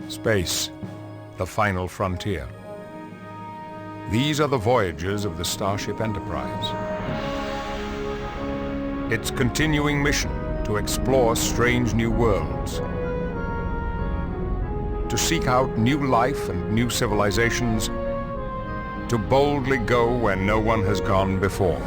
Space, the final frontier. These are the voyagers of the Starship Enterprise. Its continuing mission to explore strange new worlds, to seek out new life and new civilizations, to boldly go where no one has gone before.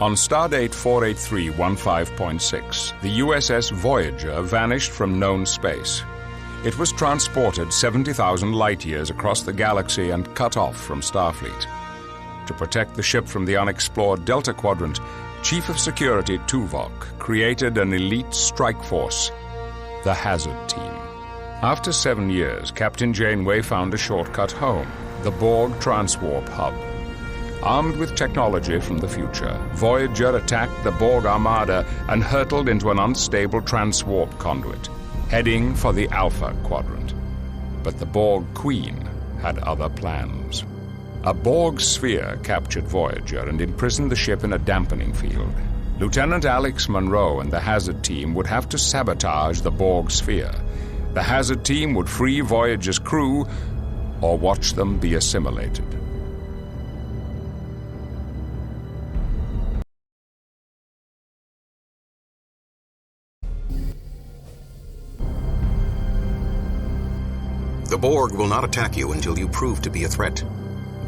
On Stardate 48315.6, the USS Voyager vanished from known space. It was transported 70,000 light-years across the galaxy and cut off from Starfleet. To protect the ship from the unexplored Delta Quadrant, Chief of Security Tuvok created an elite strike force, the Hazard Team. After 7 years, Captain Janeway found a shortcut home, the Borg Transwarp Hub. Armed with technology from the future, Voyager attacked the Borg Armada and hurtled into an unstable transwarp conduit, heading for the Alpha Quadrant. But the Borg Queen had other plans. A Borg sphere captured Voyager and imprisoned the ship in a dampening field. Lieutenant Alex Monroe and the Hazard Team would have to sabotage the Borg sphere. The Hazard Team would free Voyager's crew or watch them be assimilated. The Borg will not attack you until you prove to be a threat.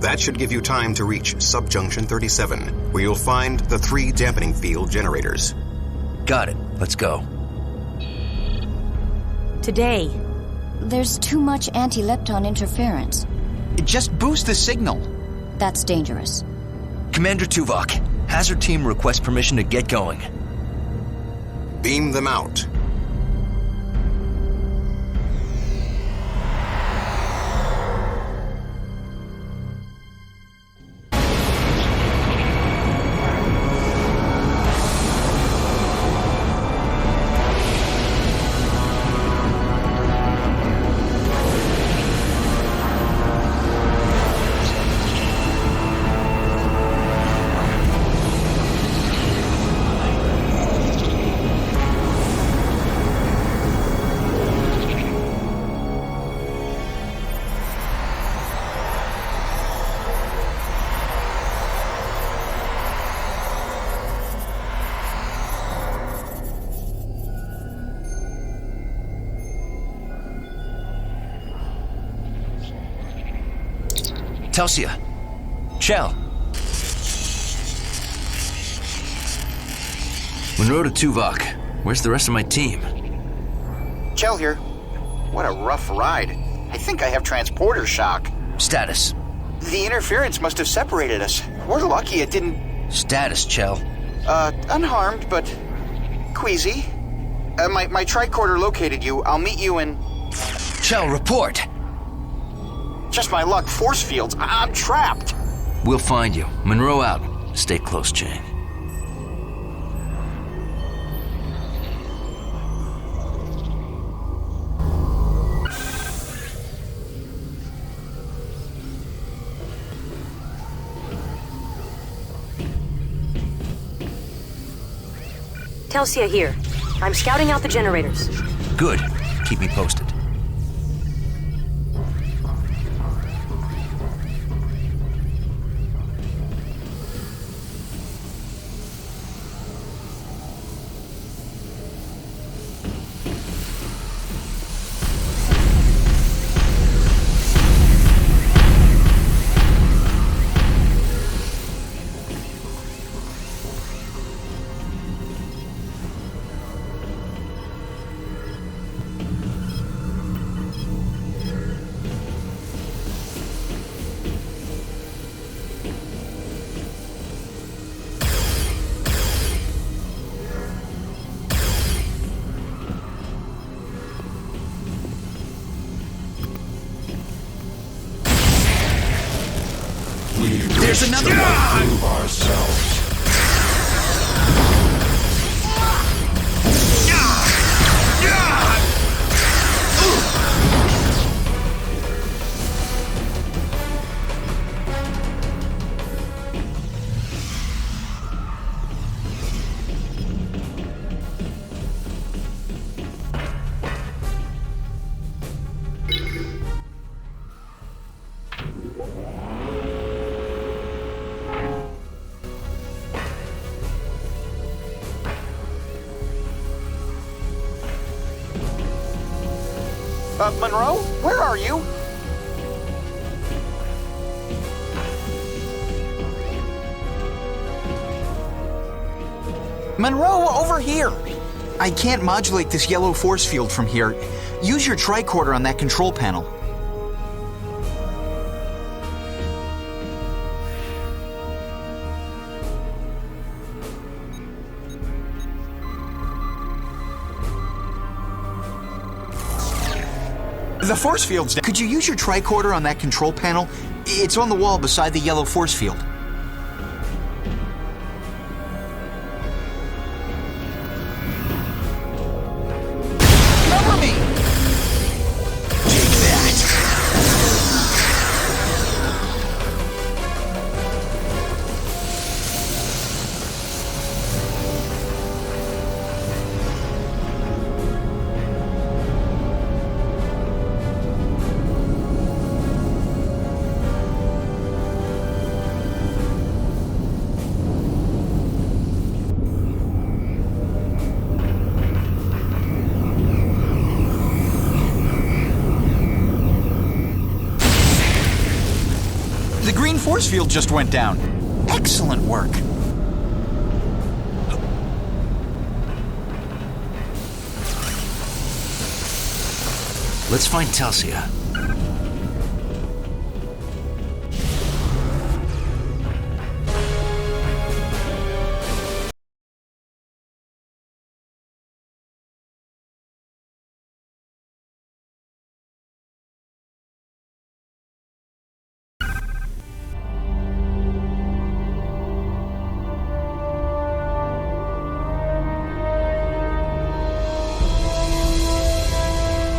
That should give you time to reach Subjunction 37, where you'll find the 3 dampening field generators. Got it. Let's go. Today, there's too much anti-lepton interference. Just boost the signal. That's dangerous. Commander Tuvok, Hazard Team requests permission to get going. Beam them out. Telsia. Shell. Monroe to Tuvok. Where's the rest of my team? Chell here. What a rough ride. I think I have transporter shock. Status. The interference must have separated us. We're lucky it didn't... Status, Chell. Unharmed, but queasy. My tricorder located you. I'll meet you in... Chell, report! Just my luck. Force fields. I'm trapped. We'll find you. Monroe out. Stay close, Jane. Telsia here. I'm scouting out the generators. Good. Keep me posted. There's another one! Prove ourselves. Monroe? Where are you? Monroe, over here! I can't modulate this yellow force field from here. Use your tricorder on that control panel. The force field's down. Could you use your tricorder on that control panel? It's on the wall beside the yellow force field. Remember me! Take that! The green force field just went down. Excellent work. Let's find Telsia.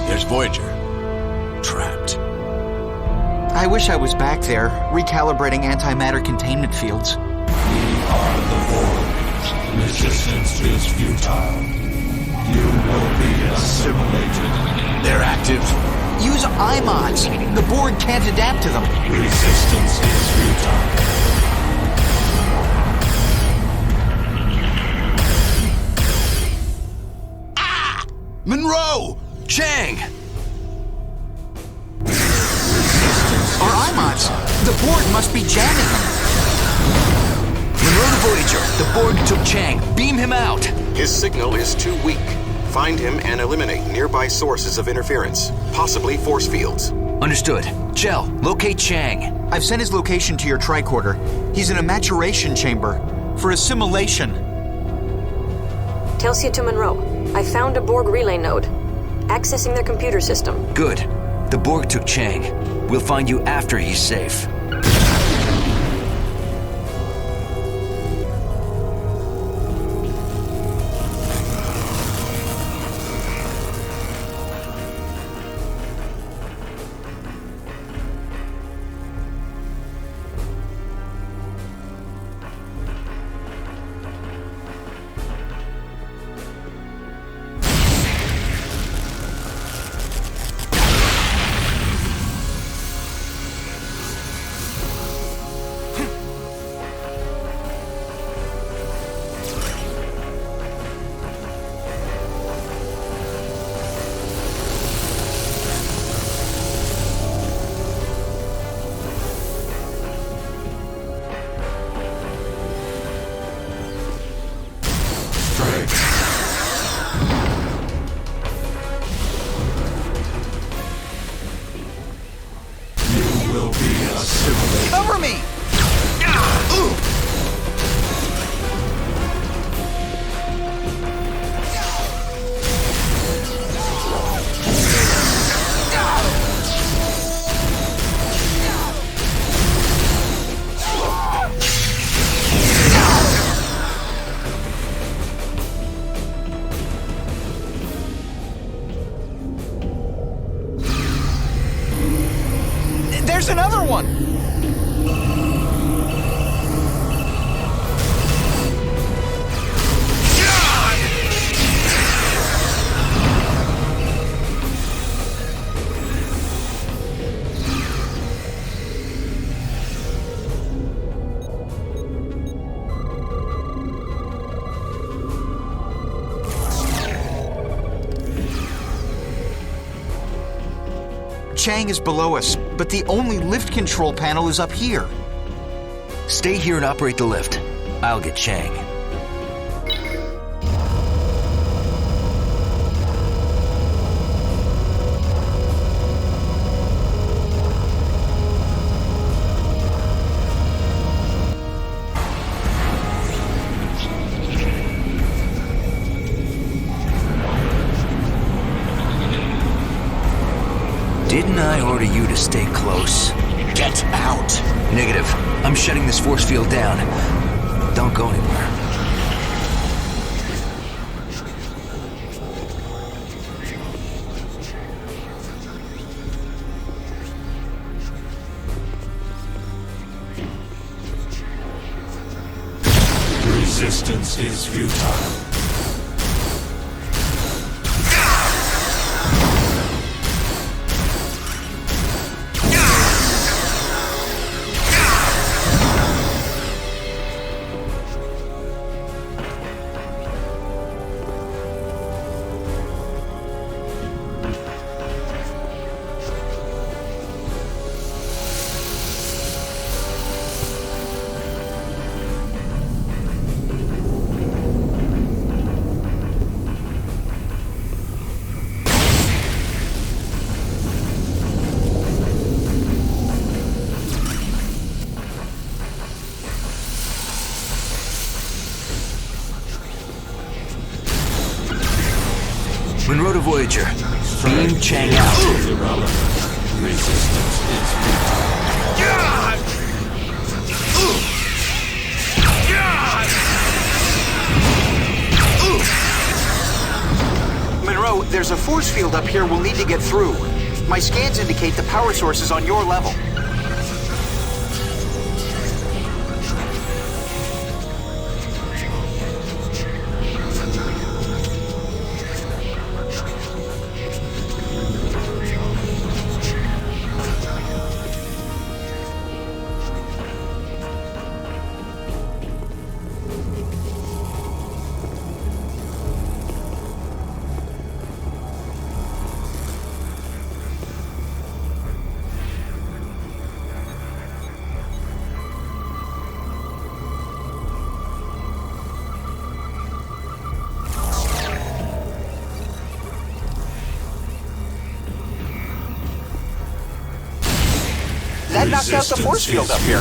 There's Voyager. Trapped. I wish I was back there, recalibrating antimatter containment fields. We are the Voyage. Resistance is futile. You will be assimilated. They're active. Use iMods. The board can't adapt to them. Resistance is futile. Monroe! Chang! Our iMods. The board must be jamming them. Monroe to Voyager. The Borg took Chang. Beam him out. His signal is too weak. Find him and eliminate nearby sources of interference, possibly force fields. Understood. Chell, locate Chang. I've sent his location to your tricorder. He's in a maturation chamber for assimilation. Telsia to Monroe. I found a Borg relay node. Accessing their computer system. Good. The Borg took Chang. We'll find you after he's safe. Chang is below us, but the only lift control panel is up here. Stay here and operate the lift. I'll get Chang. Didn't I order you to stay close? Get out! Negative. I'm shutting this force field down. Don't go anywhere. Resistance is futile. Monroe to Voyager. Beam Chang out. Irrelevant. Resistance is futile. Monroe, there's a force field up here we'll need to get through. My scans indicate the power source is on your level. That knocked out the force field up here.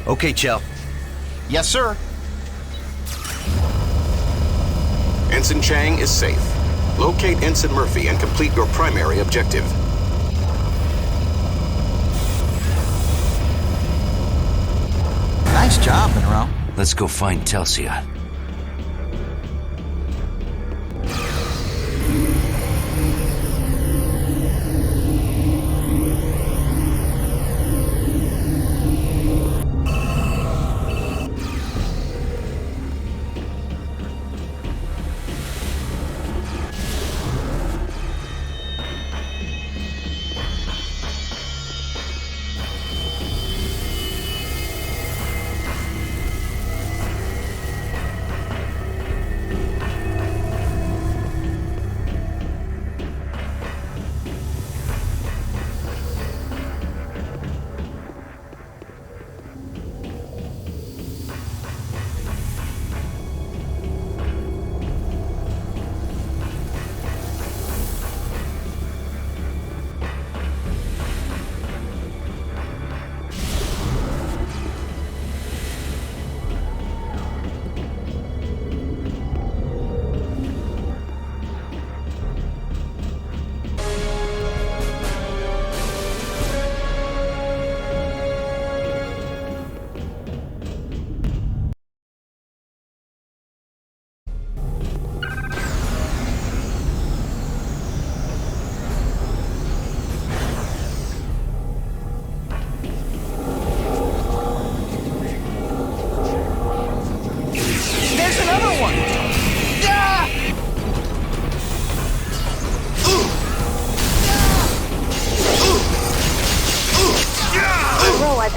Okay, Chell. Yes, sir. Ensign Chang is safe. Locate Ensign Murphy and complete your primary objective. Nice job, Monroe. Let's go find Telsia.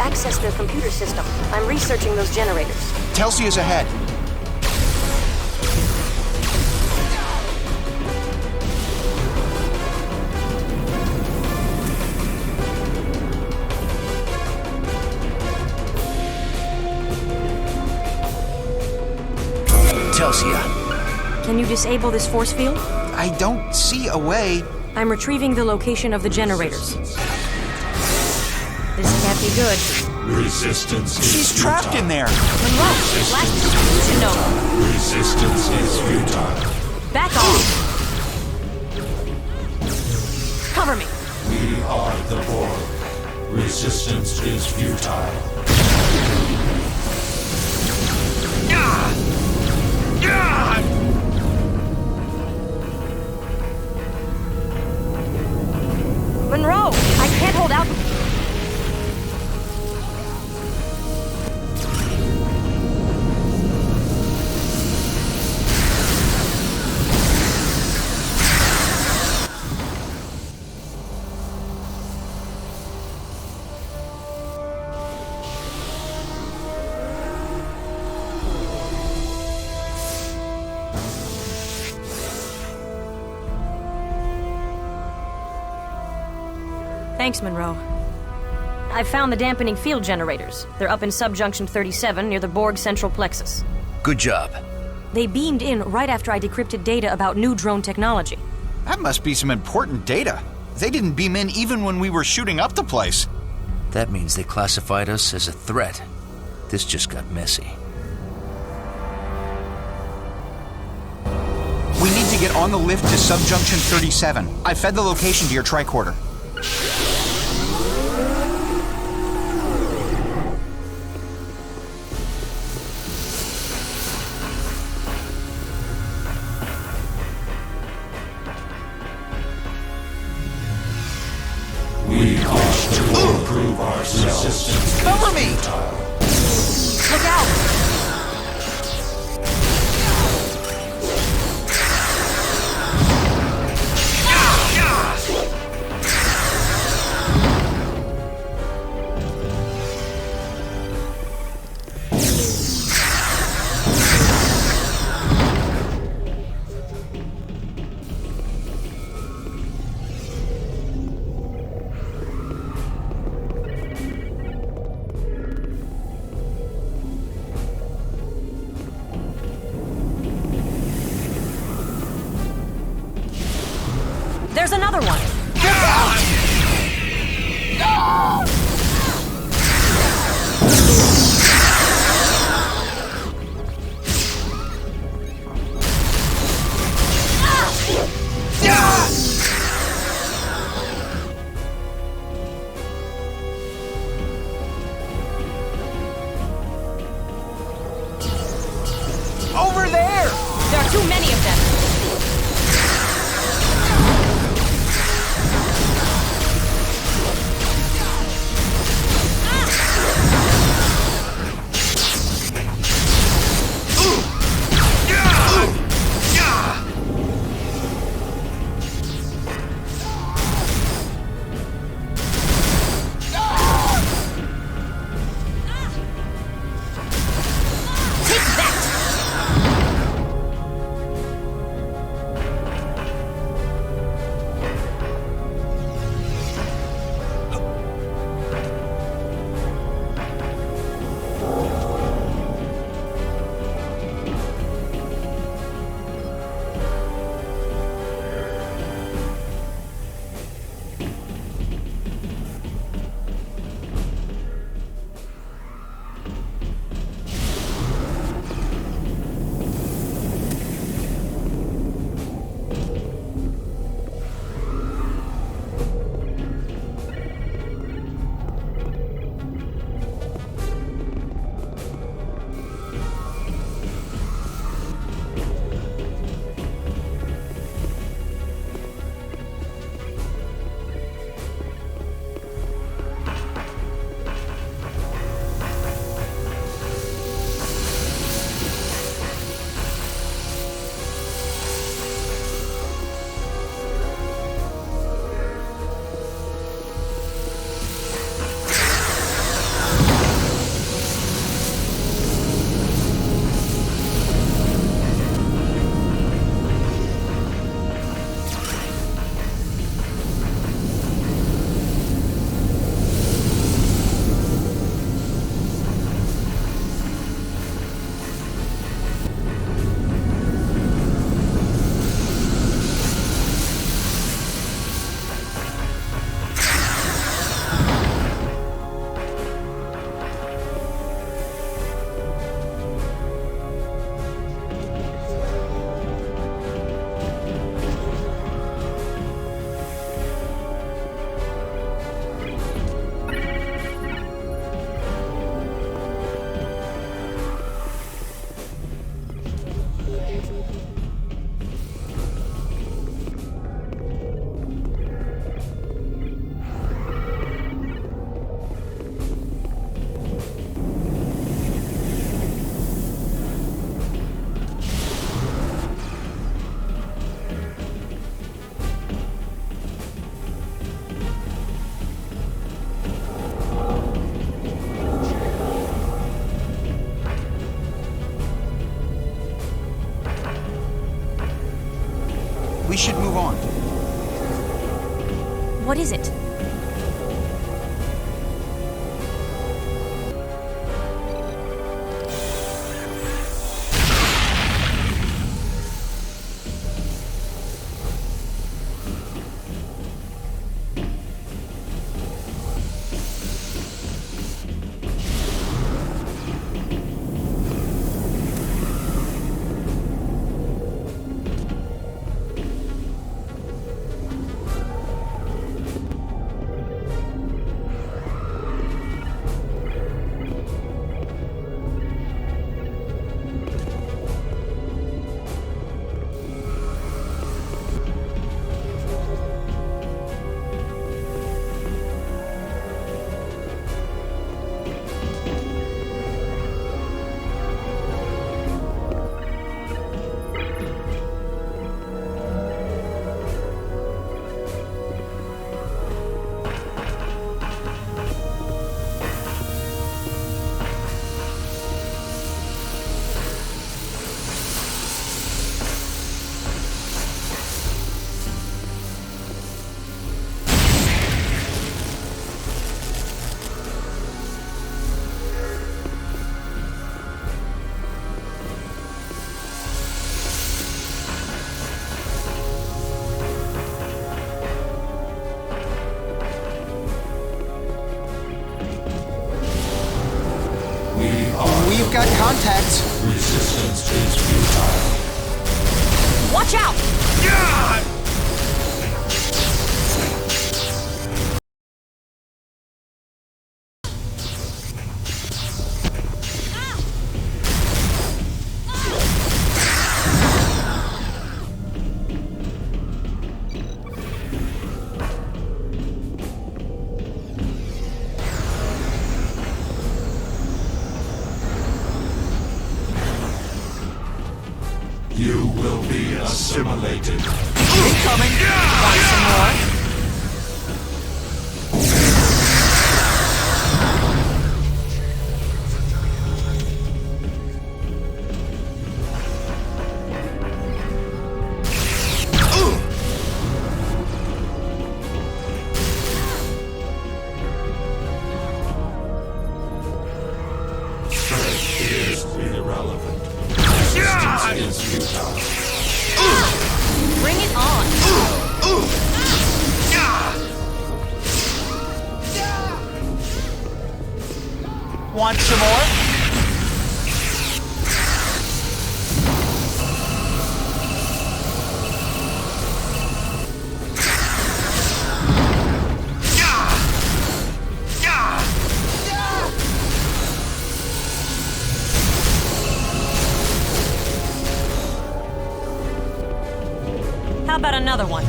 accessed their computer system. I'm researching those generators. Telsia's ahead. Telsia. Can you disable this force field? I don't see a way. I'm retrieving the location of the generators. This can't be good. Resistance is She's trapped futile. in there. Monroe, blast distribution node. Resistance is futile. Back off. Cover me. We are the Borg. Resistance is futile. Monroe, I can't hold out. Thanks, Monroe. I've found the dampening field generators. They're up in subjunction 37 near the Borg central plexus. Good job. They beamed in right after I decrypted data about new drone technology. That must be some important data. They didn't beam in even when we were shooting up the place. That means they classified us as a threat. This just got messy. We need to get on the lift to subjunction 37. I fed the location to your tricorder. We must improve our resistance. Cover me! Look out! There's another one. Over there! There are too many of them. What is it? We've got contacts. Resistance is futile. Watch out! You will be assimilated. Incoming. Want some more? Strength is irrelevant. Resistance is futile. Bring it on! Want some more? How about another one?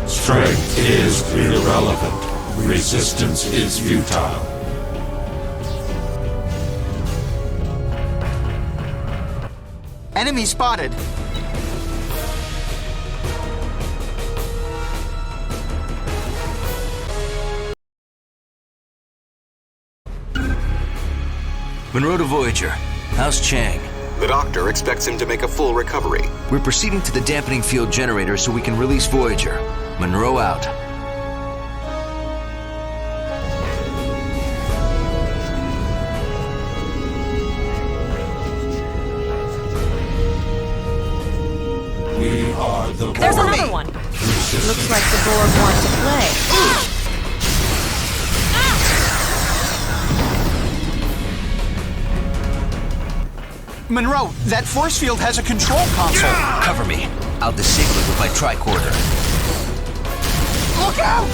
Strength is irrelevant. Resistance is futile. Enemy spotted. Monroe to Voyager. How's Chang? The doctor expects him to make a full recovery. We're proceeding to the dampening field generator so we can release Voyager. Monroe out. We are the There's Borg. another one. Resistance. Looks like the Borg want to play. Monroe, that force field has a control console. Cover me. I'll disable it with my tricorder. Look out!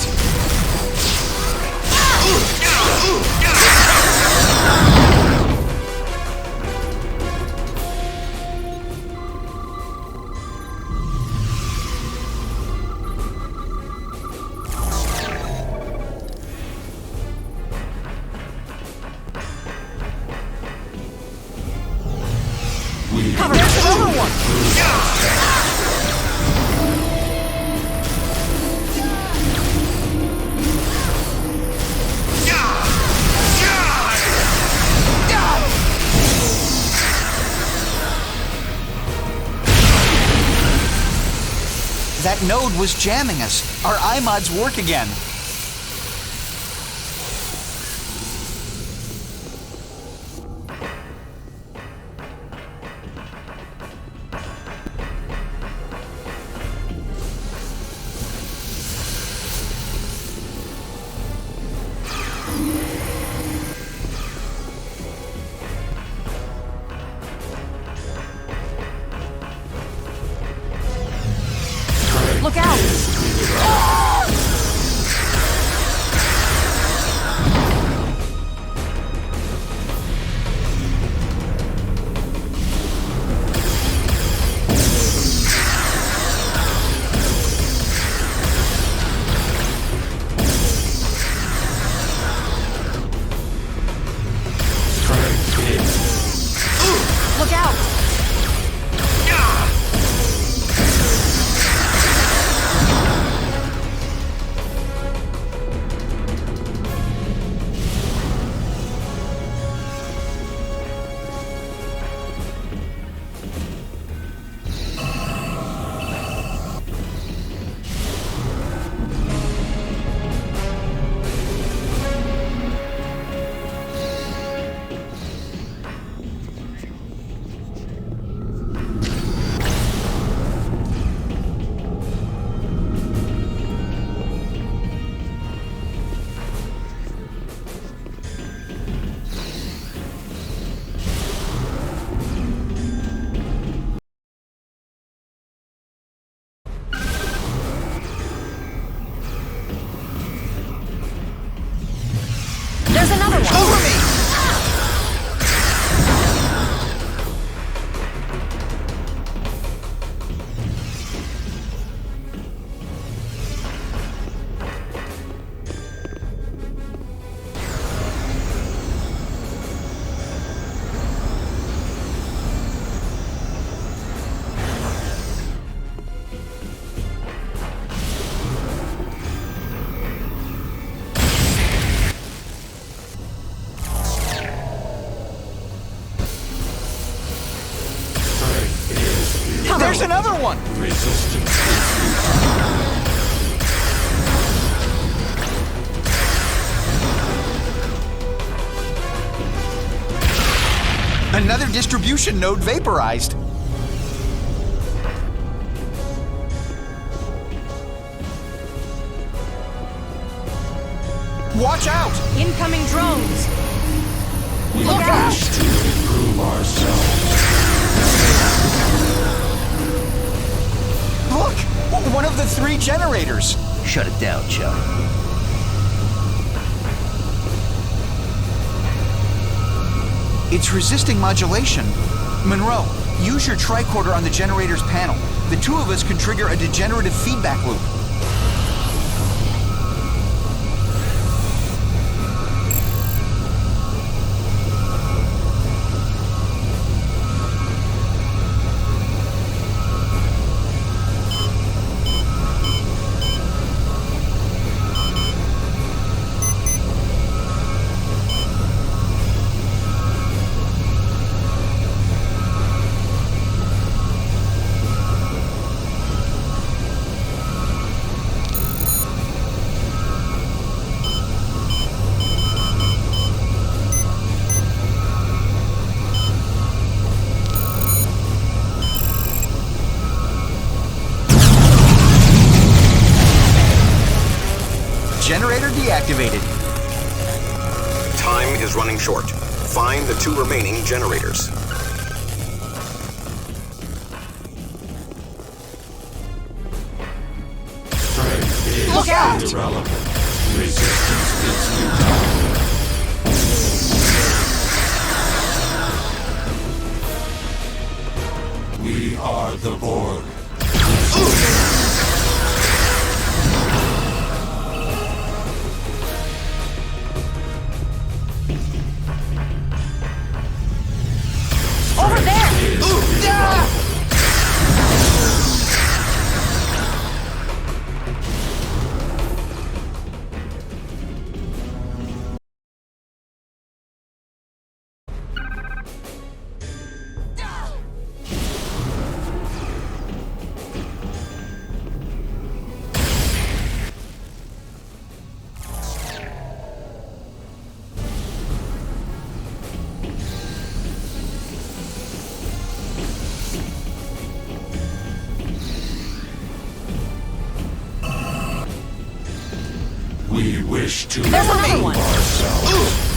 Cover me. Another one! That node was jamming us. Our iMods work again. Look out! Look out! There's another one! Over me! There's another one! Resistance. Another distribution node vaporized. Watch out! Incoming drones! We Look out! wish to improve ourselves. Look! One of the 3 generators. Shut it down, Chuck. It's resisting modulation. Monroe, use your tricorder on the generator's panel. The 2 of us can trigger a degenerative feedback loop. Generator deactivated. Time is running short. Find the 2 remaining generators. Strength is Look out! irrelevant. Resistance is futile. We are the Borg. Over there! We wish to There's another improve one. ourselves.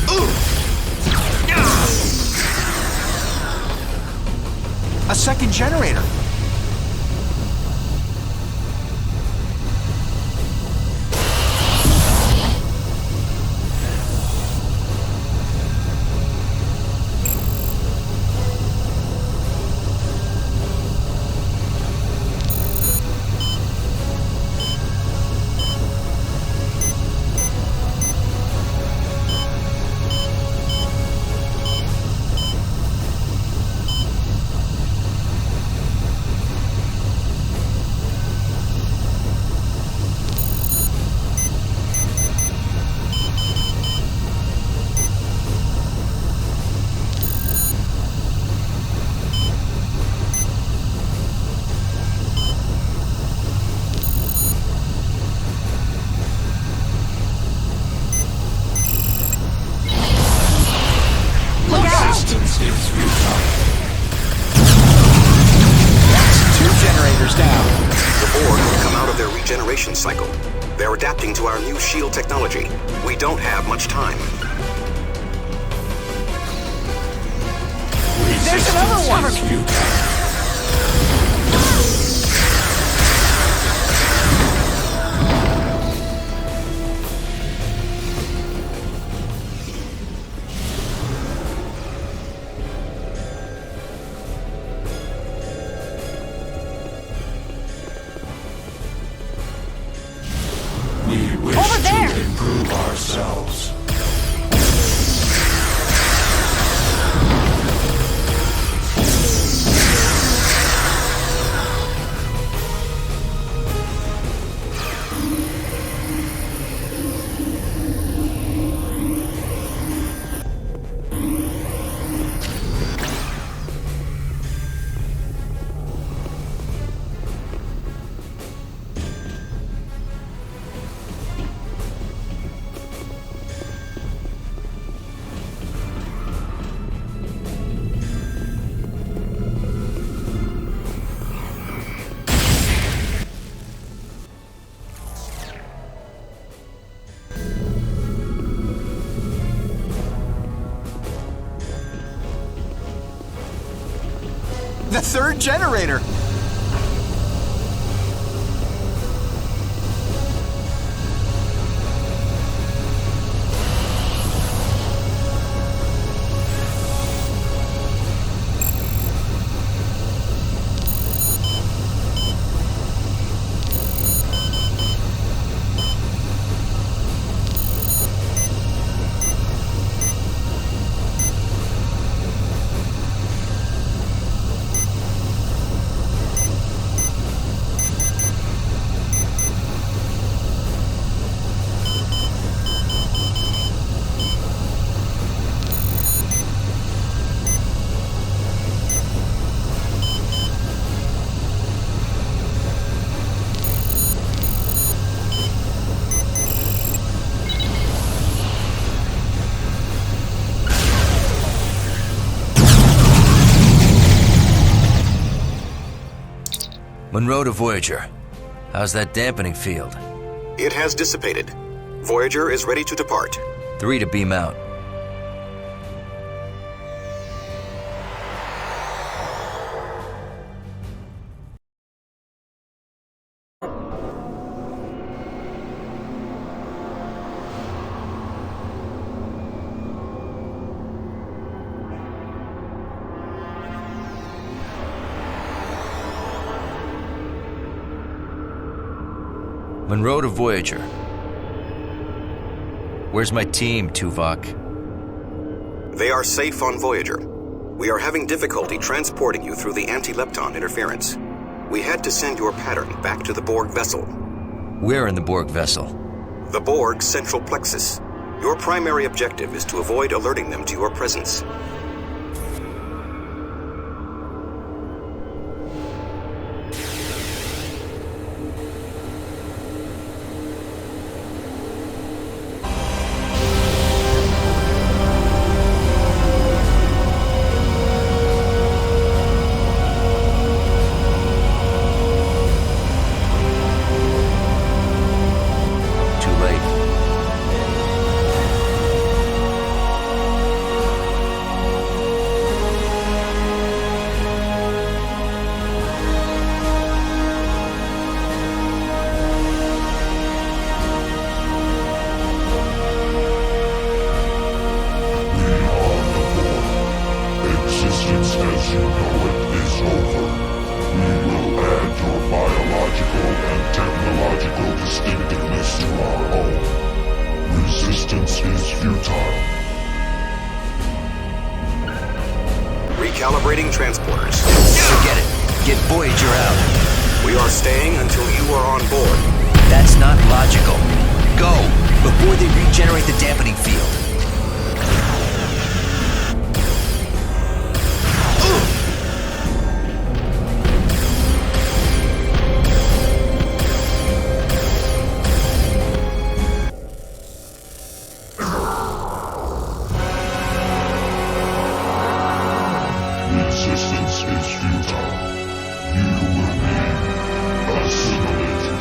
A second generator. Resistance is futile. Two generators down. The Borg have come out of their regeneration cycle. They're adapting to our new shield technology. We don't have much time. There's another one. Is futile. We wish Over there. to improve ourselves. The third generator. Monroe to Voyager. How's that dampening field? It has dissipated. Voyager is ready to depart. 3 to beam out. Monroe to Voyager. Where's my team, Tuvok? They are safe on Voyager. We are having difficulty transporting you through the anti-lepton interference. We had to send your pattern back to the Borg vessel. Where in the Borg vessel? The Borg's central plexus. Your primary objective is to avoid alerting them to your presence. Operating transporters. Forget it. Get Voyager out. We are staying until you are on board. That's not logical. Go, before they regenerate the dampening field. Resistance is futile. You will be assimilated.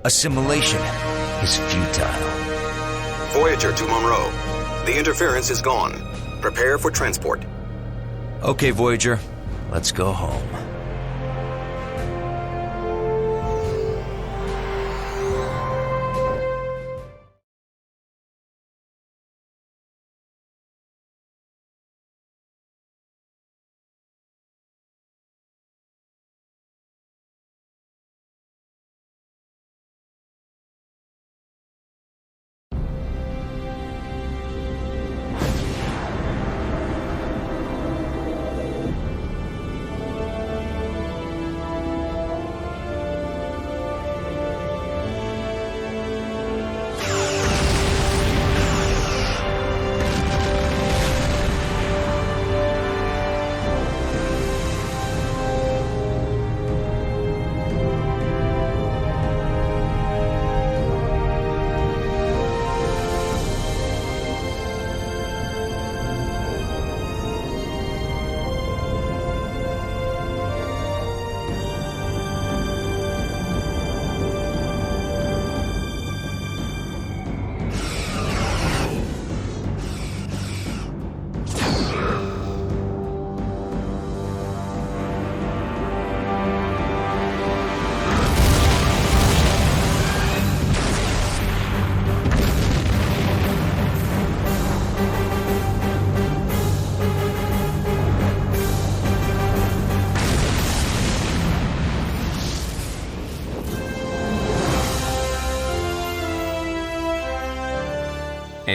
Assimilation is futile. Voyager to Monroe. The interference is gone. Prepare for transport. Okay, Voyager, let's go home.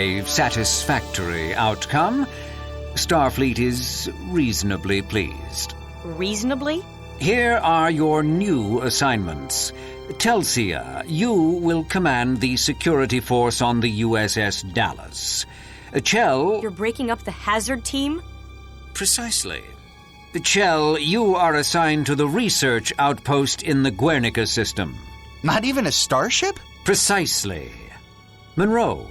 a satisfactory outcome. Starfleet is reasonably pleased. Reasonably? Here are your new assignments. Telsia, you will command the security force on the USS Dallas. Chell... You're breaking up the hazard team? Precisely. Chell, you are assigned to the research outpost in the Guernica system. Not even a starship? Precisely. Monroe,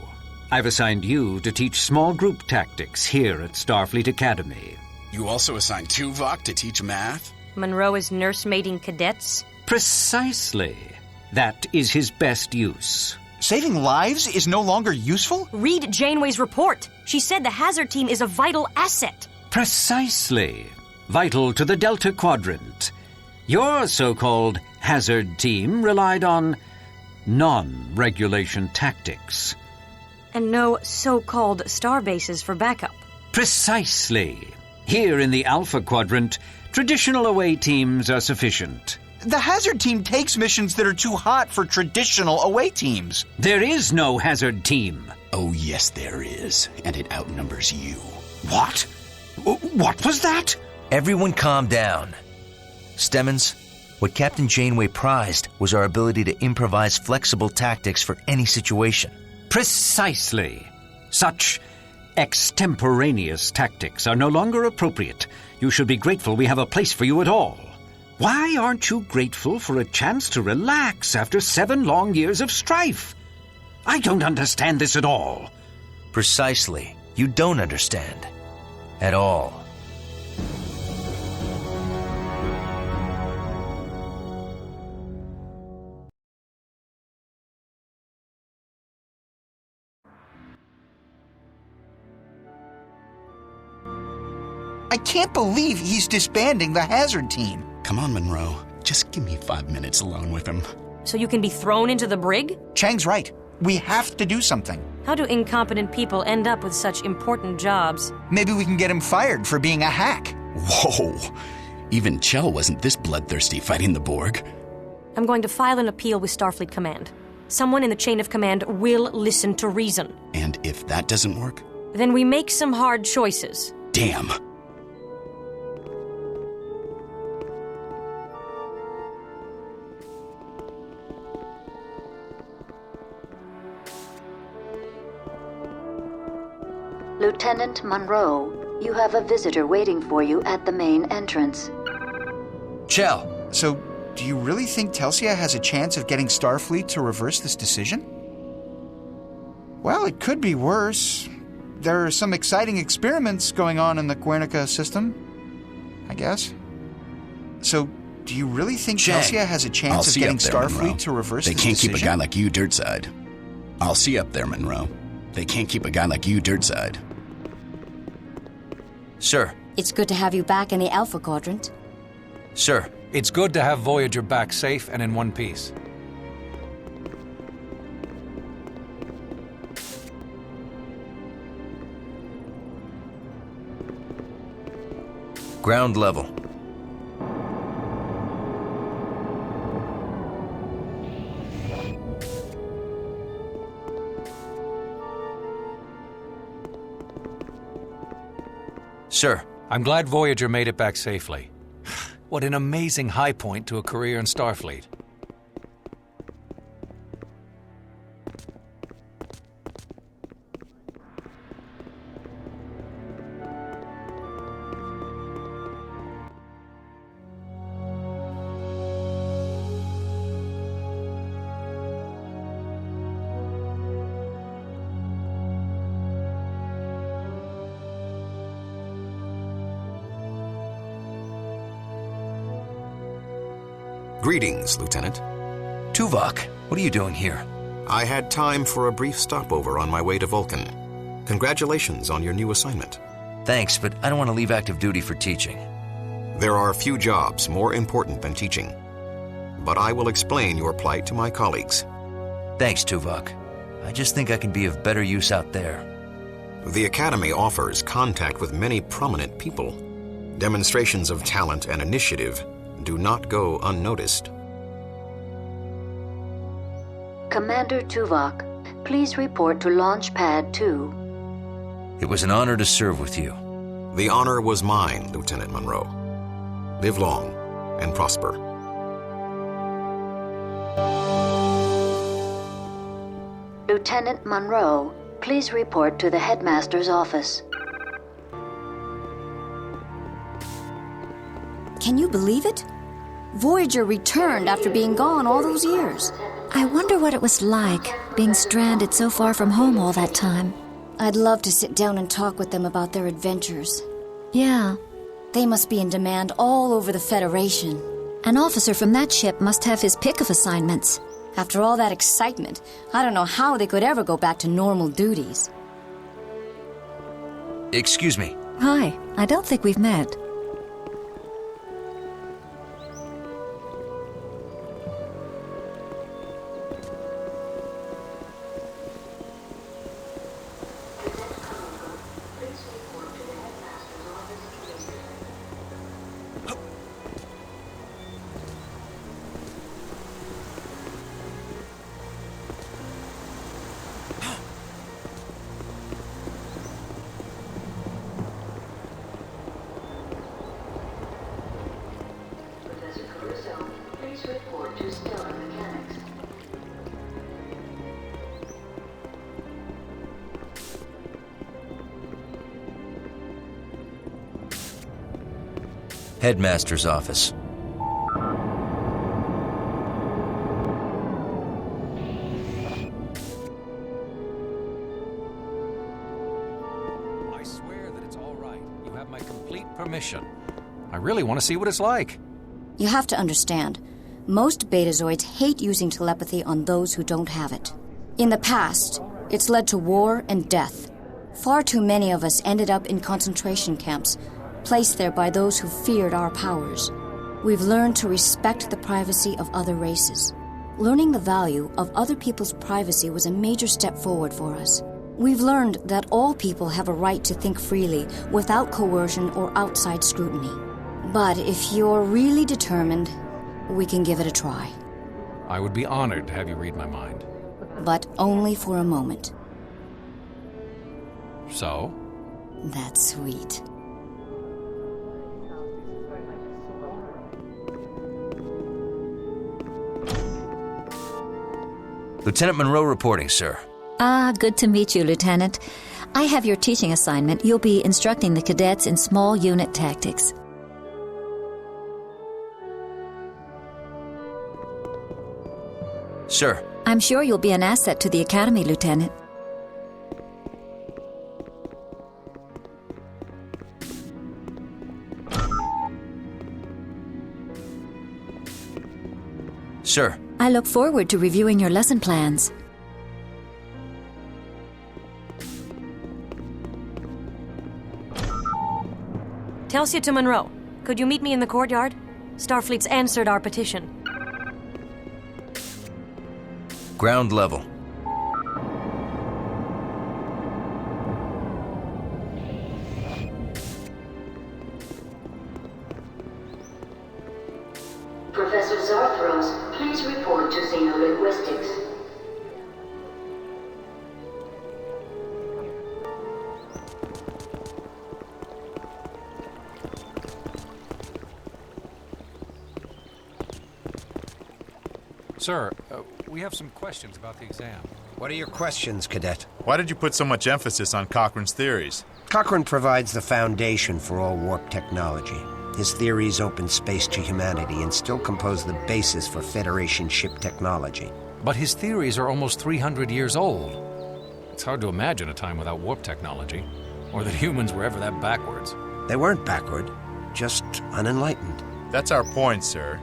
I've assigned you to teach small group tactics here at Starfleet Academy. You also assigned Tuvok to teach math? Monroe is nursemaiding cadets? Precisely. That is his best use. Saving lives is no longer useful? Read Janeway's report. She said the hazard team is a vital asset. Precisely. Vital to the Delta Quadrant. Your so-called hazard team relied on non-regulation tactics. And no so-called starbases for backup. Precisely. Here in the Alpha Quadrant, traditional away teams are sufficient. The hazard team takes missions that are too hot for traditional away teams. There is no hazard team. Oh, yes, there is. And it outnumbers you. What? What was that? Everyone calm down. Stemmons, what Captain Janeway prized was our ability to improvise flexible tactics for any situation. Precisely. Such extemporaneous tactics are no longer appropriate. You should be grateful we have a place for you at all. Why aren't you grateful for a chance to relax after 7 long years of strife? I don't understand this at all. Precisely. You don't understand. At all. I can't believe he's disbanding the hazard team. Come on, Monroe. Just give me 5 minutes alone with him. So you can be thrown into the brig? Chang's right. We have to do something. How do incompetent people end up with such important jobs? Maybe we can get him fired for being a hack. Whoa! Even Chell wasn't this bloodthirsty fighting the Borg. I'm going to file an appeal with Starfleet Command. Someone in the chain of command will listen to reason. And if that doesn't work? Then we make some hard choices. Damn! Lieutenant Monroe, you have a visitor waiting for you at the main entrance. Chell. So, do you really think Telsia has a chance of getting Starfleet to reverse this decision? Well, it could be worse. There are some exciting experiments going on in the Guernica system, I guess. So, do you really think Telsia has a chance of getting Starfleet to reverse this decision? They can't keep a guy like you dirtside. I'll see you up there, Monroe. They can't keep a guy like you dirtside. Sir. It's good to have you back in the Alpha Quadrant. Sir. It's good to have Voyager back safe and in one piece. Ground level. Sir. I'm glad Voyager made it back safely. What an amazing high point to a career in Starfleet. Greetings, Lieutenant. Tuvok, what are you doing here? I had time for a brief stopover on my way to Vulcan. Congratulations on your new assignment. Thanks, but I don't want to leave active duty for teaching. There are few jobs more important than teaching. But I will explain your plight to my colleagues. Thanks, Tuvok. I just think I can be of better use out there. The Academy offers contact with many prominent people. Demonstrations of talent and initiative do not go unnoticed. Commander Tuvok, please report to Launch Pad 2. It was an honor to serve with you. The honor was mine, Lieutenant Monroe. Live long and prosper. Lieutenant Monroe, please report to the headmaster's office. Can you believe it? Voyager returned after being gone all those years. I wonder what it was like, being stranded so far from home all that time. I'd love to sit down and talk with them about their adventures. Yeah. They must be in demand all over the Federation. An officer from that ship must have his pick of assignments. After all that excitement, I don't know how they could ever go back to normal duties. Excuse me. Hi, I don't think we've met. Headmaster's office. I swear that it's all right. You have my complete permission. I really want to see what it's like. You have to understand, most Betazoids hate using telepathy on those who don't have it. In the past, it's led to war and death. Far too many of us ended up in concentration camps, placed there by those who feared our powers. We've learned to respect the privacy of other races. Learning the value of other people's privacy was a major step forward for us. We've learned that all people have a right to think freely without coercion or outside scrutiny. But if you're really determined, we can give it a try. I would be honored to have you read my mind. But only for a moment. So? That's sweet. Lieutenant Monroe reporting, sir. Good to meet you, Lieutenant. I have your teaching assignment. You'll be instructing the cadets in small unit tactics. Sir. I'm sure you'll be an asset to the Academy, Lieutenant. Sir. I look forward to reviewing your lesson plans. Telsia to Monroe. Could you meet me in the courtyard? Starfleet's answered our petition. Ground level. Professor Zarthros, please report to Xenolinguistics. Sir, we have some questions about the exam. What are your questions, Cadet? Why did you put so much emphasis on Cochrane's theories? Cochrane provides the foundation for all warp technology. His theories open space to humanity and still compose the basis for Federation ship technology. But his theories are almost 300 years old. It's hard to imagine a time without warp technology, or that humans were ever that backwards. They weren't backward, just unenlightened. That's our point, sir.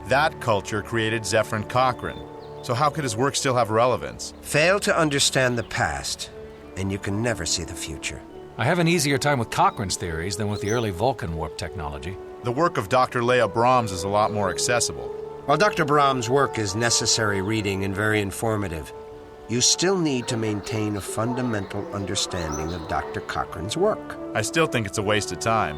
That culture created Zephyr Cochrane. So how could his work still have relevance? Fail to understand the past, and you can never see the future. I have an easier time with Cochrane's theories than with the early Vulcan warp technology. The work of Dr. Leia Brahms is a lot more accessible. While Dr. Brahms' work is necessary reading and very informative, you still need to maintain a fundamental understanding of Dr. Cochrane's work. I still think it's a waste of time.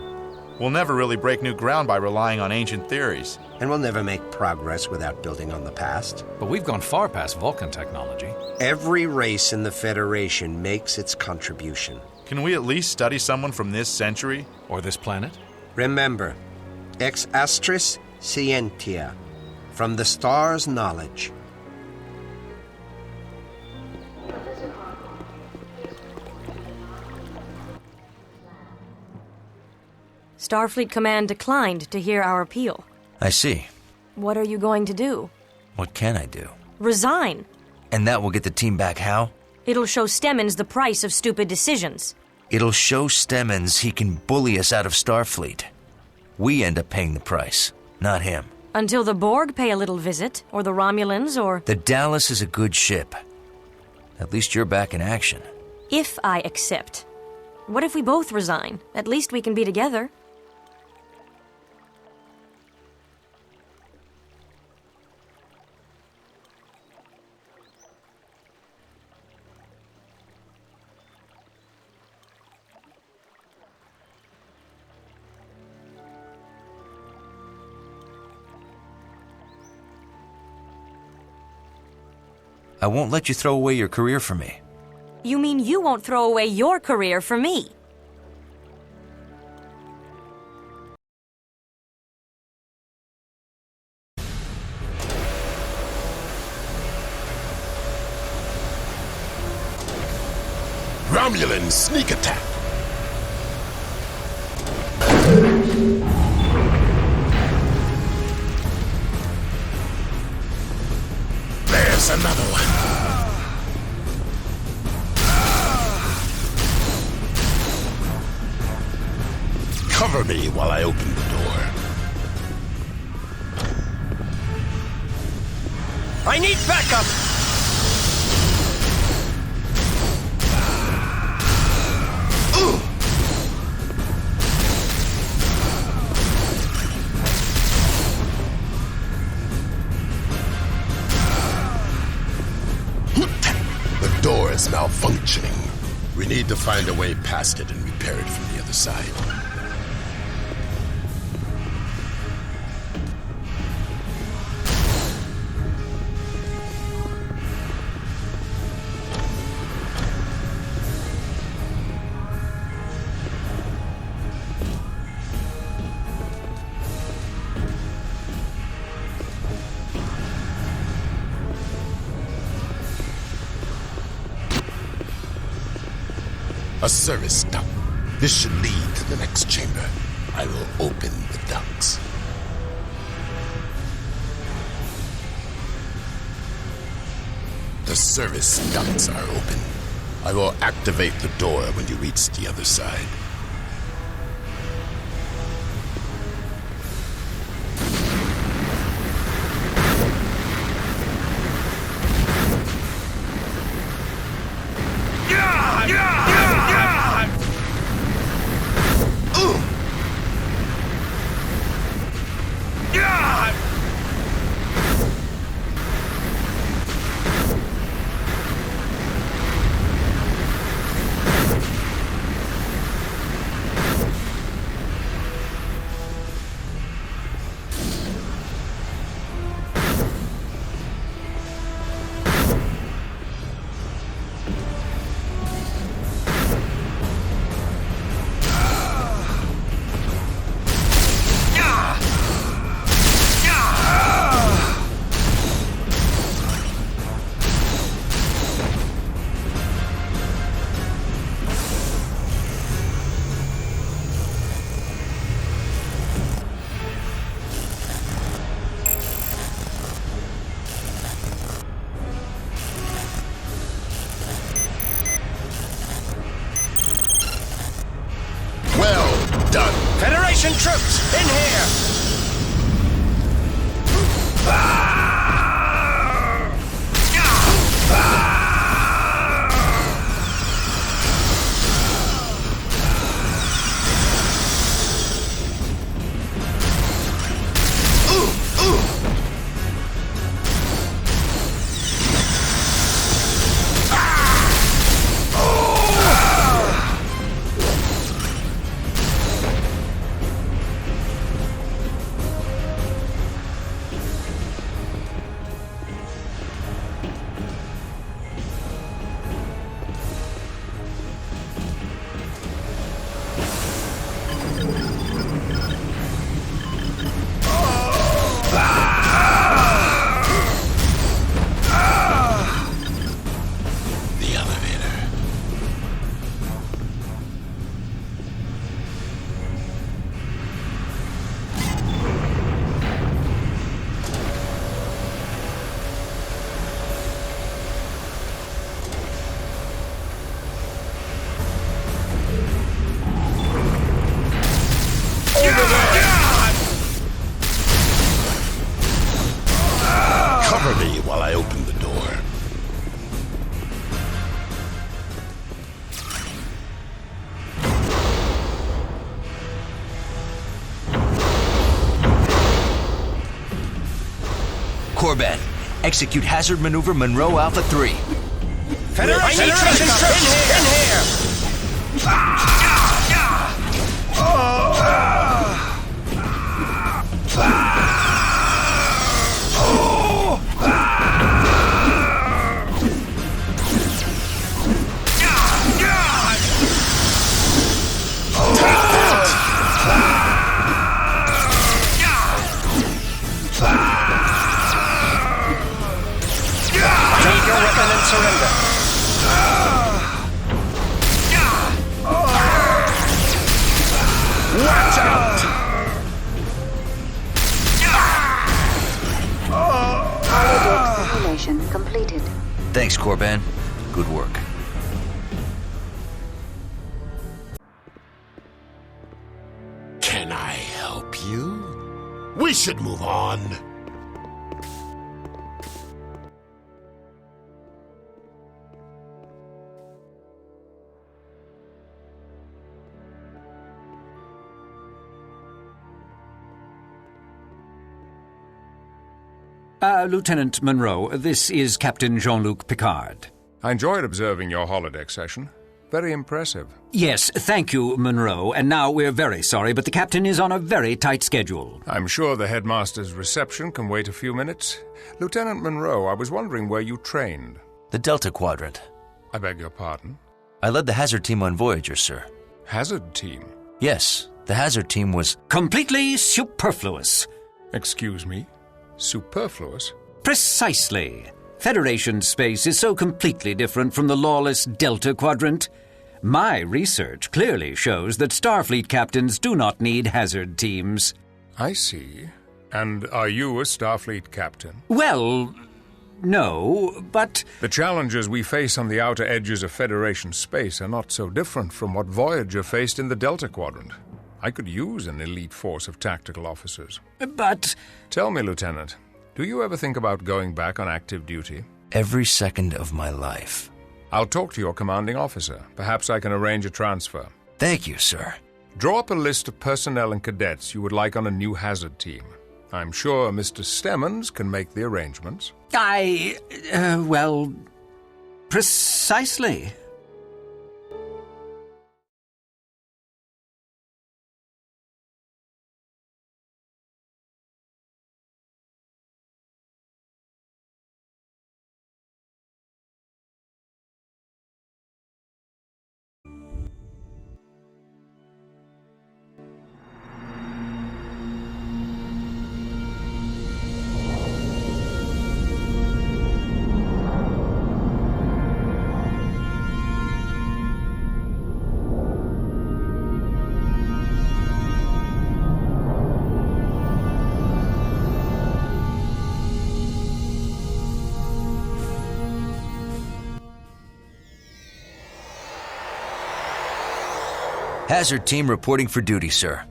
We'll never really break new ground by relying on ancient theories. And we'll never make progress without building on the past. But we've gone far past Vulcan technology. Every race in the Federation makes its contribution. Can we at least study someone from this century? Or this planet? Remember, ex astris scientia, from the stars' knowledge. Starfleet Command declined to hear our appeal. I see. What are you going to do? What can I do? Resign. And that will get the team back how? It'll show Stemmons the price of stupid decisions. It'll show Stemmons he can bully us out of Starfleet. We end up paying the price, not him. Until the Borg pay a little visit, or the Romulans, or... The Dallas is a good ship. At least you're back in action. If I accept. What if we both resign? At least we can be together. I won't let you throw away your career for me. You mean you won't throw away your career for me? Romulan sneak attack. There's another one. Cover me while I open the door. I need backup! The door is malfunctioning. We need to find a way past it and repair it from the other side. A service duct. This should lead to the next chamber. I will open the ducts. The service ducts are open. I will activate the door when you reach the other side. Federation troops, in here! Corbett, execute hazard maneuver Monroe Alpha 3. Federation in here! Take your weapon and surrender. Watch out! Holodeck simulation completed. Thanks, Corban. Good work. Can I help you? We should move on. Lieutenant Monroe, this is Captain Jean-Luc Picard. I enjoyed observing your holodeck session. Very impressive. Yes, thank you, Monroe. And now we're very sorry, but the captain is on a very tight schedule. I'm sure the headmaster's reception can wait a few minutes. Lieutenant Monroe, I was wondering where you trained. The Delta Quadrant. I beg your pardon? I led the hazard team on Voyager, sir. Hazard team? Yes, the hazard team was... completely superfluous. Excuse me? Superfluous? Precisely. Federation space is so completely different from the lawless Delta Quadrant. My research clearly shows that Starfleet captains do not need hazard teams. I see. And are you a Starfleet captain? Well, no, but... The challenges we face on the outer edges of Federation space are not so different from what Voyager faced in the Delta Quadrant. I could use an elite force of tactical officers. But... Tell me, Lieutenant, do you ever think about going back on active duty? Every second of my life. I'll talk to your commanding officer. Perhaps I can arrange a transfer. Thank you, sir. Draw up a list of personnel and cadets you would like on a new hazard team. I'm sure Mr. Stemmons can make the arrangements. Well, precisely. Hazard team reporting for duty, sir.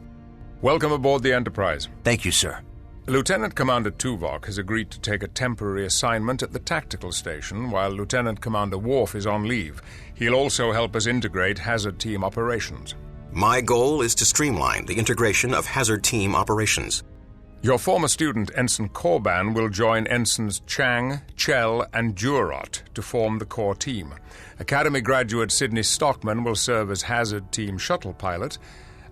Welcome aboard the Enterprise. Thank you, sir. Lieutenant Commander Tuvok has agreed to take a temporary assignment at the tactical station while Lieutenant Commander Worf is on leave. He'll also help us integrate hazard team operations. My goal is to streamline the integration of hazard team operations. Your former student, Ensign Corban, will join Ensigns Chang, Chell, and Jurot to form the core team. Academy graduate Sidney Stockman will serve as hazard team shuttle pilot,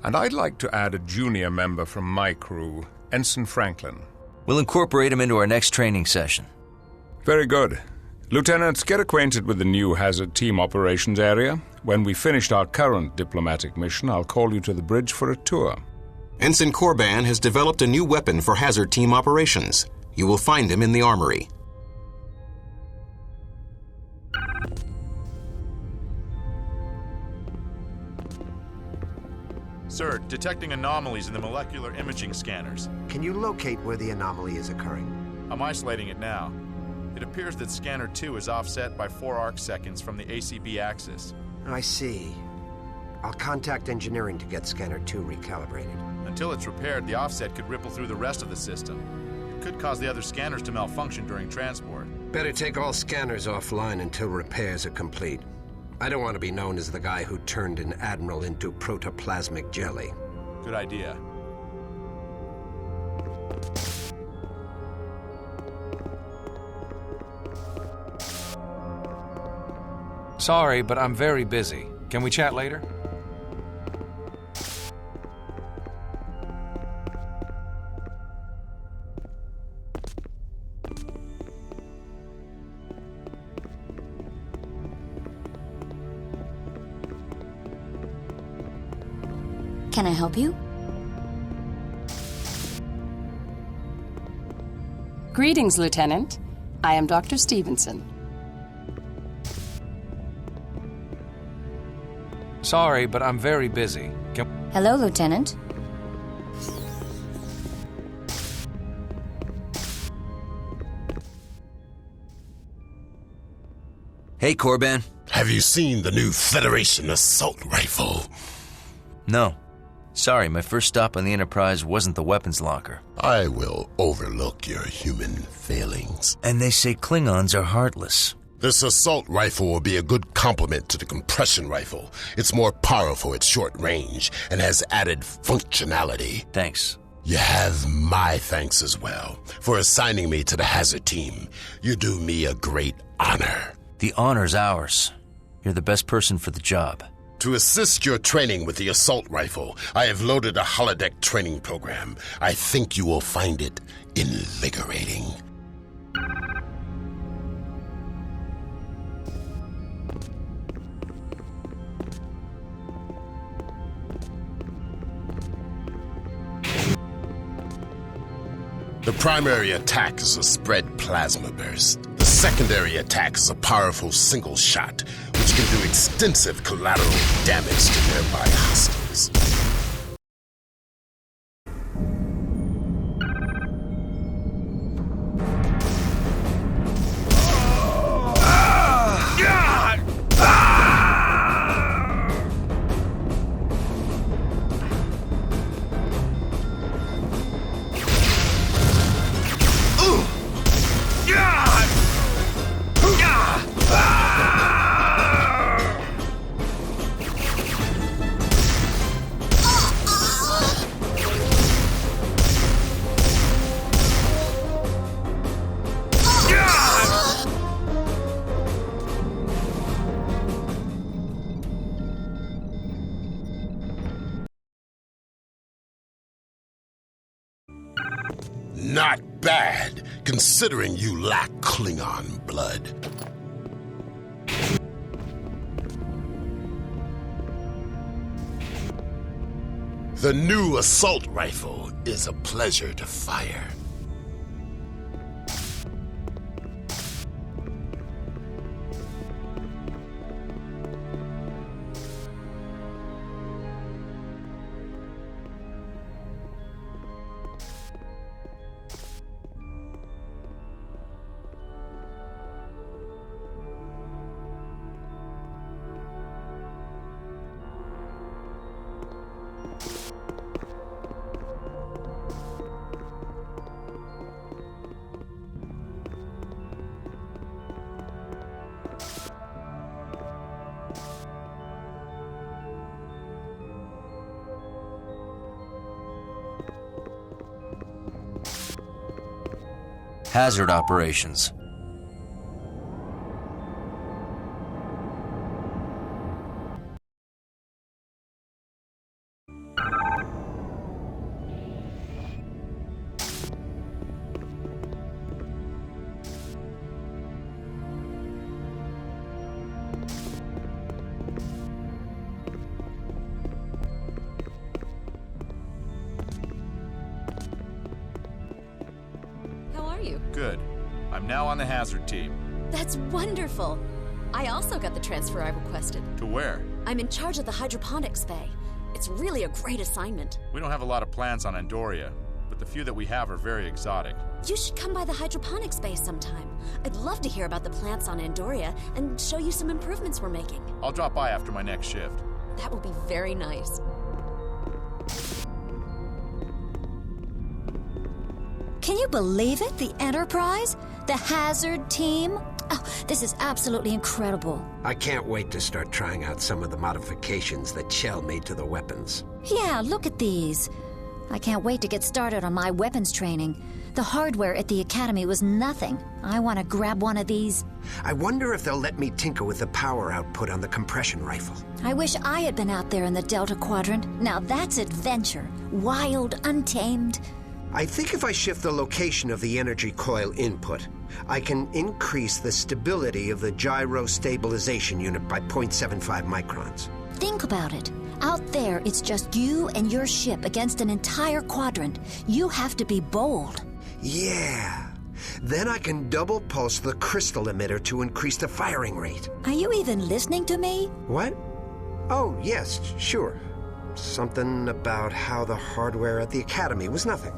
and I'd like to add a junior member from my crew, Ensign Franklin. We'll incorporate him into our next training session. Very good. Lieutenants, get acquainted with the new hazard team operations area. When we finished our current diplomatic mission, I'll call you to the bridge for a tour. Ensign Corban has developed a new weapon for hazard team operations. You will find him in the armory. Sir, detecting anomalies in the molecular imaging scanners. Can you locate where the anomaly is occurring? I'm isolating it now. It appears that scanner 2 is offset by 4 arc seconds from the ACB axis. I see. I'll contact engineering to get scanner 2 recalibrated. Until it's repaired, the offset could ripple through the rest of the system. It could cause the other scanners to malfunction during transport. Better take all scanners offline until repairs are complete. I don't want to be known as the guy who turned an admiral into protoplasmic jelly. Good idea. Sorry, but I'm very busy. Can we chat later? Can I help you? Greetings, Lieutenant. I am Dr. Stevenson. Sorry, but I'm very busy. Hello, Lieutenant. Hey, Corban. Have you seen the new Federation assault rifle? No. Sorry, my first stop on the Enterprise wasn't the weapons locker. I will overlook your human failings. And they say Klingons are heartless. This assault rifle will be a good complement to the compression rifle. It's more powerful at short range and has added functionality. Thanks. You have my thanks as well for assigning me to the Hazard team. You do me a great honor. The honor's ours. You're the best person for the job. To assist your training with the assault rifle, I have loaded a holodeck training program. I think you will find it invigorating. The primary attack is a spread plasma burst. The secondary attack is a powerful single shot, which can do extensive collateral damage to nearby hostiles. Not bad, considering you lack Klingon blood. The new assault rifle is a pleasure to fire. Hazard operations. Good. I'm now on the Hazard team. That's wonderful. I also got the transfer I requested. To where? I'm in charge of the hydroponics bay. It's really a great assignment. We don't have a lot of plants on Andoria, but the few that we have are very exotic. You should come by the hydroponics bay sometime. I'd love to hear about the plants on Andoria and show you some improvements we're making. I'll drop by after my next shift. That would be very nice. Can you believe it? The Enterprise? The Hazard team? Oh, this is absolutely incredible. I can't wait to start trying out some of the modifications that Chell made to the weapons. Yeah, look at these. I can't wait to get started on my weapons training. The hardware at the Academy was nothing. I want to grab one of these. I wonder if they'll let me tinker with the power output on the compression rifle. I wish I had been out there in the Delta Quadrant. Now that's adventure. Wild, untamed. I think if I shift the location of the energy coil input, I can increase the stability of the gyro stabilization unit by 0.75 microns. Think about it. Out there, it's just you and your ship against an entire quadrant. You have to be bold. Yeah. Then I can double pulse the crystal emitter to increase the firing rate. Are you even listening to me? What? Oh, yes, sure. Something about how the hardware at the Academy was nothing.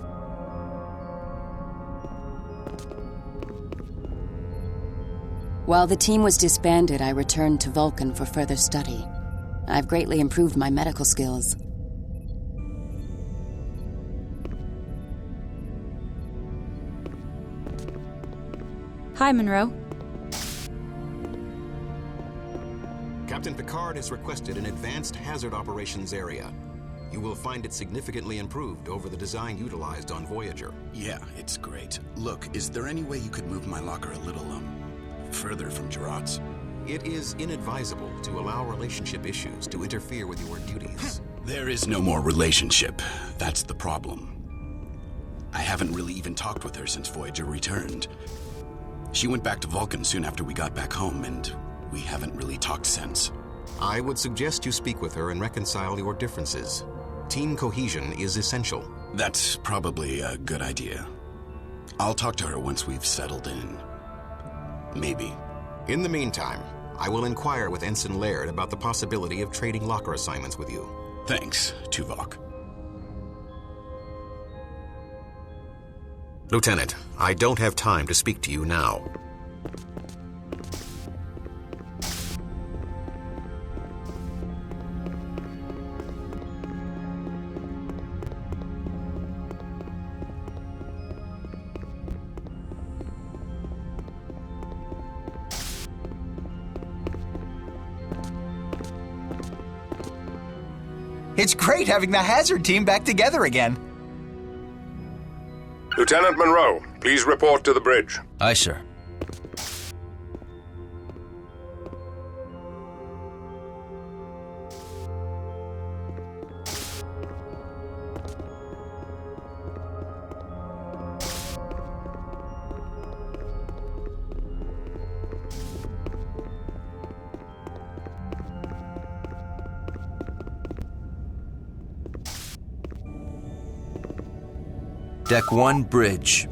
While the team was disbanded, I returned to Vulcan for further study. I've greatly improved my medical skills. Hi, Monroe. Captain Picard has requested an advanced hazard operations area. You will find it significantly improved over the design utilized on Voyager. Yeah, it's great. Look, is there any way you could move my locker a little, further from Gerard's? It is inadvisable to allow relationship issues to interfere with your duties. There is no more relationship. That's the problem. I haven't really even talked with her since Voyager returned. She went back to Vulcan soon after we got back home, and we haven't really talked since. I would suggest you speak with her and reconcile your differences. Team cohesion is essential. That's probably a good idea. I'll talk to her once we've settled in. Maybe. In the meantime, I will inquire with Ensign Laird about the possibility of trading locker assignments with you. Thanks, Tuvok. Lieutenant, I don't have time to speak to you now. It's great having the hazard team back together again. Lieutenant Monroe, please report to the bridge. Aye, sir. Deck 1, bridge.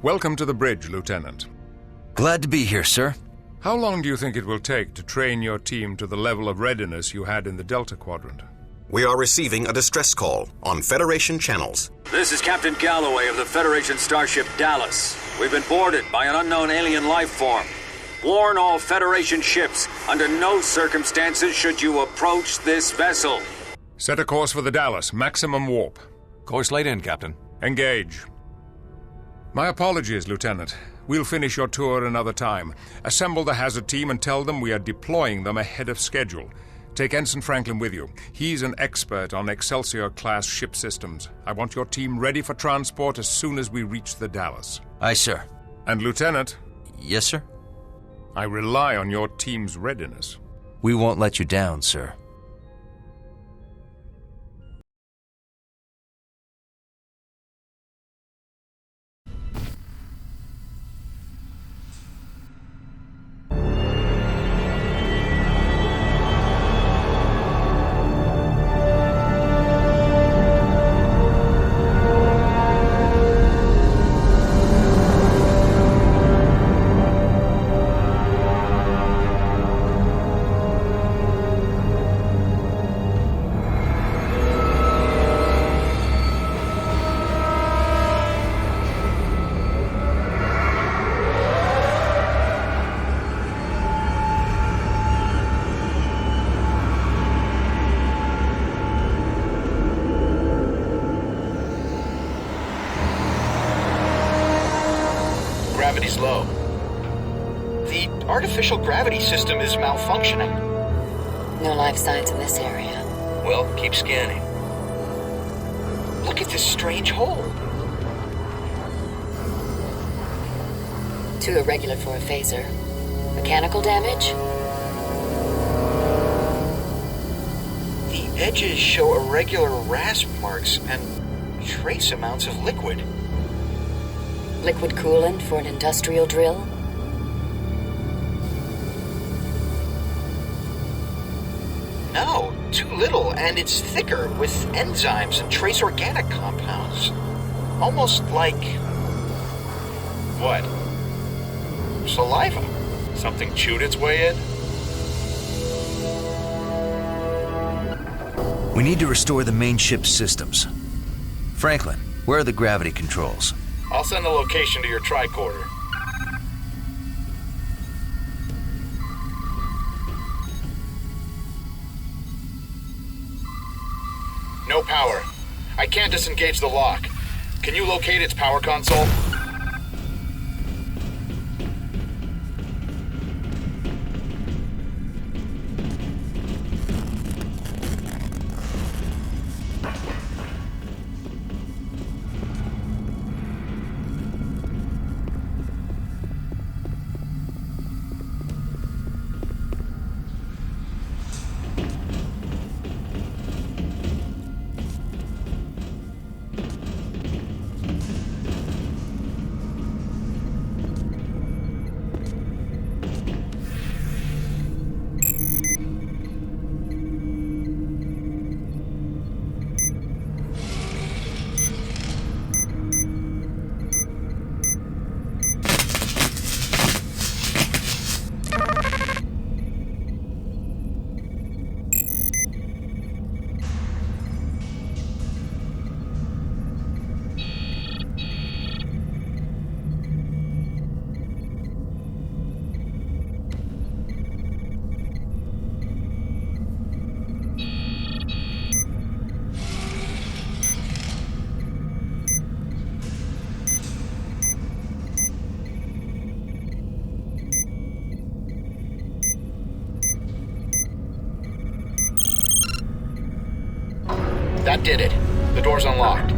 Welcome to the bridge, Lieutenant. Glad to be here, sir. How long do you think it will take to train your team to the level of readiness you had in the Delta Quadrant? We are receiving a distress call on Federation channels. This is Captain Galloway of the Federation starship Dallas. We've been boarded by an unknown alien life form. Warn all Federation ships, under no circumstances should you approach this vessel. Set a course for the Dallas, maximum warp. Course laid in, Captain. Engage. My apologies, Lieutenant. We'll finish your tour another time. Assemble the hazard team and tell them we are deploying them ahead of schedule. Take Ensign Franklin with you. He's an expert on Excelsior-class ship systems. I want your team ready for transport as soon as we reach the Dallas. Aye, sir. And Lieutenant? Yes, sir? I rely on your team's readiness. We won't let you down, sir. gravity's low. The artificial gravity system is malfunctioning. No life signs in this area. Well, keep scanning. Look at this strange hole. Too irregular for a phaser. Mechanical damage? The edges show irregular rasp marks and trace amounts of liquid. Liquid coolant for an industrial drill? No, too little, and it's thicker with enzymes and trace organic compounds. Almost like... What? Saliva. Something chewed its way in? We need to restore the main ship's systems. Franklin, where are the gravity controls? I'll send the location to your tricorder. No power. I can't disengage the lock. Can you locate its power console? That did it. The door's unlocked.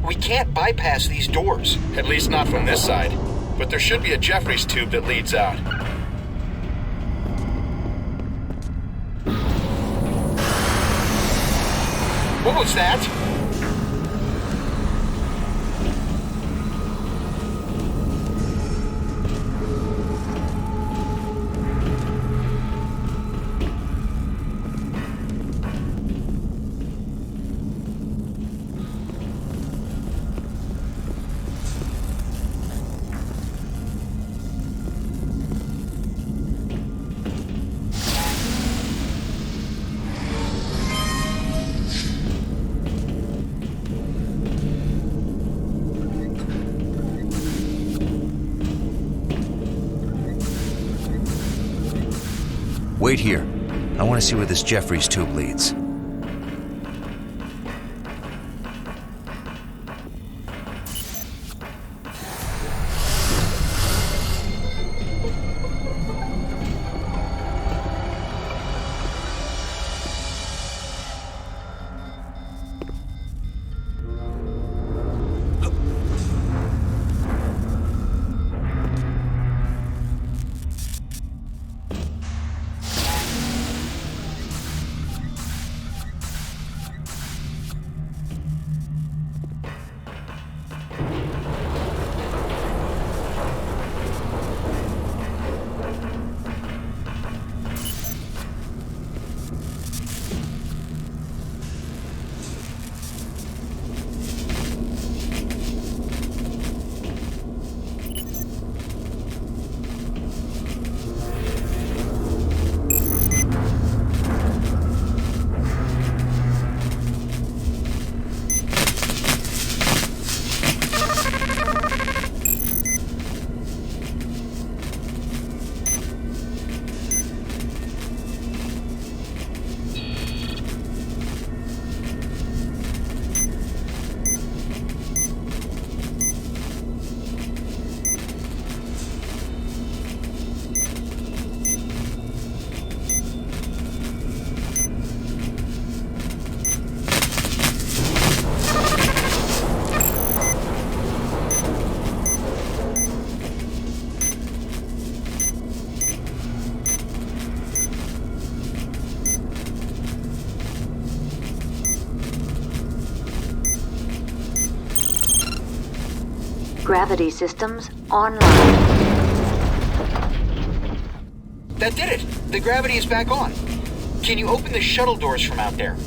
We can't bypass these doors. At least not from this side. But there should be a Jeffries tube that leads out. What was that? Wait here. I want to see where this Jeffries tube leads. Gravity systems online. That did it! The gravity is back on. Can you open the shuttle doors from out there?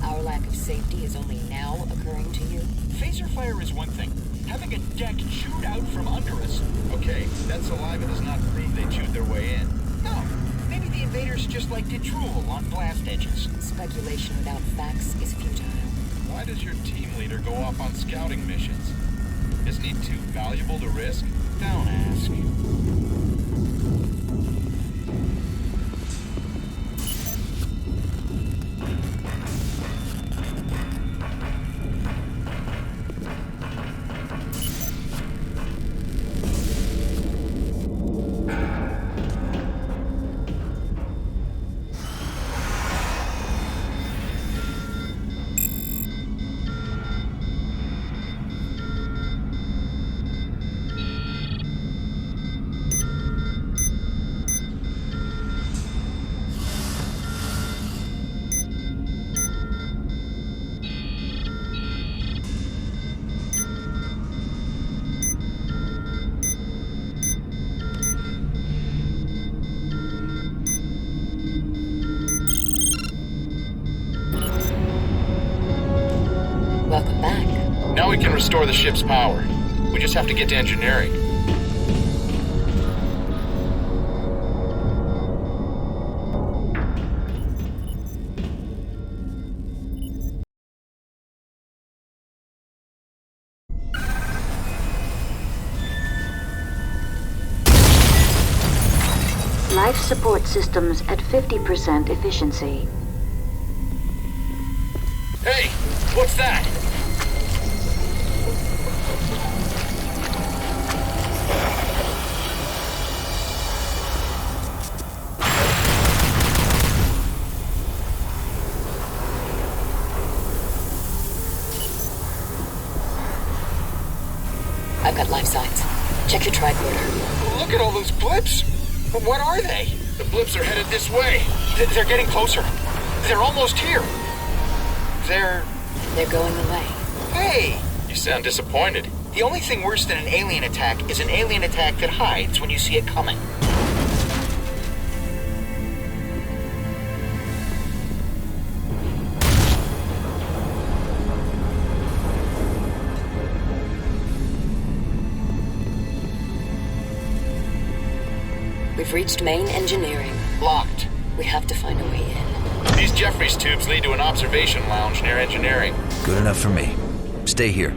Our lack of safety is only now occurring to you? Phaser fire is one thing. Having a deck chewed out from under us... Okay, that saliva does not prove they chewed their way in. No, maybe the invaders just like to drool on blast edges. Speculation without facts is futile. Why does your team leader go off on scouting missions? Isn't he too valuable to risk? Don't ask. Welcome back. Now we can restore the ship's power. We just have to get to engineering. Life support systems at 50% efficiency. Hey, what's that? I've got life signs. Check your tricorder. Look at all those blips! What are they? The blips are headed this way. They're getting closer. They're almost here. They're going away. Hey! You sound disappointed. The only thing worse than an alien attack is an alien attack that hides when you see it coming. We've reached main engineering. Locked. We have to find a way in. These Jeffries tubes lead to an observation lounge near engineering. Good enough for me. Stay here.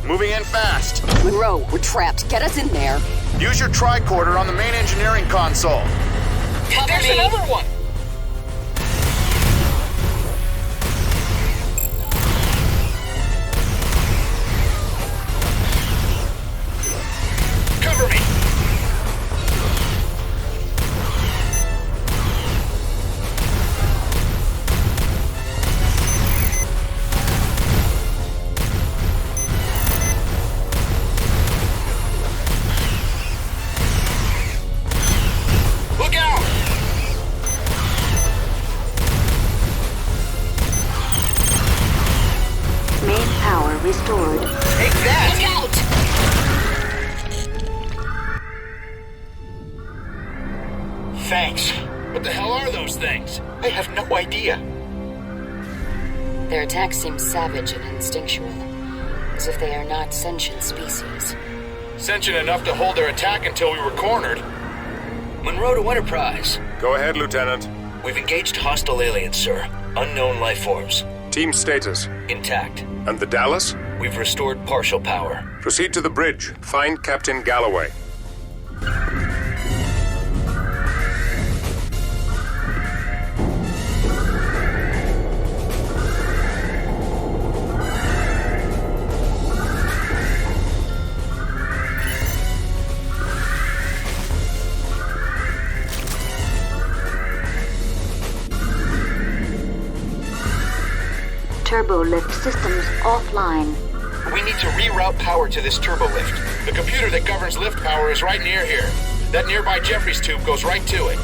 Moving in fast. Monroe, we're trapped. Get us in there. Use your tricorder on the main engineering console. There's another one! Cover me! Look out! Main power restored. Take that! Look out! Thanks. What the hell are those things? I have no idea. Their attack seems savage and instinctual, as if they are not sentient species. Sentient enough to hold their attack until we were cornered. Monroe to Enterprise. Go ahead, Lieutenant. We've engaged hostile aliens, sir. Unknown life forms. Team status. Intact. And the Dallas? We've restored partial power. Proceed to the bridge. Find Captain Galloway. Turbolift systems offline. We need to reroute power to this turbolift. The computer that governs lift power is right near here. That nearby Jeffries tube goes right to it.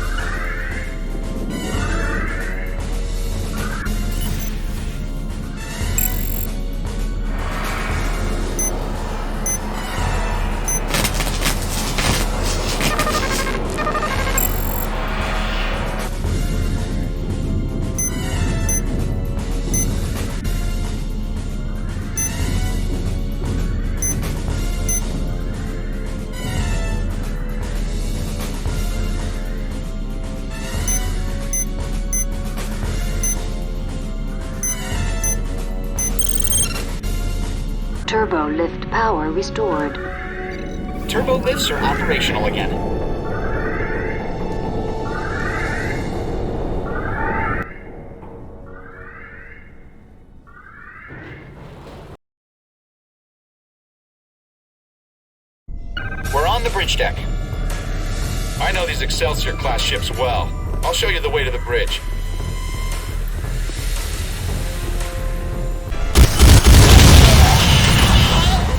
Turbo lift power restored. Turbo lifts are operational again. We're on the bridge deck. I know these Excelsior-class ships well. I'll show you the way to the bridge.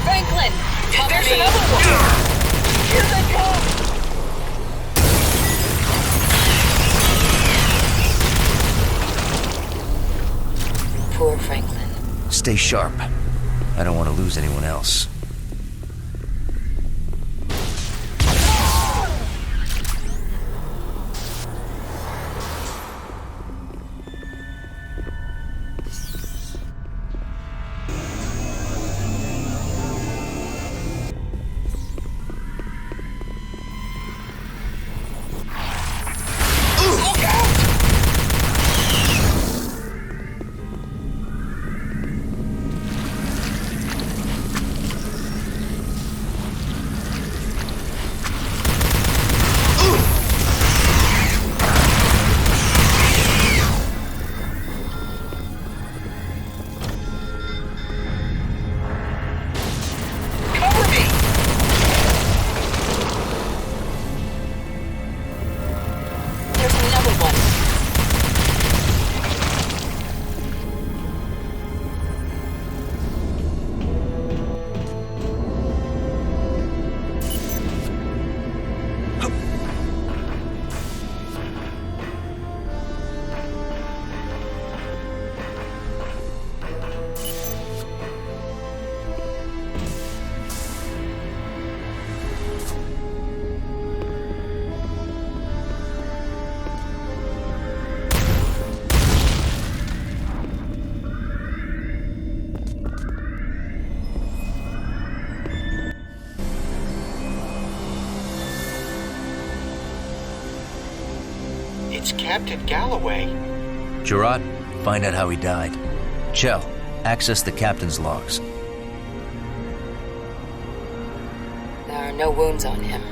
Franklin! There's another one! Here they come! Poor Franklin. Stay sharp. I don't want to lose anyone else. It's Captain Galloway. Gerard, find out how he died. Chell, access the captain's logs. There are no wounds on him.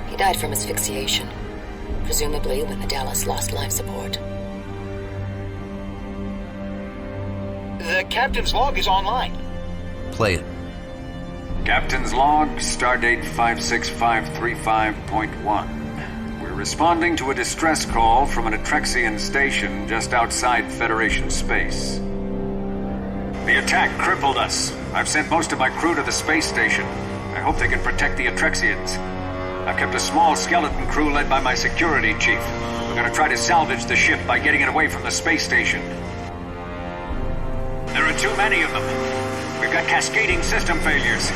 He died from asphyxiation, presumably when the Dallas lost life support. The captain's log is online. Play it. Captain's log, stardate 56535.1. We're responding to a distress call from an Atrexian station just outside Federation space. The attack crippled us. I've sent most of my crew to the space station. I hope they can protect the Atrexians. I've kept a small skeleton crew led by my security chief. We're gonna try to salvage the ship by getting it away from the space station. There are too many of them. We've got cascading system failures.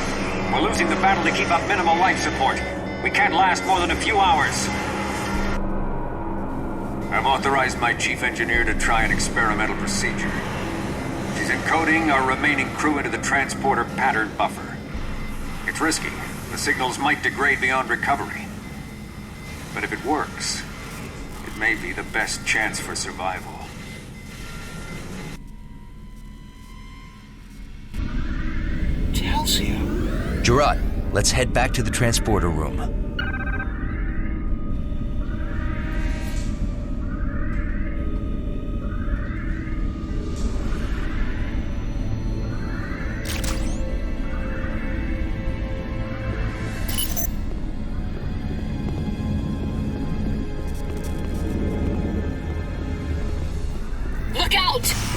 We're losing the battle to keep up minimal life support. We can't last more than a few hours. I've authorized my chief engineer to try an experimental procedure. She's encoding our remaining crew into the transporter pattern buffer. It's risky. The signals might degrade beyond recovery. But if it works, it may be the best chance for survival. Telsia. Gerard, let's head back to the transporter room. Look out!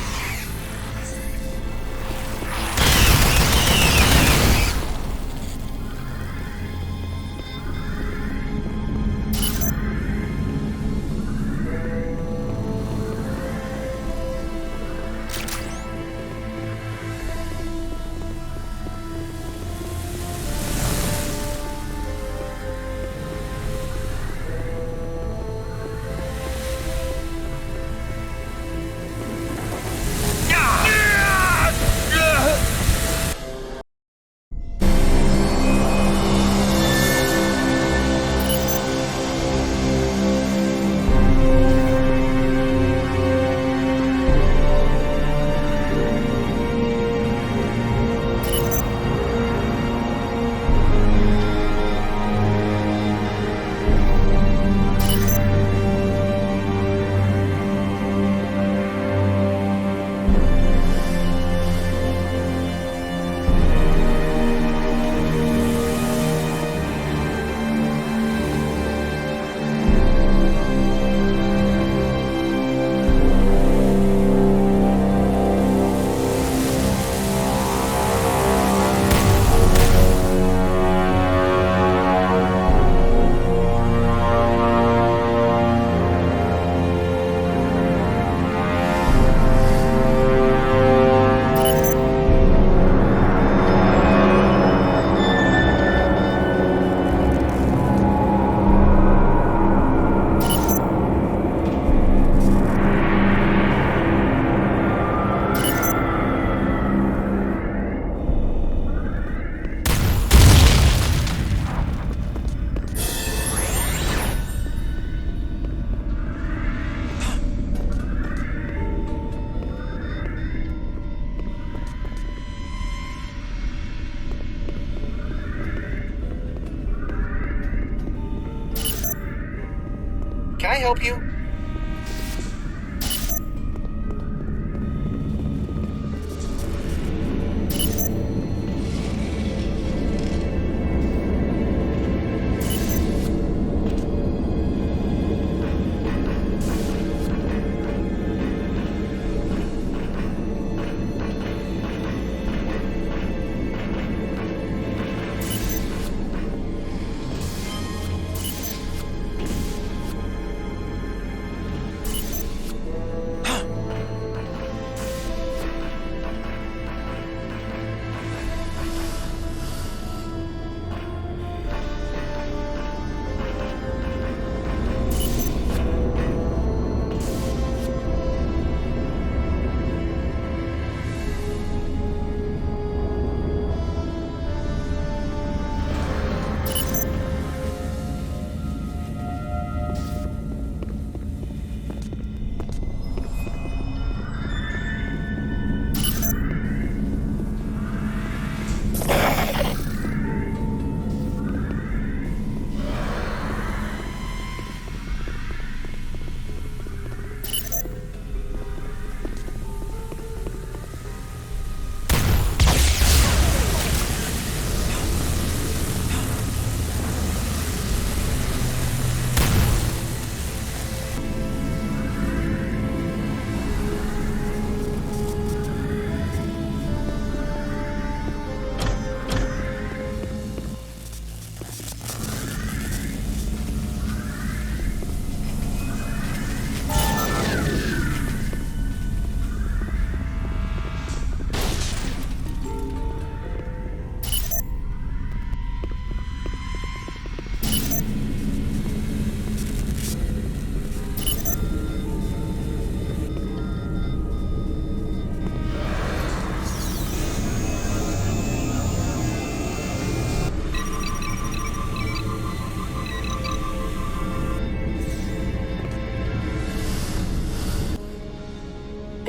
Can I help you?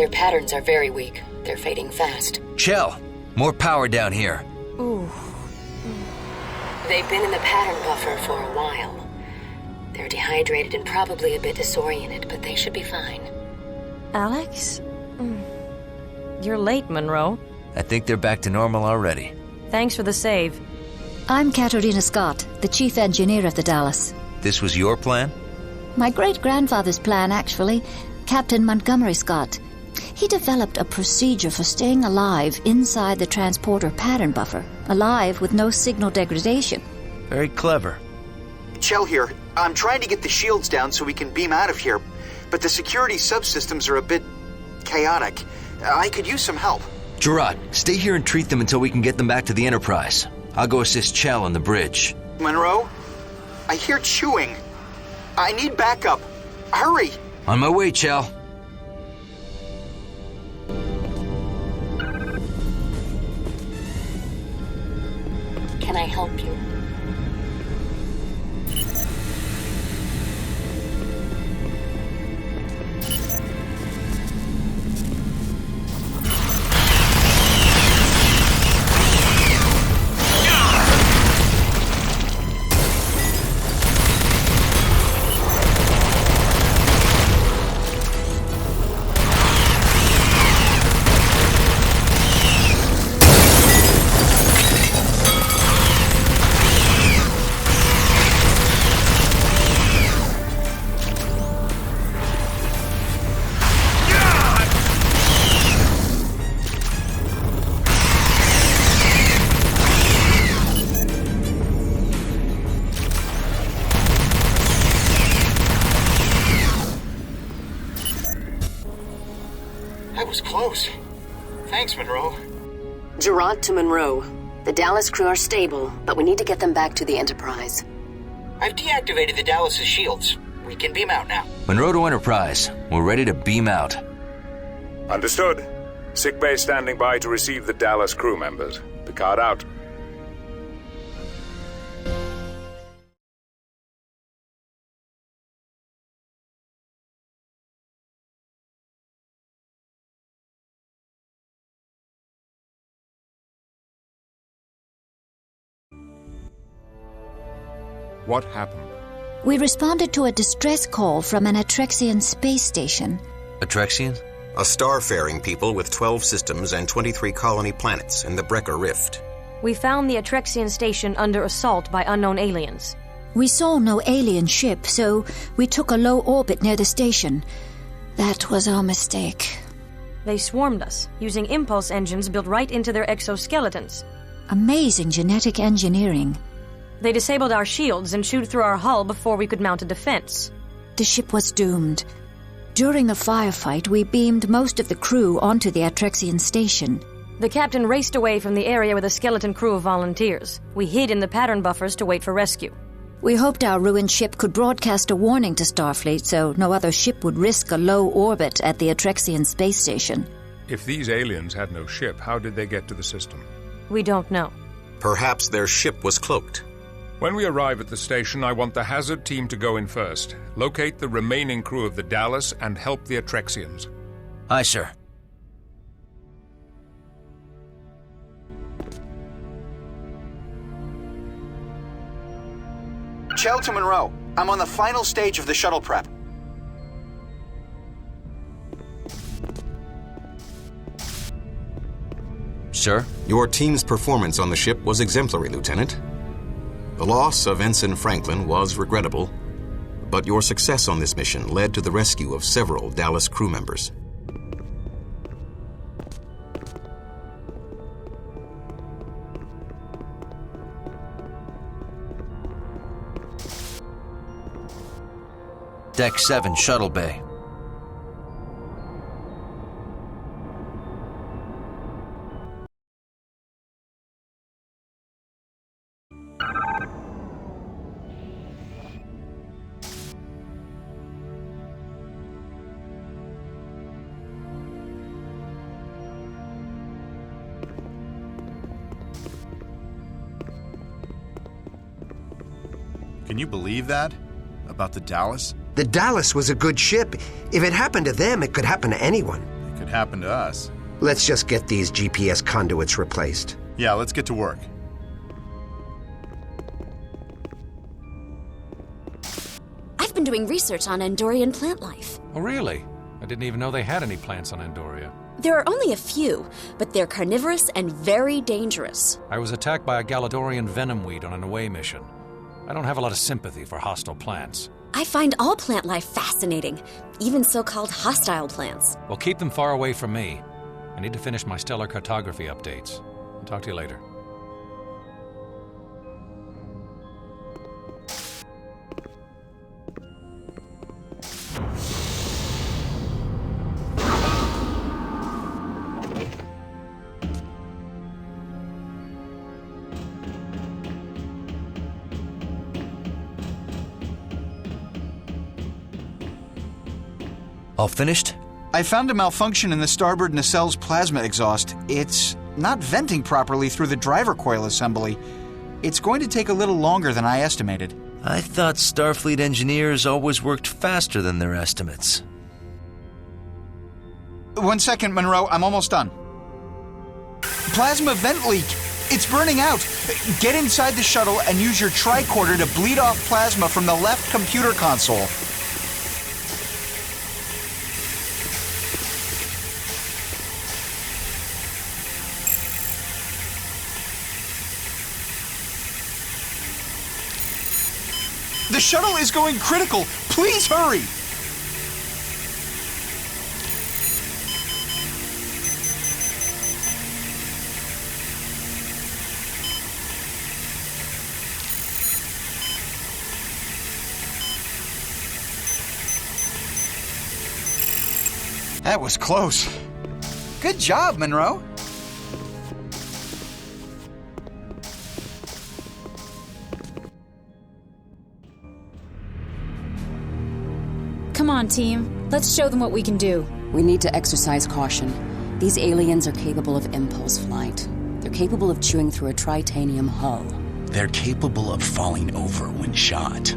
Their patterns are very weak. They're fading fast. Chell, more power down here. Ooh. They've been in the pattern buffer for a while. They're dehydrated and probably a bit disoriented, but they should be fine. Alex? You're late, Monroe. I think they're back to normal already. Thanks for the save. I'm Katerina Scott, the chief engineer of the Dallas. This was your plan? My great-grandfather's plan, actually. Captain Montgomery Scott. He developed a procedure for staying alive inside the transporter pattern buffer. Alive with no signal degradation. Very clever. Chell here. I'm trying to get the shields down so we can beam out of here, but the security subsystems are a bit chaotic. I could use some help. Gerard, stay here and treat them until we can get them back to the Enterprise. I'll go assist Chell on the bridge. Monroe? I hear chewing. I need backup. Hurry! On my way, Chell. Can I help you? That was close. Thanks, Monroe. Gerard to Monroe. The Dallas crew are stable, but we need to get them back to the Enterprise. I've deactivated the Dallas' shields. We can beam out now. Monroe to Enterprise. We're ready to beam out. Understood. Sickbay standing by to receive the Dallas crew members. Picard out. What happened? We responded to a distress call from an Atrexian space station. Atrexian? A starfaring people with 12 systems and 23 colony planets in the Brecker Rift. We found the Atrexian station under assault by unknown aliens. We saw no alien ship, so we took a low orbit near the station. That was our mistake. They swarmed us, using impulse engines built right into their exoskeletons. Amazing genetic engineering. They disabled our shields and chewed through our hull before we could mount a defense. The ship was doomed. During the firefight, we beamed most of the crew onto the Atrexian station. The captain raced away from the area with a skeleton crew of volunteers. We hid in the pattern buffers to wait for rescue. We hoped our ruined ship could broadcast a warning to Starfleet so no other ship would risk a low orbit at the Atrexian space station. If these aliens had no ship, how did they get to the system? We don't know. Perhaps their ship was cloaked. When we arrive at the station, I want the hazard team to go in first. Locate the remaining crew of the Dallas and help the Atrexians. Aye, sir. Chell to Monroe. I'm on the final stage of the shuttle prep. Sir? Your team's performance on the ship was exemplary, Lieutenant. The loss of Ensign Franklin was regrettable, but your success on this mission led to the rescue of several Dallas crew members. Deck 7, Shuttle Bay. Can you believe that? About the Dallas? The Dallas was a good ship. If it happened to them, it could happen to anyone. It could happen to us. Let's just get these GPS conduits replaced. Yeah, let's get to work. I've been doing research on Andorian plant life. Oh, really? I didn't even know they had any plants on Andoria. There are only a few, but they're carnivorous and very dangerous. I was attacked by a Galadorian venom weed on an away mission. I don't have a lot of sympathy for hostile plants. I find all plant life fascinating, even so-called hostile plants. Well, keep them far away from me. I need to finish my stellar cartography updates. I'll talk to you later. All finished? I found a malfunction in the starboard nacelle's plasma exhaust. It's not venting properly through the driver coil assembly. It's going to take a little longer than I estimated. I thought Starfleet engineers always worked faster than their estimates. 1 second, Monroe. I'm almost done. Plasma vent leak. It's burning out. Get inside the shuttle and use your tricorder to bleed off plasma from the left computer console. The shuttle is going critical. Please hurry! That was close. Good job, Monroe. Come on, team. Let's show them what we can do. We need to exercise caution. These aliens are capable of impulse flight. They're capable of chewing through a tritanium hull. They're capable of falling over when shot.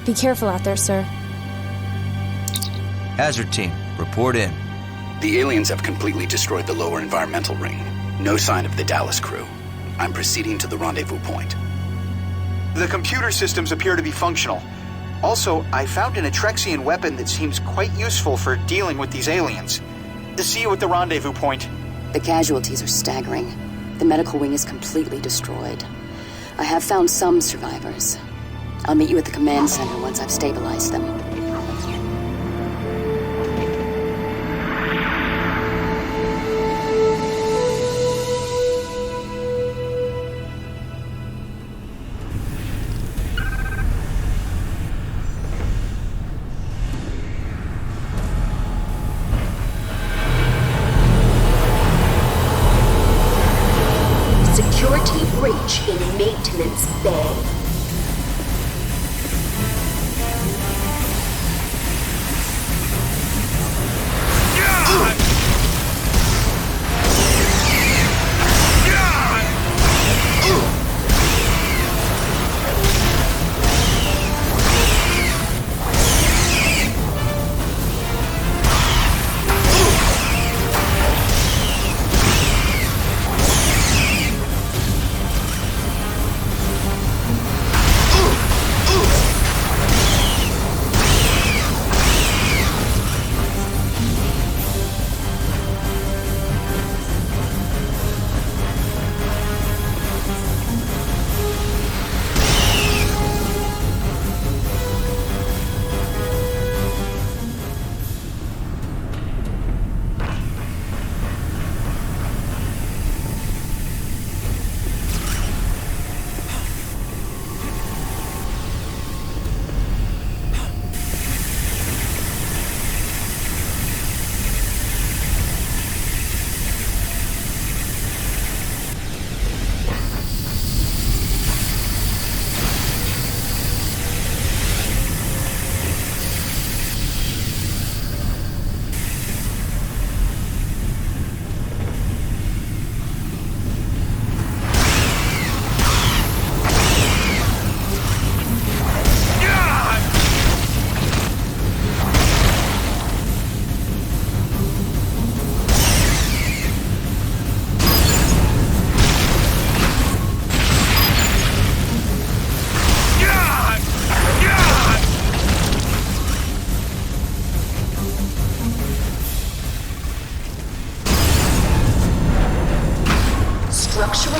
Be careful out there, sir. Hazard team, report in. The aliens have completely destroyed the lower environmental ring. No sign of the Dallas crew. I'm proceeding to the rendezvous point. The computer systems appear to be functional. Also, I found an Atrexian weapon that seems quite useful for dealing with these aliens. See you at the rendezvous point. The casualties are staggering. The medical wing is completely destroyed. I have found some survivors. I'll meet you at the command center once I've stabilized them. Security breach in maintenance bay.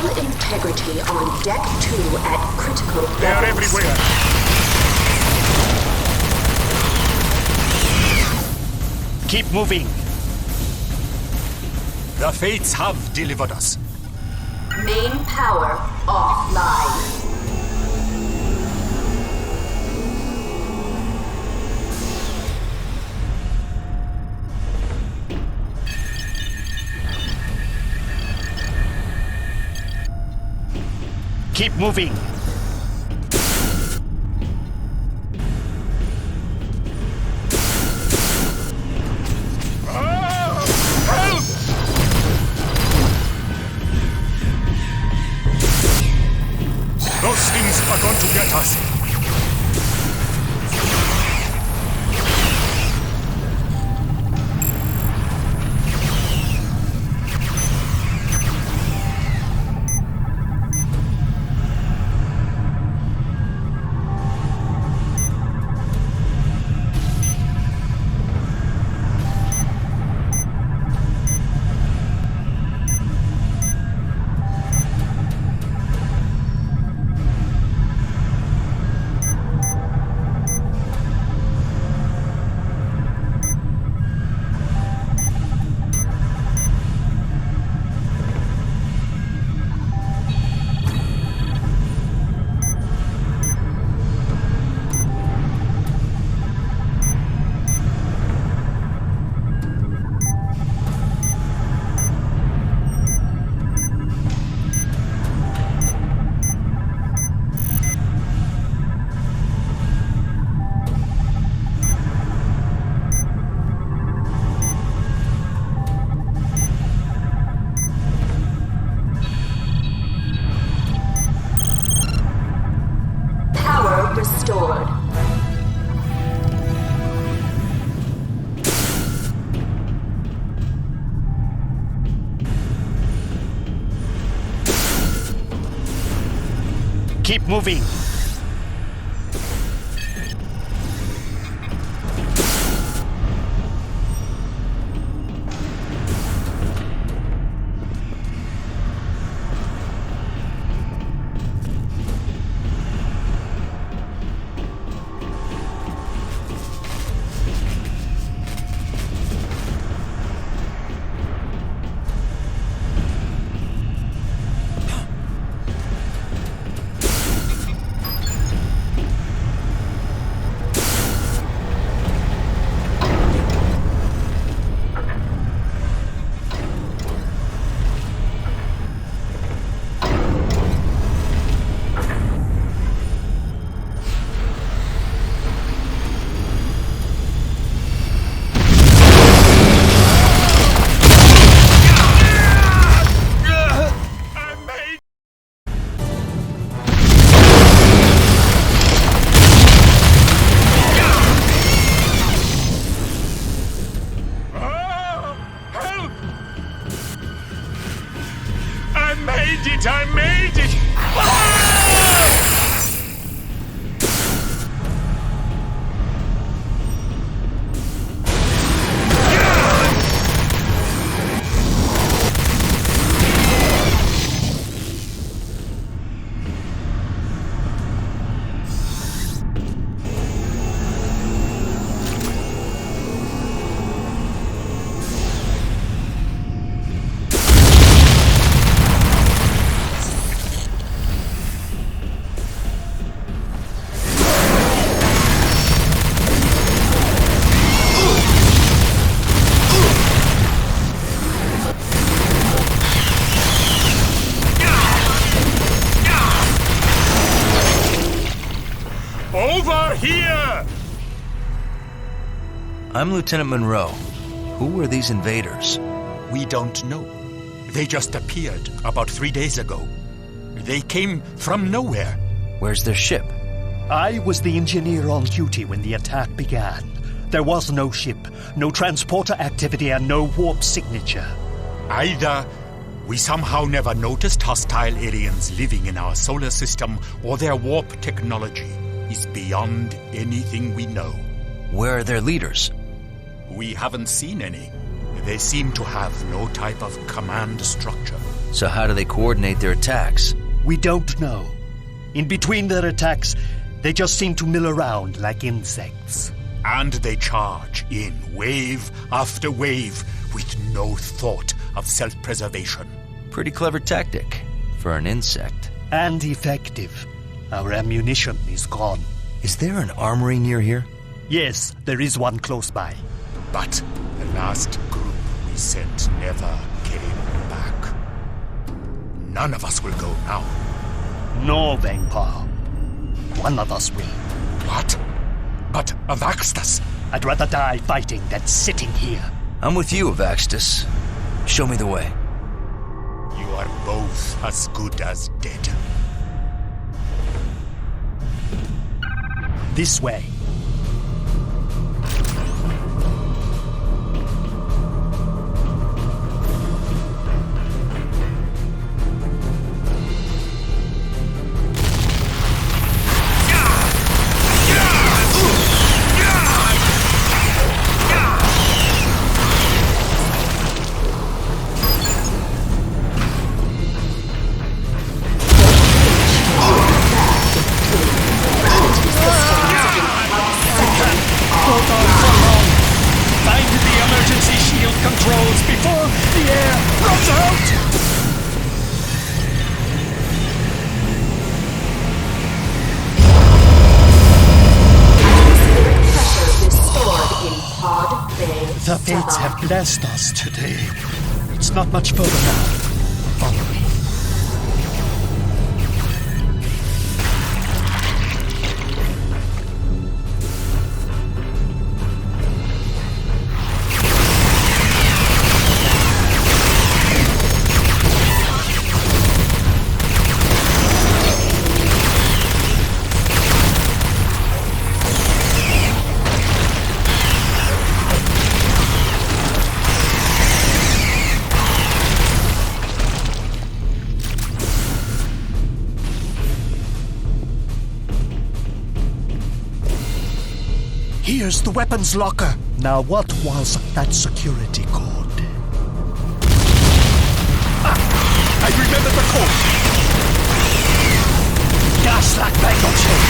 System integrity on Deck 2 at critical levels. They are everywhere! Keep moving! The Fates have delivered us. Main power offline. Keep moving! Help! Those things are going to get us. Restored. Keep moving! I made it! Over here! I'm Lieutenant Monroe. Who were these invaders? We don't know. They just appeared about 3 days ago. They came from nowhere. Where's their ship? I was the engineer on duty when the attack began. There was no ship, no transporter activity, and no warp signature. Either we somehow never noticed hostile aliens living in our solar system, or their warp technology is beyond anything we know. Where are their leaders? We haven't seen any. They seem to have no type of command structure. So how do they coordinate their attacks? We don't know. In between their attacks, they just seem to mill around like insects. And they charge in wave after wave with no thought of self-preservation. Pretty clever tactic for an insect. And effective. Our ammunition is gone. Is there an armory near here? Yes, there is one close by. But the last group we sent never came back. None of us will go now. No, Vangpar. One of us will. What? But Avaxtus? I'd rather die fighting than sitting here. I'm with you, Avaxtus. Show me the way. You are both as good as dead. This way. The fates have blessed us today. It's not much further now. Follow me. Here's the weapons locker. Now what was that security code? I remember the code. Gas-lack bagel chain.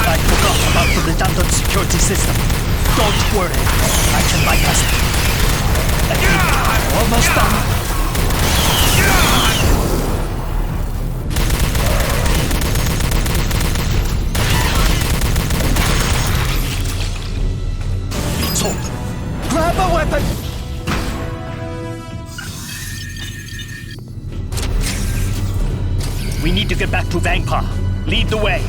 I forgot about the redundant security system. Don't worry, I can bypass it. Almost done. Grab a weapon! We need to get back to Vangpar. Lead the way.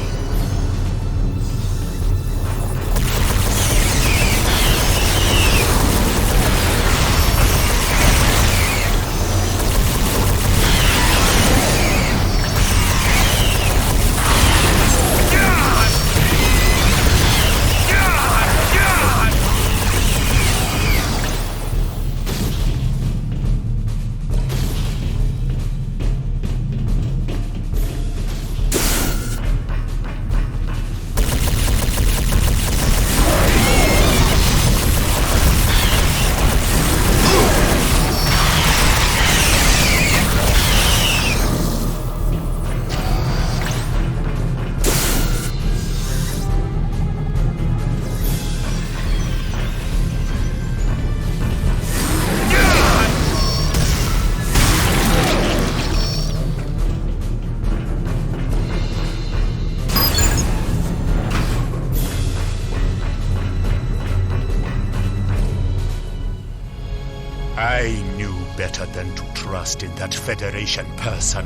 I knew better than to trust in that Federation person.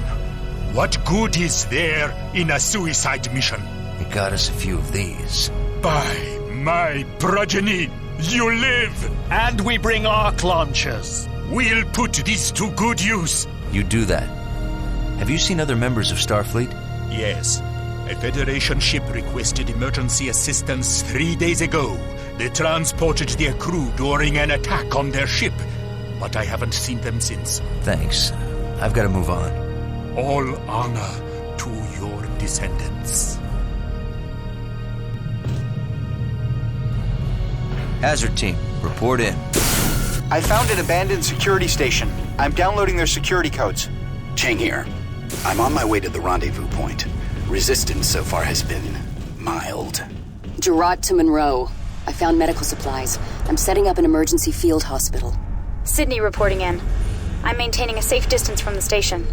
What good is there in a suicide mission? You got us a few of these. By my progeny, you live! And we bring arc launchers. We'll put this to good use. You do that. Have you seen other members of Starfleet? Yes. A Federation ship requested emergency assistance 3 days ago. They transported their crew during an attack on their ship, but I haven't seen them since. Thanks. I've got to move on. All honor to your descendants. Hazard team, report in. I found an abandoned security station. I'm downloading their security codes. Chang here. I'm on my way to the rendezvous point. Resistance so far has been mild. Gerard to Monroe. I found medical supplies. I'm setting up an emergency field hospital. Sydney reporting in. I'm maintaining a safe distance from the station.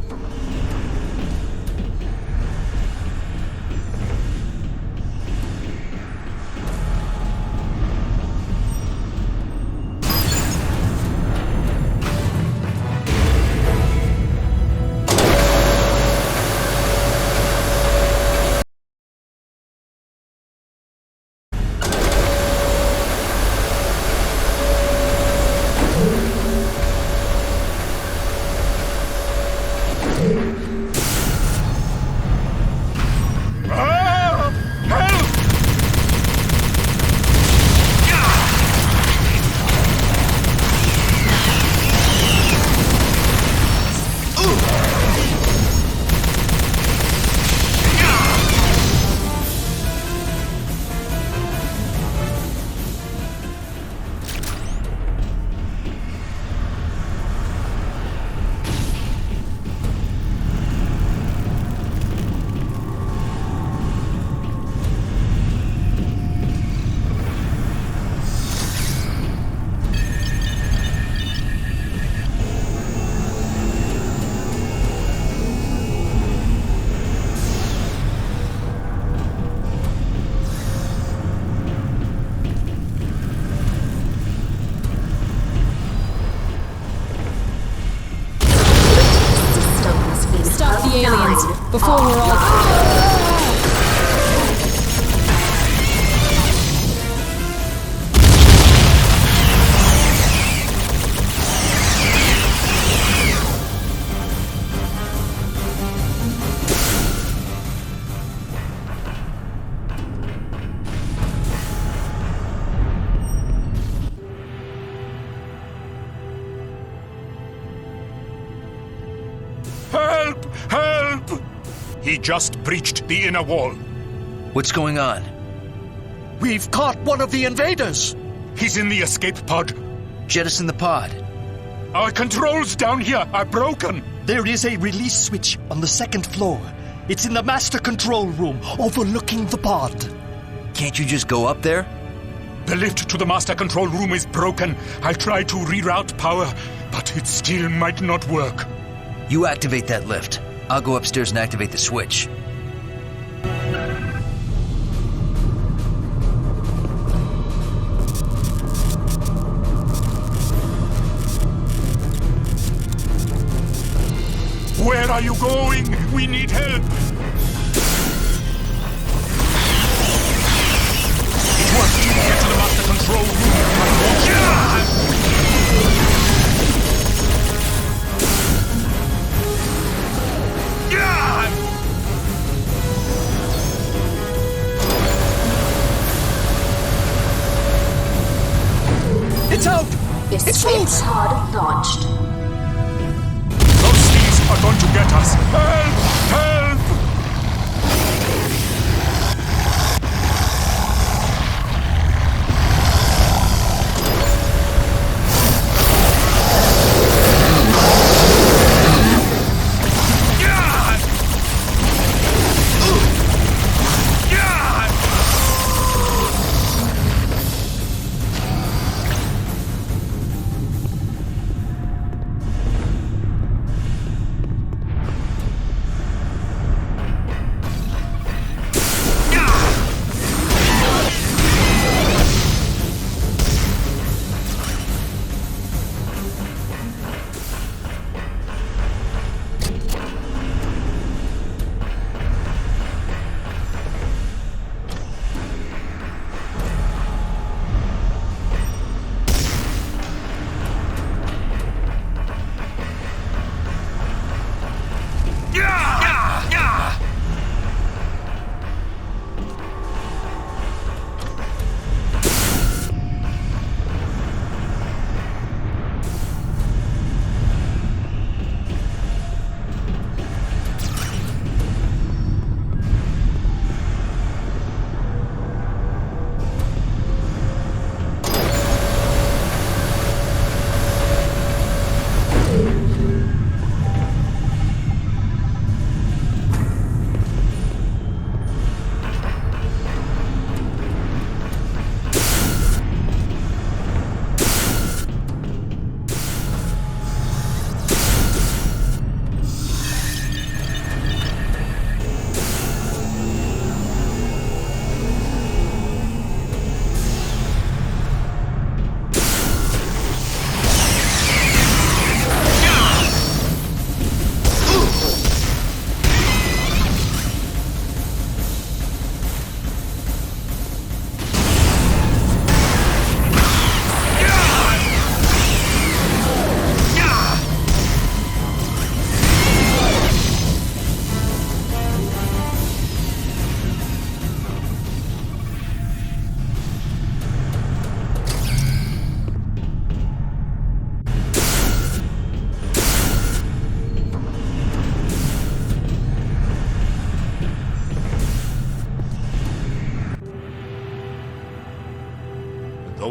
Before we're all... Help! Help! He just breached the inner wall. What's going on? We've caught one of the invaders! He's in the escape pod. Jettison the pod. Our controls down here are broken. There is a release switch on the second floor. It's in the master control room, overlooking the pod. Can't you just go up there? The lift to the master control room is broken. I tried to reroute power, but it still might not work. You activate that lift. I'll go upstairs and activate the switch. Where are you going? We need help! It worked to get to the master control room. It's out! Escape pod launched. Those things are going to get us. Help! Help!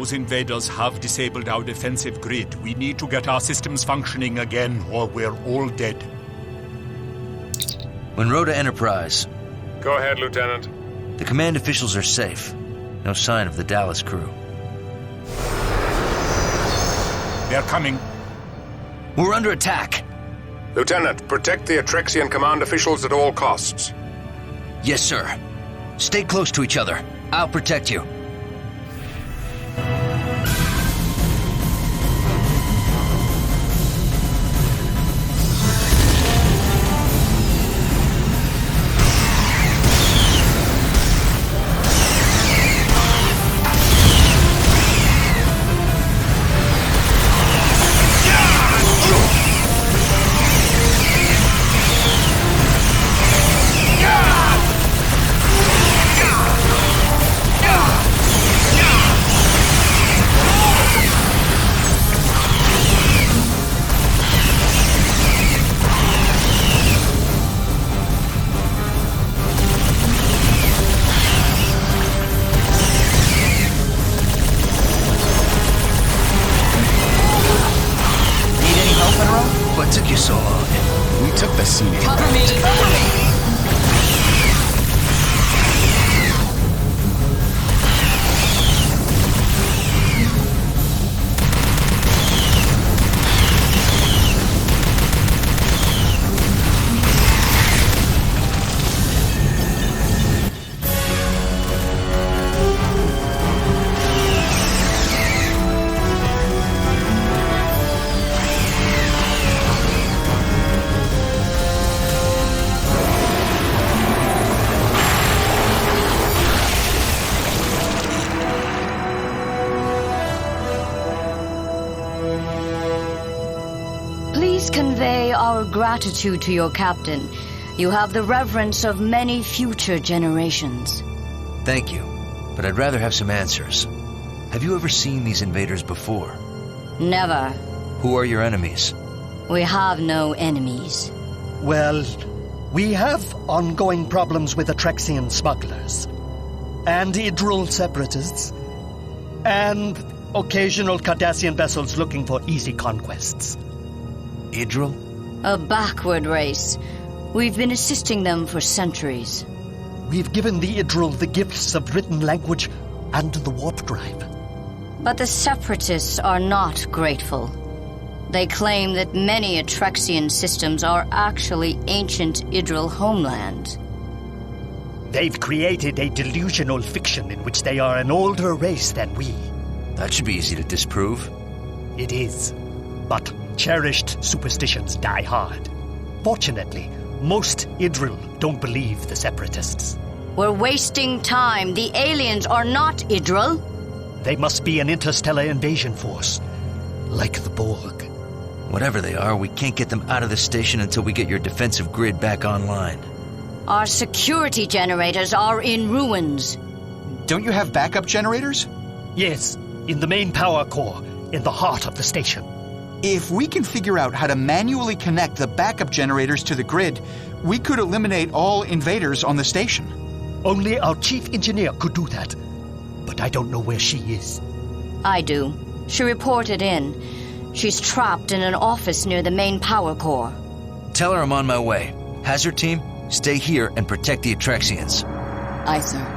Those invaders have disabled our defensive grid. We need to get our systems functioning again, or we're all dead. Monroe to Enterprise. Go ahead, Lieutenant. The command officials are safe. No sign of the Dallas crew. They're coming. We're under attack. Lieutenant, protect the Atrexian command officials at all costs. Yes, sir. Stay close to each other. I'll protect you. What took you so long? We took the scenic Cover route. me! Cover me! Please convey our gratitude to your captain. You have the reverence of many future generations. Thank you, but I'd rather have some answers. Have you ever seen these invaders before? Never. Who are your enemies? We have no enemies. Well, we have ongoing problems with Atrexian smugglers, and Idril separatists, and occasional Cardassian vessels looking for easy conquests. Idril? A backward race. We've been assisting them for centuries. We've given the Idril the gifts of written language and the warp drive. But the separatists are not grateful. They claim that many Atrexian systems are actually ancient Idril homeland. They've created a delusional fiction in which they are an older race than we. That should be easy to disprove. It is. But cherished superstitions die hard. Fortunately, most Idril don't believe the separatists. We're wasting time. The aliens are not Idril. They must be an interstellar invasion force, like the Borg. Whatever they are, we can't get them out of the station until we get your defensive grid back online. Our security generators are in ruins. Don't you have backup generators? Yes, in the main power core, in the heart of the station. If we can figure out how to manually connect the backup generators to the grid, we could eliminate all invaders on the station. Only our chief engineer could do that. But I don't know where she is. I do. She reported in. She's trapped in an office near the main power core. Tell her I'm on my way. Hazard team, stay here and protect the Atrexians. Aye, sir.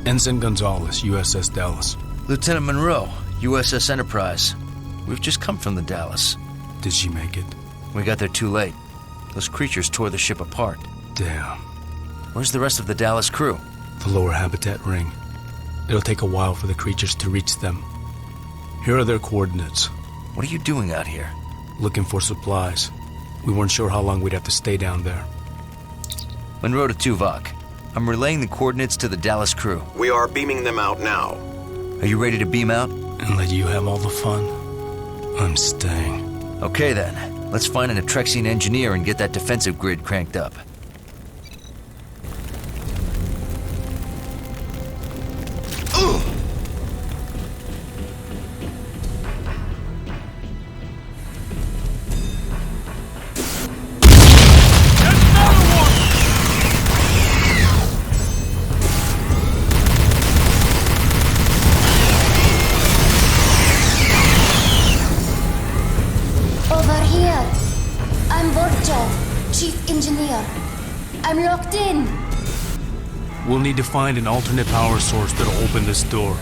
Ensign Gonzalez, USS Dallas. Lieutenant Monroe, USS Enterprise. We've just come from the Dallas. Did she make it? We got there too late. Those creatures tore the ship apart. Damn. Where's the rest of the Dallas crew? The lower habitat ring. It'll take a while for the creatures to reach them. Here are their coordinates. What are you doing out here? Looking for supplies. We weren't sure how long we'd have to stay down there. Monroe to Tuvok. I'm relaying the coordinates to the Dallas crew. We are beaming them out now. Are you ready to beam out? And let you have all the fun? I'm staying. Okay then. Let's find an Atrexian engineer and get that defensive grid cranked up. Over here. I'm Walktrough, Chief Engineer. I'm locked in. We'll need to find an alternate power source that'll open this door.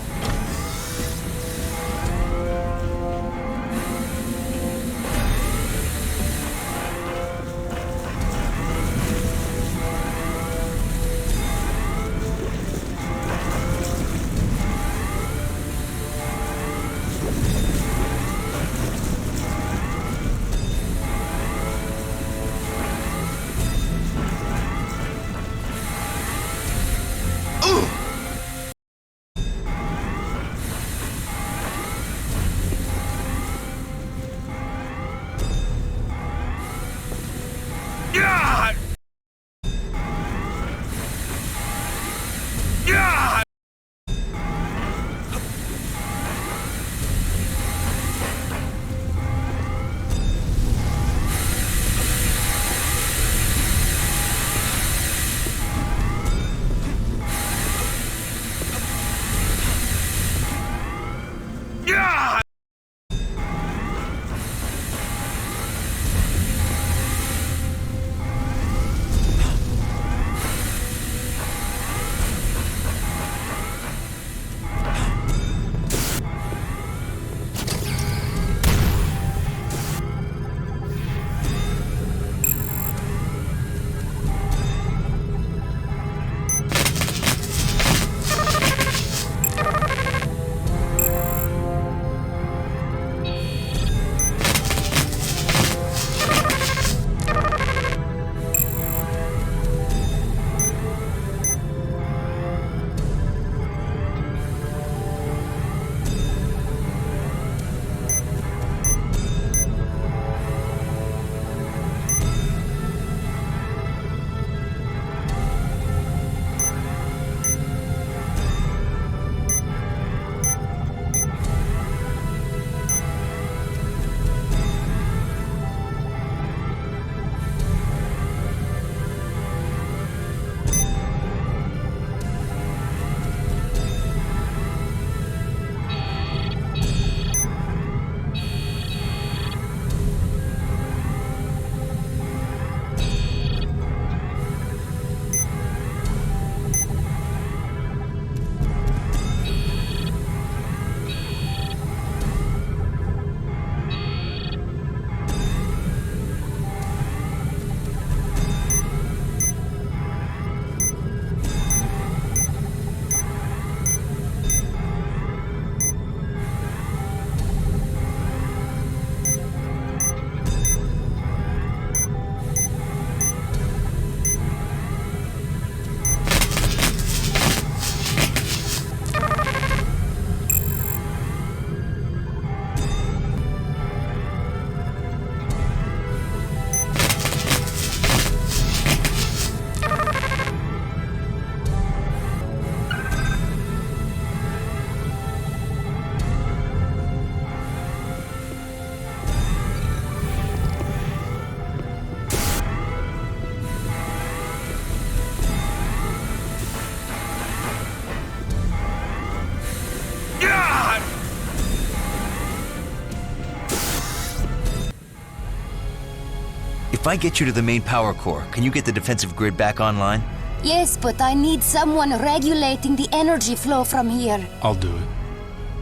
If I get you to the main power core, can you get the defensive grid back online? Yes, but I need someone regulating the energy flow from here. I'll do it.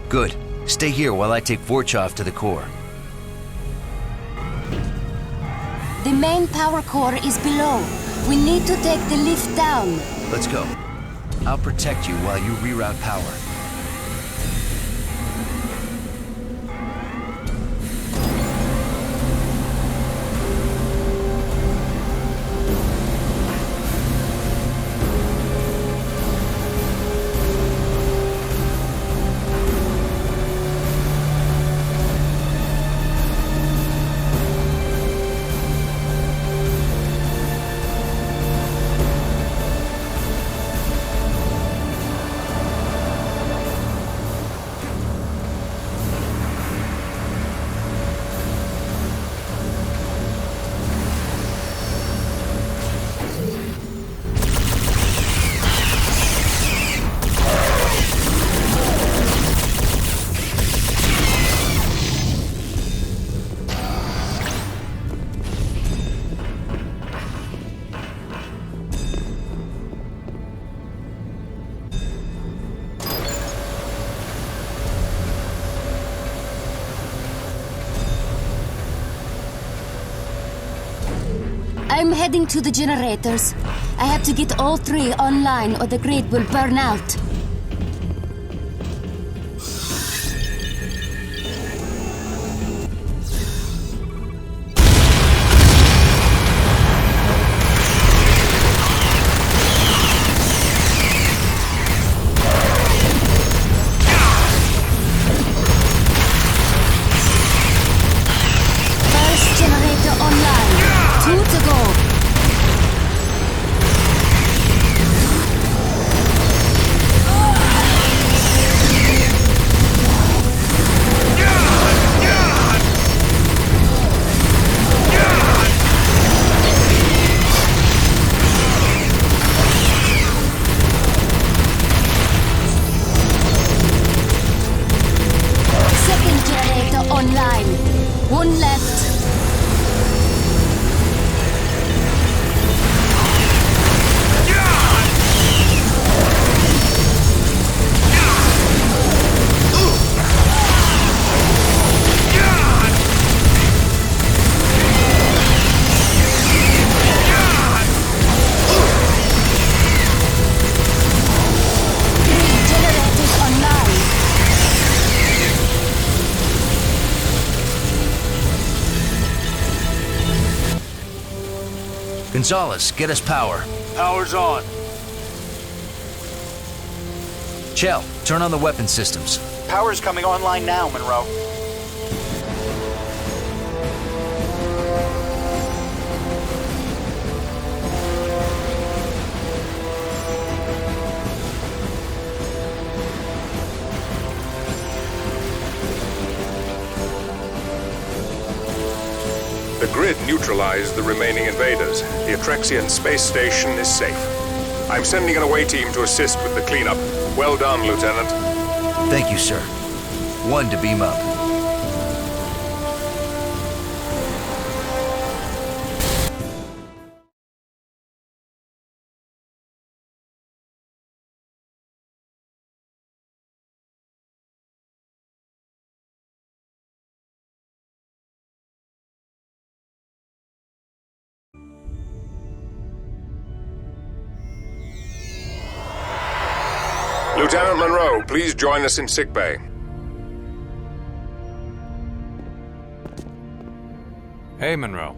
Good. Stay here while I take Walktrough to the core. The main power core is below. We need to take the lift down. Let's go. I'll protect you while you reroute power. I'm heading to the generators. I have to get all 3 online or the grid will burn out. First generator online. 2 to go. Second generator online. 1 left. Generators online. Gonzalez, get us power. Power's on. Chell, turn on the weapon systems. Power's coming online now, Monroe. The grid neutralized the remaining invaders. The Atrexian space station is safe. I'm sending an away team to assist with the cleanup. Well done, Lieutenant. Thank you, sir. 1 to beam up. Lieutenant Monroe, please join us in sickbay. Hey, Monroe.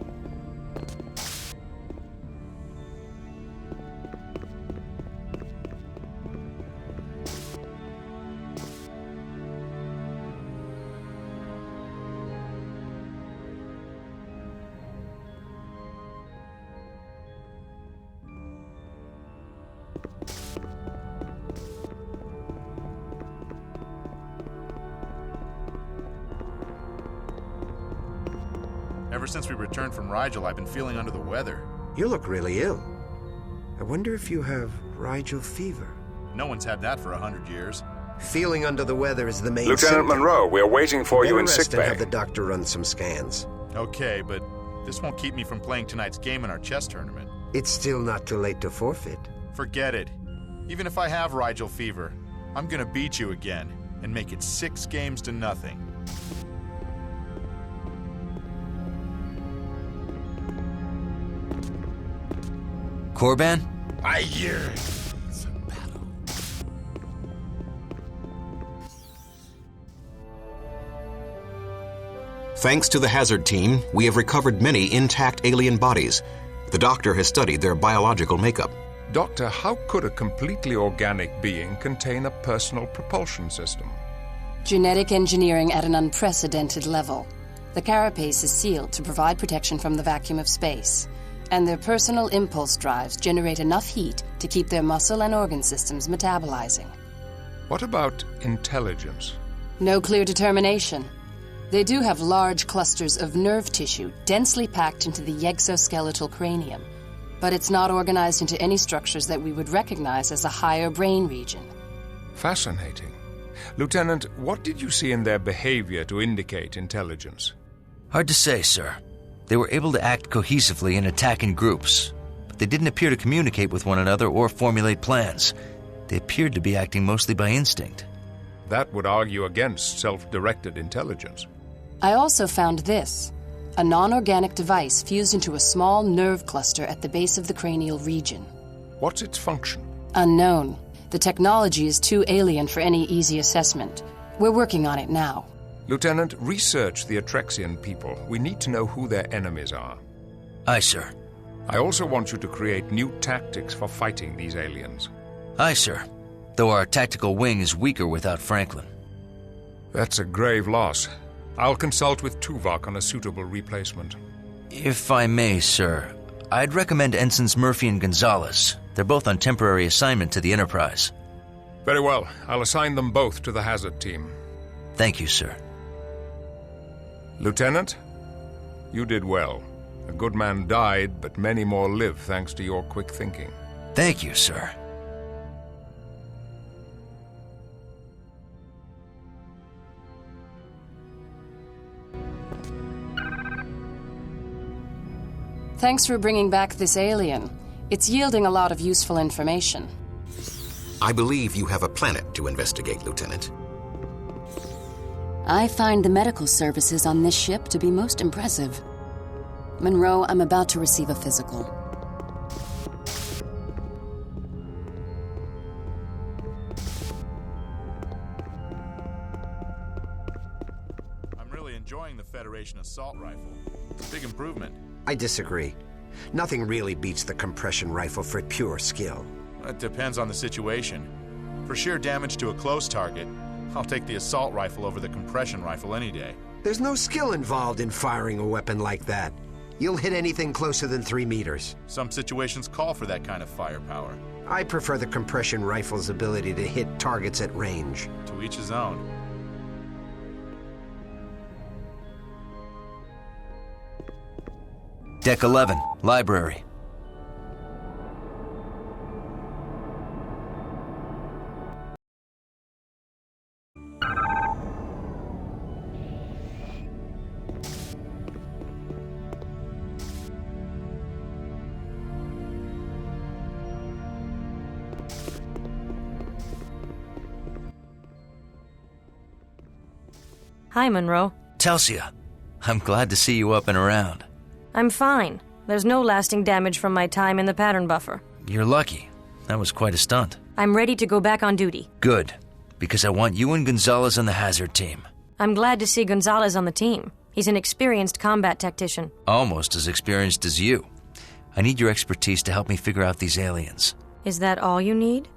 Ever since we returned from Rigel, I've been feeling under the weather. You look really ill. I wonder if you have Rigel fever. No one's had that for 100 years. Feeling under the weather is the main Lieutenant symptom. Monroe, we're waiting for you in Better rest and sickbay. have the doctor run some scans. Okay, but this won't keep me from playing tonight's game in our chess tournament. It's still not too late to forfeit. Forget it. Even if I have Rigel fever, I'm gonna beat you again and make it 6 games to nothing. Korban? I hear. Thanks to the hazard team, we have recovered many intact alien bodies. The doctor has studied their biological makeup. Doctor, how could a completely organic being contain a personal propulsion system? Genetic engineering at an unprecedented level. The carapace is sealed to provide protection from the vacuum of space, and their personal impulse drives generate enough heat to keep their muscle and organ systems metabolizing. What about intelligence? No clear determination. They do have large clusters of nerve tissue densely packed into the exoskeletal cranium, but it's not organized into any structures that we would recognize as a higher brain region. Fascinating. Lieutenant, what did you see in their behavior to indicate intelligence? Hard to say, sir. They were able to act cohesively and attack in groups, but they didn't appear to communicate with one another or formulate plans. They appeared to be acting mostly by instinct. That would argue against self-directed intelligence. I also found this, a non-organic device fused into a small nerve cluster at the base of the cranial region. What's its function? Unknown. The technology is too alien for any easy assessment. We're working on it now. Lieutenant, research the Atrexian people. We need to know who their enemies are. Aye, sir. I also want you to create new tactics for fighting these aliens. Aye, sir. Though our tactical wing is weaker without Franklin. That's a grave loss. I'll consult with Tuvok on a suitable replacement. If I may, sir, I'd recommend Ensigns Murphy and Gonzalez. They're both on temporary assignment to the Enterprise. Very well. I'll assign them both to the hazard team. Thank you, sir. Lieutenant, you did well. A good man died, but many more live thanks to your quick thinking. Thank you, sir. Thanks for bringing back this alien. It's yielding a lot of useful information. I believe you have a planet to investigate, Lieutenant. I find the medical services on this ship to be most impressive. Monroe, I'm about to receive a physical. I'm really enjoying the Federation assault rifle. It's a big improvement. I disagree. Nothing really beats the compression rifle for pure skill. It depends on the situation. For sheer damage to a close target, I'll take the assault rifle over the compression rifle any day. There's no skill involved in firing a weapon like that. You'll hit anything closer than 3 meters. Some situations call for that kind of firepower. I prefer the compression rifle's ability to hit targets at range. To each his own. Deck 11, Library. Hi, Monroe. Telsia, I'm glad to see you up and around. I'm fine. There's no lasting damage from my time in the pattern buffer. You're lucky. That was quite a stunt. I'm ready to go back on duty. Good, because I want you and Gonzalez on the hazard team. I'm glad to see Gonzalez on the team. He's an experienced combat tactician. Almost as experienced as you. I need your expertise to help me figure out these aliens. Is that all you need?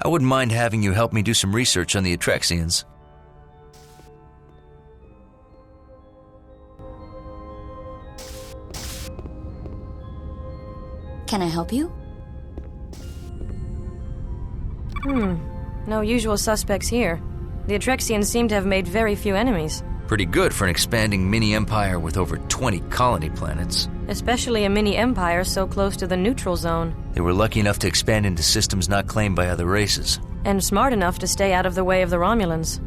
I wouldn't mind having you help me do some research on the Atrexians. Can I help you? No usual suspects here. The Atrexians seem to have made very few enemies. Pretty good for an expanding mini-empire with over 20 colony planets. Especially a mini-empire so close to the neutral zone. They were lucky enough to expand into systems not claimed by other races. And smart enough to stay out of the way of the Romulans.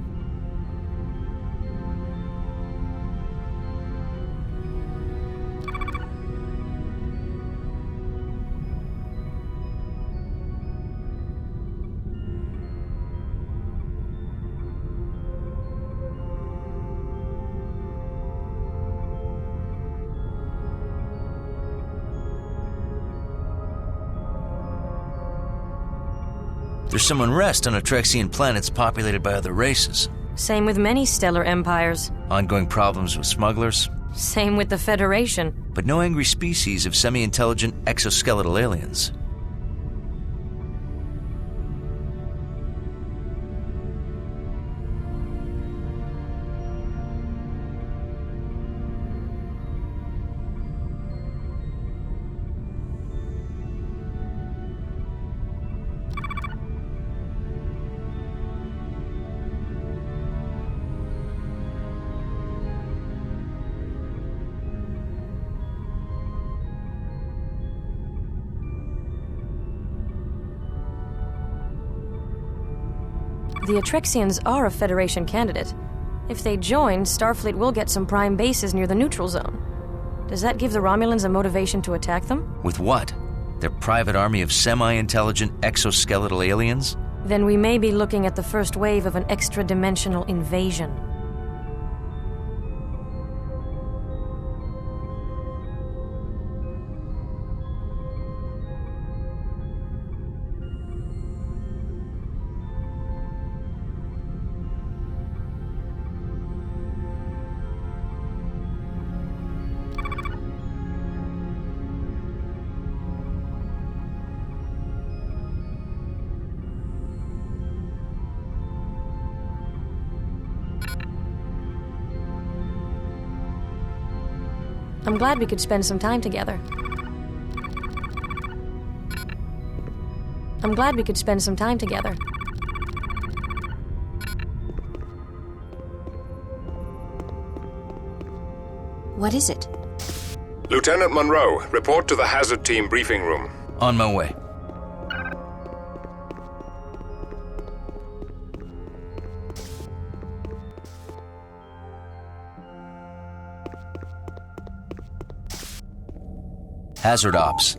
There's some unrest on Atrexian planets populated by other races. Same with many stellar empires. Ongoing problems with smugglers. Same with the Federation. But no angry species of semi-intelligent exoskeletal aliens. The Atrexians are a Federation candidate. If they join, Starfleet will get some prime bases near the neutral zone. Does that give the Romulans a motivation to attack them? With what? Their private army of semi-intelligent exoskeletal aliens? Then we may be looking at the first wave of an extra-dimensional invasion. I'm glad we could spend some time together. I'm glad we could spend some time together. What is it? Lieutenant Monroe, report to the hazard team briefing room. On my way. Hazard Ops.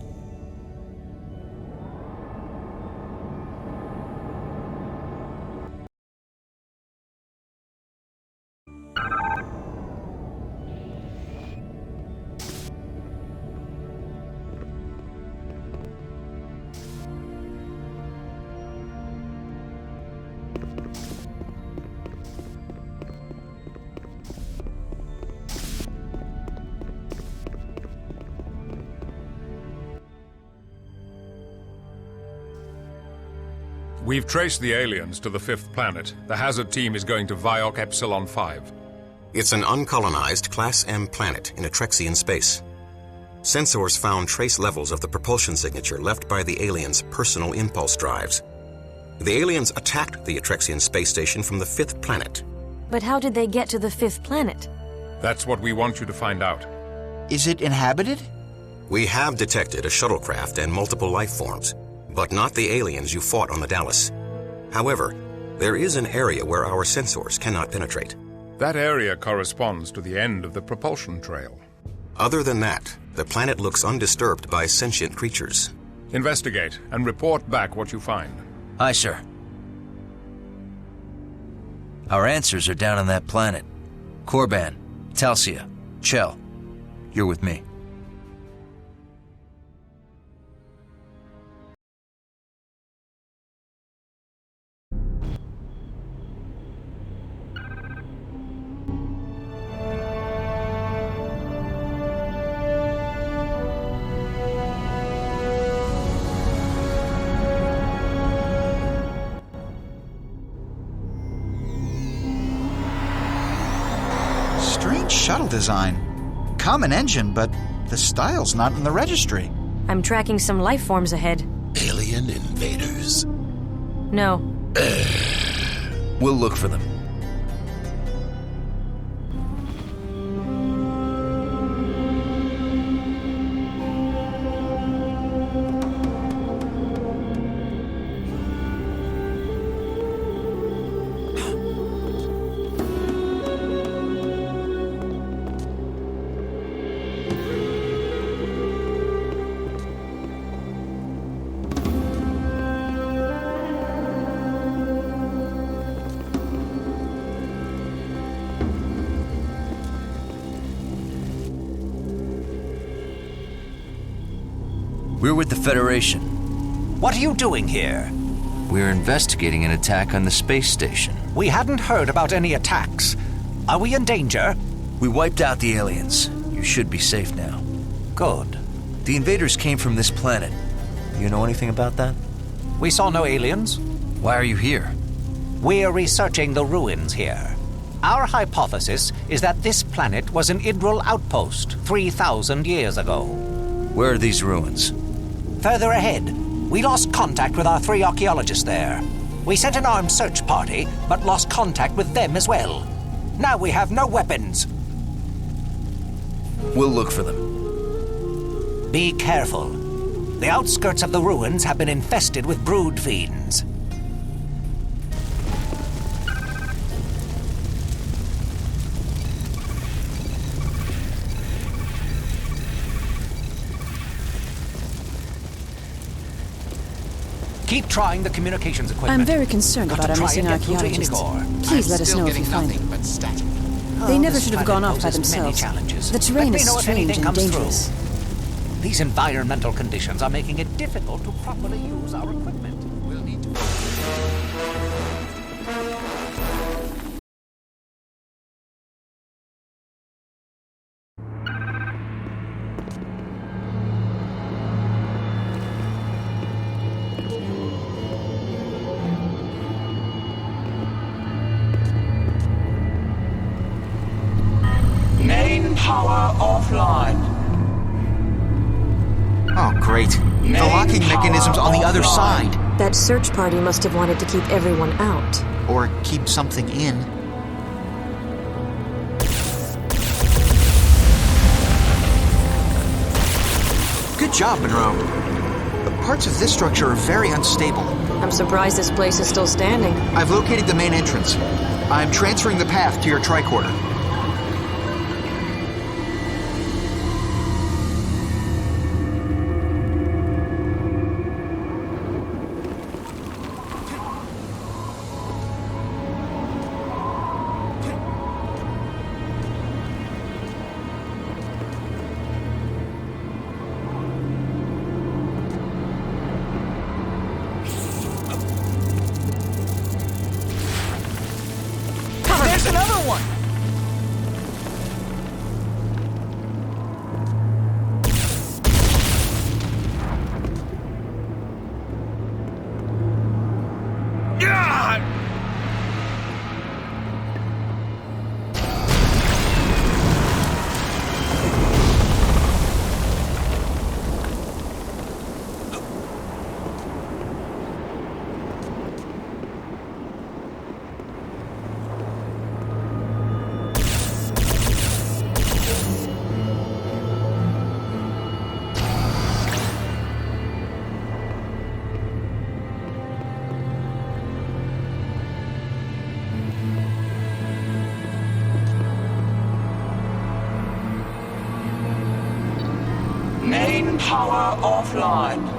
We've traced the aliens to the 5th planet. The hazard team is going to Viok Epsilon 5. It's an uncolonized Class M planet in Atrexian space. Sensors found trace levels of the propulsion signature left by the aliens' personal impulse drives. The aliens attacked the Atrexian space station from the 5th planet. But how did they get to the 5th planet? That's what we want you to find out. Is it inhabited? We have detected a shuttlecraft and multiple life forms, but not the aliens you fought on the Dallas. However, there is an area where our sensors cannot penetrate. That area corresponds to the end of the propulsion trail. Other than that, the planet looks undisturbed by sentient creatures. Investigate and report back what you find. Aye, sir. Our answers are down on that planet. Korban, Talsia, Chell, you're with me. Shuttle design. Common engine, but the style's not in the registry. I'm tracking some life forms ahead. Alien invaders? No. We'll look for them. We're with the Federation. What are you doing here? We're investigating an attack on the space station. We hadn't heard about any attacks. Are we in danger? We wiped out the aliens. You should be safe now. Good. The invaders came from this planet. Do you know anything about that? We saw no aliens. Why are you here? We're researching the ruins here. Our hypothesis is that this planet was an Idril outpost 3,000 years ago. Where are these ruins? Further ahead. We lost contact with our 3 archaeologists there. We sent an armed search party, but lost contact with them as well. Now we have no weapons. We'll look for them. Be careful. The outskirts of the ruins have been infested with brood fiends. Keep trying the communications equipment. I'm very concerned about our missing archaeologists. Please let us know if you find them. They never should have gone off by themselves. The terrain is strange and dangerous. These environmental conditions are making it difficult to properly use our equipment. We'll need to... Main power offline. Oh, great. The locking mechanism's on the other side. That search party must have wanted to keep everyone out. Or keep something in. Good job, Monroe. The parts of this structure are very unstable. I'm surprised this place is still standing. I've located the main entrance. I'm transferring the path to your tricorder. There's another one! Main power offline.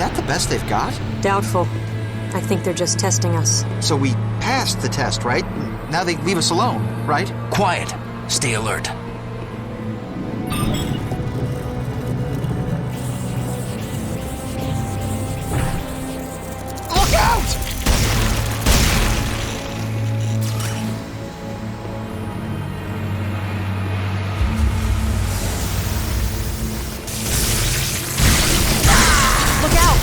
that the best they've got? Doubtful. I think they're just testing us. So we passed the test, right? Now they leave us alone, right? Quiet. Stay alert. Look out! Look out!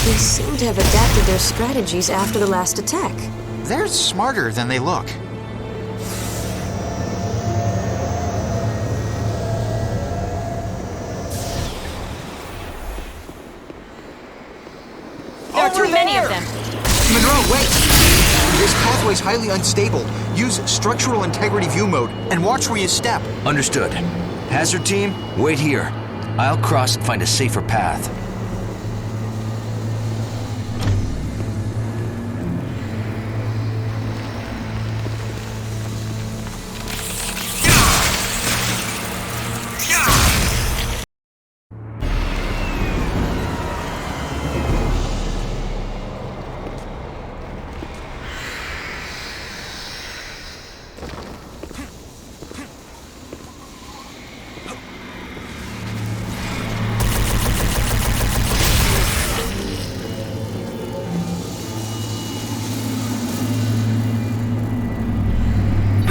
They seem to have adapted their strategies after the last attack. They're smarter than they look. There are too many of them. Monroe, wait! This pathway's highly unstable. Use structural integrity view mode and watch where you step. Understood. Hazard team, wait here. I'll cross and find a safer path.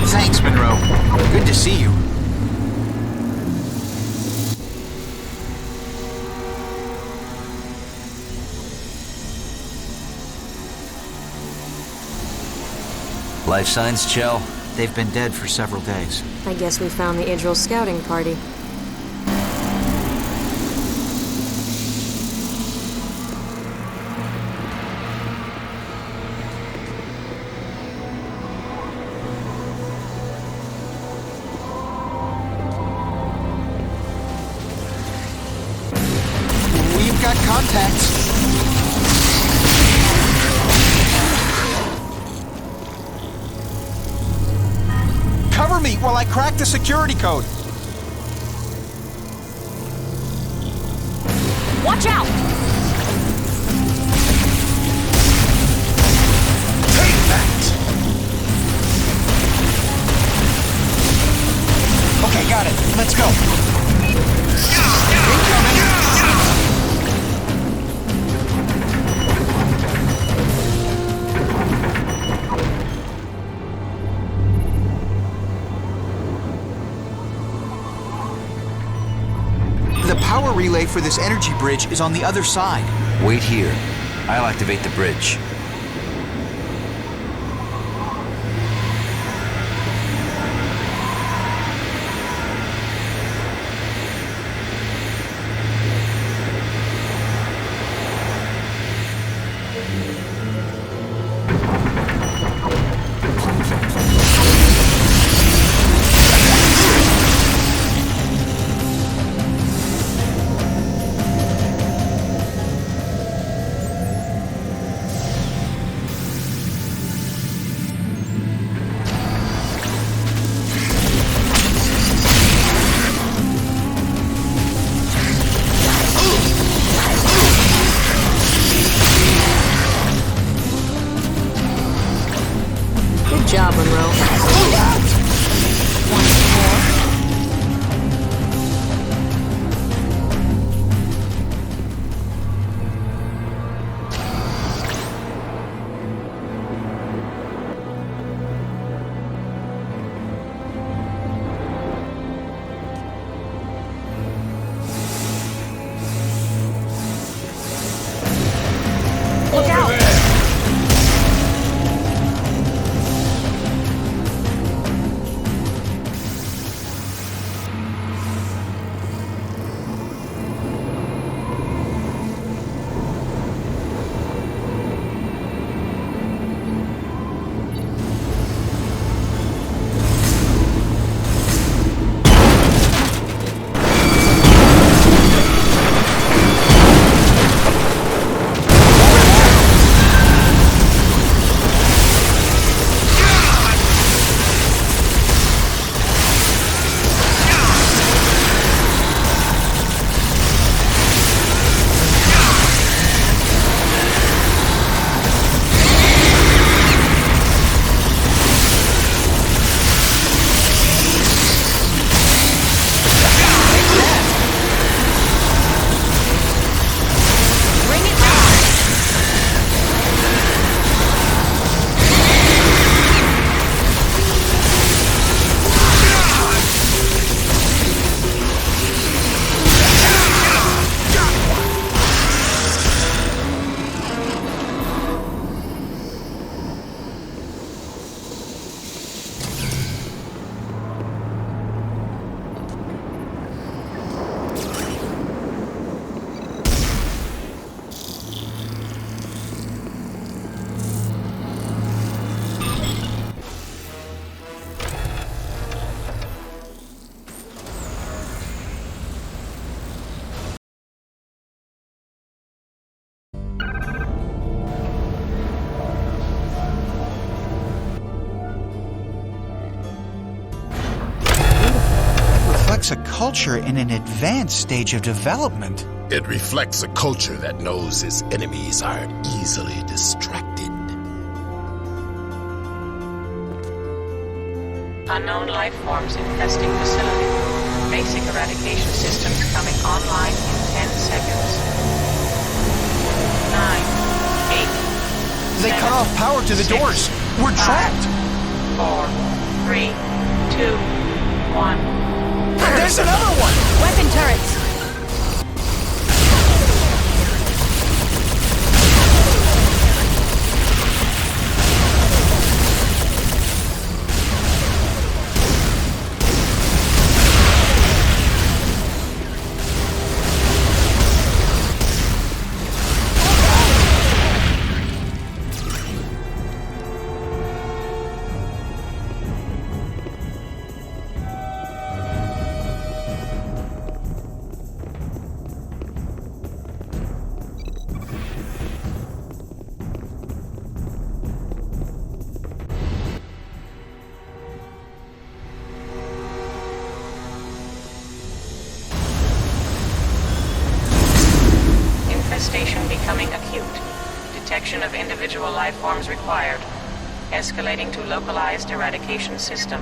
Thanks, Monroe. Good to see you. Life signs, Chell? They've been dead for several days. I guess we found the Idril scouting party. We've got contacts. Cover me while I crack the security code. Watch out! Take that! Okay, got it. Let's go. Incoming! The power relay for this energy bridge is on the other side. Wait here. I'll activate the bridge. Good job, Monroe. Look out! culture in an advanced stage of development. It reflects a culture that knows its enemies are easily distracted. Unknown life forms infesting facility. Basic eradication systems coming online in 10 seconds. 9, 8. They 7, cut off power to the 6, doors. We're 5, trapped. 4, 3, 2, 1. There's another one! Weapon turrets! Infestation becoming acute. Detection of individual life forms required. Escalating to localized eradication system.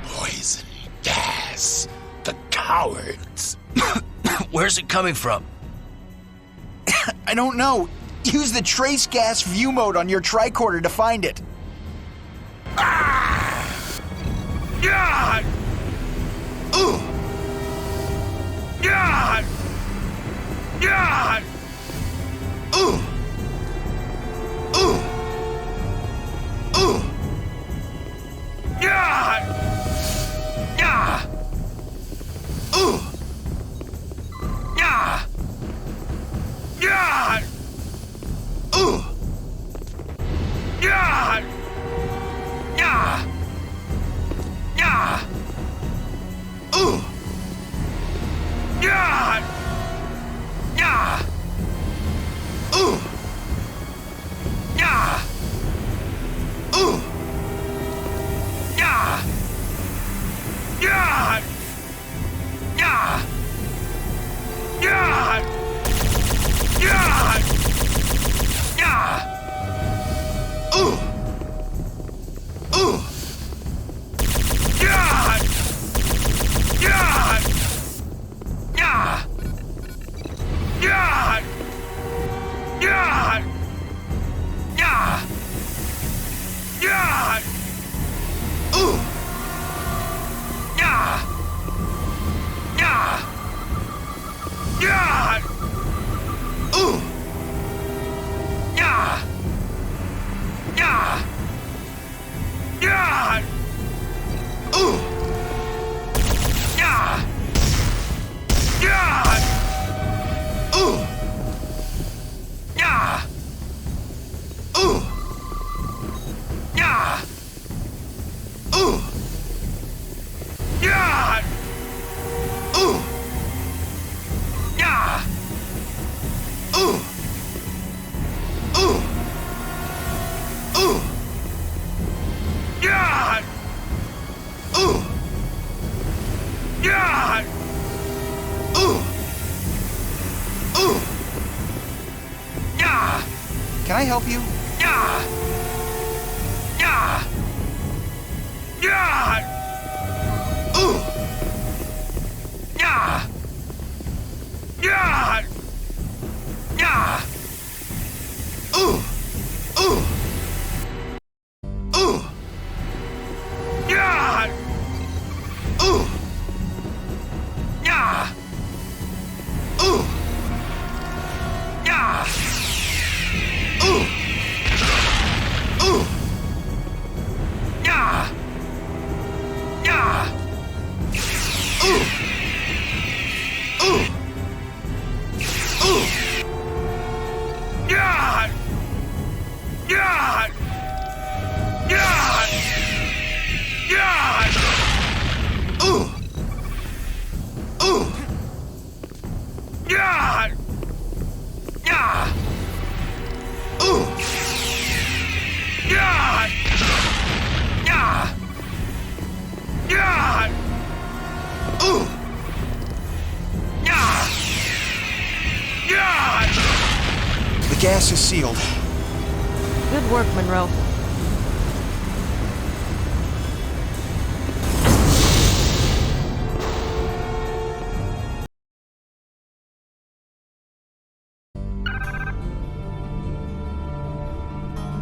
Poison gas. The cowards. Where's it coming from? I don't know. Use the trace gas view mode on your tricorder to find it. God! Ooh! God! God! Ooh! Ooh! Ooh! God! Yeah! Ooh! Yeah! God! Ooh! God! Yeah! Yeah! Ooh! God! Yeah! Ooh! Yeah! Ooh! Yeah! God! Yeah! God! God! Yeah! Ooh! Ooh! God! God! Yeah! God! God! Yeah! God! Ooh! Yeah! Yeah! God! Ooh! Yeah! Yeah! God! Ooh! Yeah! God! Ooh! Yeah! Ooh! Yeah! Ooh! God! Ooh! Yeah! Ooh! Ooh! Ooh! God! Ooh! God! Ooh! Ooh! Yeah! Can I help you? Yeah! Yeah! God! Ooh! Yeah! God! Yeah! Ooh! Ooh! Ooh! God! Ooh! Yeah! Ooh! Yeah! Ooh! Ooh! Yeah! Yeah! Ooh! Ooh! Ooh! God! God! God! God! Ooh! Ooh! God! Yeah! Ooh! God! Yeah! gas is sealed. Good work, Monroe.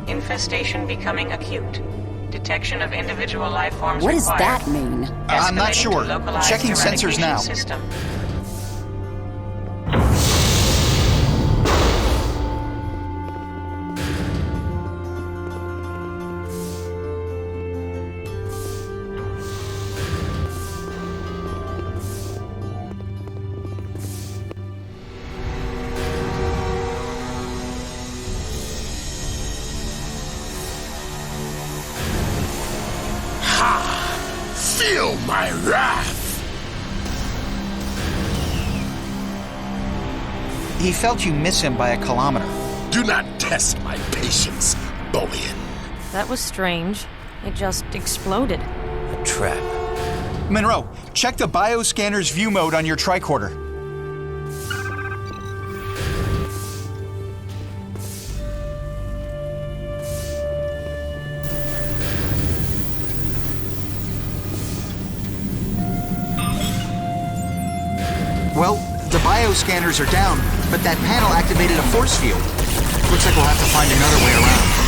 Infestation becoming acute. Detection of individual life forms What does required. that mean? I'm not Escalating sure. to localized Checking sensors eradication now. System. Feel my wrath! He felt you miss him by a kilometer. Do not test my patience, Bowian. That was strange. It just exploded. A trap. Monroe, check the bioscanner's view mode on your tricorder. Well, the bioscanners are down, but that panel activated a force field. Looks like we'll have to find another way around.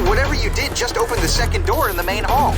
Whatever you did just opened the second door in the main hall.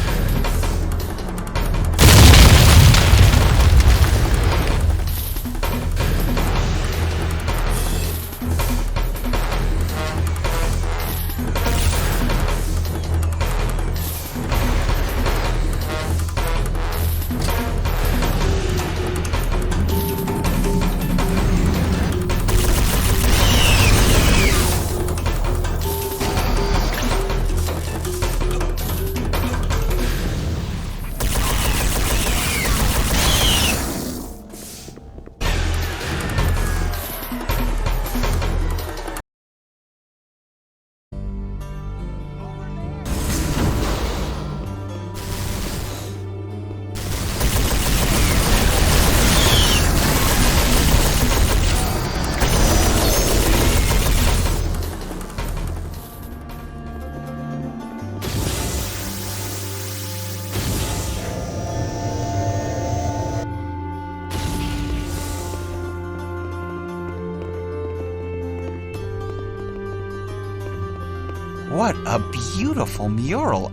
What a beautiful mural.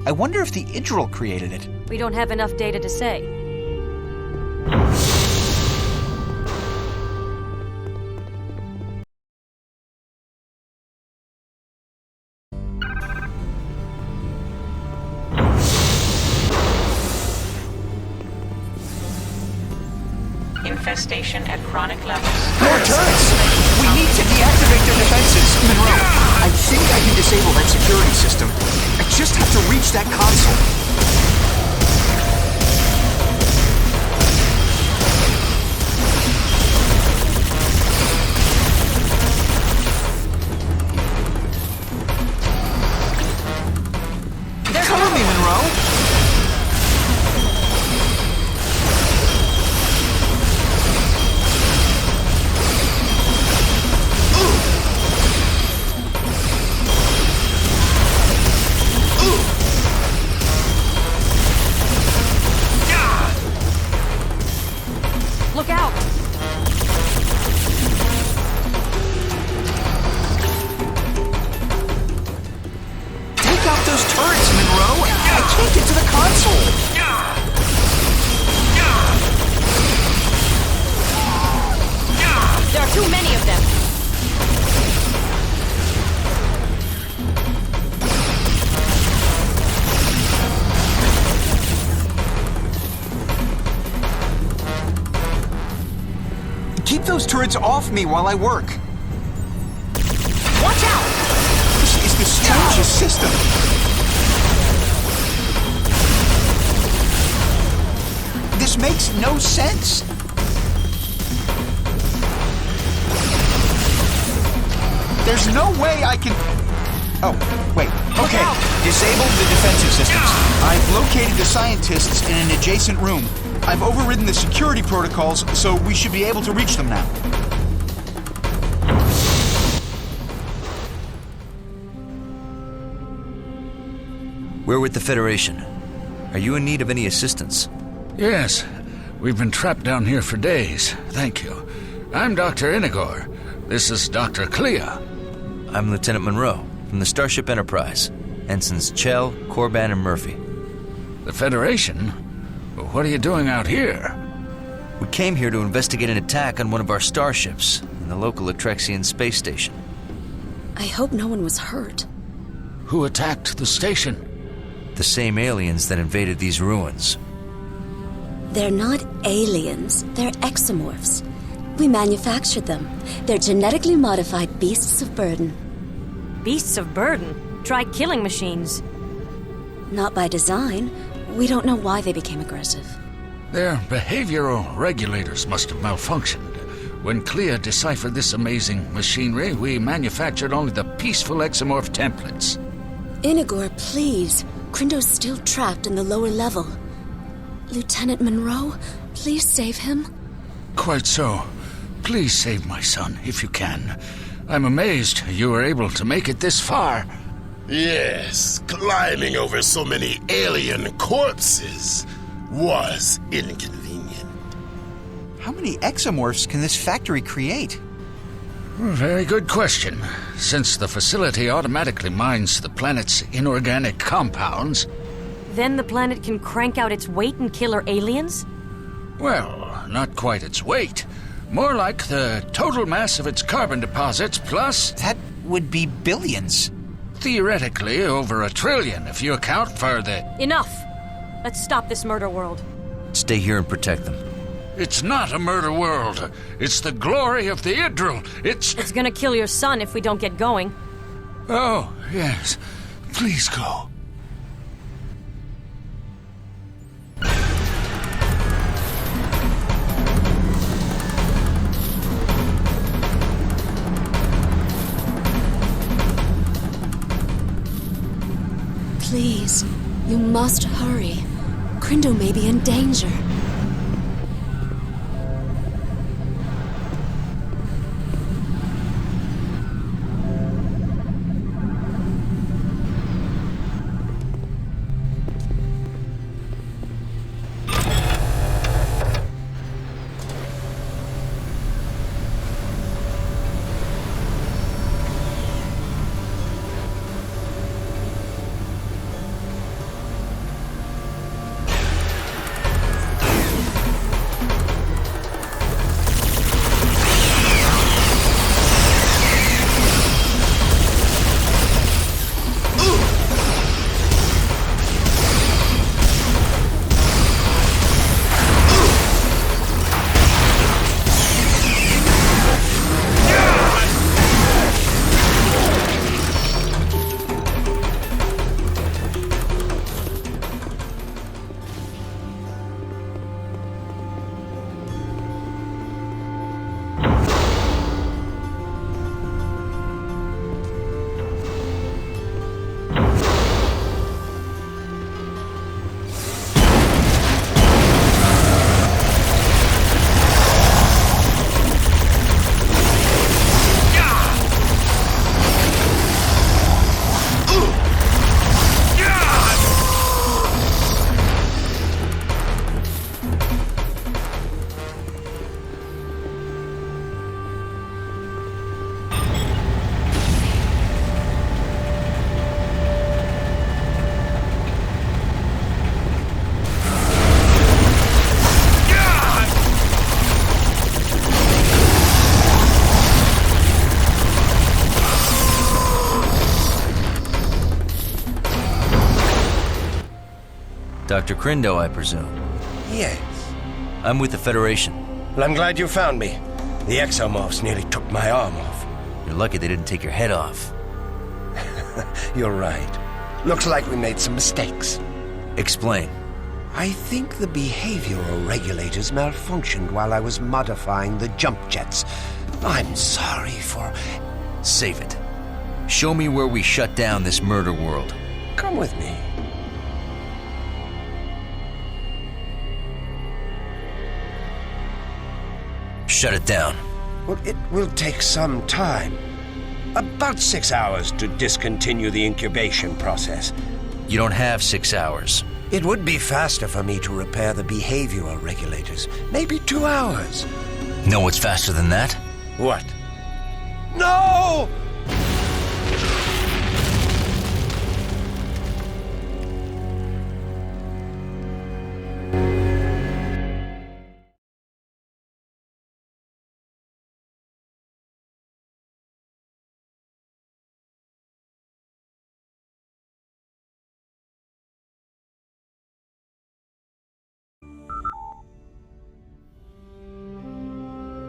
I wonder if the Idril created it. We don't have enough data to say. Infestation at chronic levels. More turrets! We need to deactivate their defenses. Monroe, I think I can disable that security system. I just have to reach that console. Cover me, Monroe! Look out! Take out those turrets, Monroe! I can't get to the console! There are too many of them! Keep those turrets off me while I work. Watch out! This is the strangest system. This makes no sense. There's no way I can... Oh, wait. Okay. Disable the defensive systems. I've located the scientists in an adjacent room. I've overridden the security protocols, so we should be able to reach them now. We're with the Federation. Are you in need of any assistance? Yes. We've been trapped down here for days. Thank you. I'm Dr. Inigor. This is Dr. Clea. I'm Lieutenant Monroe, from the Starship Enterprise. Ensigns Chell, Corban, and Murphy. The Federation? What are you doing out here? We came here to investigate an attack on one of our starships in the local Atrexian space station. I hope no one was hurt. Who attacked the station? The same aliens that invaded these ruins. They're not aliens, they're exomorphs. We manufactured them. They're genetically modified beasts of burden. Beasts of burden? Try killing machines. Not by design. We don't know why they became aggressive. Their behavioral regulators must have malfunctioned. When Clea deciphered this amazing machinery, we manufactured only the peaceful exomorph templates. Inigor, please. Crindo's still trapped in the lower level. Lieutenant Monroe, please save him. Quite so. Please save my son, if you can. I'm amazed you were able to make it this far. Yes, climbing over so many alien corpses was inconvenient. How many exomorphs can this factory create? Very good question. Since the facility automatically mines the planet's inorganic compounds... Then the planet can crank out its weight and kill our aliens? Well, not quite its weight. More like the total mass of its carbon deposits plus... That would be billions. Theoretically, over 1 trillion if you account for the... Enough! Let's stop this murder world. Stay here and protect them. It's not a murder world. It's the glory of the Idril. It's gonna kill your son if we don't get going. Oh, yes. Please go. Please, you must hurry. Crindo may be in danger. Dr. Crindo, I presume. Yes. I'm with the Federation. Well, I'm glad you found me. The exomorphs nearly took my arm off. You're lucky they didn't take your head off. You're right. Looks like we made some mistakes. Explain. I think the behavioral regulators malfunctioned while I was modifying the jump jets. I'm sorry for... Save it. Show me where we shut down this murder world. Come with me. Shut it down. Well, it will take some time. About 6 hours to discontinue the incubation process. You don't have 6 hours. It would be faster for me to repair the behavioral regulators. Maybe 2 hours. Know what's faster than that? What? No!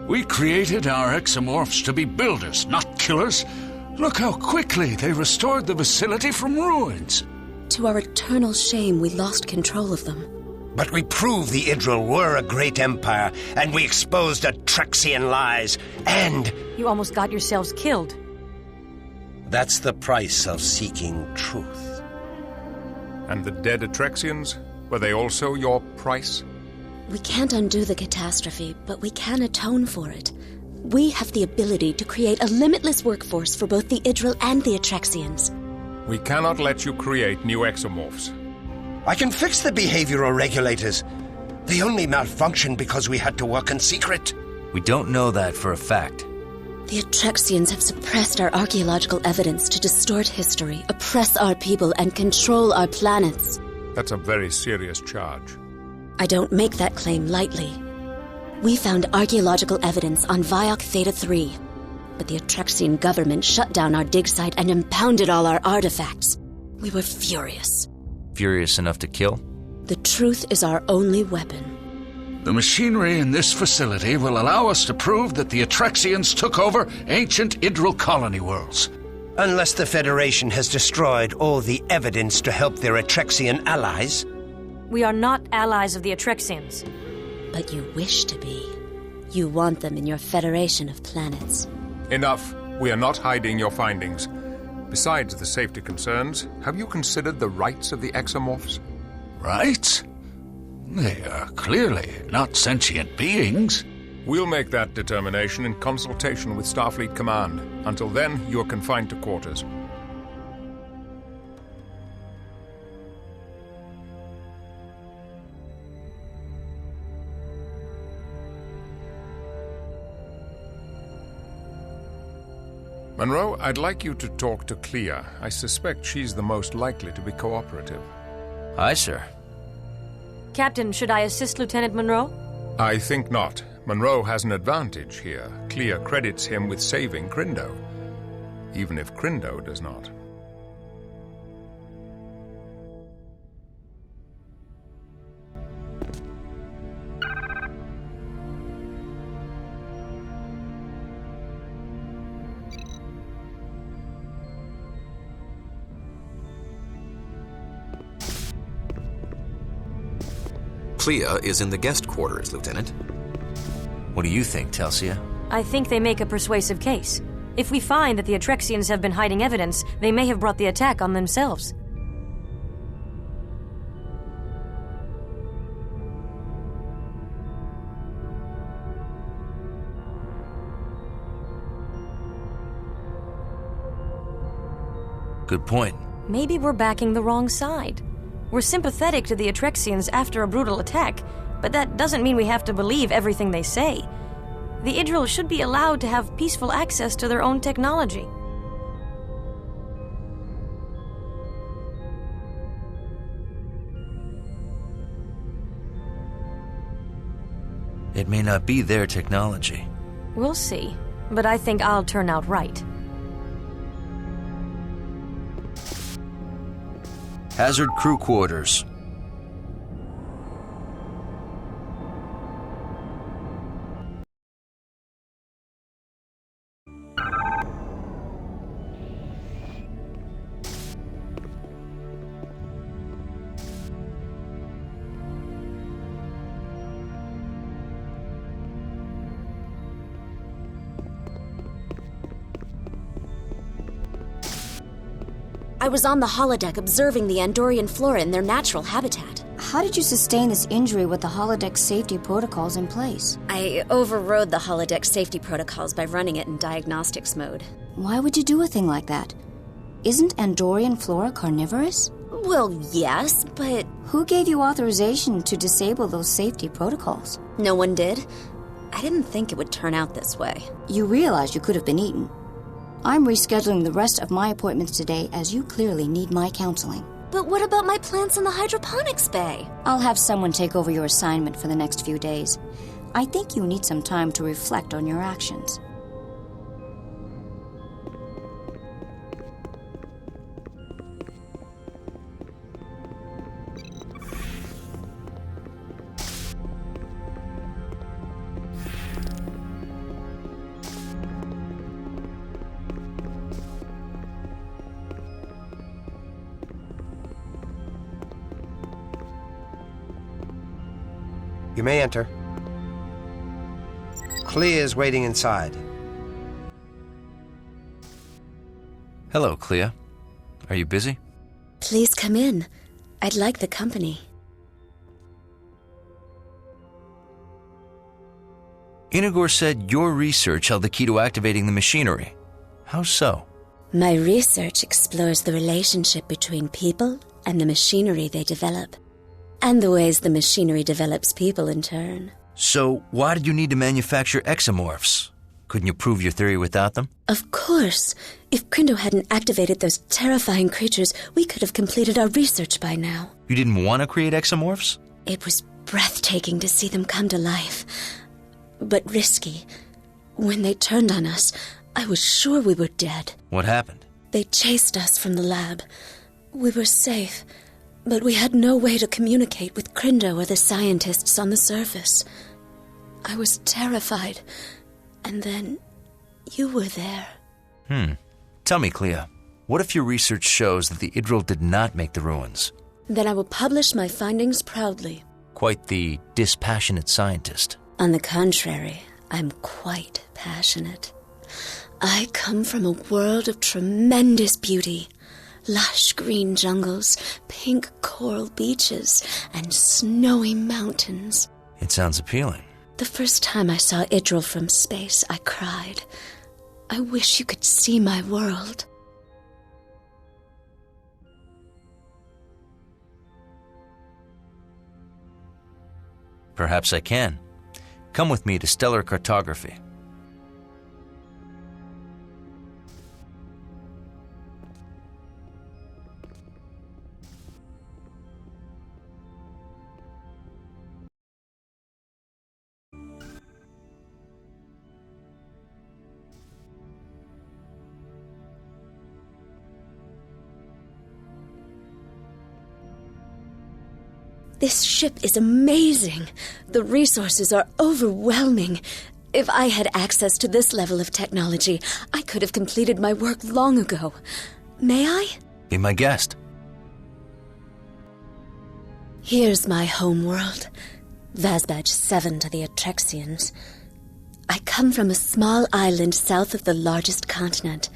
We created our exomorphs to be builders, not killers. Look how quickly they restored the facility from ruins. To our eternal shame, we lost control of them. But we proved the Idril were a great empire, and we exposed Atrexian lies, and... You almost got yourselves killed. That's the price of seeking truth. And the dead Atrexians? Were they also your price? We can't undo the catastrophe, but we can atone for it. We have the ability to create a limitless workforce for both the Idril and the Atrexians. We cannot let you create new exomorphs. I can fix the behavioral regulators. They only malfunctioned because we had to work in secret. We don't know that for a fact. The Atrexians have suppressed our archaeological evidence to distort history, oppress our people, and control our planets. That's a very serious charge. I don't make that claim lightly. We found archaeological evidence on Viok Theta 3, but the Atrexian government shut down our dig site and impounded all our artifacts. We were furious. Furious enough to kill? The truth is our only weapon. The machinery in this facility will allow us to prove that the Atrexians took over ancient Idril colony worlds. Unless the Federation has destroyed all the evidence to help their Atrexian allies. We are not allies of the Atrexians. But you wish to be. You want them in your Federation of planets. Enough. We are not hiding your findings. Besides the safety concerns, have you considered the rights of the exomorphs? Rights? They are clearly not sentient beings. We'll make that determination in consultation with Starfleet Command. Until then, you are confined to quarters. Monroe, I'd like you to talk to Clea. I suspect she's the most likely to be cooperative. Aye, sir. Captain, should I assist Lieutenant Monroe? I think not. Monroe has an advantage here. Clea credits him with saving Crindo, even if Crindo does not. Clea is in the guest quarters, Lieutenant. What do you think, Telsia? I think they make a persuasive case. If we find that the Atrexians have been hiding evidence, they may have brought the attack on themselves. Good point. Maybe we're backing the wrong side. We're sympathetic to the Atrexians after a brutal attack, but that doesn't mean we have to believe everything they say. The Idril should be allowed to have peaceful access to their own technology. It may not be their technology. We'll see, but I think I'll turn out right. Hazard crew quarters. I was on the holodeck observing the Andorian flora in their natural habitat. How did you sustain this injury with the holodeck safety protocols in place? I overrode the holodeck safety protocols by running it in diagnostics mode. Why would you do a thing like that? Isn't Andorian flora carnivorous? Well, yes, but... Who gave you authorization to disable those safety protocols? No one did. I didn't think it would turn out this way. You realize you could have been eaten. I'm rescheduling the rest of my appointments today as you clearly need my counseling. But what about my plants in the hydroponics bay? I'll have someone take over your assignment for the next few days. I think you need some time to reflect on your actions. You may enter. Clea is waiting inside. Hello, Clea. Are you busy? Please come in. I'd like the company. Inigor said your research held the key to activating the machinery. How so? My research explores the relationship between people and the machinery they develop, and the ways the machinery develops people in turn. So, why did you need to manufacture exomorphs? Couldn't you prove your theory without them? Of course. If Crindo hadn't activated those terrifying creatures, we could have completed our research by now. You didn't want to create exomorphs? It was breathtaking to see them come to life, but risky. When they turned on us, I was sure we were dead. What happened? They chased us from the lab. We were safe, but we had no way to communicate with Crindo or the scientists on the surface. I was terrified, and then you were there. Tell me, Clea, what if your research shows that the Idril did not make the ruins? Then I will publish my findings proudly. Quite the dispassionate scientist. On the contrary, I'm quite passionate. I come from a world of tremendous beauty. Lush green jungles, pink coral beaches, and snowy mountains. It sounds appealing. The first time I saw Idril from space, I cried. I wish you could see my world. Perhaps I can. Come with me to stellar cartography. This ship is amazing. The resources are overwhelming. If I had access to this level of technology, I could have completed my work long ago. May I? Be my guest. Here's my homeworld. Vazbadge 7 to the Atrexians. I come from a small island south of the largest continent.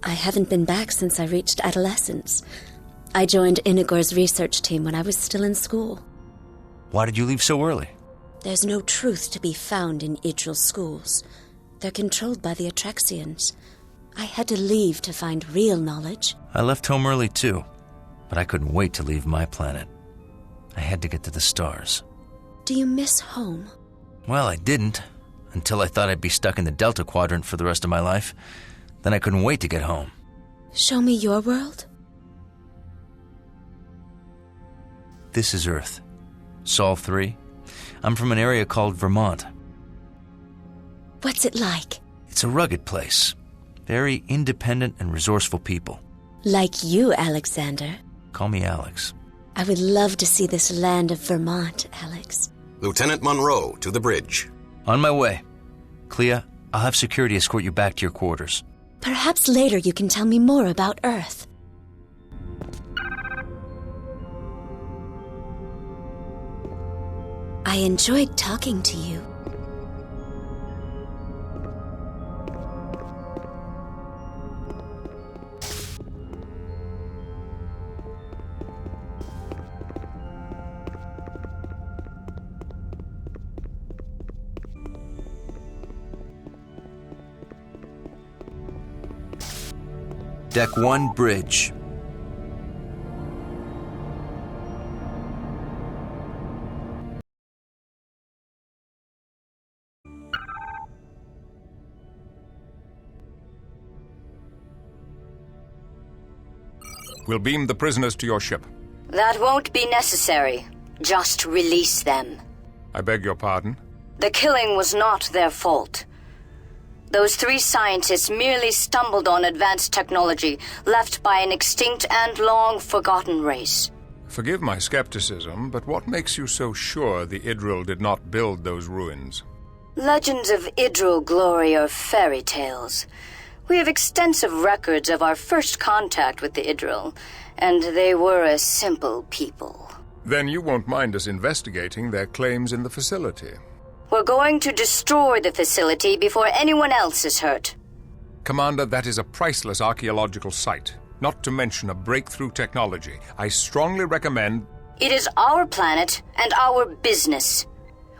I haven't been back since I reached adolescence. I joined Inigor's research team when I was still in school. Why did you leave so early? There's no truth to be found in Idril schools. They're controlled by the Atrexians. I had to leave to find real knowledge. I left home early too, but I couldn't wait to leave my planet. I had to get to the stars. Do you miss home? Well, I didn't, until I thought I'd be stuck in the Delta Quadrant for the rest of my life. Then I couldn't wait to get home. Show me your world? This is Earth. Sol 3. I'm from an area called Vermont. What's it like? It's a rugged place. Very independent and resourceful people. Like you, Alexander. Call me Alex. I would love to see this land of Vermont, Alex. Lieutenant Monroe, to the bridge. On my way. Clea, I'll have security escort you back to your quarters. Perhaps later you can tell me more about Earth. I enjoyed talking to you. Deck 1, bridge. We'll beam the prisoners to your ship. That won't be necessary. Just release them. I beg your pardon? The killing was not their fault. Those 3 scientists merely stumbled on advanced technology left by an extinct and long-forgotten race. Forgive my skepticism, but what makes you so sure the Idril did not build those ruins? Legends of Idril glory are fairy tales. We have extensive records of our first contact with the Idril, and they were a simple people. Then you won't mind us investigating their claims in the facility. We're going to destroy the facility before anyone else is hurt. Commander, that is a priceless archaeological site, not to mention a breakthrough technology. I strongly recommend... It is our planet and our business.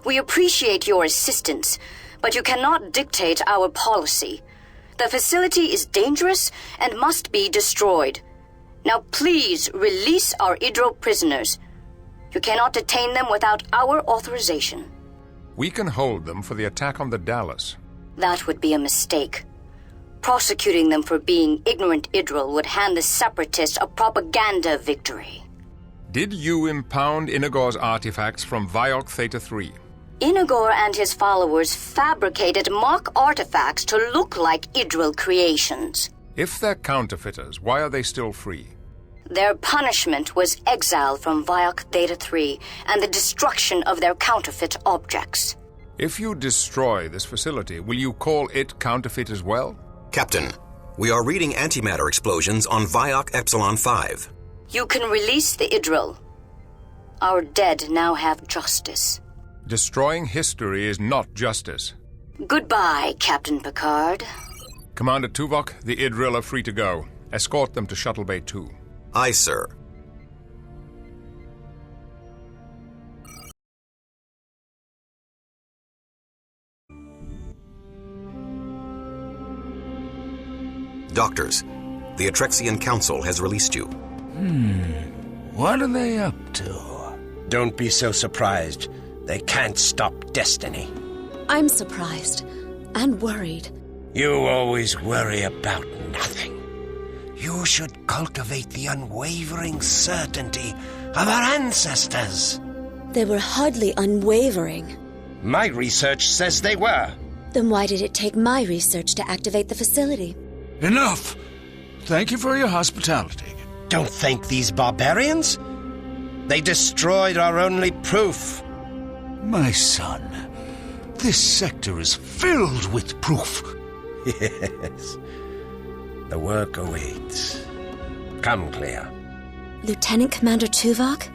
We appreciate your assistance, but you cannot dictate our policy. The facility is dangerous and must be destroyed. Now please release our Idro prisoners. You cannot detain them without our authorization. We can hold them for the attack on the Dallas. That would be a mistake. Prosecuting them for being ignorant Idril would hand the Separatists a propaganda victory. Did you impound Inagor's artifacts from Viok Theta 3? Inagor and his followers fabricated mock artifacts to look like Idril creations. If they're counterfeiters, why are they still free? Their punishment was exile from Viok Theta 3 and the destruction of their counterfeit objects. If you destroy this facility, will you call it counterfeit as well? Captain, we are reading antimatter explosions on Viok Epsilon 5. You can release the Idril. Our dead now have justice. Destroying history is not justice. Goodbye, Captain Picard. Commander Tuvok, the Idril are free to go. Escort them to Shuttle Bay 2. Aye, sir. Doctors, the Atrexian Council has released you. What are they up to? Don't be so surprised. They can't stop destiny. I'm surprised and worried. You always worry about nothing. You should cultivate the unwavering certainty of our ancestors. They were hardly unwavering. My research says they were. Then why did it take my research to activate the facility? Enough! Thank you for your hospitality. Don't thank these barbarians. They destroyed our only proof. My son, this sector is filled with proof. Yes. The work awaits. Come, Clea. Lieutenant Commander Tuvok,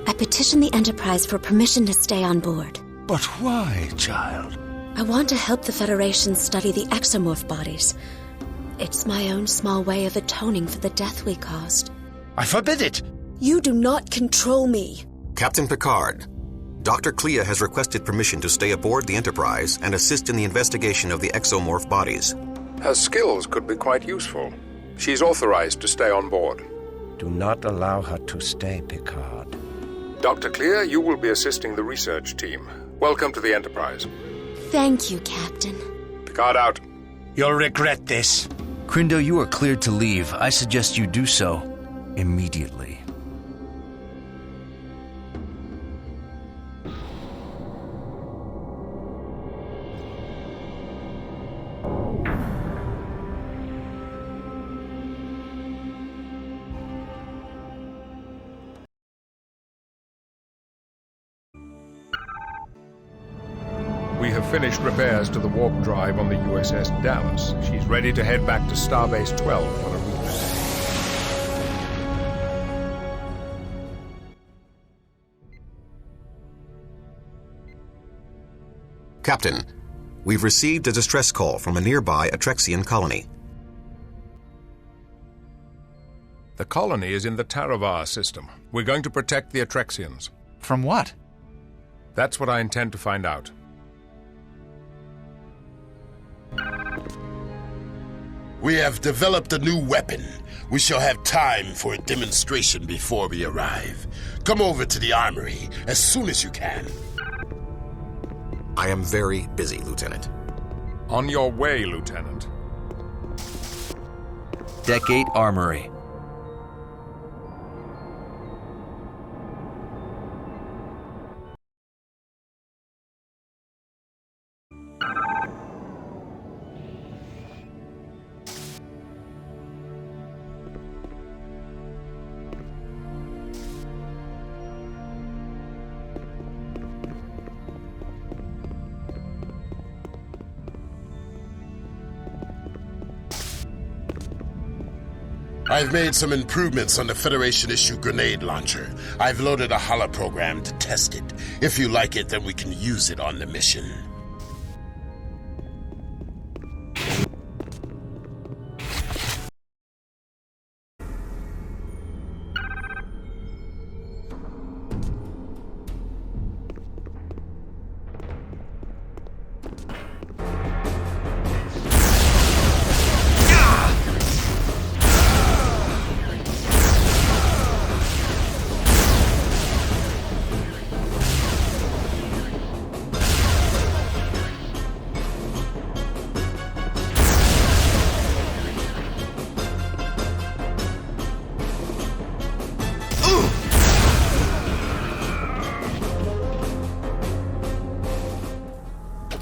I petitioned the Enterprise for permission to stay on board. But why, child? I want to help the Federation study the exomorph bodies. It's my own small way of atoning for the death we caused. I forbid it! You do not control me. Captain Picard, Dr. Clea has requested permission to stay aboard the Enterprise and assist in the investigation of the exomorph bodies. Her skills could be quite useful. She's authorized to stay on board. Do not allow her to stay, Picard. Dr. Clea, you will be assisting the research team. Welcome to the Enterprise. Thank you, Captain. Picard out. You'll regret this. Crindo, you are cleared to leave. I suggest you do so immediately. We have finished repairs to the warp drive on the USS Dallas. She's ready to head back to Starbase 12 for a reset. Captain, we've received a distress call from a nearby Atrexian colony. The colony is in the Taravar system. We're going to protect the Atrexians. From what? That's what I intend to find out. We have developed a new weapon. We shall have time for a demonstration before we arrive. Come over to the armory as soon as you can. I am very busy, Lieutenant. On your way, Lieutenant. Deck 8 Armory. I've made some improvements on the Federation-issue grenade launcher. I've loaded a holoprogram to test it. If you like it, then we can use it on the mission.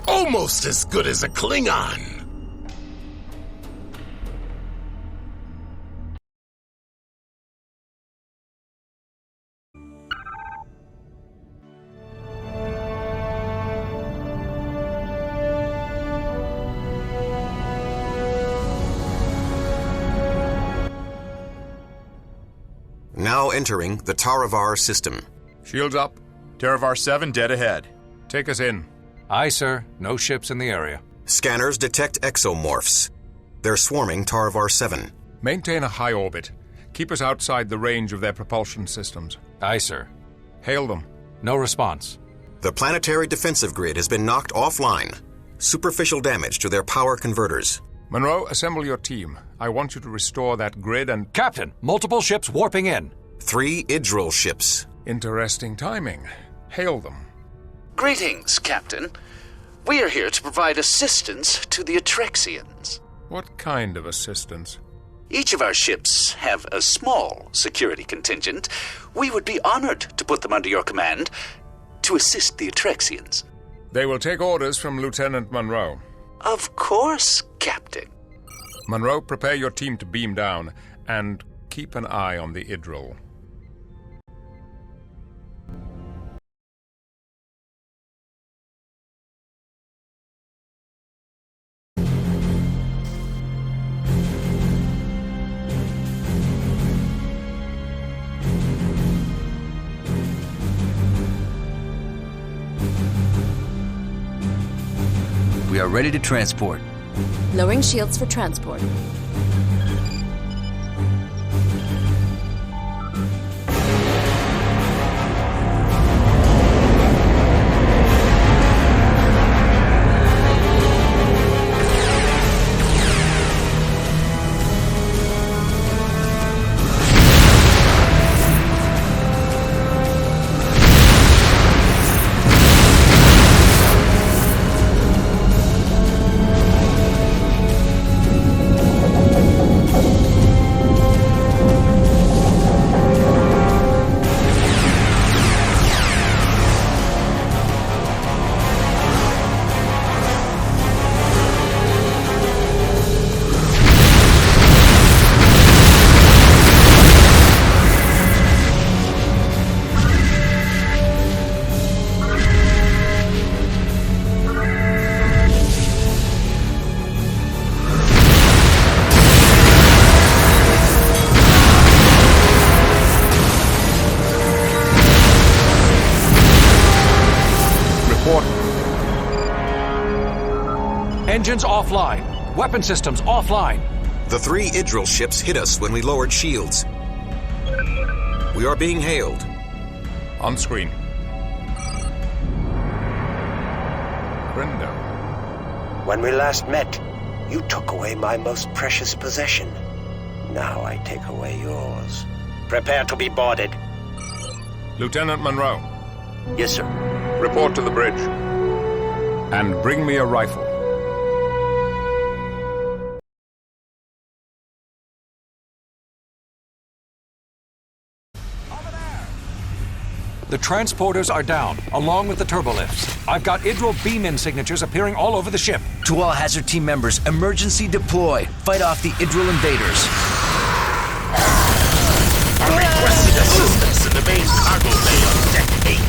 Almost as good as a Klingon. Now entering the Taravar system. Shields up. Taravar 7 dead ahead. Take us in. Aye, sir. No ships in the area. Scanners detect exomorphs. They're swarming Taravar 7. Maintain a high orbit. Keep us outside the range of their propulsion systems. Aye, sir. Hail them. No response. The planetary defensive grid has been knocked offline. Superficial damage to their power converters. Monroe, assemble your team. I want you to restore that grid and... Captain, multiple ships warping in. 3 Idril ships. Interesting timing. Hail them. Greetings, Captain. We are here to provide assistance to the Atrexians. What kind of assistance? Each of our ships have a small security contingent. We would be honored to put them under your command to assist the Atrexians. They will take orders from Lieutenant Monroe. Of course, Captain. Monroe, prepare your team to beam down, and keep an eye on the Idril. We are ready to transport. Lowering shields for transport. Engines offline. Weapon systems offline. The 3 Idril ships hit us when we lowered shields. We are being hailed. On screen. Grindo. When we last met, you took away my most precious possession. Now I take away yours. Prepare to be boarded. Lieutenant Monroe. Yes, sir. Report to the bridge. And bring me a rifle. The transporters are down, along with the turbolifts. I've got Idril beam-in signatures appearing all over the ship. To all Hazard Team members, emergency deploy. Fight off the Idril invaders. I requested assistance in the main cargo bay on Deck 8.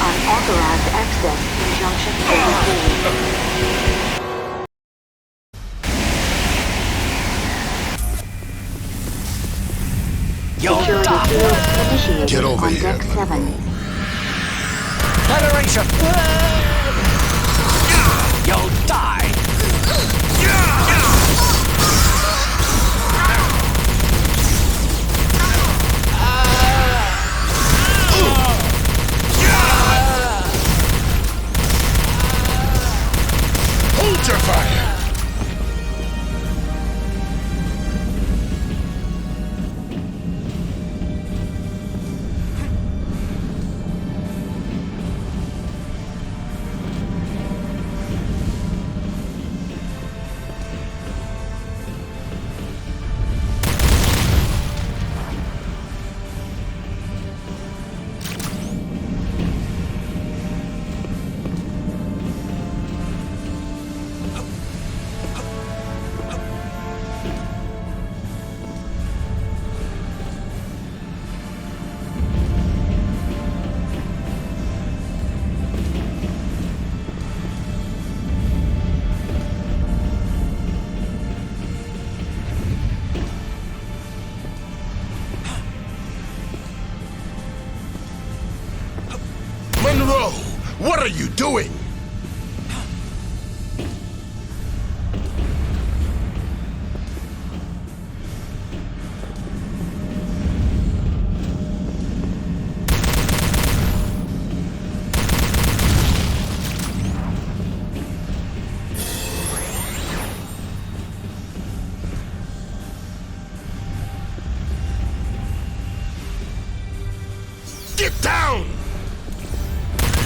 Unauthorized access Security field initiated Get over on here, deck 7. Federation! You'll die! Hold your fire! Monroe, what are you doing? Get down!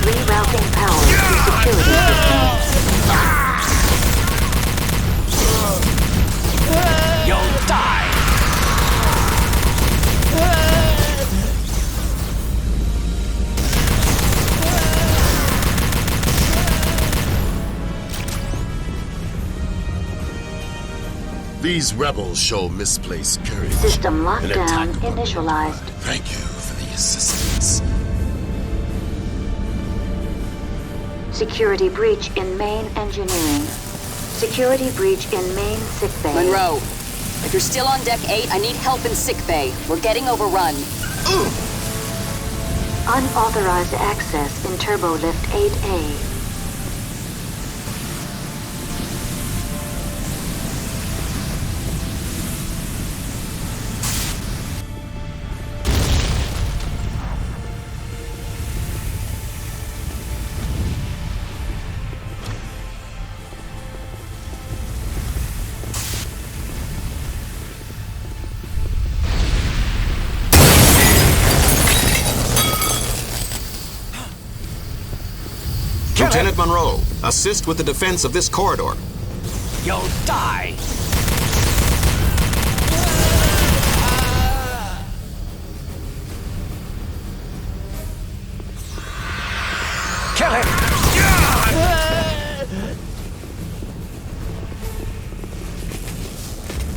Rerouting power to security systems. You'll die! These rebels show misplaced courage. System and lockdown attack. initialized. Thank you for the assistance. Security breach in main engineering. Security breach in main sickbay. Monroe, if you're still on deck 8, I need help in sickbay. We're getting overrun. Unauthorized access in turbolift 8A. Lieutenant Monroe, assist with the defense of this corridor. You'll die! Kill him!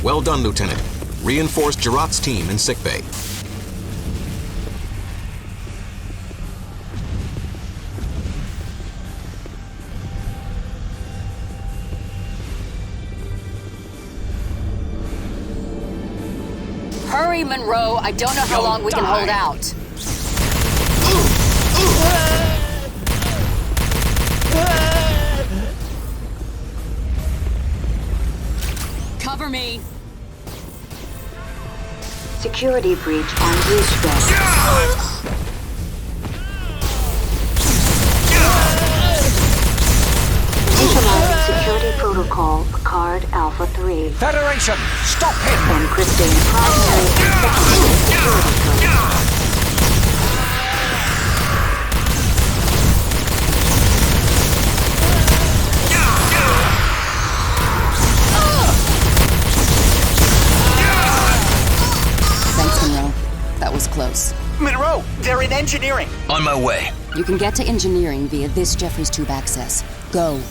Well done, Lieutenant. Reinforce Girat's team in sickbay. Hurry, Monroe. I don't know how long we can hold out. Cover me. Security breach on breach deck. Initializing security protocol Card Alpha 3. Federation, stop him! Encrypting primary and secondary security codes. Thanks, Monroe. That was close. Monroe, they're in engineering. On my way. You can get to engineering via this Jeffries tube access. Go.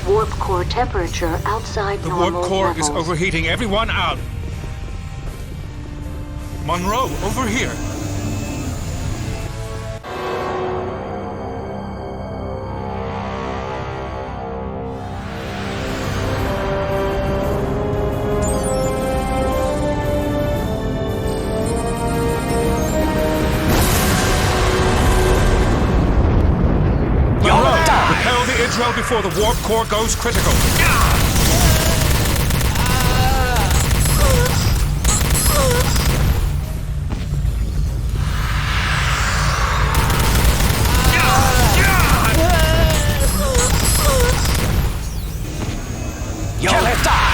Warp core temperature outside The normal warp core levels. is overheating. Everyone out! Monroe, over here! Before the warp core goes critical. Kill it, die!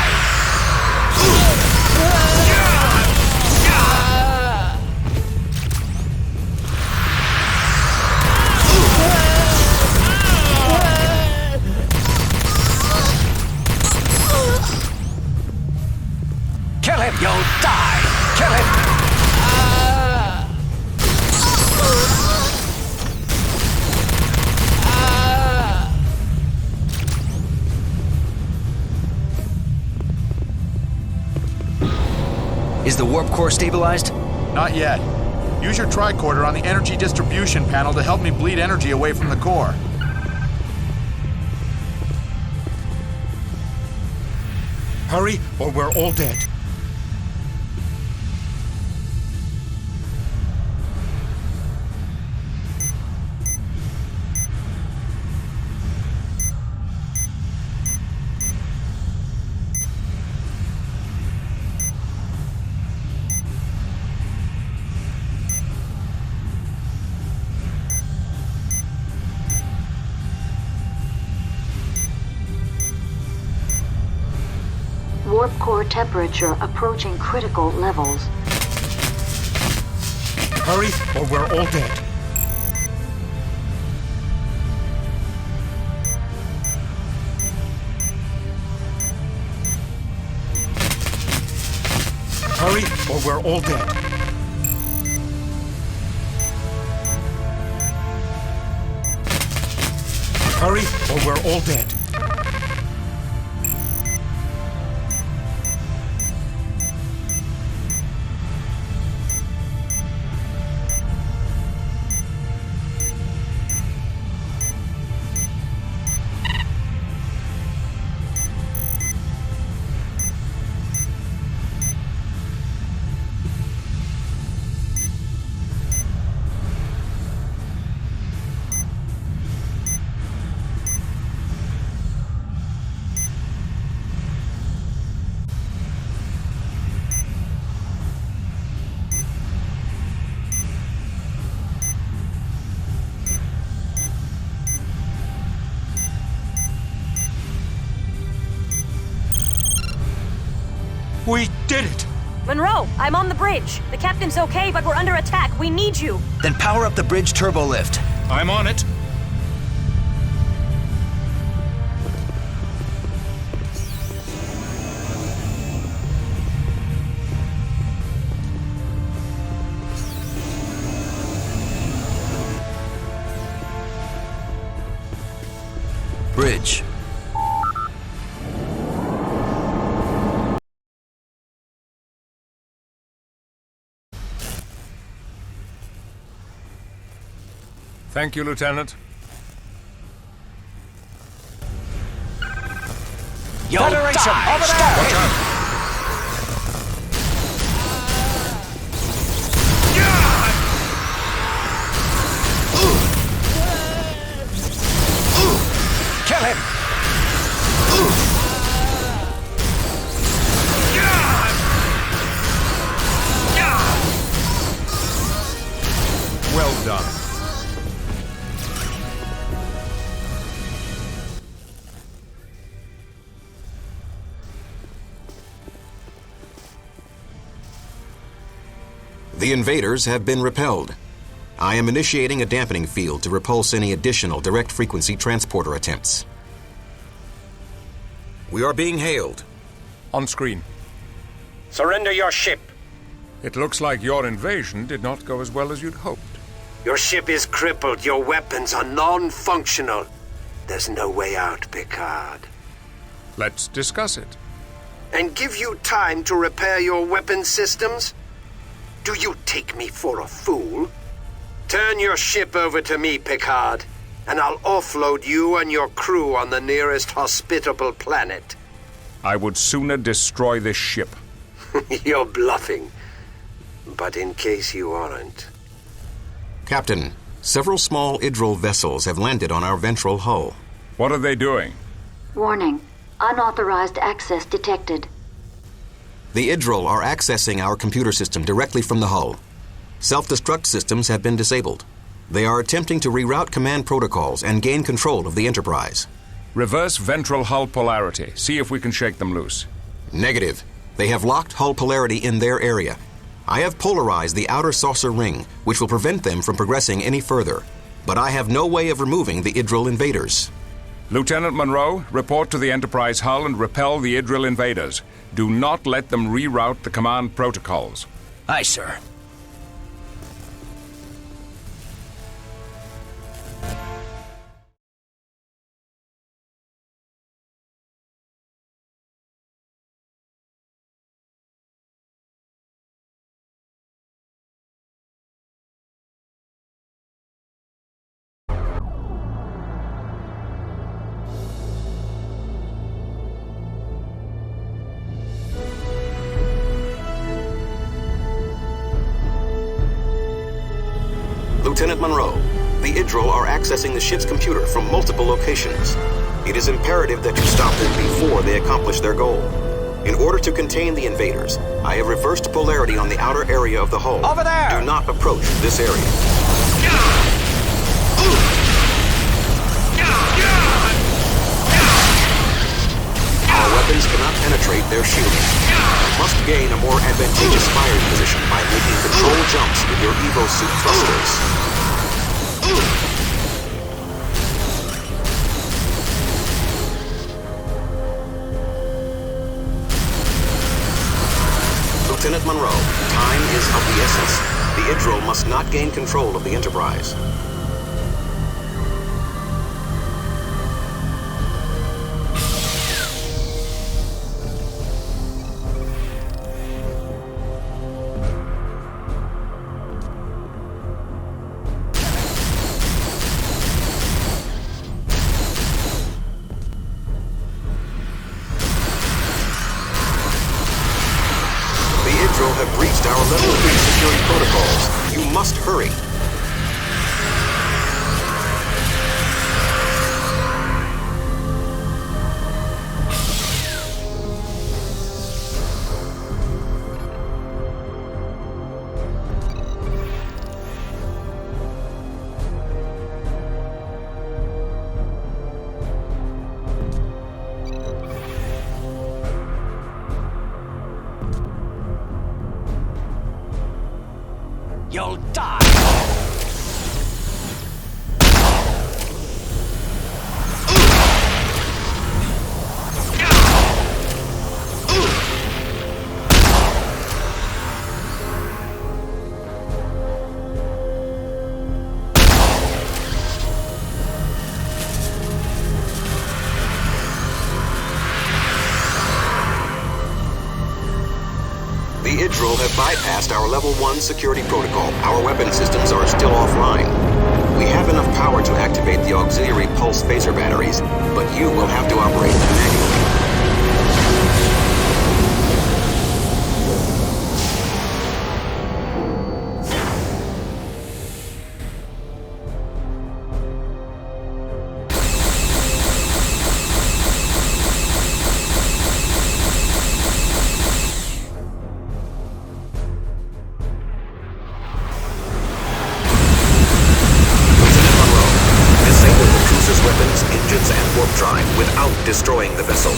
Kill him, you'll die! Kill him! Is the warp core stabilized? Not yet. Use your tricorder on the energy distribution panel to help me bleed energy away from the core. Hurry, or we're all dead. Warp core temperature approaching critical levels. Hurry, or we're all dead. Hurry, or we're all dead. Hurry, or we're all dead. We did it! Monroe, I'm on the bridge. The captain's okay, but we're under attack. We need you. Then power up the bridge turbo lift. I'm on it. Bridge. Thank you, Lieutenant. Federation, over there! Watch out! Kill him! Well done. The invaders have been repelled. I am initiating a dampening field to repulse any additional direct frequency transporter attempts. We are being hailed. On screen. Surrender your ship. It looks like your invasion did not go as well as you'd hoped. Your ship is crippled. Your weapons are non-functional. There's no way out, Picard. Let's discuss it. And give you time to repair your weapon systems? Do you take me for a fool? Turn your ship over to me, Picard, and I'll offload you and your crew on the nearest hospitable planet. I would sooner destroy this ship. You're bluffing. But in case you aren't... Captain, several small Idril vessels have landed on our ventral hull. What are they doing? Warning. Unauthorized access detected. The Idril are accessing our computer system directly from the hull. Self-destruct systems have been disabled. They are attempting to reroute command protocols and gain control of the Enterprise. Reverse ventral hull polarity. See if we can shake them loose. Negative. They have locked hull polarity in their area. I have polarized the outer saucer ring, which will prevent them from progressing any further. But I have no way of removing the Idril invaders. Lieutenant Monroe, report to the Enterprise hull and repel the Idril invaders. Do not let them reroute the command protocols. Aye, sir. Lieutenant Monroe, the Idril are accessing the ship's computer from multiple locations. It is imperative that you stop them before they accomplish their goal. In order to contain the invaders, I have reversed polarity on the outer area of the hull. Over there! Do not approach this area. Our weapons cannot penetrate their shielding. You must gain a more advantageous firing position by making control jumps with your Evo suit thrusters. Lieutenant Monroe, time is of the essence. The Idril must not gain control of the Enterprise. Have breached our level 3 security protocols. You must hurry. You'll die! The Idril have bypassed our level 1 security protocol. Our weapon systems are still offline. We have enough power to activate the auxiliary pulse phaser batteries, but you will have to operate them manually. Weapons, engines, and warp drive without destroying the vessel.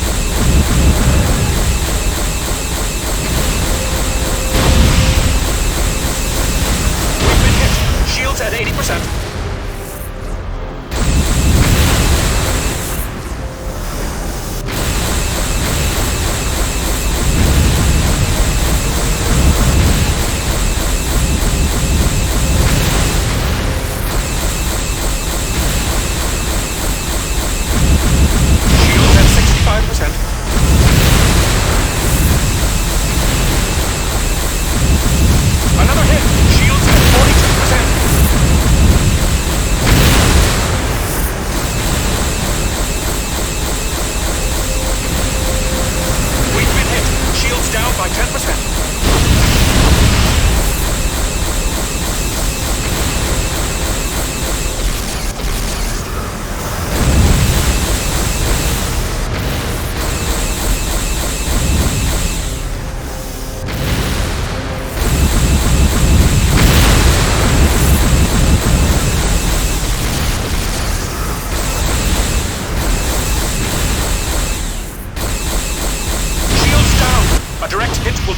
We've been hit. Shields at 80%. Shields at 65%.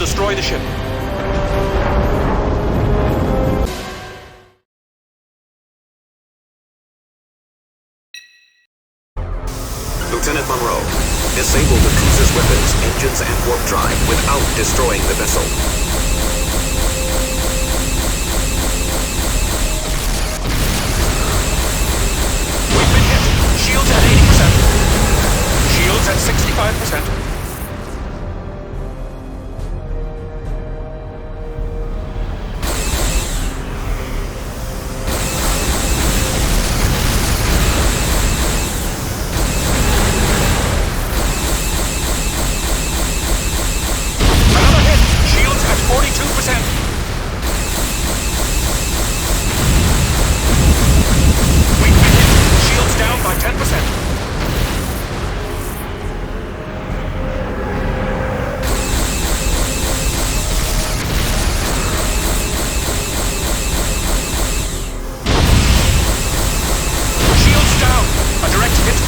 destroy the ship. Lieutenant Monroe, disable the cruiser's weapons, engines, and warp drive without destroying the vessel. We've been hit. Shields at 80%. Shields at 65%.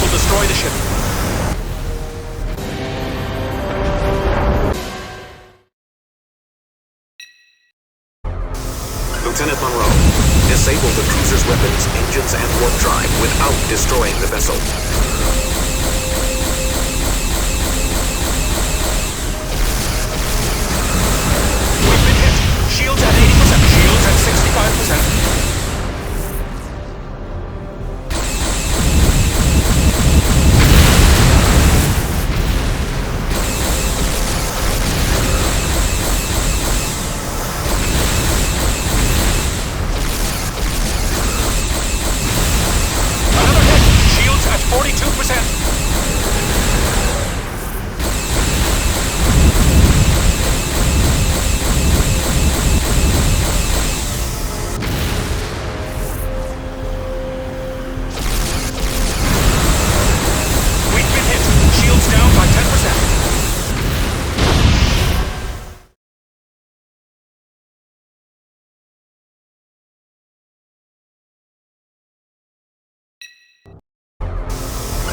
Destroy the ship. Lieutenant Monroe, disable the cruiser's weapons, engines, and warp drive without destroying the vessel. We've been hit. Shields at 80%. Shields at 65%.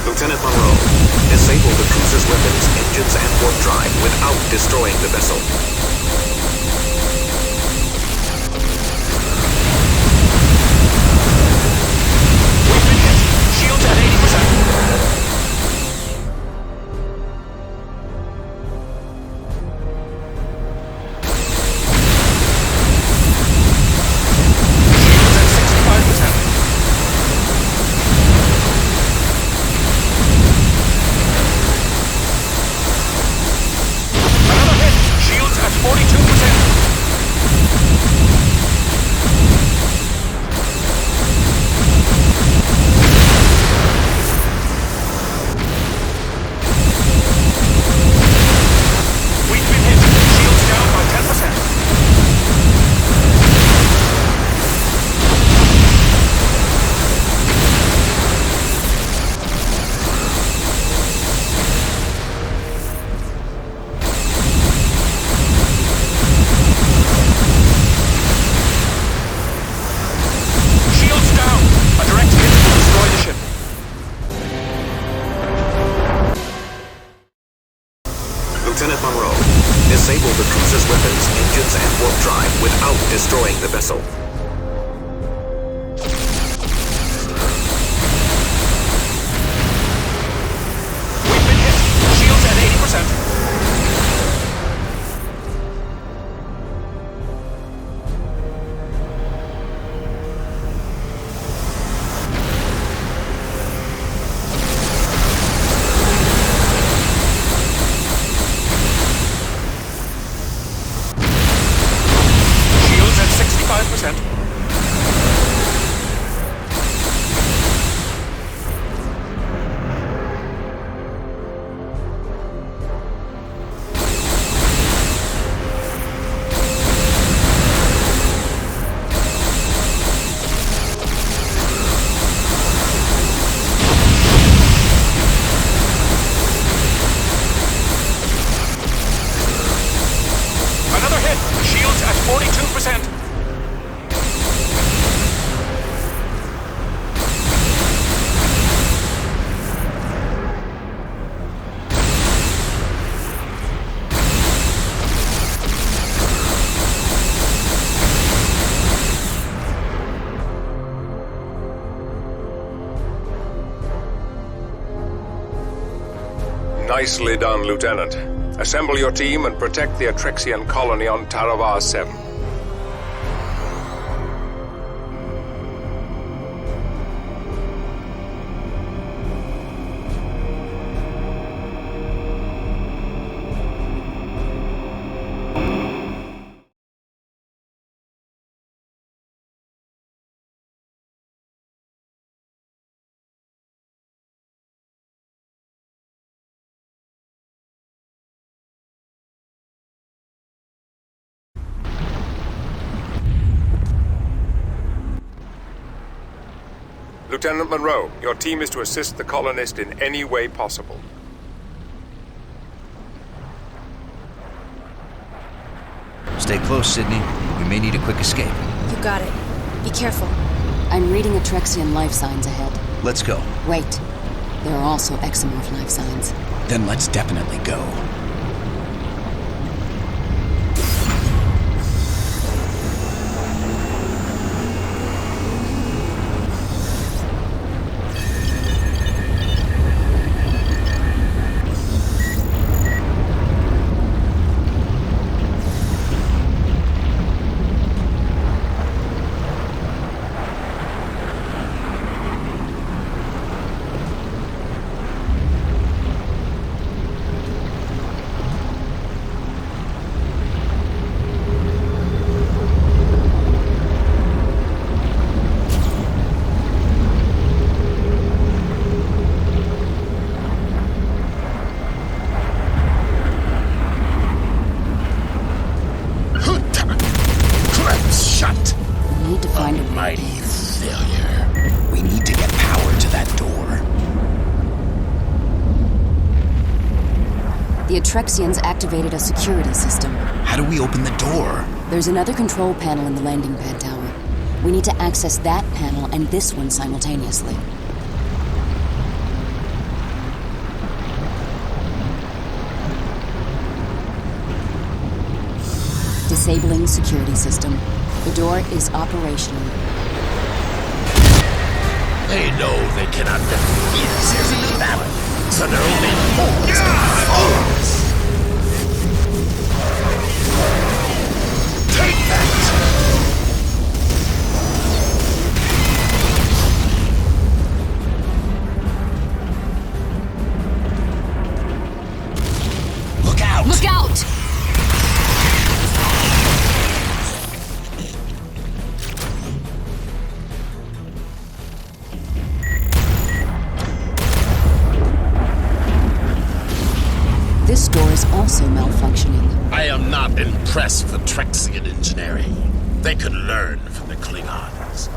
Lieutenant Monroe, disable the cruiser's weapons, engines, and warp drive without destroying the vessel. We've been hit. Shields at 80%. Lieutenant Monroe, disable the cruiser's weapons, engines, and warp drive without destroying the vessel. We've been hit. Shields at 80%. Shields at 42%. Nicely done, Lieutenant. Assemble your team and protect the Atrexian colony on Taravar 7. Lieutenant Monroe, your team is to assist the colonist in any way possible. Stay close, Sydney. We may need a quick escape. You got it. Be careful. I'm reading Atrexian life signs ahead. Let's go. Wait. There are also exomorph life signs. Then let's definitely go. The Atrexians activated a security system. How do we open the door? There's another control panel in the landing pad tower. We need to access that panel and this one simultaneously. Disabling security system. The door is operational. They know they cannot defeat us in this battle, so they're only fools to follow us. Take that! Look out! Look out! This door is also malfunctioning. I am not impressed with Atrexian engineering. They could learn from the Klingons.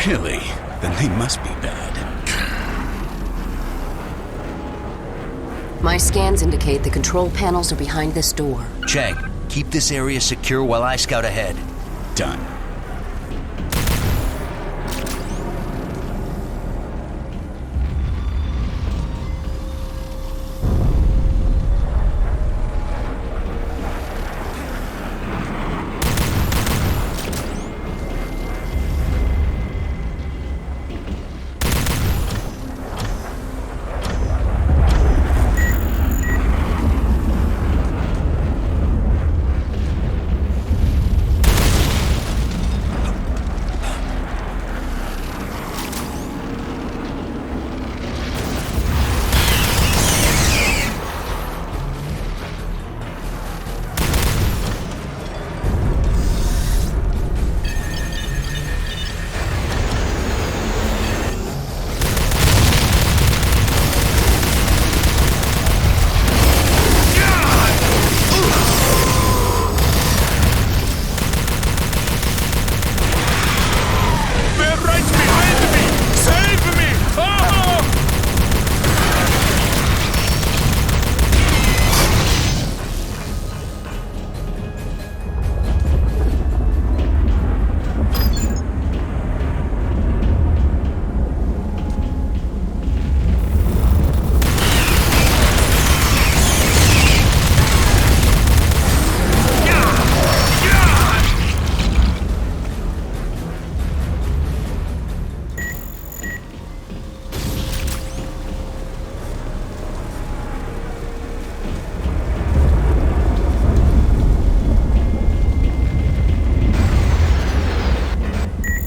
Really? Then they must be bad. My scans indicate the control panels are behind this door. Chang, keep this area secure while I scout ahead. Done.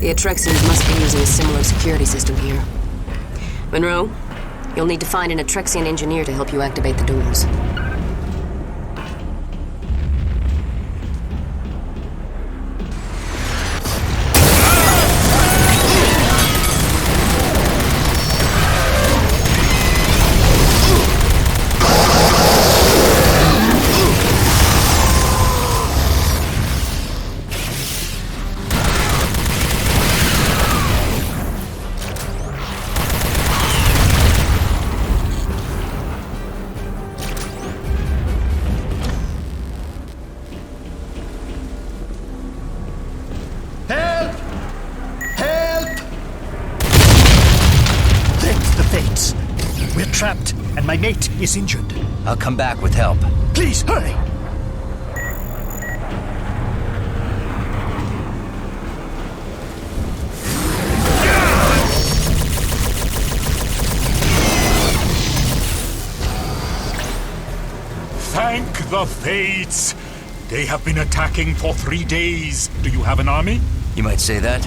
The Atrexians must be using a similar security system here. Monroe, you'll need to find an Atrexian engineer to help you activate the doors. Trapped, and my mate is injured. I'll come back with help. Please, hurry! Thank the fates! They have been attacking for 3 days. Do you have an army? You might say that.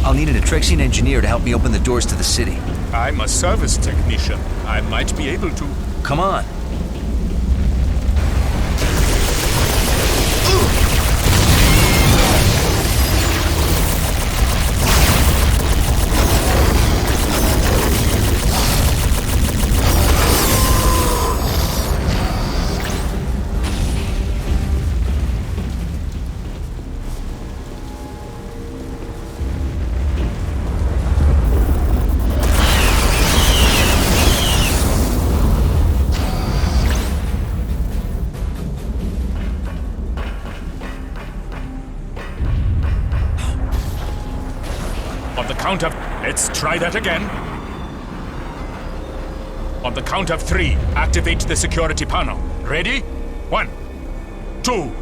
I'll need an Atrexian engineer to help me open the doors to the city. I'm a service technician. I might be able to. Come on. Let's try that again. On the count of 3, activate the security panel. Ready? 1, 2,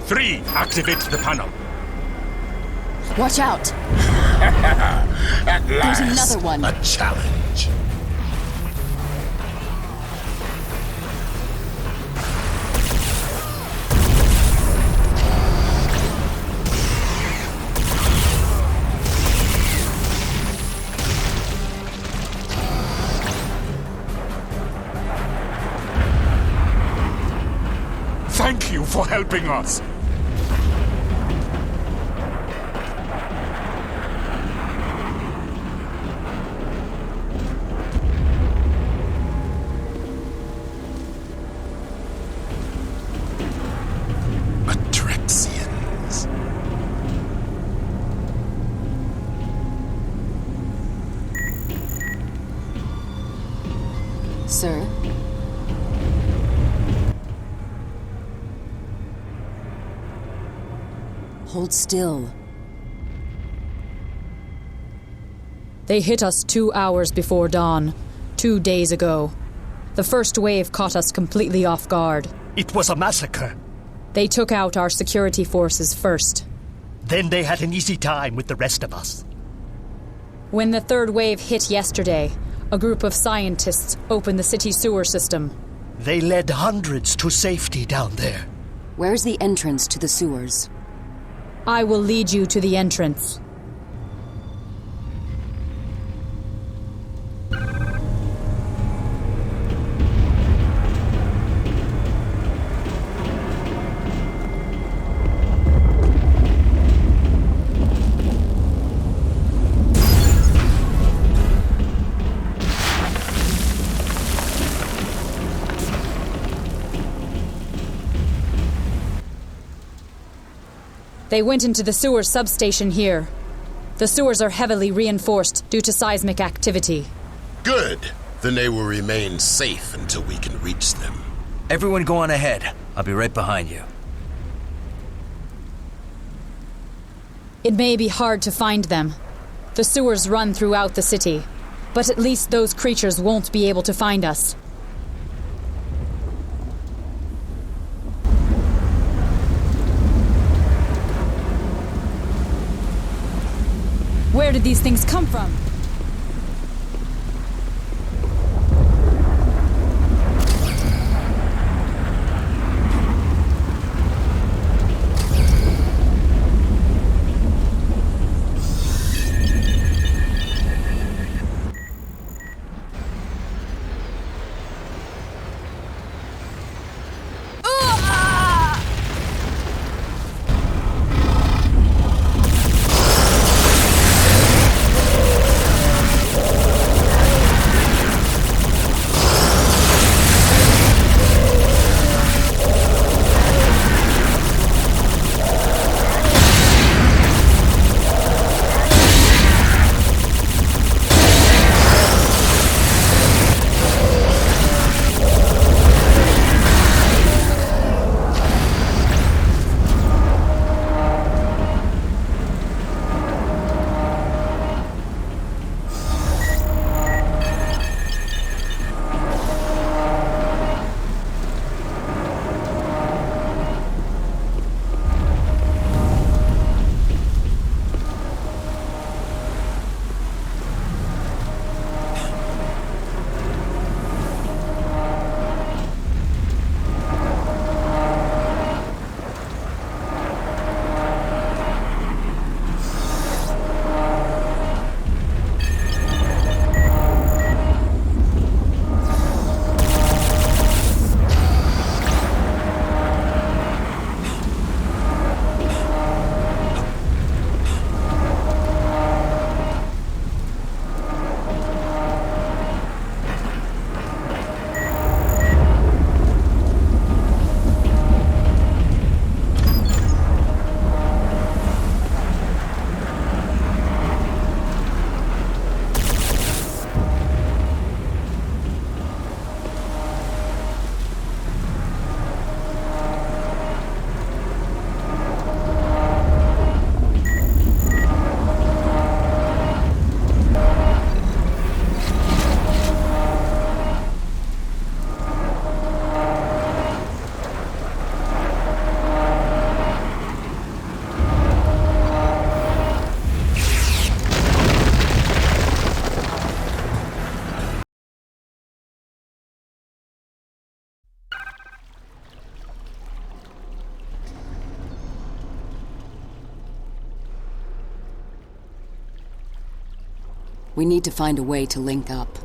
3. Activate the panel. Watch out! At last, There's another one. A challenge. Thank you for helping us. Atrexians. Sir? Hold still. They hit us 2 hours before dawn, 2 days ago. The first wave caught us completely off guard. It was a massacre. They took out our security forces first. Then they had an easy time with the rest of us. When the third wave hit yesterday, a group of scientists opened the city sewer system. They led hundreds to safety down there. Where's the entrance to the sewers? I will lead you to the entrance. They went into the sewer substation here. The sewers are heavily reinforced due to seismic activity. Good. Then they will remain safe until we can reach them. Everyone go on ahead. I'll be right behind you. It may be hard to find them. The sewers run throughout the city, but at least those creatures won't be able to find us. Where did these things come from? We need to find a way to link up.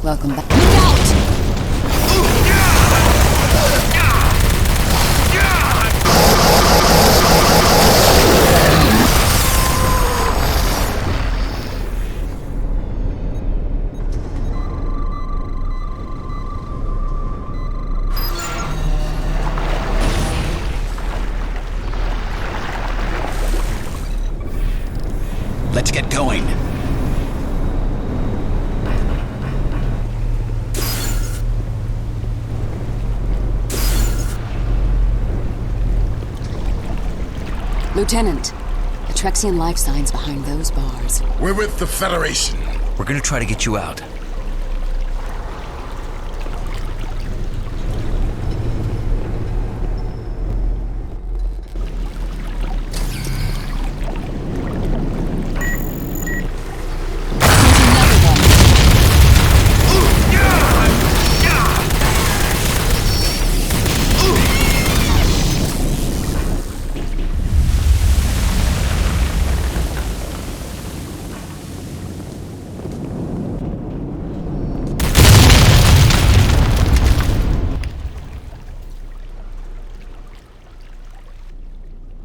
Welcome back. Look out! Lieutenant, Atrexian life signs behind those bars. We're with the Federation. We're gonna try to get you out.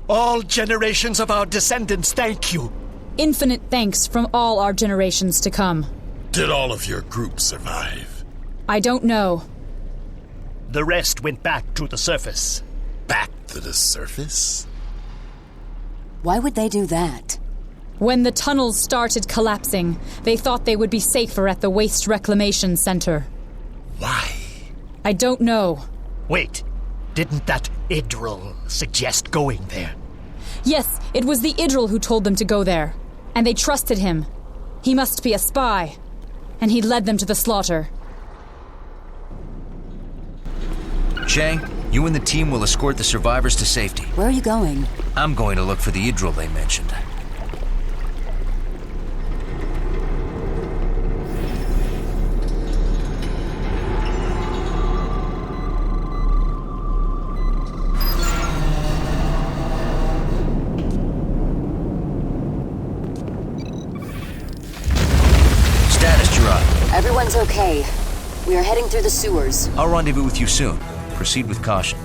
All generations of our descendants thank you. Infinite thanks from all our generations to come. Did all of your group survive? I don't know. The rest went back to the surface. Back to the surface? Why would they do that? When the tunnels started collapsing, they thought they would be safer at the Waste Reclamation Center. Why? I don't know. Wait, didn't that Idril suggest going there? Yes, it was the Idril who told them to go there. And they trusted him. He must be a spy. And he led them to the slaughter. Shang, you and the team will escort the survivors to safety. Where are you going? I'm going to look for the Idril they mentioned. Everyone's okay. We are heading through the sewers. I'll rendezvous with you soon. Proceed with caution.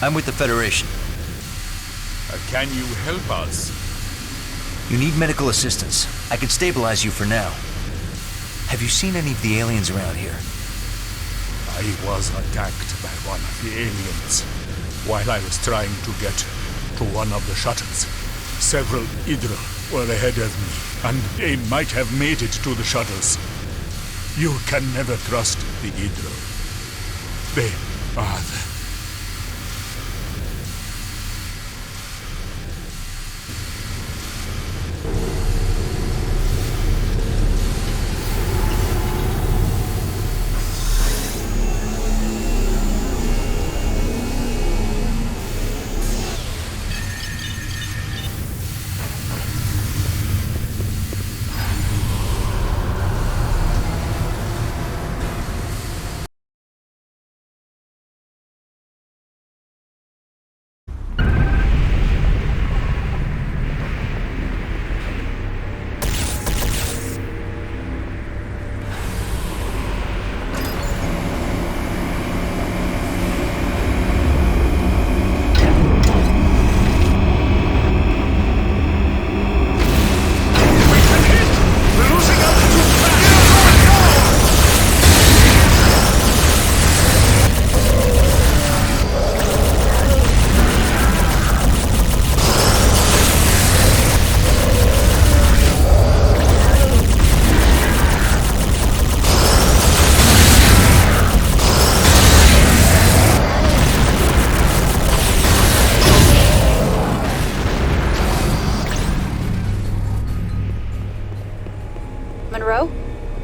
I'm with the Federation. Can you help us? You need medical assistance. I can stabilize you for now. Have you seen any of the aliens around here? I was attacked by one of the aliens while I was trying to get to one of the shuttles. Several Idra were ahead of me, and they might have made it to the shuttles. You can never trust the Idra. They are the...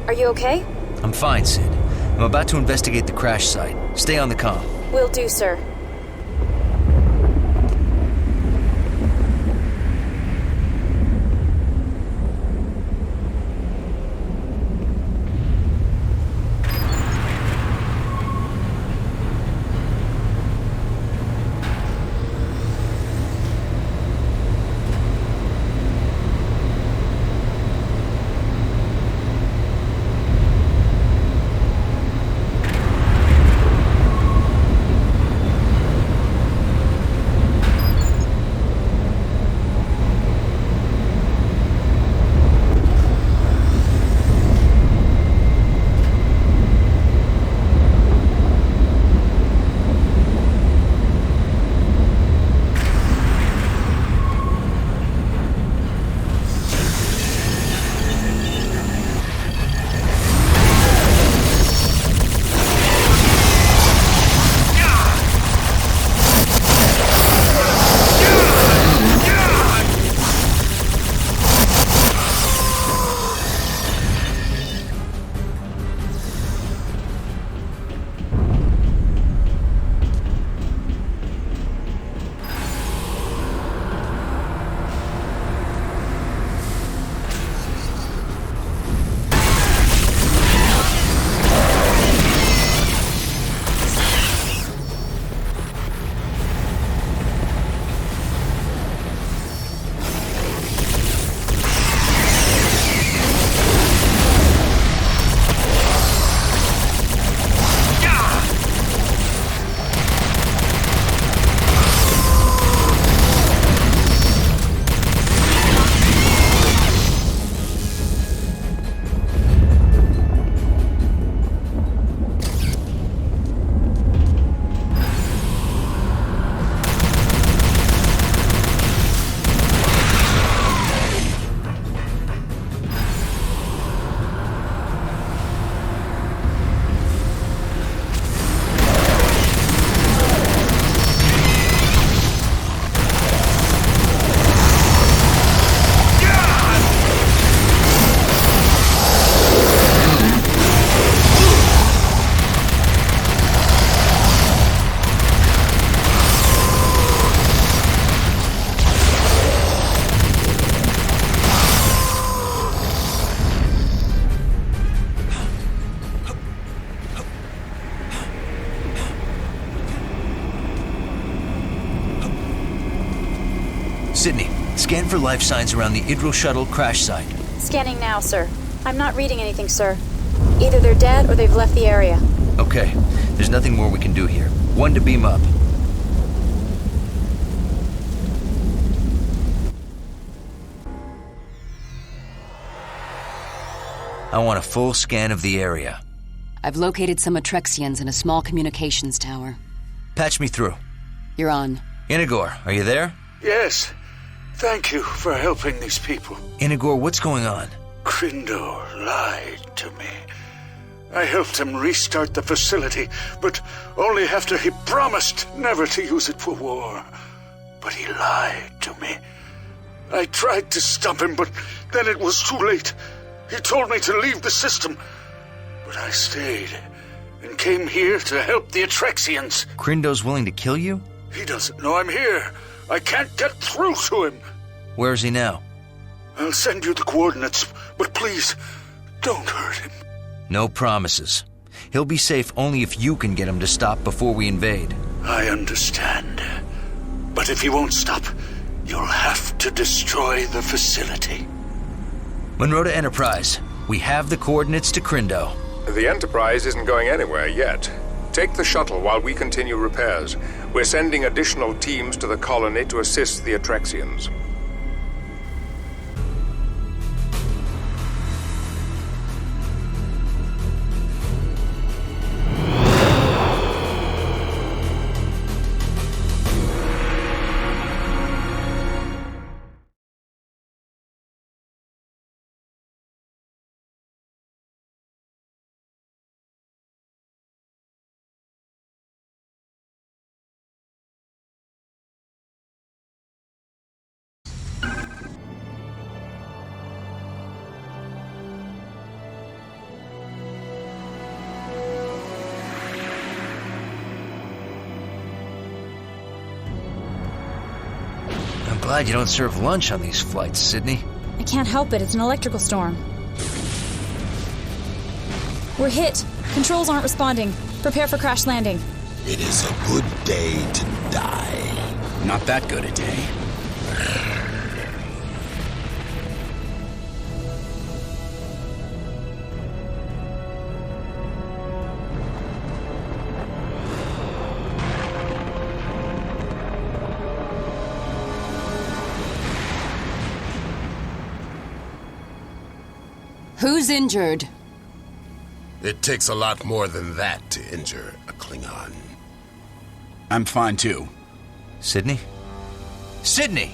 Are you okay? I'm fine, Sid. I'm about to investigate the crash site. Stay on the comm. Will do, sir. Sydney, scan for life signs around the Idril shuttle crash site. Scanning now, sir. I'm not reading anything, sir. Either they're dead or they've left the area. Okay, there's nothing more we can do here. One to beam up. I want a full scan of the area. I've located some Atrexians in a small communications tower. Patch me through. You're on. Inigor, are you there? Yes. Thank you for helping these people. Inigor, what's going on? Crindo lied to me. I helped him restart the facility, but only after he promised never to use it for war. But he lied to me. I tried to stop him, but then it was too late. He told me to leave the system, but I stayed and came here to help the Atrexians. Crindo's willing to kill you? He doesn't know I'm here. I can't get through to him. Where is he now? I'll send you the coordinates, but please, don't hurt him. No promises. He'll be safe only if you can get him to stop before we invade. I understand. But if he won't stop, you'll have to destroy the facility. Monroe to Enterprise. We have the coordinates to Crindo. The Enterprise isn't going anywhere yet. Take the shuttle while we continue repairs. We're sending additional teams to the colony to assist the Atrexians. Glad you don't serve lunch on these flights, Sydney. I can't help it. It's an electrical storm. We're hit. Controls aren't responding. Prepare for crash landing. It is a good day to die. Not that good a day. Who's injured? It takes a lot more than that to injure a Klingon. I'm fine too. Sydney? Sydney!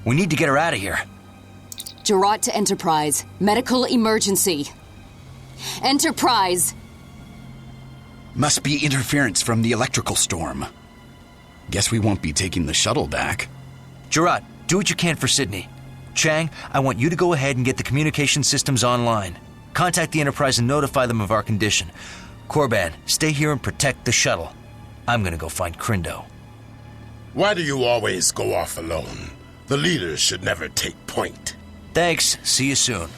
We need to get her out of here. Gerard to Enterprise. Medical emergency. Enterprise! Must be interference from the electrical storm. Guess we won't be taking the shuttle back. Gerard, do what you can for Sydney. Chang, I want you to go ahead and get the communication systems online. Contact the Enterprise and notify them of our condition. Korban, stay here and protect the shuttle. I'm gonna go find Crindo. Why do you always go off alone? The leaders should never take point. Thanks. See you soon.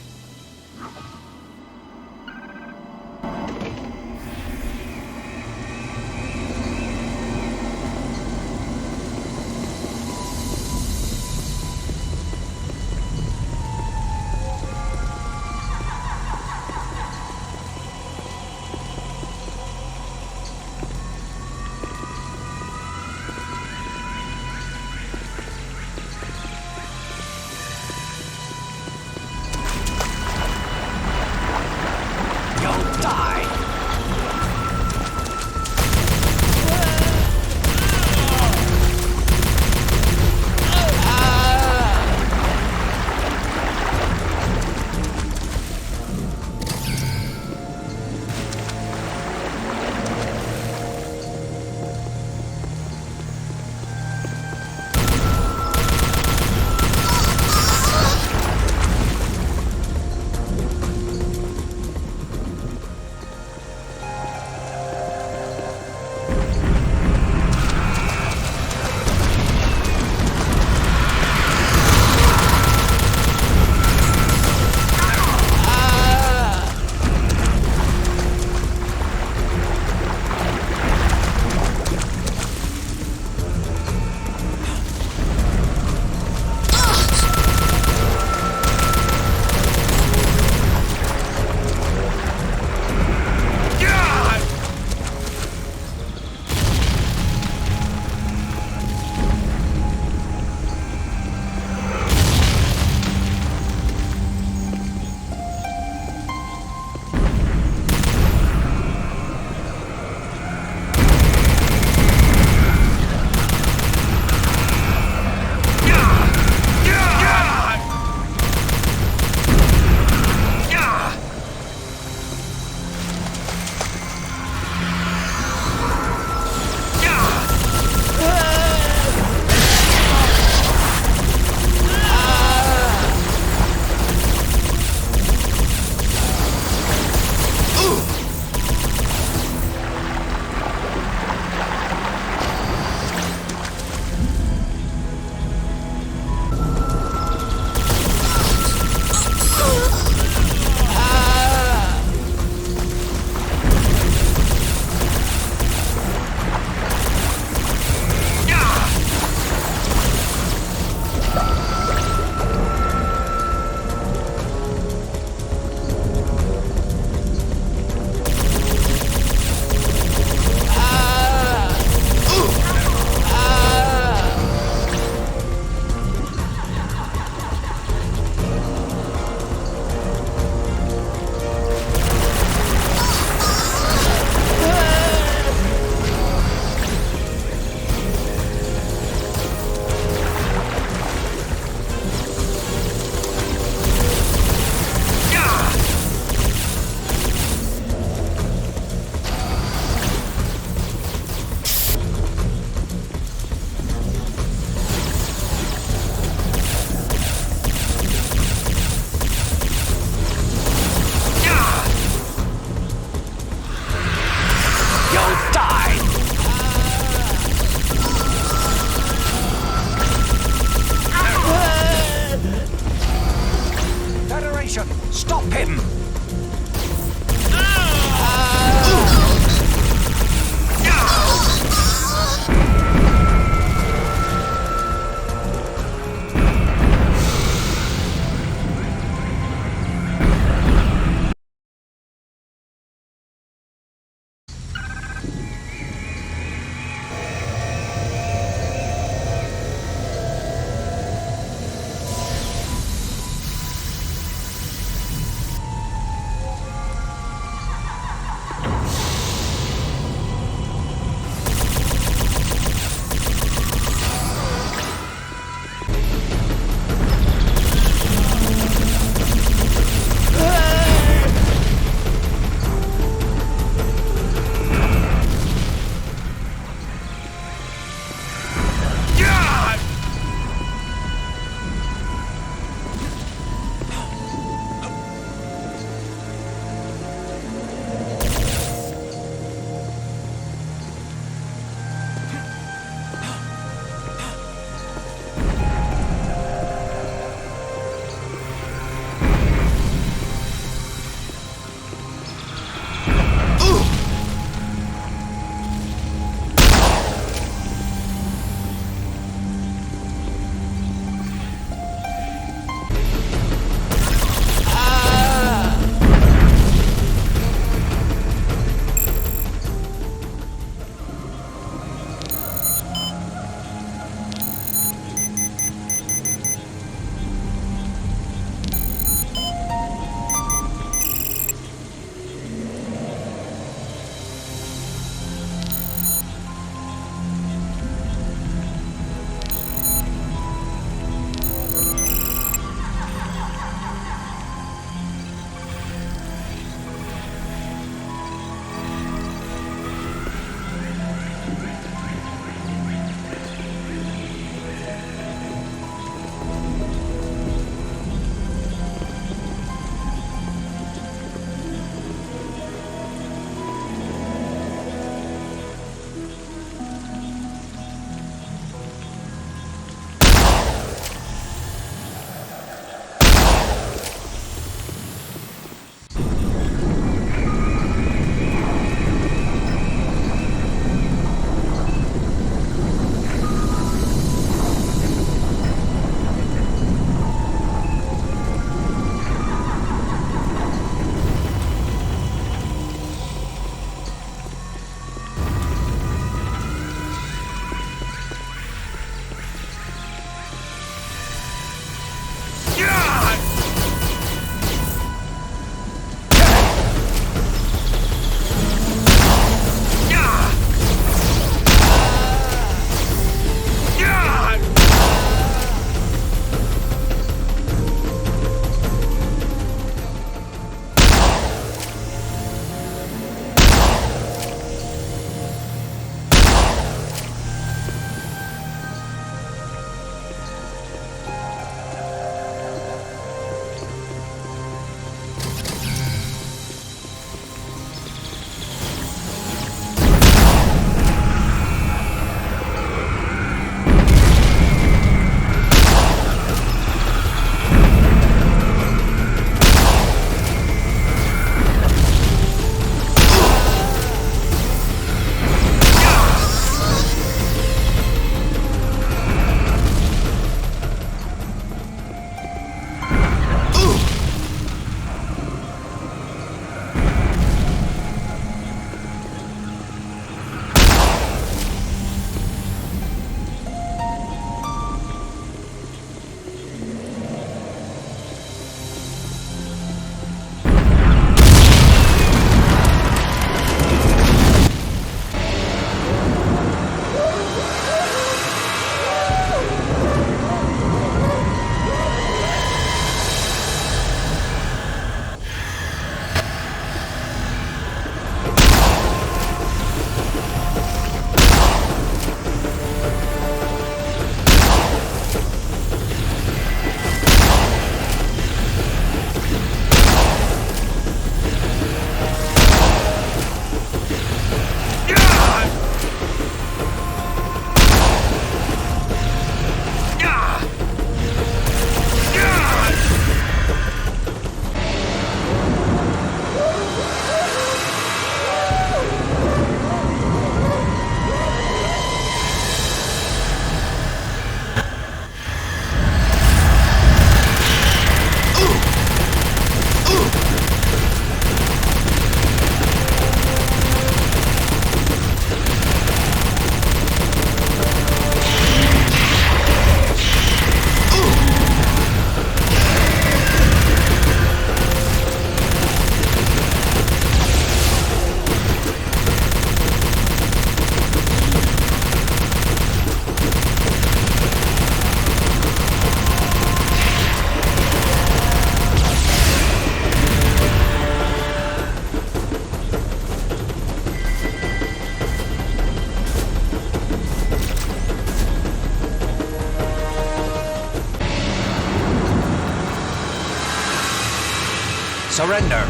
Surrender.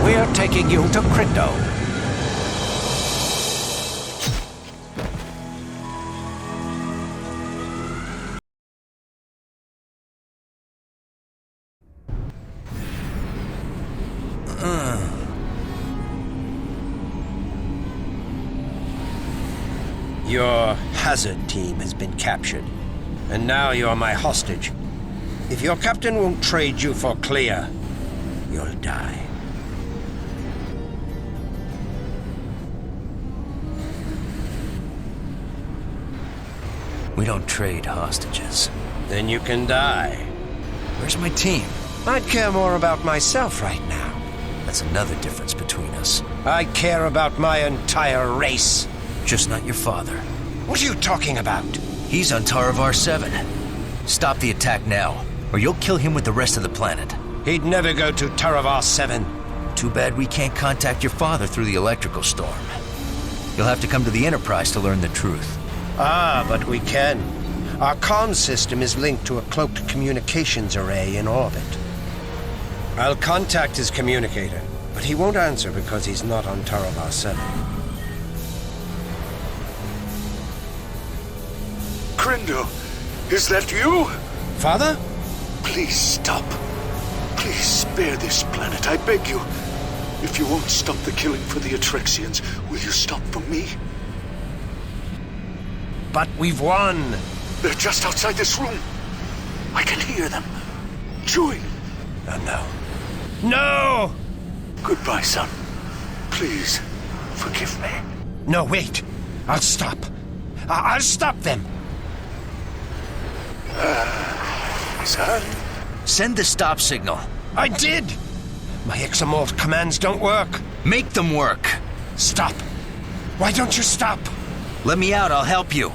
We're taking you to Crindo. Your hazard team has been captured, and now you're my hostage. If your captain won't trade you for Clea, you'll die. We don't trade hostages. Then you can die. Where's my team? I'd care more about myself right now. That's another difference between us. I care about my entire race. Just not your father. What are you talking about? He's on Taravar 7. Stop the attack now, or you'll kill him with the rest of the planet. He'd never go to Taravar 7. Too bad we can't contact your father through the electrical storm. You'll have to come to the Enterprise to learn the truth. Ah, but we can. Our comms system is linked to a cloaked communications array in orbit. I'll contact his communicator, but he won't answer because he's not on Taravar 7. Crindo, is that you? Father? Please stop. Please spare this planet, I beg you. If you won't stop the killing for the Atrexians, will you stop for me? But we've won. They're just outside this room. I can hear them. Chewing. Oh, no. No! Goodbye, son. Please, forgive me. No, wait. I'll stop. I'll stop them. Son? Send the stop signal. I did! My Examalt commands don't work. Make them work. Stop. Why don't you stop? Let me out, I'll help you.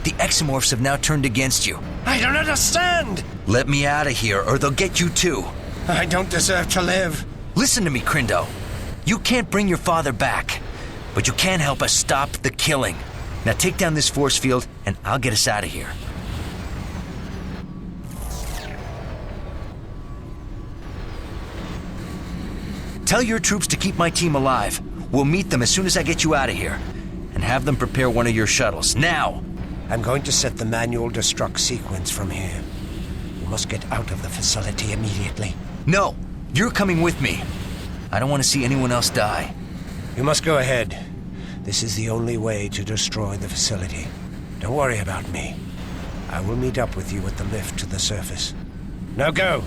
The exomorphs have now turned against you. I don't understand! Let me out of here, or they'll get you too. I don't deserve to live. Listen to me, Crindo. You can't bring your father back, but you can help us stop the killing. Now take down this force field, and I'll get us out of here. Tell your troops to keep my team alive. We'll meet them as soon as I get you out of here. And have them prepare one of your shuttles, now! I'm going to set the manual destruct sequence from here. You must get out of the facility immediately. No! You're coming with me. I don't want to see anyone else die. You must go ahead. This is the only way to destroy the facility. Don't worry about me. I will meet up with you at the lift to the surface. Now go!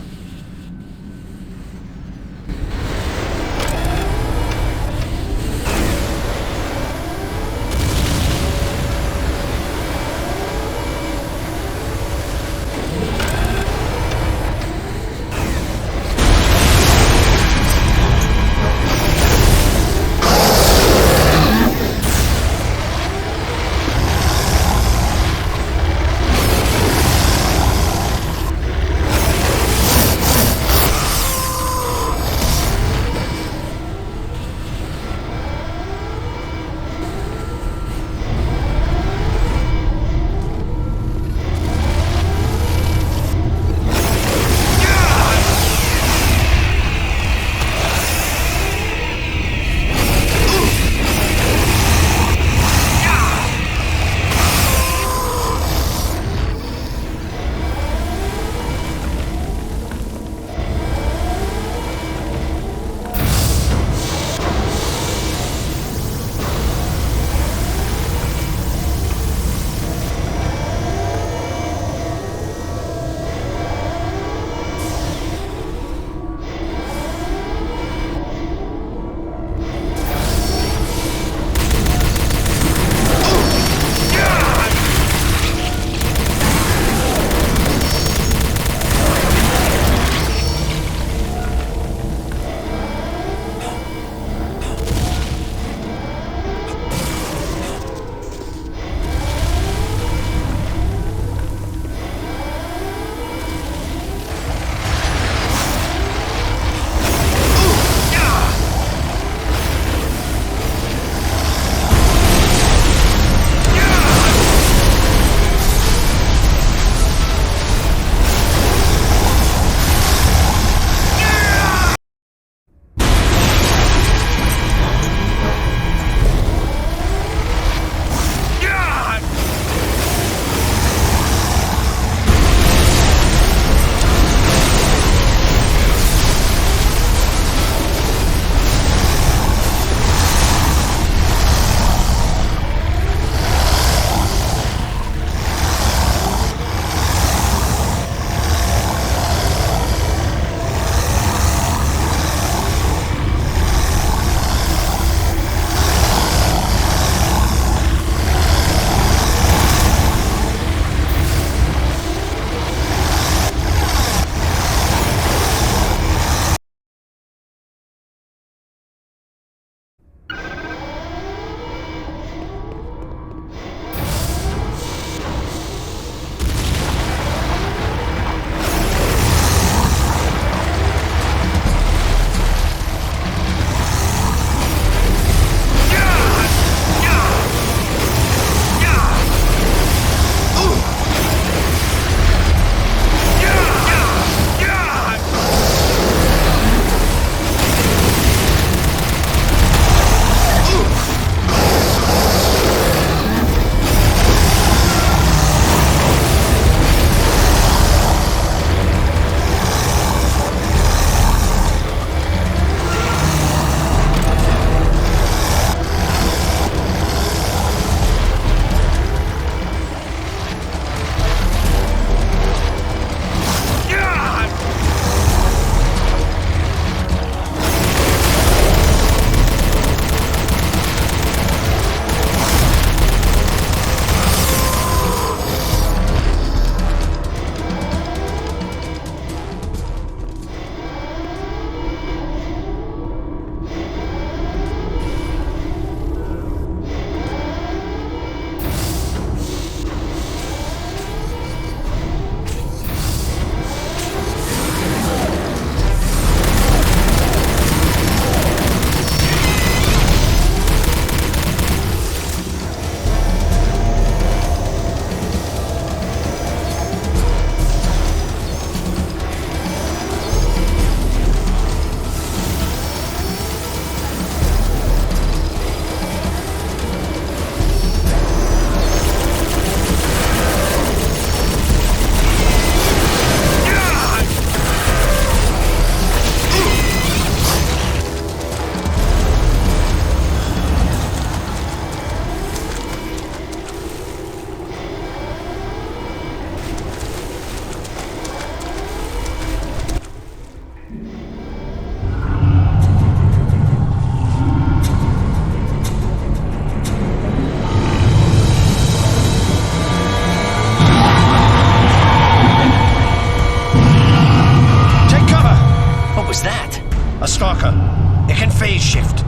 marker. It can phase shift.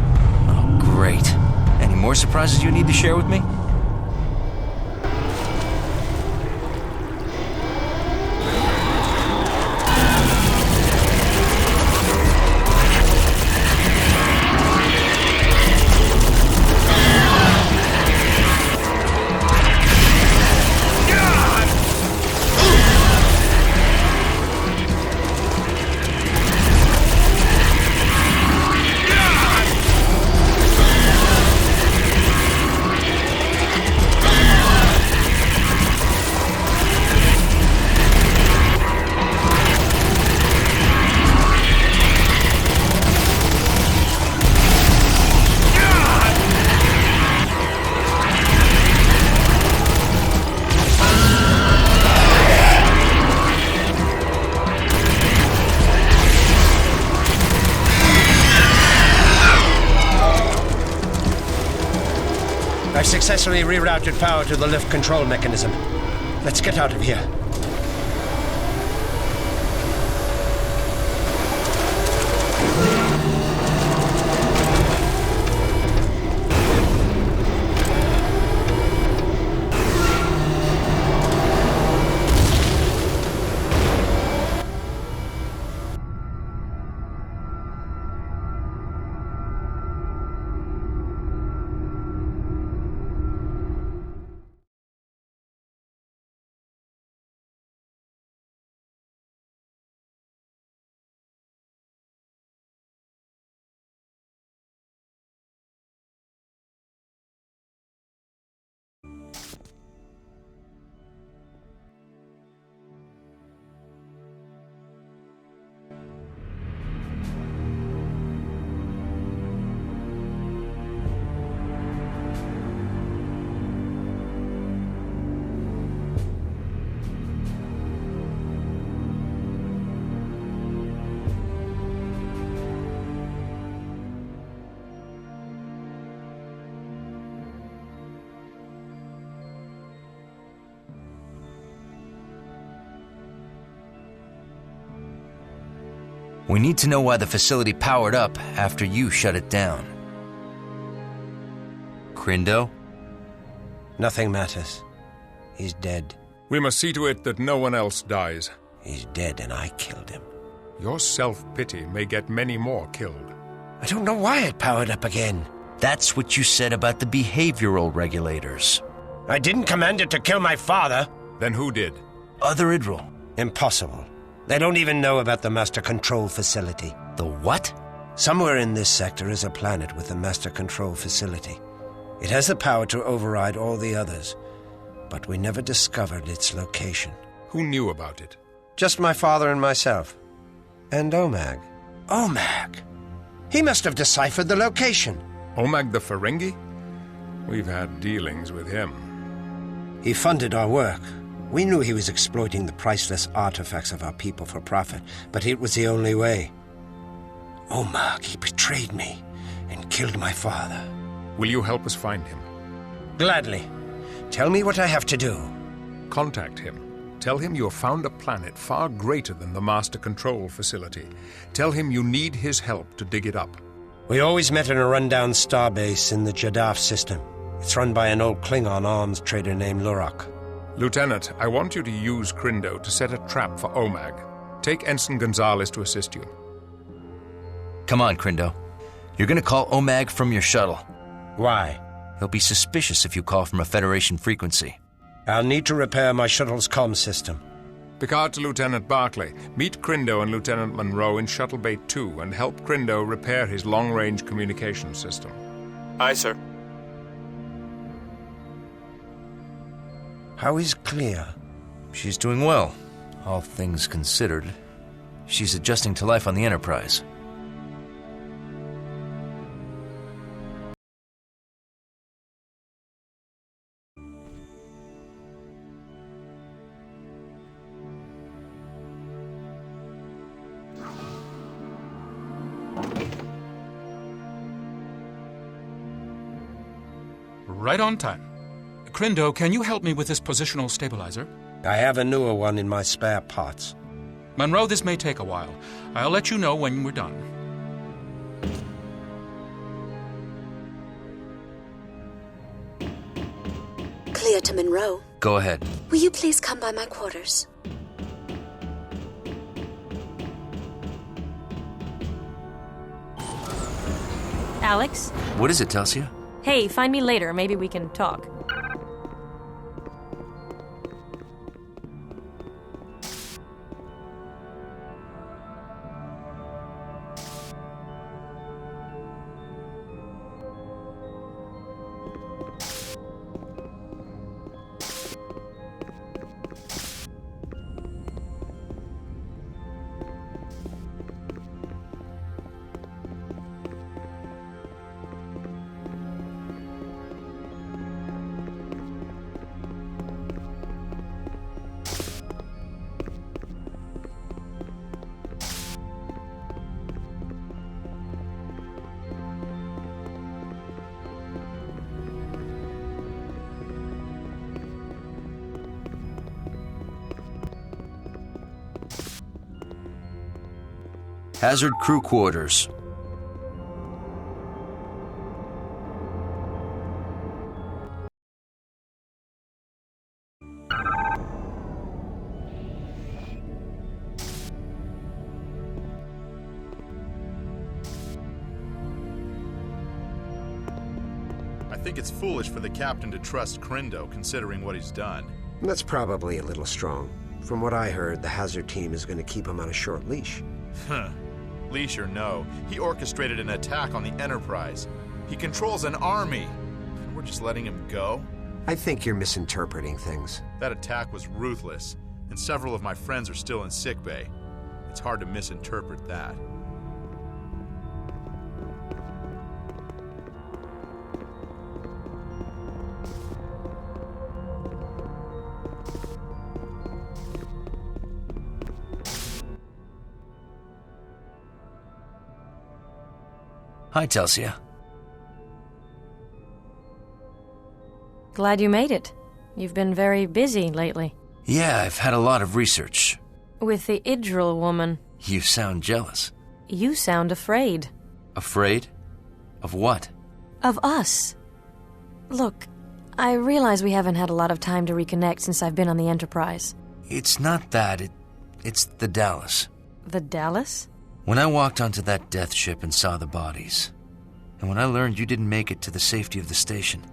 Oh, great. Any more surprises you need to share with me? I've successfully rerouted power to the lift control mechanism. Let's get out of here. We need to know why the facility powered up after you shut it down. Crindo? Nothing matters. He's dead. We must see to it that no one else dies. He's dead and I killed him. Your self-pity may get many more killed. I don't know why it powered up again. That's what you said about the behavioral regulators. I didn't command it to kill my father. Then who did? Other Idril. Impossible. They don't even know about the master control facility. The what? Somewhere in this sector is a planet with a master control facility. It has the power to override all the others, but we never discovered its location. Who knew about it? Just my father and myself. And Omag. Omag! He must have deciphered the location. Omag the Ferengi? We've had dealings with him. He funded our work. We knew he was exploiting the priceless artifacts of our people for profit, but it was the only way. Omag, he betrayed me and killed my father. Will you help us find him? Gladly. Tell me what I have to do. Contact him. Tell him you have found a planet far greater than the Master Control Facility. Tell him you need his help to dig it up. We always met in a rundown starbase in the Jadaf system. It's run by an old Klingon arms trader named Lurok. Lieutenant, I want you to use Crindo to set a trap for Omag. Take Ensign Gonzalez to assist you. Come on, Crindo. You're gonna call Omag from your shuttle. Why? He'll be suspicious if you call from a Federation frequency. I'll need to repair my shuttle's comm system. Picard to Lieutenant Barclay. Meet Crindo and Lieutenant Monroe in Shuttle Bay 2 and help Crindo repair his long-range communication system. Aye, sir. How is Clea? She's doing well, all things considered. She's adjusting to life on the Enterprise. Right on time. Crindo, can you help me with this positional stabilizer? I have a newer one in my spare parts. Monroe, this may take a while. I'll let you know when we're done. clear to Monroe. Go ahead. Will you please come by my quarters? Alex? What is it, Telsia? Hey, find me later. Maybe we can talk. Hazard crew quarters. I think it's foolish for the captain to trust Crindo, considering what he's done. That's probably a little strong. From what I heard, the Hazard team is going to keep him on a short leash. Huh. Leash or no, he orchestrated an attack on the Enterprise. He controls an army, and we're just letting him go? I think you're misinterpreting things. That attack was ruthless, and several of my friends are still in sickbay. It's hard to misinterpret that. Hi, Telsia. Glad you made it. You've been very busy lately. Yeah, I've had a lot of research. With the Idril woman. You sound jealous. You sound afraid. Afraid? Of what? Of us. Look, I realize we haven't had a lot of time to reconnect since I've been on the Enterprise. It's not that. It's the Dallas. The Dallas? When I walked onto that death ship and saw the bodies, and when I learned you didn't make it to the safety of the station...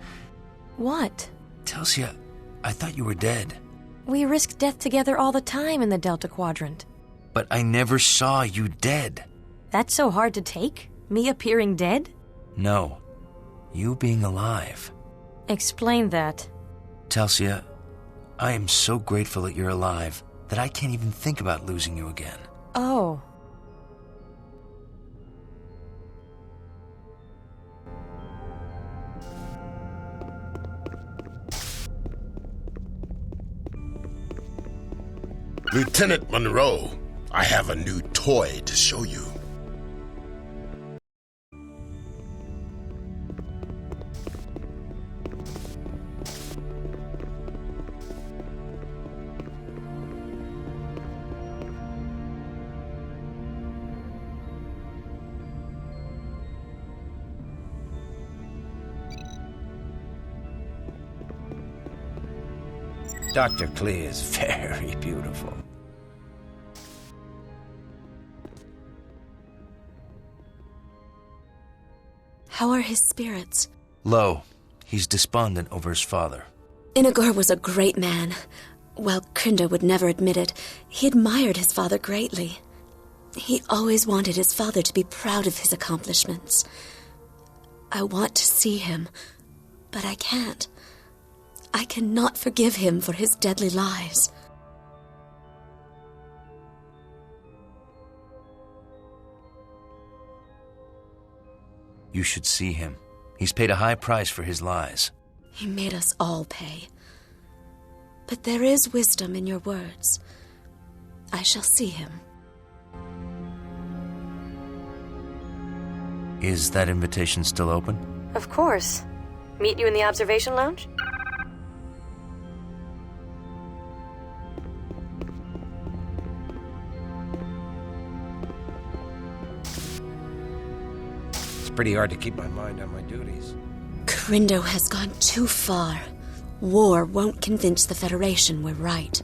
What? Telsia, I thought you were dead. We risk death together all the time in the Delta Quadrant. But I never saw you dead. That's so hard to take? Me appearing dead? No. You being alive. Explain that. Telsia, I am so grateful that you're alive that I can't even think about losing you again. Oh. Lieutenant Monroe, I have a new toy to show you. Dr. Klee is very beautiful. How are his spirits? Low. He's despondent over his father. Inagor was a great man. While Crindo would never admit it, he admired his father greatly. He always wanted his father to be proud of his accomplishments. I want to see him, but I can't. I cannot forgive him for his deadly lies. You should see him. He's paid a high price for his lies. He made us all pay. But there is wisdom in your words. I shall see him. Is that invitation still open? Of course. Meet you in the observation lounge? Pretty hard to keep my mind on my duties. Crindo has gone too far. War won't convince the Federation we're right.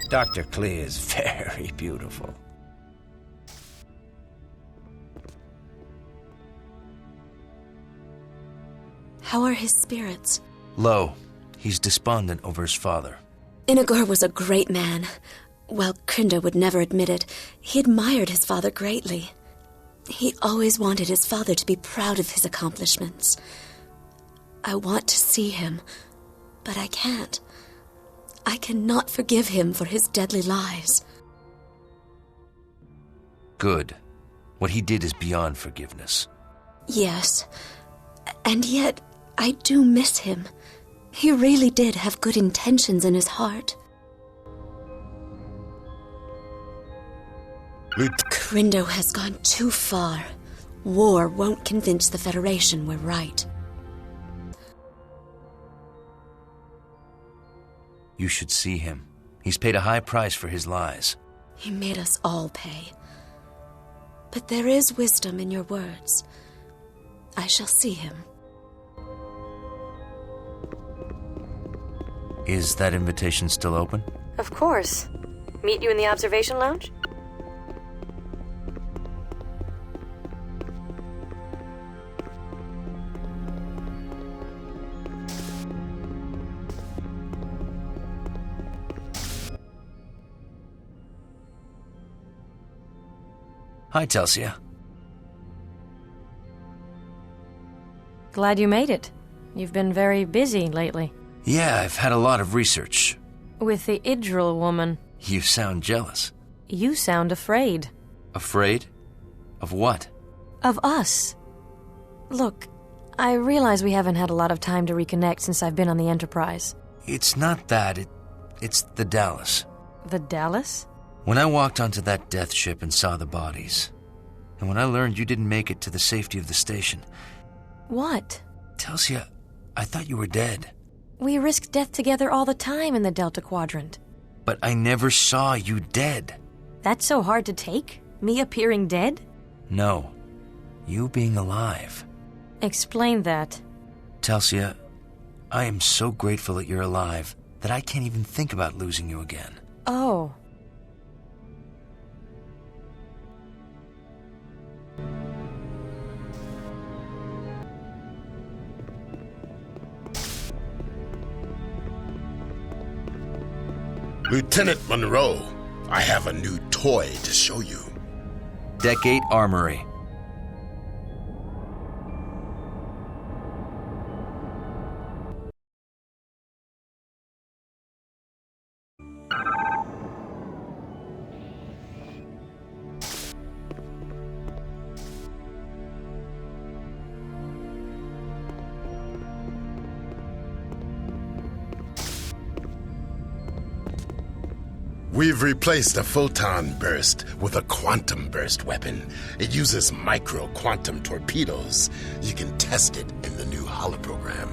Dr. Klee is very beautiful. How are his spirits? Low. He's despondent over his father. Inagor was a great man. While Krinder would never admit it, he admired his father greatly. He always wanted his father to be proud of his accomplishments. I want to see him, but I can't. I cannot forgive him for his deadly lies. Good. What he did is beyond forgiveness. Yes, and yet I do miss him. He really did have good intentions in his heart. Krindo has gone too far. War won't convince the Federation we're right. You should see him. He's paid a high price for his lies. He made us all pay. But there is wisdom in your words. I shall see him. Is that invitation still open? Of course. Meet you in the observation lounge? Hi, Telsia. Glad you made it. You've been very busy lately. Yeah, I've had a lot of research. With the Idril woman. You sound jealous. You sound afraid. Afraid? Of what? Of us. Look, I realize we haven't had a lot of time to reconnect since I've been on the Enterprise. It's not that. It's the Dallas. The Dallas? When I walked onto that death ship and saw the bodies, and when I learned you didn't make it to the safety of the station... What? Telsia, I thought you were dead. We risk death together all the time in the Delta Quadrant. But I never saw you dead. That's so hard to take? Me appearing dead? No. You being alive. Explain that. Telsia, I am so grateful that you're alive that I can't even think about losing you again. Oh. Lieutenant Monroe, I have a new toy to show you. Deck 8 Armory. We've replaced a photon burst with a quantum burst weapon. It uses micro-quantum torpedoes. You can test it in the new holoprogram.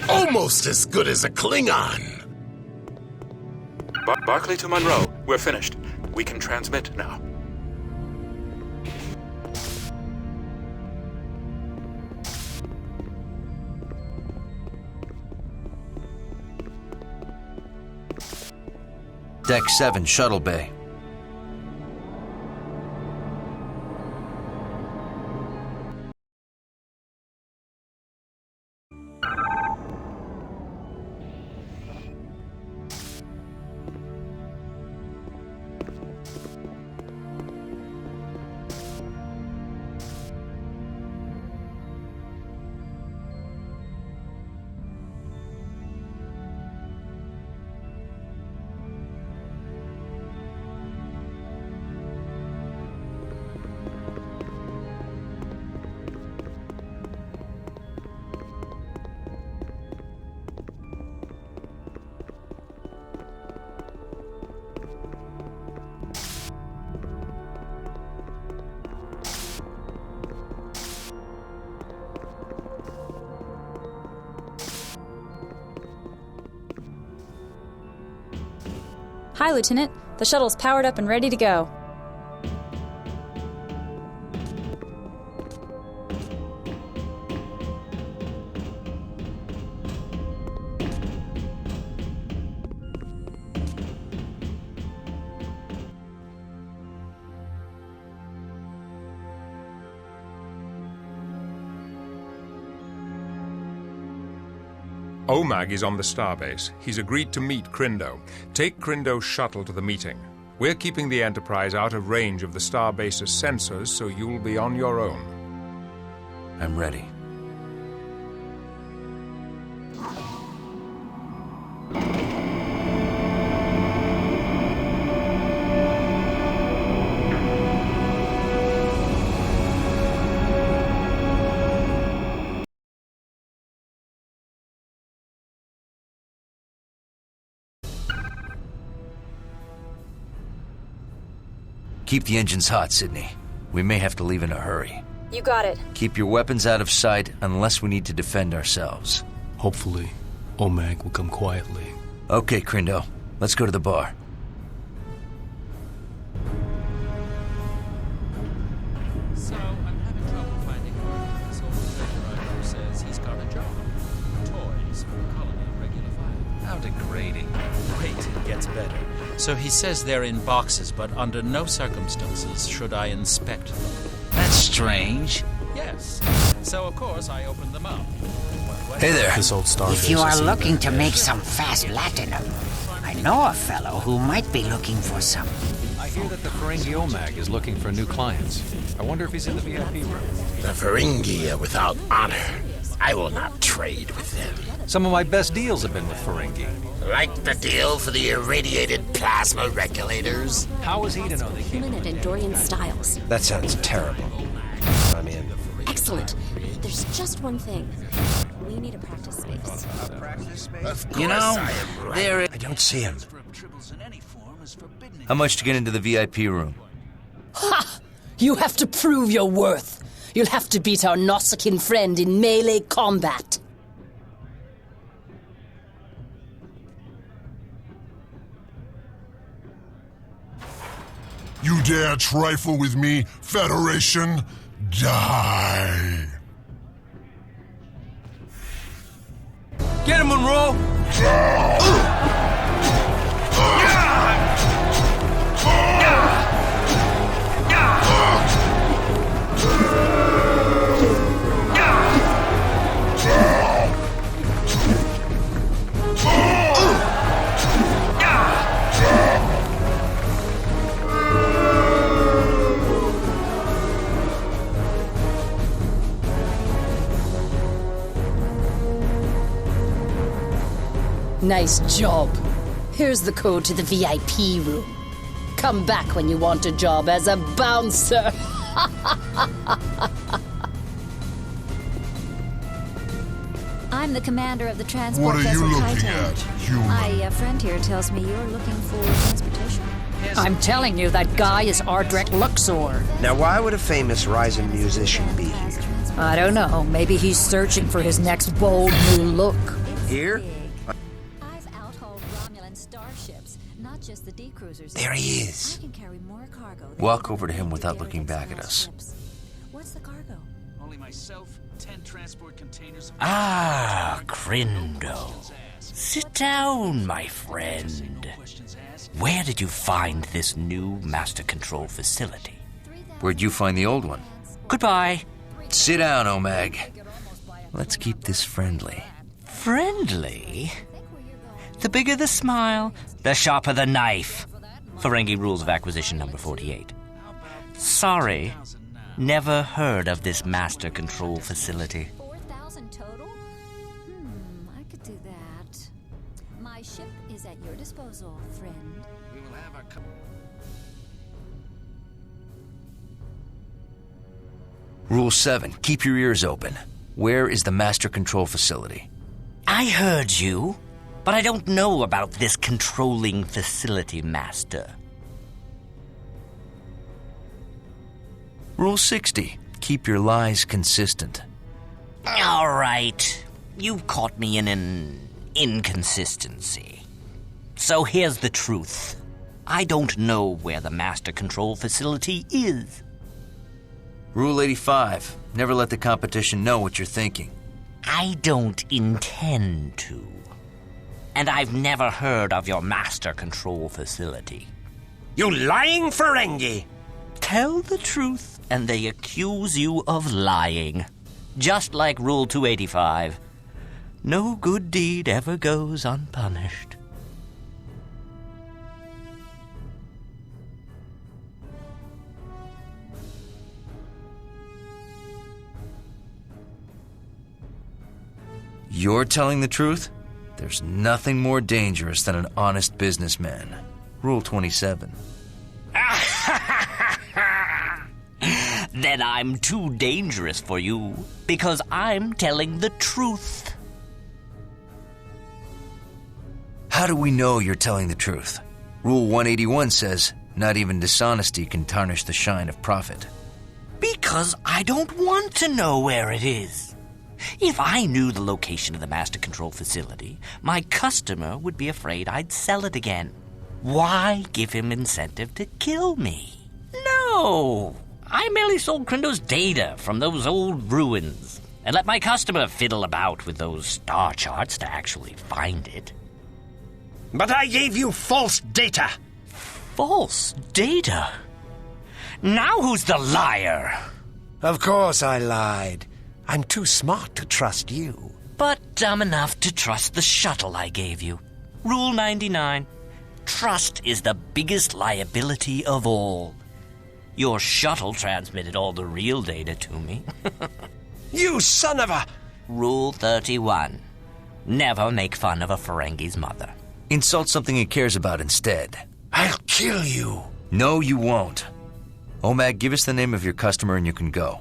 Almost as good as a Klingon. Barclay to Monroe. We're finished. We can transmit now. Deck 7, shuttle bay. Hi, Lieutenant. The shuttle's powered up and ready to go. OMAG is on the starbase. He's agreed to meet Crindo. Take Crindo's shuttle to the meeting. We're keeping the Enterprise out of range of the starbase's sensors, so you'll be on your own. I'm ready. Keep the engines hot, Sydney. We may have to leave in a hurry. You got it. Keep your weapons out of sight unless we need to defend ourselves. Hopefully, OMAG will come quietly. Okay, Crindo. Let's go to the bar. So, I'm having trouble finding work. This old treasure who says he's got a job. Toys for colony regular file. How degrading. Wait, it gets better. So he says they're in boxes, but under no circumstances should I inspect them. That's strange. Yes. So, of course, I opened them up. Hey there. This old star. If you are looking to make some fast latinum, I know a fellow who might be looking for some. I hear that the Ferengi OMAG is looking for new clients. I wonder if he's in the VIP room. The Ferengi are without honor. I will not trade with them. Some of my best deals have been with Ferengi. Like the deal for the irradiated plasma regulators? How was he to know they came? Human and Andorian styles. That sounds terrible. I'm in. Excellent. There's just one thing. We need a practice space. You know, there is... I don't see him. How much to get into the VIP room? Ha! You have to prove your worth. You'll have to beat our Nausicaan friend in melee combat. You dare trifle with me, Federation? Die! Get him, Monroe! Nice job. Here's the code to the VIP room. Come back when you want a job as a bouncer. I'm the commander of the transport What are you vessel looking Titan. at, human? My friend here tells me you're looking for transportation. I'm telling you, that guy is Ardrek Luxor. Now, why would a famous rising musician be here? I don't know. Maybe he's searching for his next bold new look. Here? I've outhauled Romulan starships, not just the D cruisers. There he is. I can carry more cargo. Walk over to him without looking back at us. What's the cargo? Only myself, 10 transport containers. Ah, Crindo. Sit down, my friend. Where did you find this new master control facility? Where'd you find the old one? Goodbye. Sit down, Omag. Let's keep this friendly. Friendly? The bigger the smile, the sharper the knife. Ferengi Rules of Acquisition number 48. Sorry, never heard of this master control facility. 4,000 total? I could do that. My ship is at your disposal, friend. We will have our... Rule 7. Keep your ears open. Where is the master control facility? I heard you, but I don't know about this controlling facility, Master. Rule 60. Keep your lies consistent. All right. You've caught me in an inconsistency. So here's the truth. I don't know where the master control facility is. Rule 85. Never let the competition know what you're thinking. I don't intend to. And I've never heard of your master control facility. You lying Ferengi! Tell the truth, and they accuse you of lying. Just like Rule 285. No good deed ever goes unpunished. You're telling the truth? There's nothing more dangerous than an honest businessman. Rule 27. Then I'm too dangerous for you, because I'm telling the truth. How do we know you're telling the truth? Rule 181 says, not even dishonesty can tarnish the shine of profit. Because I don't want to know where it is. If I knew the location of the master control facility, my customer would be afraid I'd sell it again. Why give him incentive to kill me? No! I merely sold Crindo's data from those old ruins and let my customer fiddle about with those star charts to actually find it. But I gave you false data! False data? Now who's the liar? Of course I lied. I'm too smart to trust you. But dumb enough to trust the shuttle I gave you. Rule 99. Trust is the biggest liability of all. Your shuttle transmitted all the real data to me. You son of a... Rule 31. Never make fun of a Ferengi's mother. Insult something he cares about instead. I'll kill you. No, you won't. Omag, give us the name of your customer and you can go.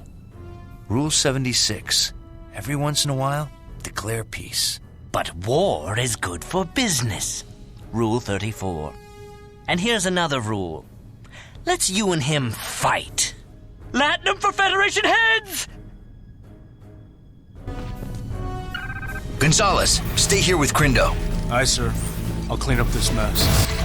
Rule 76. Every once in a while, declare peace. But war is good for business. Rule 34. And here's another rule. Let's you and him fight. Latinum for Federation heads! Gonzalez, stay here with Crindo. Aye, sir. I'll clean up this mess.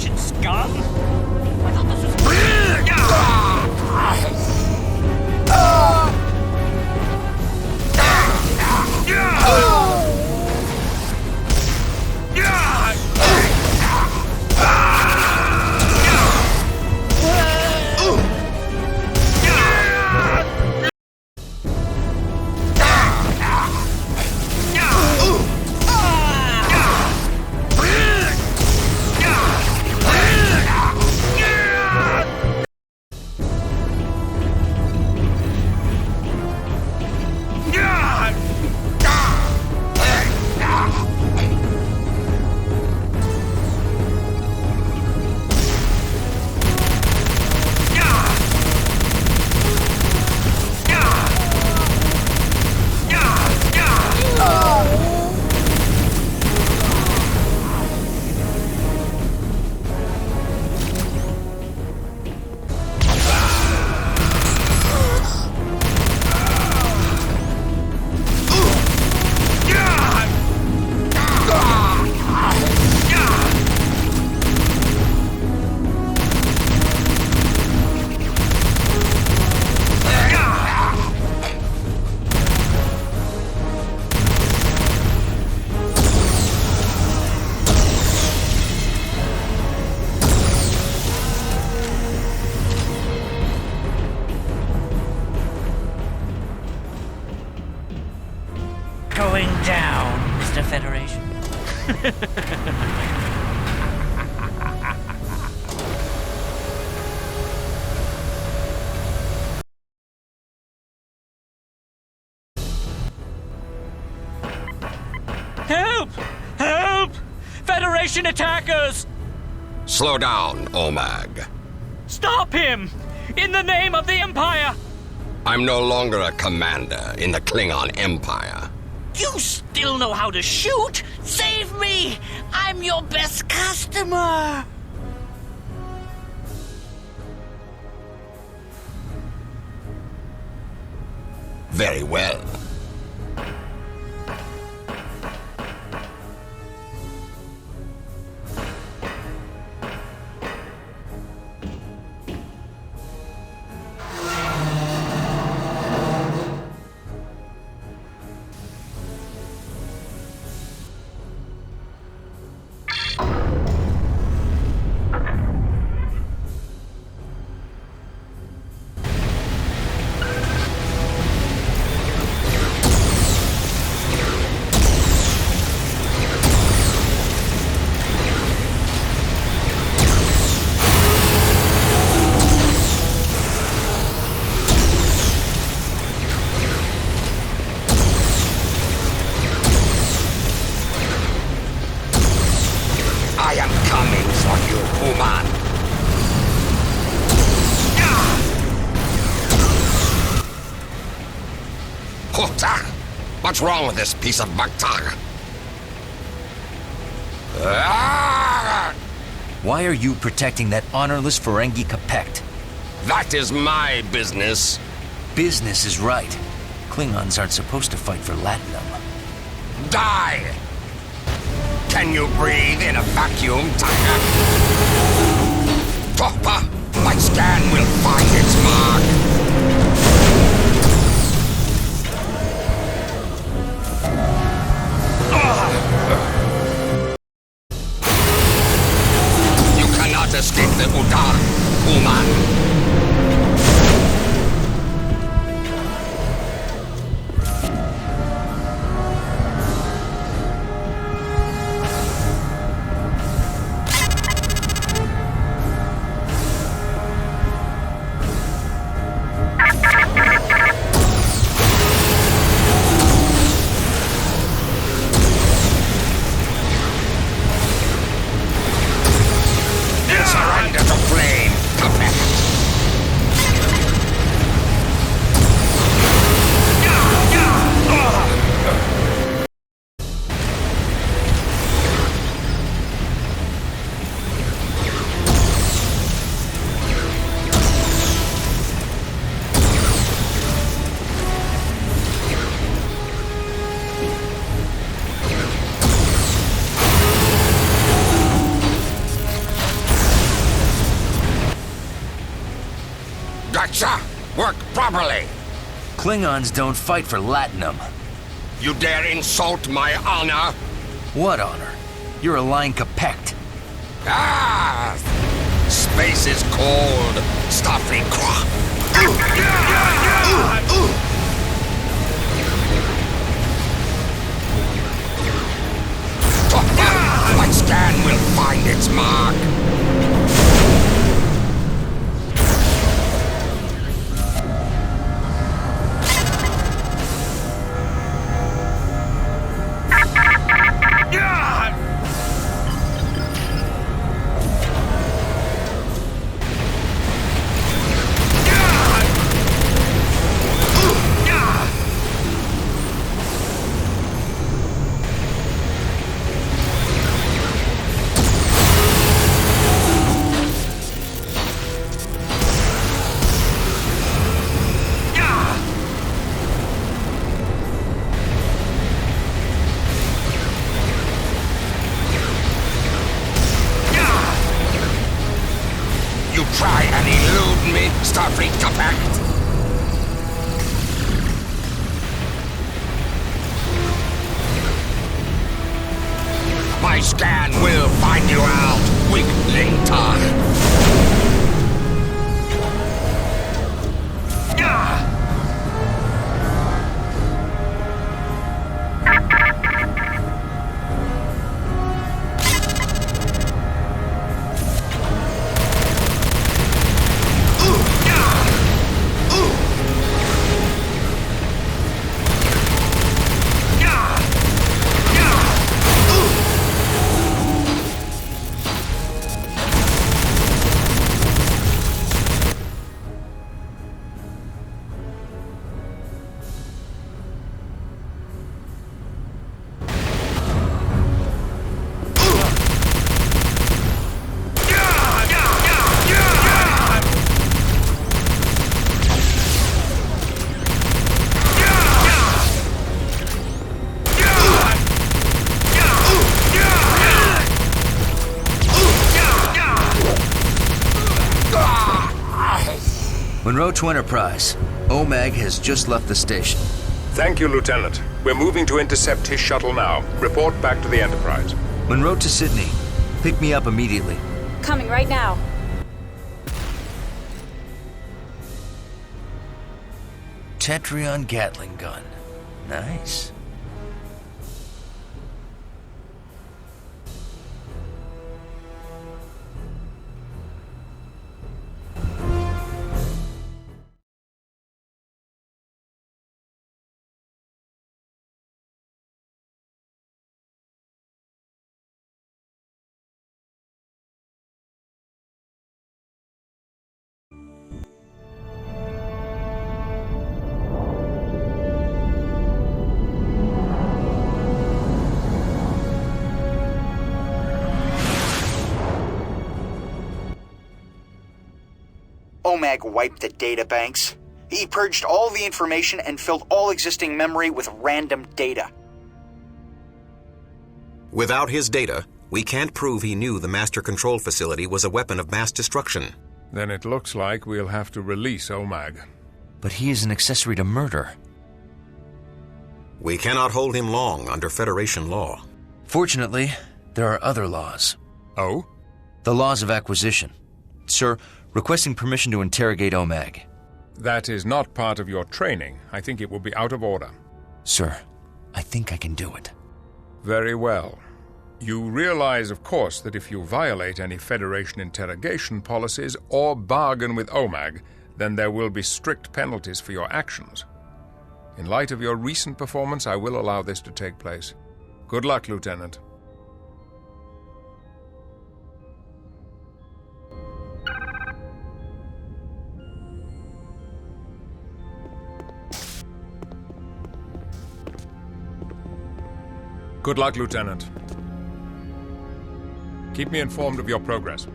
Federation scum? I thought this was... Going down, Mr. Federation. Help! Help! Federation attackers! Slow down, Omag. Stop him! In the name of the Empire! I'm no longer a commander in the Klingon Empire. You still know how to shoot? Save me! I'm your best customer! Very well. I am coming for you, human. Hota! What's wrong with this piece of Bactag? Why are you protecting that honorless Ferengi Capect? That is my business. Business is right. Klingons aren't supposed to fight for Latinum. Die! Can you breathe in a vacuum, Tiger? Topper, my scan will find its mark. You cannot escape the Udar, human. Surrender to flame, Capect. Gotcha! Work properly! Klingons don't fight for latinum. You dare insult my honor? What honor? You're a line capect. Ah! Space is cold. Starfleet Croix. My scan will find its mark. Try and elude me, Starfleet Compact! My scan will find you out, weakling. Monroe to Enterprise. OMAG has just left the station. Thank you, Lieutenant. We're moving to intercept his shuttle now. Report back to the Enterprise. Monroe to Sydney. Pick me up immediately. Coming right now. Tetrion Gatling gun. Nice. OMAG wiped the databanks. He purged all the information and filled all existing memory with random data. Without his data, we can't prove he knew the Master Control Facility was a weapon of mass destruction. Then it looks like we'll have to release OMAG. But he is an accessory to murder. We cannot hold him long under Federation law. Fortunately, there are other laws. Oh? The laws of acquisition. Sir, requesting permission to interrogate OMAG. That is not part of your training. I think it will be out of order. Sir, I think I can do it. Very well. You realize, of course, that if you violate any Federation interrogation policies or bargain with OMAG, then there will be strict penalties for your actions. In light of your recent performance, I will allow this to take place. Good luck, Lieutenant. Good luck, Lieutenant. Keep me informed of your progress.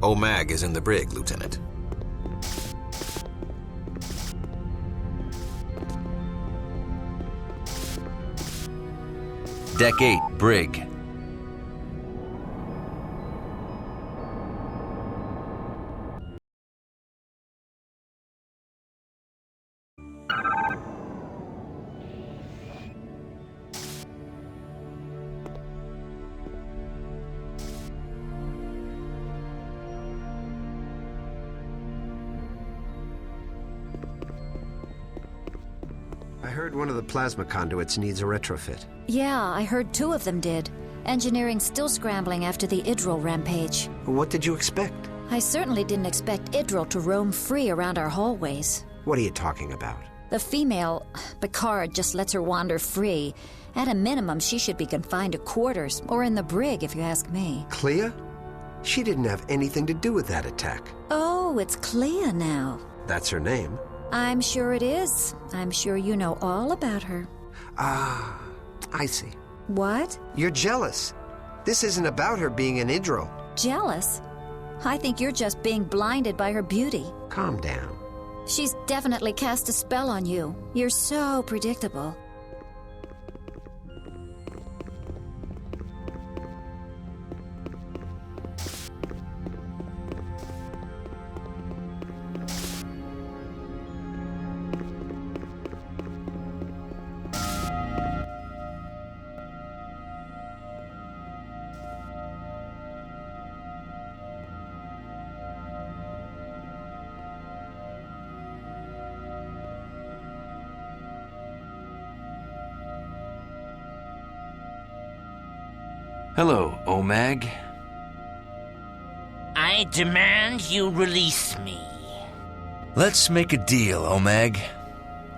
OMAG is in the brig, Lieutenant. Deck 8, brig. heard one of the plasma conduits needs a retrofit. Yeah, I heard 2 of them did. Engineering's still scrambling after the Idril rampage. What did you expect? I certainly didn't expect Idril to roam free around our hallways. What are you talking about? The female, Picard, just lets her wander free. At a minimum, she should be confined to quarters, or in the brig, if you ask me. Clea? She didn't have anything to do with that attack. Oh, it's Clea now. That's her name. I'm sure it is. I'm sure you know all about her. Ah, I see. What? You're jealous. This isn't about her being an Idril. Jealous? I think you're just being blinded by her beauty. Calm down. She's definitely cast a spell on you. You're so predictable. Hello, Omag. I demand you release me. Let's make a deal, Omag.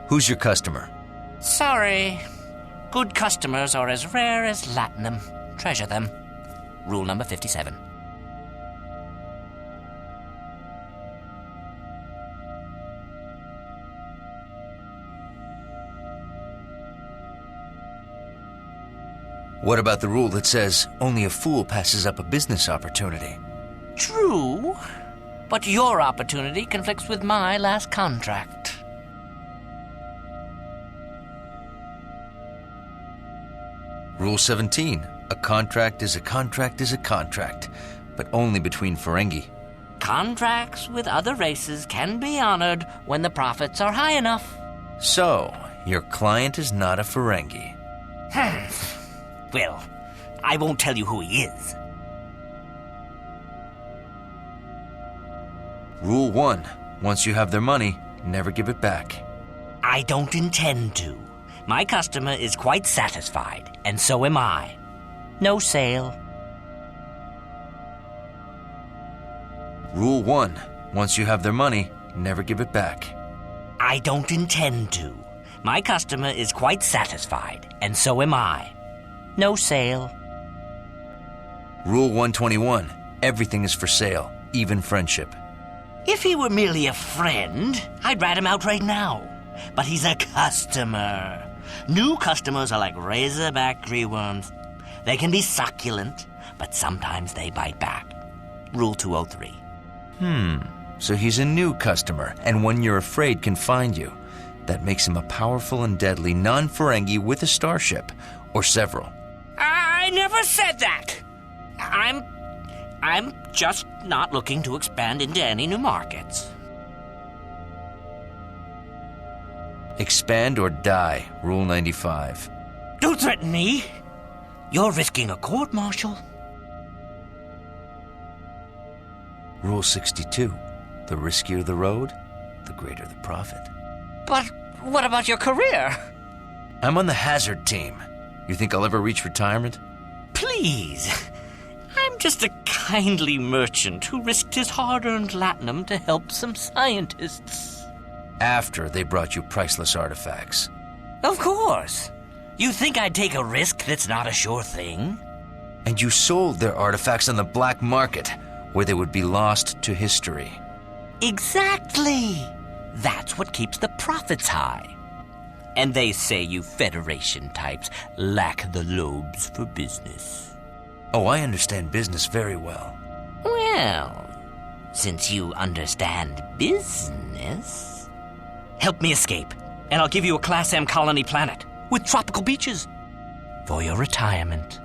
Who's your customer? Sorry. Good customers are as rare as latinum. Treasure them. Rule number 57. What about the rule that says only a fool passes up a business opportunity? True, but your opportunity conflicts with my last contract. Rule 17. A contract is a contract is a contract, but only between Ferengi. Contracts with other races can be honored when the profits are high enough. So, your client is not a Ferengi. Well, I won't tell you who he is. Rule 1. Once you have their money, never give it back. I don't intend to. My customer is quite satisfied, and so am I. No sale. Rule 1. Once you have their money, never give it back. I don't intend to. My customer is quite satisfied, and so am I. No sale. Rule 121. Everything is for sale, even friendship. If he were merely a friend, I'd rat him out right now. But he's a customer. New customers are like razorback greenworms. They can be succulent, but sometimes they bite back. Rule 203. So he's a new customer, and one you're afraid can find you. That makes him a powerful and deadly non-Ferengi with a starship, or several. I never said that. I'm just not looking to expand into any new markets. Expand or die, Rule 95. Don't threaten me. You're risking a court-martial. Rule 62. The riskier the road, the greater the profit. But what about your career? I'm on the hazard team. You think I'll ever reach retirement? Please. I'm just a kindly merchant who risked his hard-earned latinum to help some scientists. After they brought you priceless artifacts. Of course. You think I'd take a risk that's not a sure thing? And you sold their artifacts on the black market, where they would be lost to history. Exactly. That's what keeps the profits high. And they say you Federation types lack the lobes for business. Oh, I understand business very well. Well, since you understand business, help me escape, and I'll give you a Class M colony planet with tropical beaches for your retirement.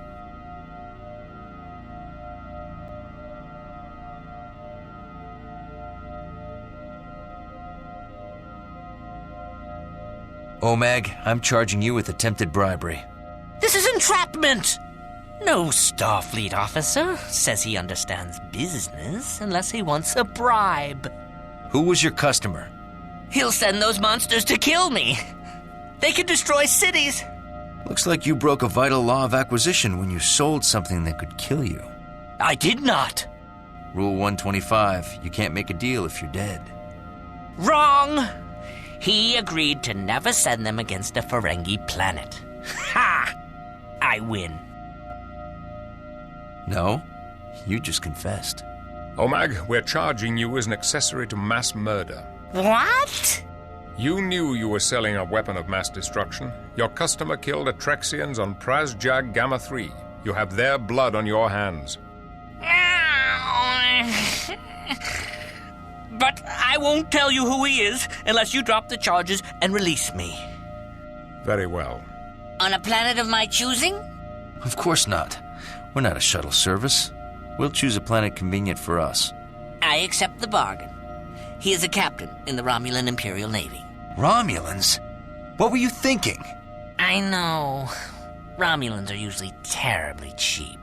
Omag, I'm charging you with attempted bribery. This is entrapment! No Starfleet officer says he understands business unless he wants a bribe. Who was your customer? He'll send those monsters to kill me. They can destroy cities. Looks like you broke a vital law of acquisition when you sold something that could kill you. I did not. Rule 125, you can't make a deal if you're dead. Wrong! He agreed to never send them against a Ferengi planet. Ha! I win. No, you just confessed. Omag, we're charging you as an accessory to mass murder. What? You knew you were selling a weapon of mass destruction. Your customer killed Atrexians on Praz-Jag Gamma 3. You have their blood on your hands. But I won't tell you who he is unless you drop the charges and release me. Very well. On a planet of my choosing? Of course not. We're not a shuttle service. We'll choose a planet convenient for us. I accept the bargain. He is a captain in the Romulan Imperial Navy. Romulans? What were you thinking? I know. Romulans are usually terribly cheap.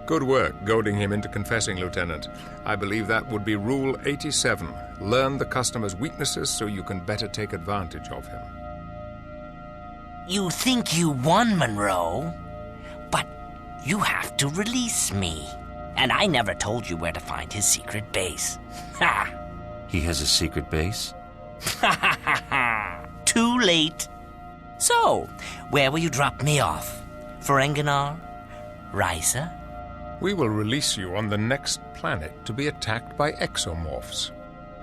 Good work goading him into confessing, Lieutenant. I believe that would be Rule 87. Learn the customer's weaknesses so you can better take advantage of him. You think you won, Monroe, but you have to release me. And I never told you where to find his secret base. Ha! He has a secret base? Ha ha ha ha! Too late. So, where will you drop me off? Ferenginar? Risa? We will release you on the next planet to be attacked by exomorphs.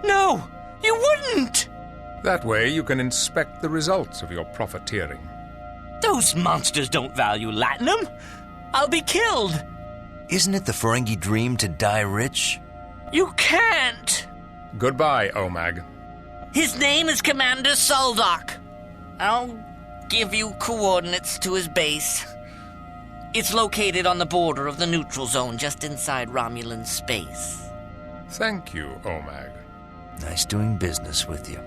No, you wouldn't! That way you can inspect the results of your profiteering. Those monsters don't value latinum. I'll be killed. Isn't it the Ferengi dream to die rich? You can't. Goodbye, Omag. His name is Commander Soldock. I'll give you coordinates to his base. It's located on the border of the neutral zone just inside Romulan space. Thank you, Omag. Nice doing business with you.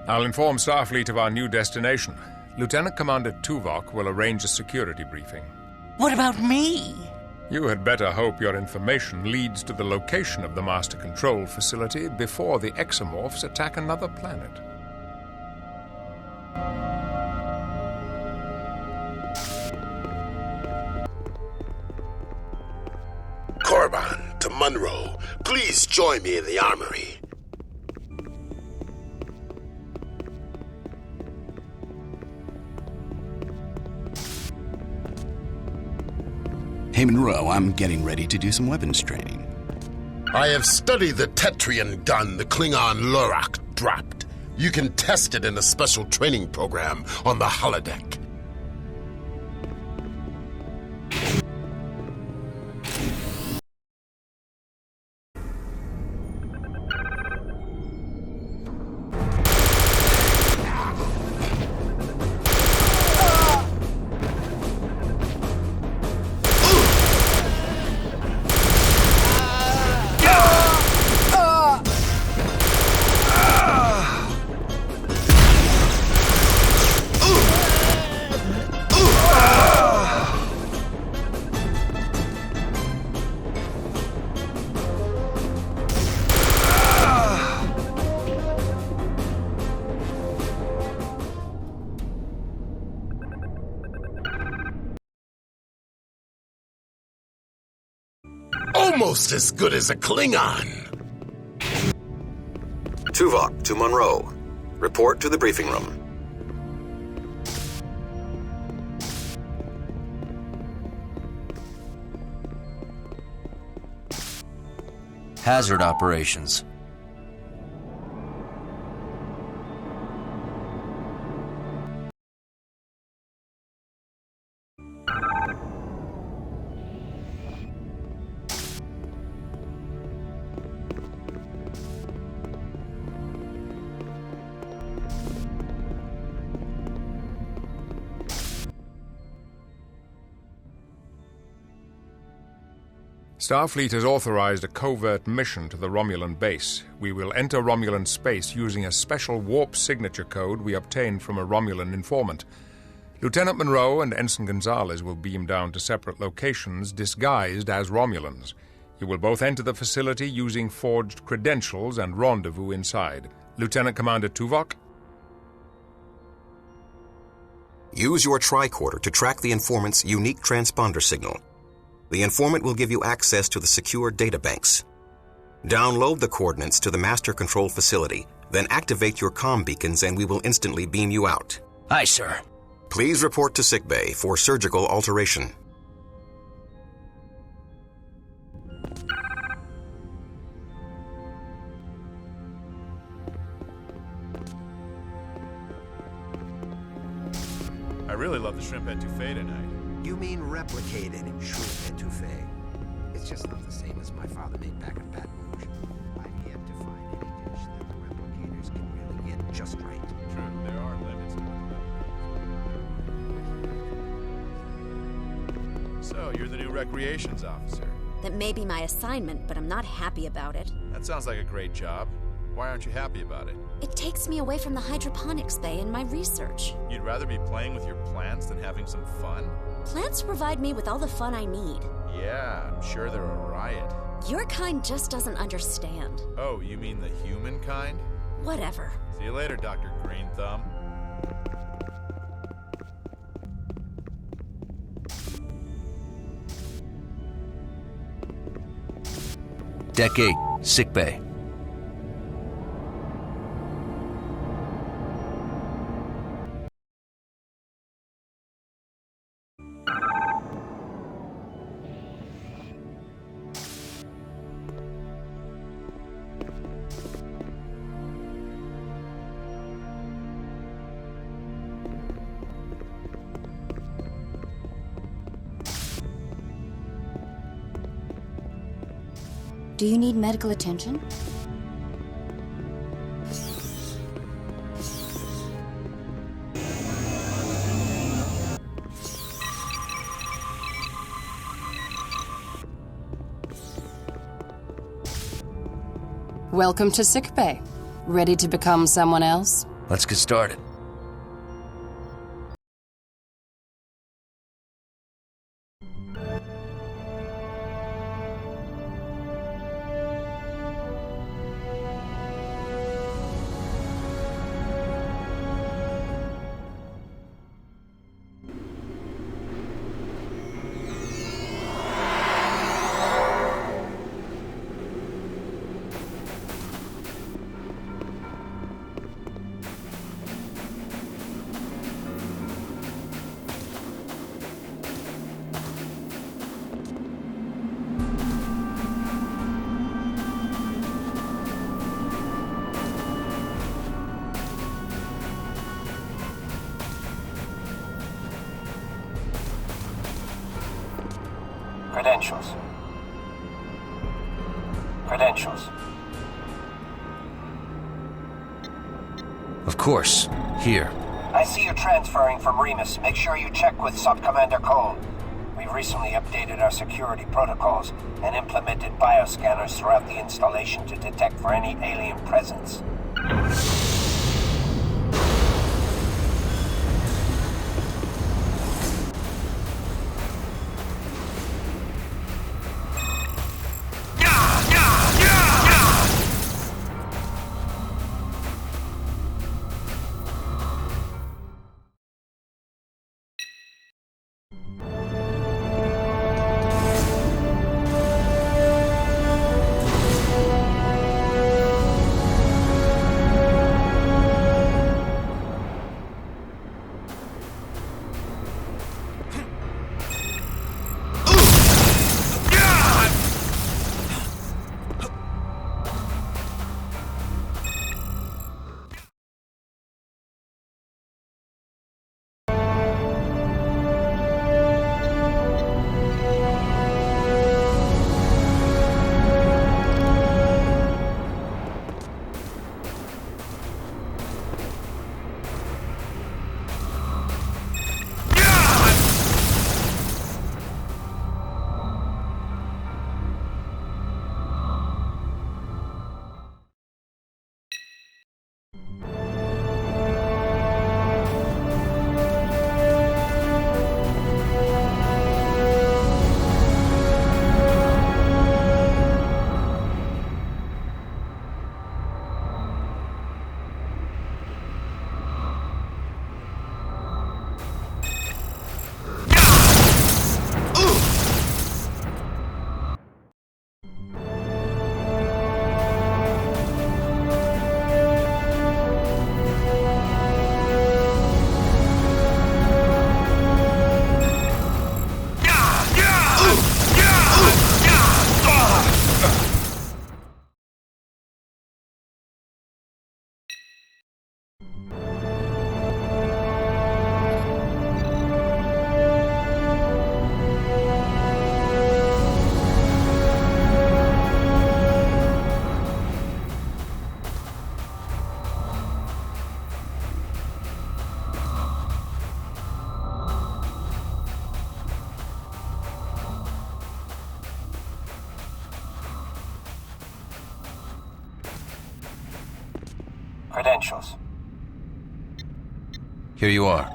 I'll inform Starfleet of our new destination. Lieutenant Commander Tuvok will arrange a security briefing. What about me? You had better hope your information leads to the location of the Master Control Facility before the exomorphs attack another planet. Korban to Monroe, please join me in the armory. Hey, Monroe, I'm getting ready to do some weapons training. I have studied the Tetrian gun the Klingon Lorak dropped. You can test it in a special training program on the holodeck. Almost as good as a Klingon. Tuvok to Monroe. Report to the briefing room. Hazard operations. Starfleet has authorized a covert mission to the Romulan base. We will enter Romulan space using a special warp signature code we obtained from a Romulan informant. Lieutenant Monroe and Ensign Gonzalez will beam down to separate locations disguised as Romulans. You will both enter the facility using forged credentials and rendezvous inside. Lieutenant Commander Tuvok? Use your tricorder to track the informant's unique transponder signal. The informant will give you access to the secure databanks. Download the coordinates to the master control facility, then activate your comm beacons and we will instantly beam you out. Aye, sir. Please report to sickbay for surgical alteration. I really love the shrimp etouffee tonight. You mean replicated shrimp etouffee? It's just not the same as my father made back in Baton Rouge. I've yet to find any dish that the replicators can really get just right. True, there are limits to what. So, you're the new recreations officer. That may be my assignment, but I'm not happy about it. That sounds like a great job. Why aren't you happy about it? It takes me away from the hydroponics bay and my research. You'd rather be playing with your plants than having some fun? Plants provide me with all the fun I need. Yeah, I'm sure they're a riot. Your kind just doesn't understand. Oh, you mean the human kind? Whatever. See you later, Dr. Green Thumb. Deck 8, sickbay. Do you need medical attention? Welcome to sickbay. Ready to become someone else? Let's get started. Credentials. Credentials. Of course. Here. I see you transferring from Remus. Make sure you check with Sub-Commander Cole. We've recently updated our security protocols and implemented bioscanners throughout the installation to detect for any alien presence. credentials. Here you are.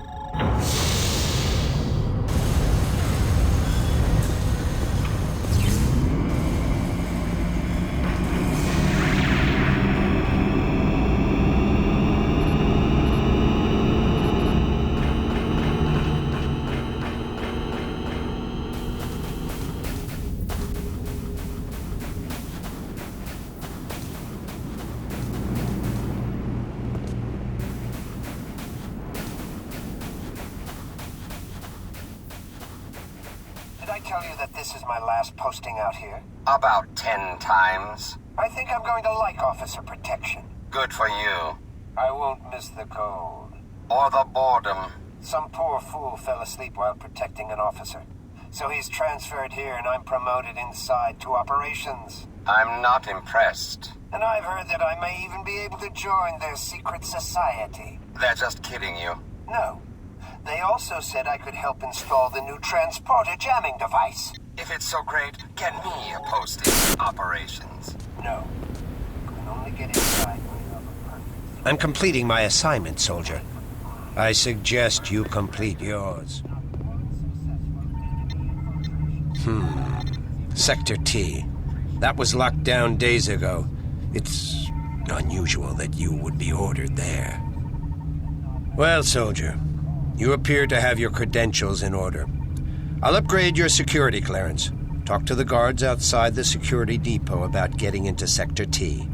Did I tell you that this is my last posting out here? About 10 times. I think I'm going to like officer protection. Good for you. I won't miss the cold. Or the boredom. Some poor fool fell asleep while protecting an officer. So he's transferred here and I'm promoted inside to operations. I'm not impressed. And I've heard that I may even be able to join their secret society. They're just kidding you. No. They also said I could help install the new transporter jamming device. If it's so great, get me a post in operations. No. You can only get inside when you have a purpose. I'm completing my assignment, soldier. I suggest you complete yours. Sector T. That was locked down days ago. It's unusual that you would be ordered there. Well, soldier, you appear to have your credentials in order. I'll upgrade your security clearance. Talk to the guards outside the security depot about getting into Sector T.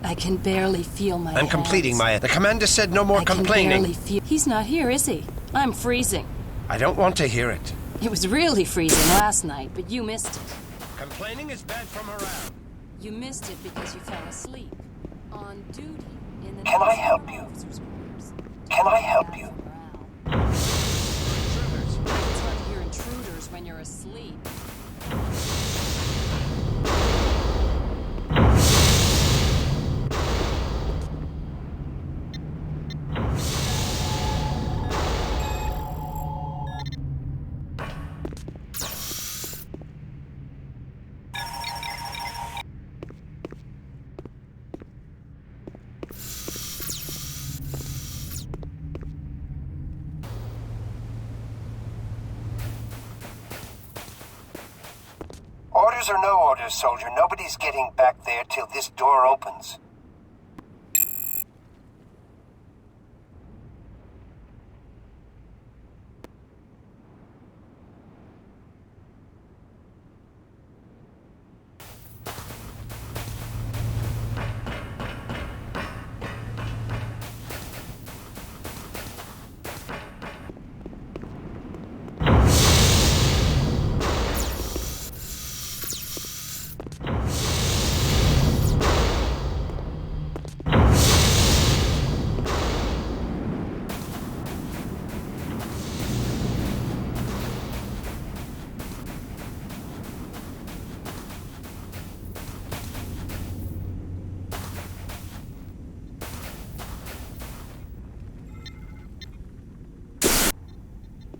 I can barely feel my I'm completing my... The commander said no more complaining. He's not here, is he? I'm freezing. I don't want to hear it. It was really freezing last night, but you missed it. Complaining is bad for morale. You missed it because you fell asleep. On duty in the... Can I help you? Can I help you? It's hard to hear intruders when you're asleep. Orders or no orders, soldier, nobody's getting back there till this door opens.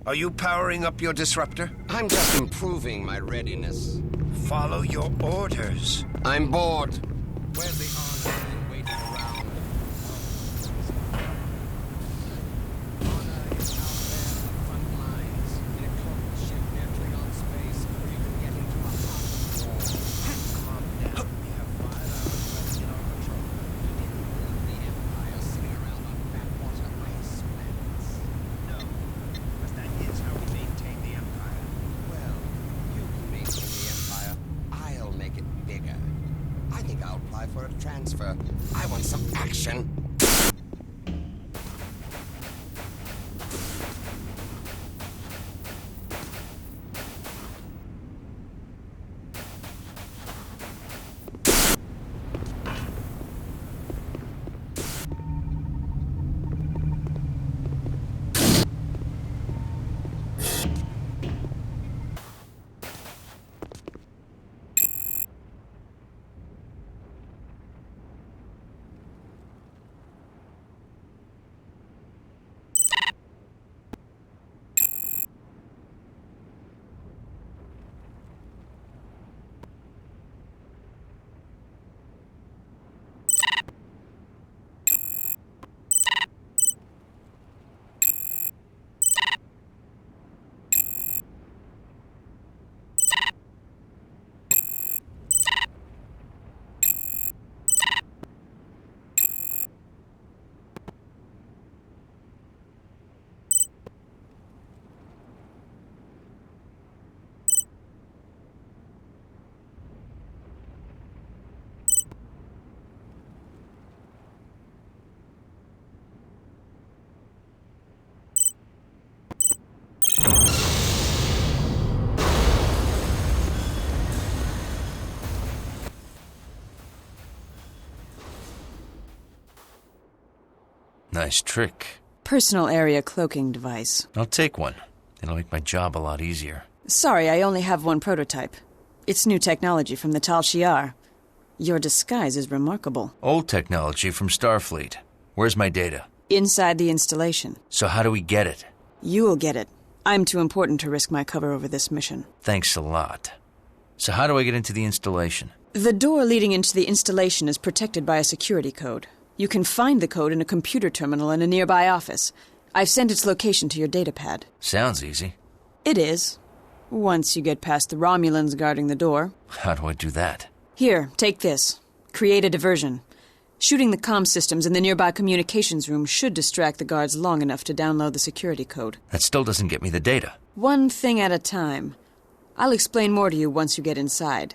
Are you powering up your disruptor? I'm just improving my readiness. Follow your orders. I'm bored. Where's the honor in waiting around? Honor is out there on the front lines, in a cloaked ship near Klingon space, where you can get into a hot war. Calm down. We have 5 hours left in our patrol. We didn't build the Empire sitting around on backwater ice planets. No, because that is how we maintain the Empire. Well, you can maintain the Empire. I'll make it bigger. I think I'll apply for a transfer. I want some action. Nice trick. Personal area cloaking device. I'll take one. It'll make my job a lot easier. Sorry, I only have one prototype. It's new technology from the Tal Shiar. Your disguise is remarkable. Old technology from Starfleet. Where's my data? Inside the installation. So how do we get it? You will get it. I'm too important to risk my cover over this mission. Thanks a lot. So how do I get into the installation? The door leading into the installation is protected by a security code. You can find the code in a computer terminal in a nearby office. I've sent its location to your datapad. Sounds easy. It is. Once you get past the Romulans guarding the door. How do I do that? Here, take this. Create a diversion. Shooting the comm systems in the nearby communications room should distract the guards long enough to download the security code. That still doesn't get me the data. One thing at a time. I'll explain more to you once you get inside.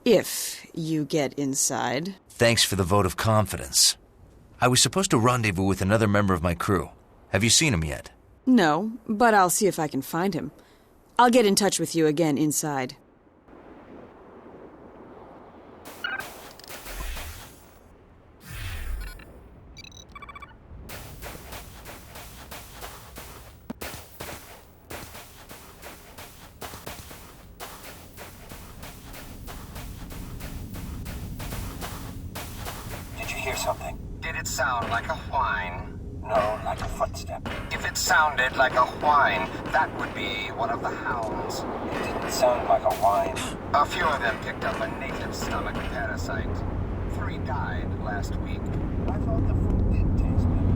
If you get inside. Thanks for the vote of confidence. I was supposed to rendezvous with another member of my crew. Have you seen him yet? No, but I'll see if I can find him. I'll get in touch with you again inside. Did you hear something? Did it sound like a whine? No, like a footstep. If it sounded like a whine, that would be one of the hounds. It didn't sound like a whine. A few of them picked up a native stomach parasite. 3 died last week. I thought the food did taste good.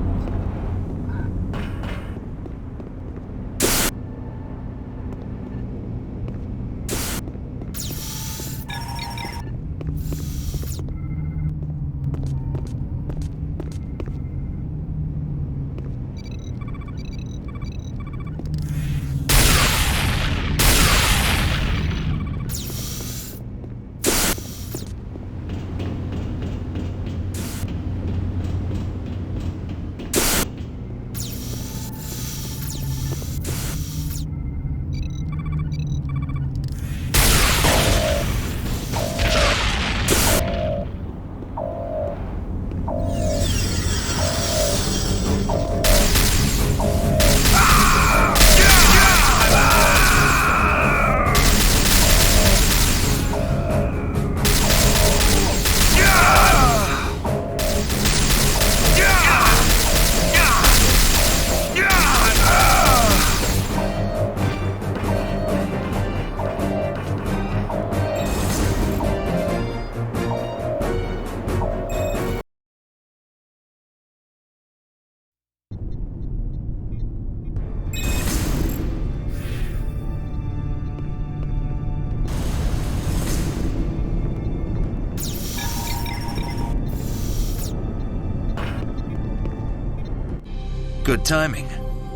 Good timing.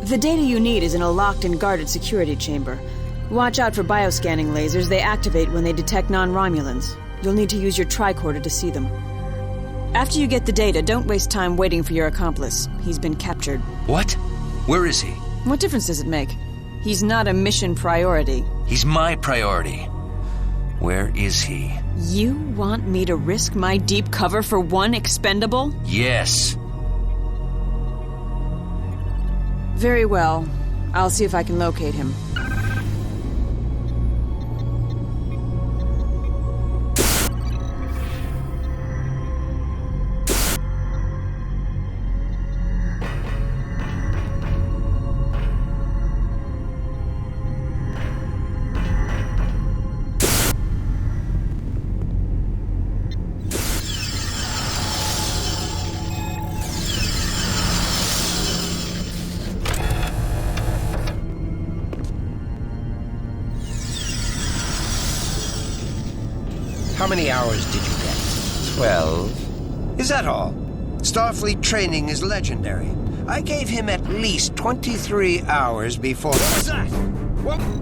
The data you need is in a locked and guarded security chamber. Watch out for bioscanning lasers. They activate when they detect non-Romulans. You'll need to use your tricorder to see them. After you get the data, don't waste time waiting for your accomplice. He's been captured. What? Where is he? What difference does it make? He's not a mission priority. He's my priority. Where is he? You want me to risk my deep cover for one expendable? Yes. Very well. I'll see if I can locate him. How many hours did you get? 12. Is that all? Starfleet training is legendary. I gave him at least 23 hours before... What was that? What?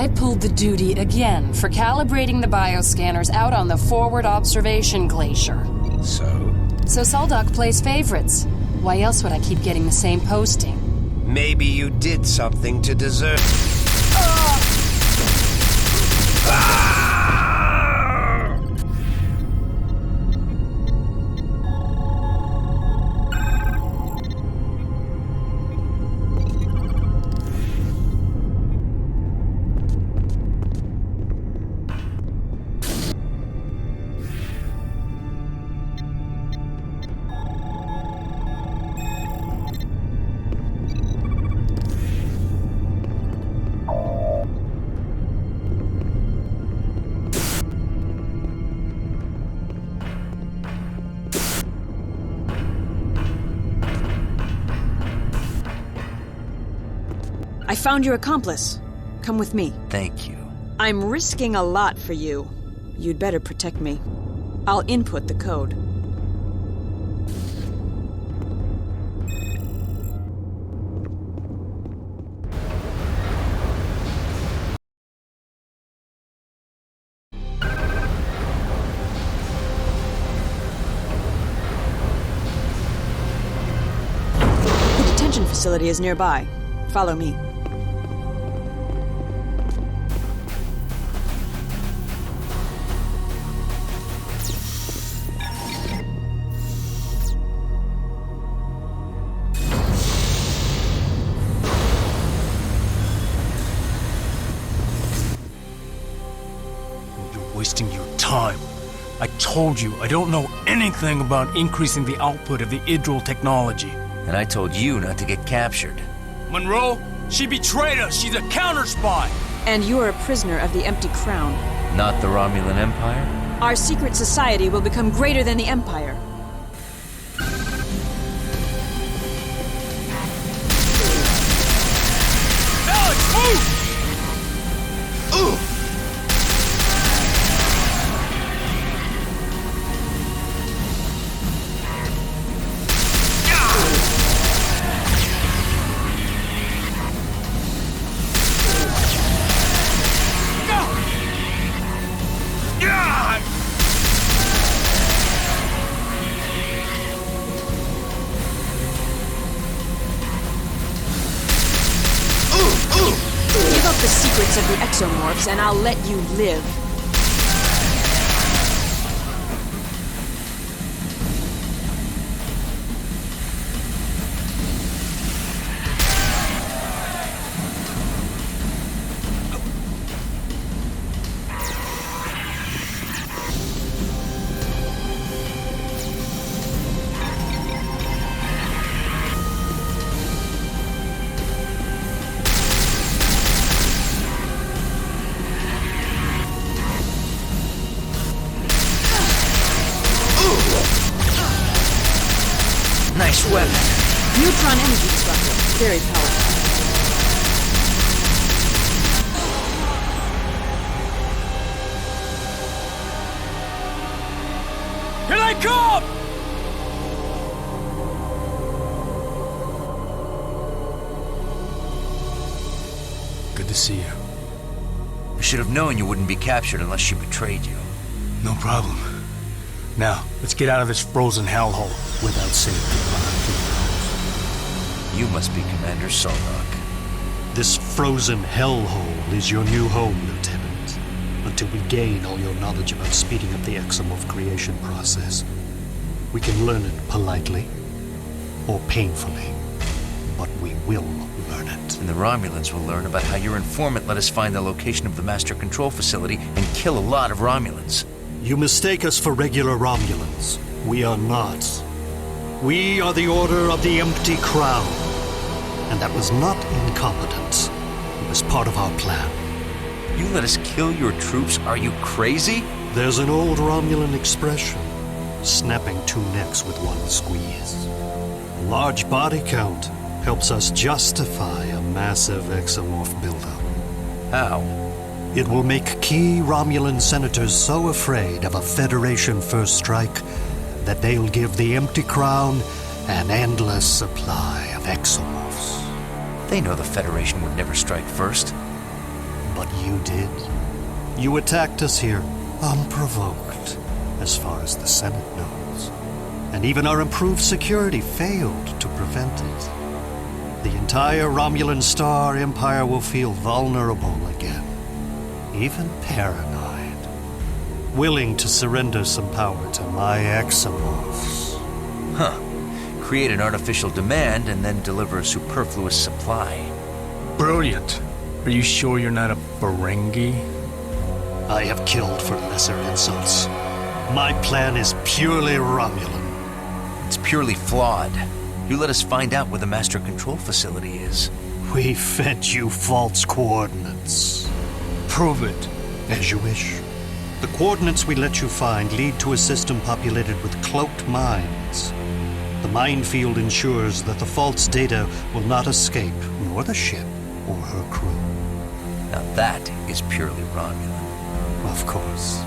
I pulled the duty again for calibrating the bioscanners out on the forward observation glacier. So Soldoc plays favorites. Why else would I keep getting the same posting? Maybe you did something to deserve... I found your accomplice. Come with me. Thank you. I'm risking a lot for you. You'd better protect me. I'll input the code. The detention facility is nearby. Follow me. Wasting your time. I told you I don't know anything about increasing the output of the Idril technology. And I told you not to get captured. Monroe, she betrayed us. She's a counter spy. And you are a prisoner of the Empty Crown. Not the Romulan Empire? Our secret society will become greater than the Empire. Alex, move! Give up the secrets of the exomorphs and I'll let you live. Nice weapon. Neutron energy disruptor. Very powerful. Here they come! Good to see you. We should have known you wouldn't be captured unless she betrayed you. No problem. Now, let's get out of this frozen hellhole without saying goodbye. You must be Commander Soldoc. This frozen hellhole is your new home, Lieutenant, until we gain all your knowledge about speeding up the exomorph creation process. We can learn it politely or painfully, but we will learn it. And the Romulans will learn about how your informant let us find the location of the Master Control Facility and kill a lot of Romulans. You mistake us for regular Romulans. We are not. We are the Order of the Empty Crown. And that was not incompetence. It was part of our plan. You let us kill your troops? Are you crazy? There's an old Romulan expression. Snapping two necks with one squeeze. A large body count helps us justify a massive exomorph buildup. How? It will make key Romulan senators so afraid of a Federation first strike that they'll give the Empty Crown an endless supply of exomorphs. They know the Federation would never strike first. But you did. You attacked us here, unprovoked, as far as the Senate knows. And even our improved security failed to prevent it. The entire Romulan Star Empire will feel vulnerable again. Even paranoid. Willing to surrender some power to my exomorphs. Huh. Create an artificial demand and then deliver a superfluous supply. Brilliant. Are you sure you're not a Ferengi? I have killed for lesser insults. My plan is purely Romulan. It's purely flawed. You let us find out where the Master Control Facility is. We fed you false coordinates. Prove it. As you wish. The coordinates we let you find lead to a system populated with cloaked mines. The minefield ensures that the false data will not escape, nor the ship or her crew. Now that is purely Romulan. Of course.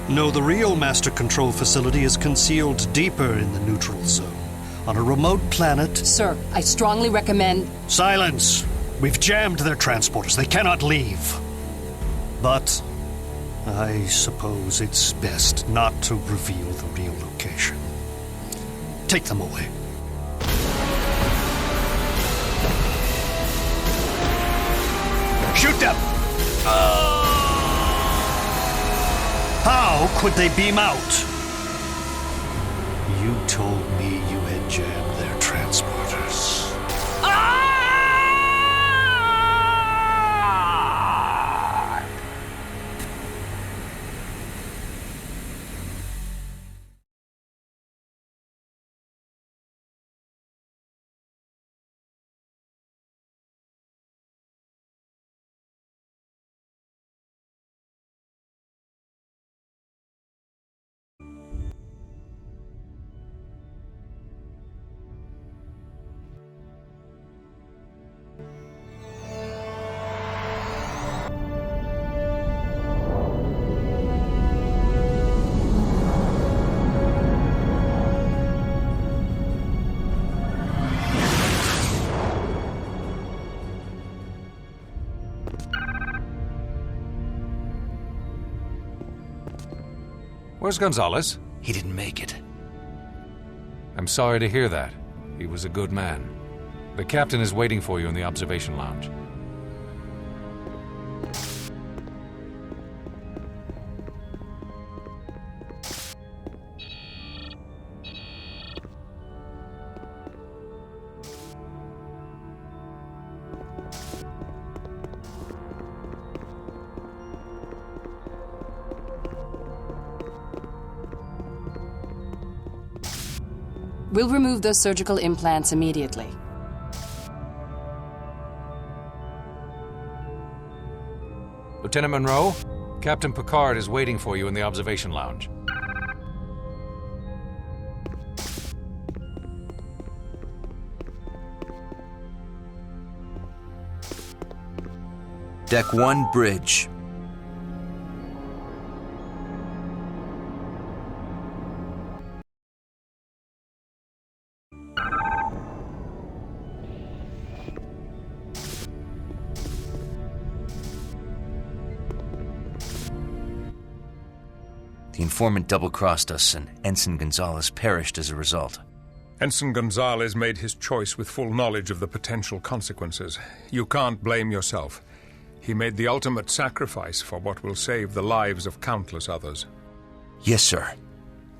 No, the real Master Control Facility is concealed deeper in the neutral zone, on a remote planet. Sir, I strongly recommend... Silence! We've jammed their transporters. They cannot leave. But I suppose it's best not to reveal the real location. Take them away. Shoot them! How could they beam out? You told me you had jammed their transporters. Where's Gonzalez? He didn't make it. I'm sorry to hear that. He was a good man. The captain is waiting for you in the observation lounge. We'll remove those surgical implants immediately. Lieutenant Monroe, Captain Picard is waiting for you in the observation lounge. Deck 1, bridge. The informant double-crossed us, and Ensign Gonzalez perished as a result. Ensign Gonzalez made his choice with full knowledge of the potential consequences. You can't blame yourself. He made the ultimate sacrifice for what will save the lives of countless others. Yes, sir.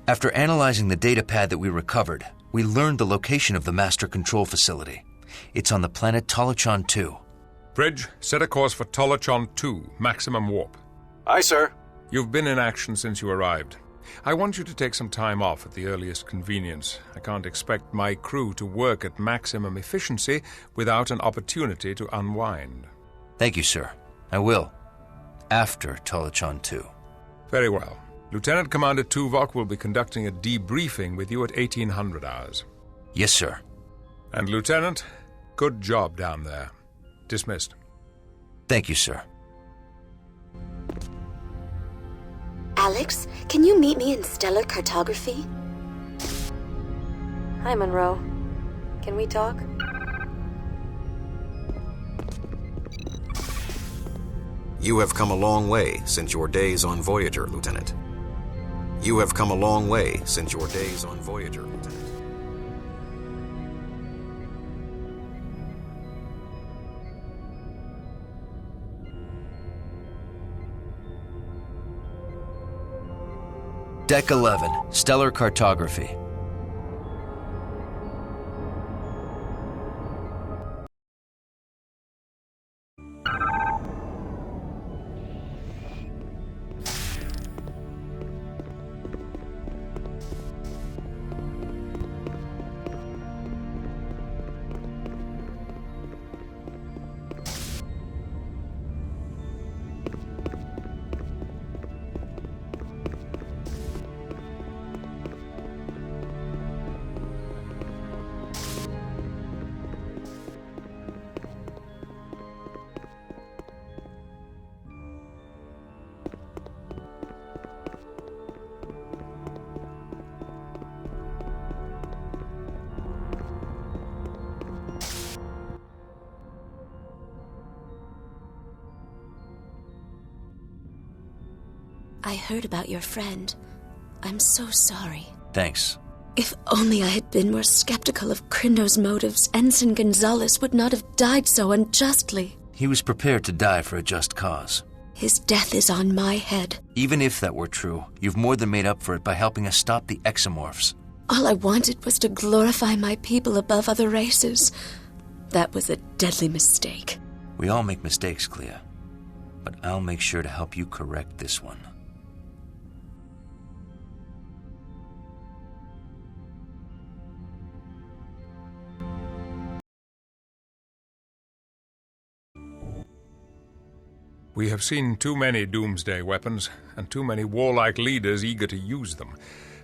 After analyzing the datapad that we recovered, we learned the location of the Master Control Facility. It's on the planet Tolachon 2. Bridge, set a course for Tolachon 2, maximum warp. Aye, sir. You've been in action since you arrived. I want you to take some time off at the earliest convenience. I can't expect my crew to work at maximum efficiency without an opportunity to unwind. Thank you, sir. I will. After Tolachon 2. Very well. Lieutenant Commander Tuvok will be conducting a debriefing with you at 1800 hours. Yes, sir. And Lieutenant, good job down there. Dismissed. Thank you, sir. Alex, can you meet me in stellar cartography? Hi, Monroe. Can we talk? You have come a long way since your days on Voyager, Lieutenant. You have come a long way since your days on Voyager, Lieutenant. Deck 11, Stellar Cartography. I heard about your friend. I'm so sorry. Thanks. If only I had been more skeptical of Crindo's motives, Ensign Gonzalez would not have died so unjustly. He was prepared to die for a just cause. His death is on my head. Even if that were true, you've more than made up for it by helping us stop the exomorphs. All I wanted was to glorify my people above other races. That was a deadly mistake. We all make mistakes, Clea. But I'll make sure to help you correct this one. We have seen too many doomsday weapons and too many warlike leaders eager to use them.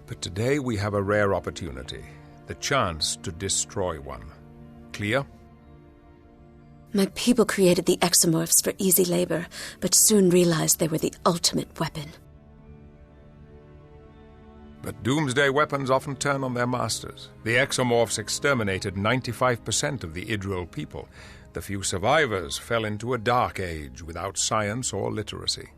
But today we have a rare opportunity, the chance to destroy one. Clear? My people created the exomorphs for easy labor, but soon realized they were the ultimate weapon. But doomsday weapons often turn on their masters. The exomorphs exterminated 95% of the Idril people. The few survivors fell into a dark age without science or literacy.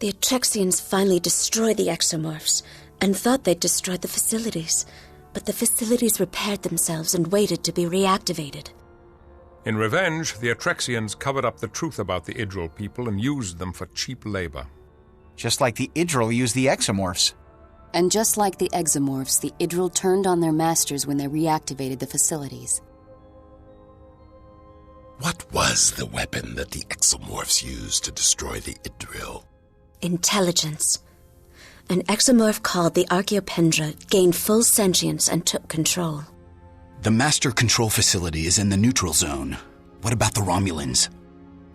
The Atrexians finally destroyed the exomorphs and thought they'd destroyed the facilities. But the facilities repaired themselves and waited to be reactivated. In revenge, the Atrexians covered up the truth about the Idril people and used them for cheap labor. Just like the Idril used the exomorphs. And just like the exomorphs, the Idril turned on their masters when they reactivated the facilities. What was the weapon that the exomorphs used to destroy the Idril? Intelligence. An exomorph called the Archaeopendra gained full sentience and took control. The master control facility is in the neutral zone. What about the Romulans?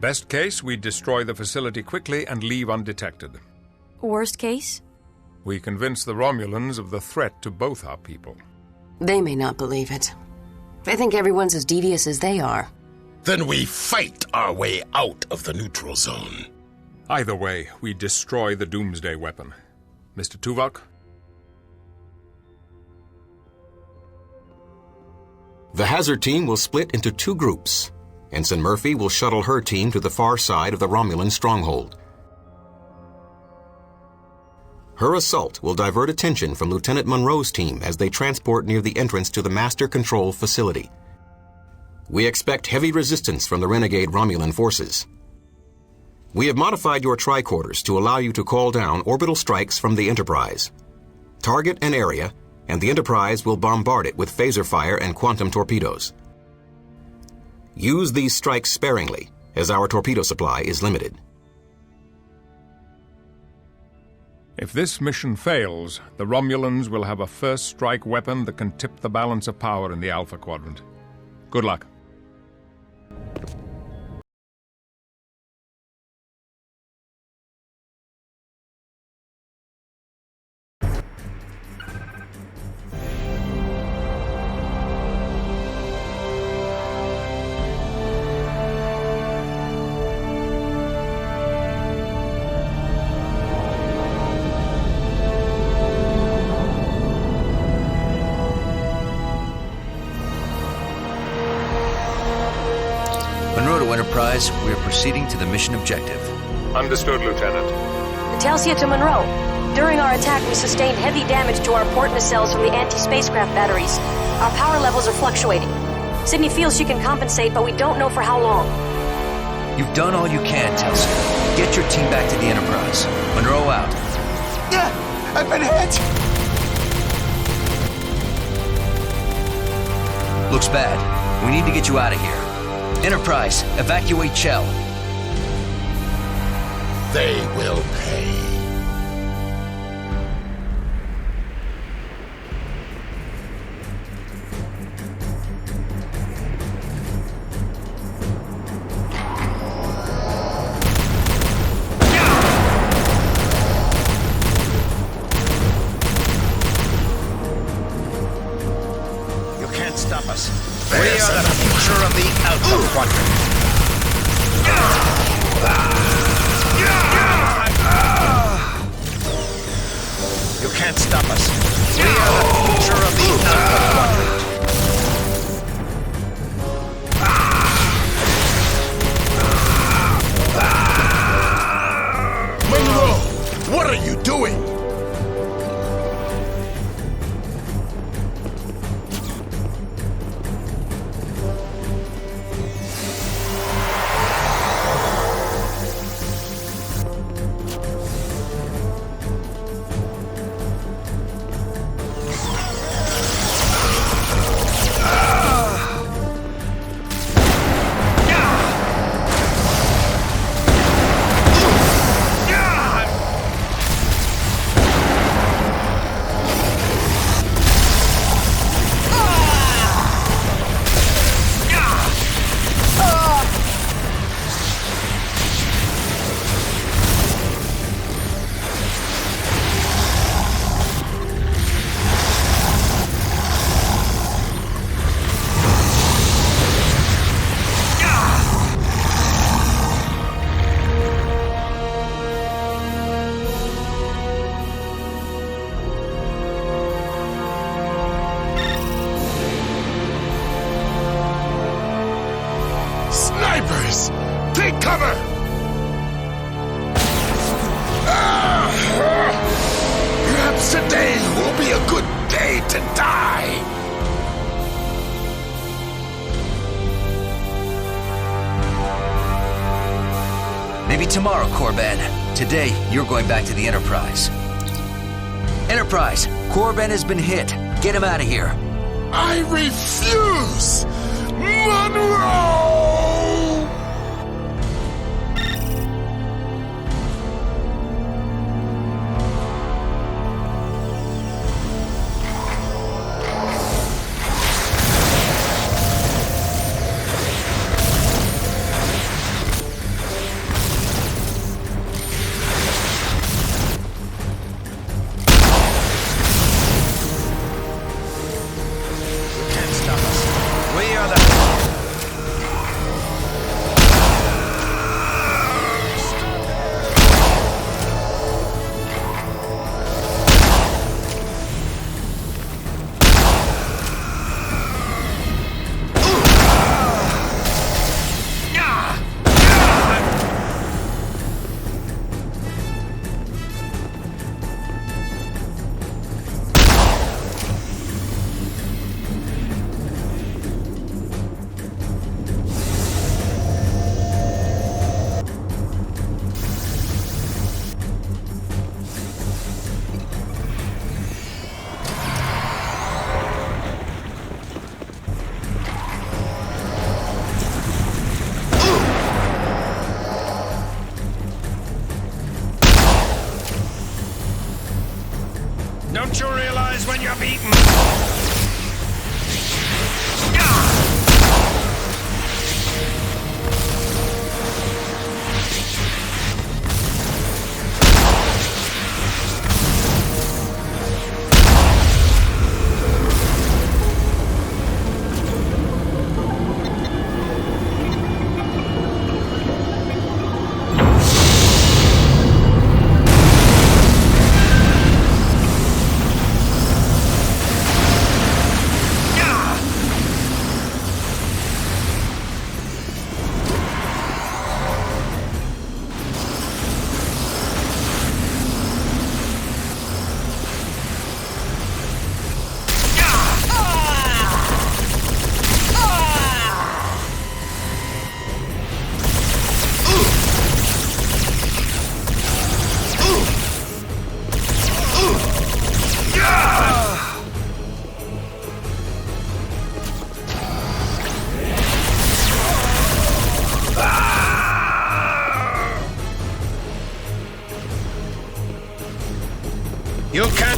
Best case, we destroy the facility quickly and leave undetected. Worst case? We convince the Romulans of the threat to both our people. They may not believe it. They think everyone's as devious as they are. Then we fight our way out of the neutral zone. Either way, we destroy the doomsday weapon. Mr. Tuvok? The Hazard team will split into two groups. Ensign Murphy will shuttle her team to the far side of the Romulan stronghold. Her assault will divert attention from Lieutenant Monroe's team as they transport near the entrance to the master control facility. We expect heavy resistance from the renegade Romulan forces. We have modified your tricorders to allow you to call down orbital strikes from the Enterprise. Target an area, and the Enterprise will bombard it with phaser fire and quantum torpedoes. Use these strikes sparingly, as our torpedo supply is limited. If this mission fails, the Romulans will have a first strike weapon that can tip the balance of power in the Alpha Quadrant. Good luck. Enterprise, we are proceeding to the mission objective. Understood, Lieutenant. Telsia to Monroe. During our attack, we sustained heavy damage to our port nacelles from the anti-spacecraft batteries. Our power levels are fluctuating. Sydney feels she can compensate, but we don't know for how long. You've done all you can, Telsia. Get your team back to the Enterprise. Monroe out. Yeah, I've been hit! Looks bad. We need to get you out of here. Enterprise, evacuate Chell. They will pay. You can't stop us. We are the future of the Alpha Quadrant. You can't stop us. We are the future of the Alpha Quadrant. Monroe, what are you doing? Snipers! Take cover! Perhaps today will be a good day to die! Maybe tomorrow, Korban. Today, you're going back to the Enterprise. Enterprise, Korban has been hit. Get him out of here. I refuse! Monroe! Don't you realize when you're beaten?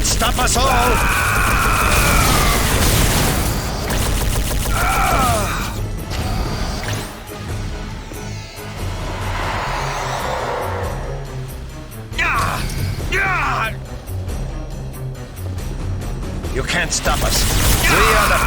can't stop us all! You can't stop us. We are the...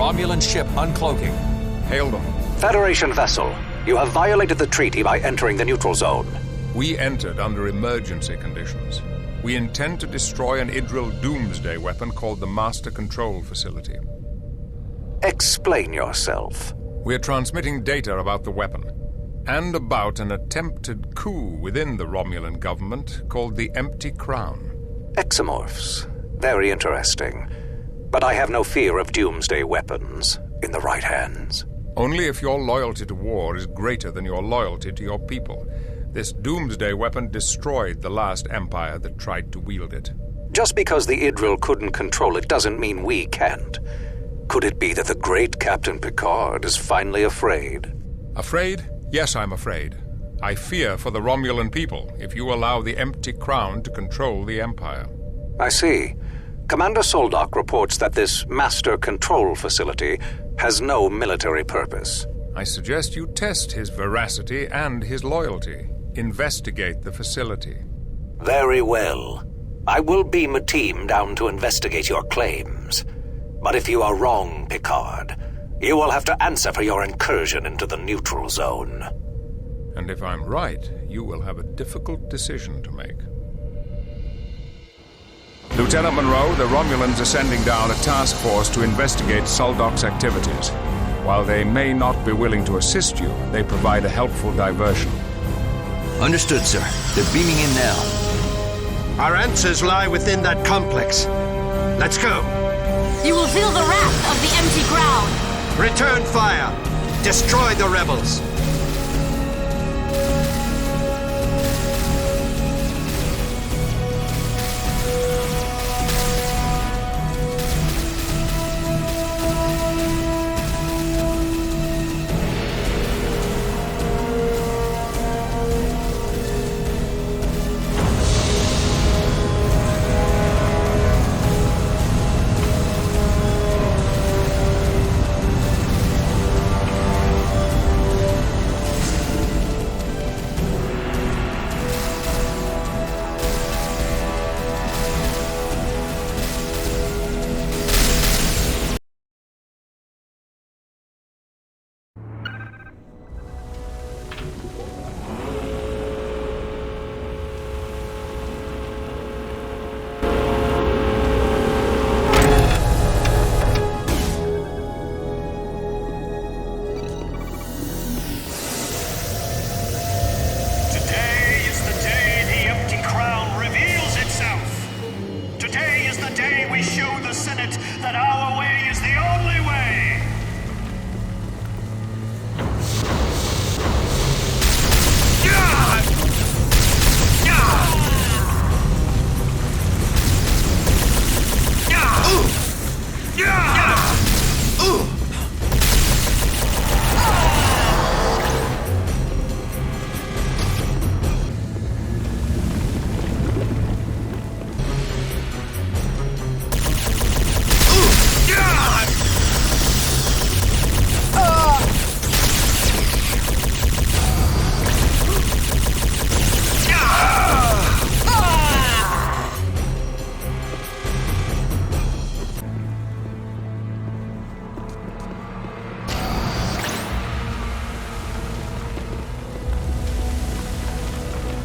Romulan ship uncloaking. Hail them. Federation vessel, you have violated the treaty by entering the neutral zone. We entered under emergency conditions. We intend to destroy an Idril doomsday weapon called the Master Control Facility. Explain yourself. We're transmitting data about the weapon, and about an attempted coup within the Romulan government called the Empty Crown. Exomorphs. Very interesting. But I have no fear of doomsday weapons in the right hands. Only if your loyalty to war is greater than your loyalty to your people. This doomsday weapon destroyed the last empire that tried to wield it. Just because the Idril couldn't control it doesn't mean we can't. Could it be that the great Captain Picard is finally afraid? Afraid? Yes, I'm afraid. I fear for the Romulan people if you allow the Empty Crown to control the Empire. I see. Commander Soldock reports that this Master Control Facility has no military purpose. I suggest you test his veracity and his loyalty. Investigate the facility. Very well. I will beam a team down to investigate your claims. But if you are wrong, Picard, you will have to answer for your incursion into the neutral zone. And if I'm right, you will have a difficult decision to make. Lieutenant Monroe, the Romulans are sending down a task force to investigate Soldock's activities. While they may not be willing to assist you, they provide a helpful diversion. Understood, sir. They're beaming in now. Our answers lie within that complex. Let's go. You will feel the wrath of the empty ground. Return fire! Destroy the rebels!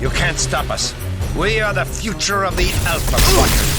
You can't stop us. We are the future of the Alpha Quadrant.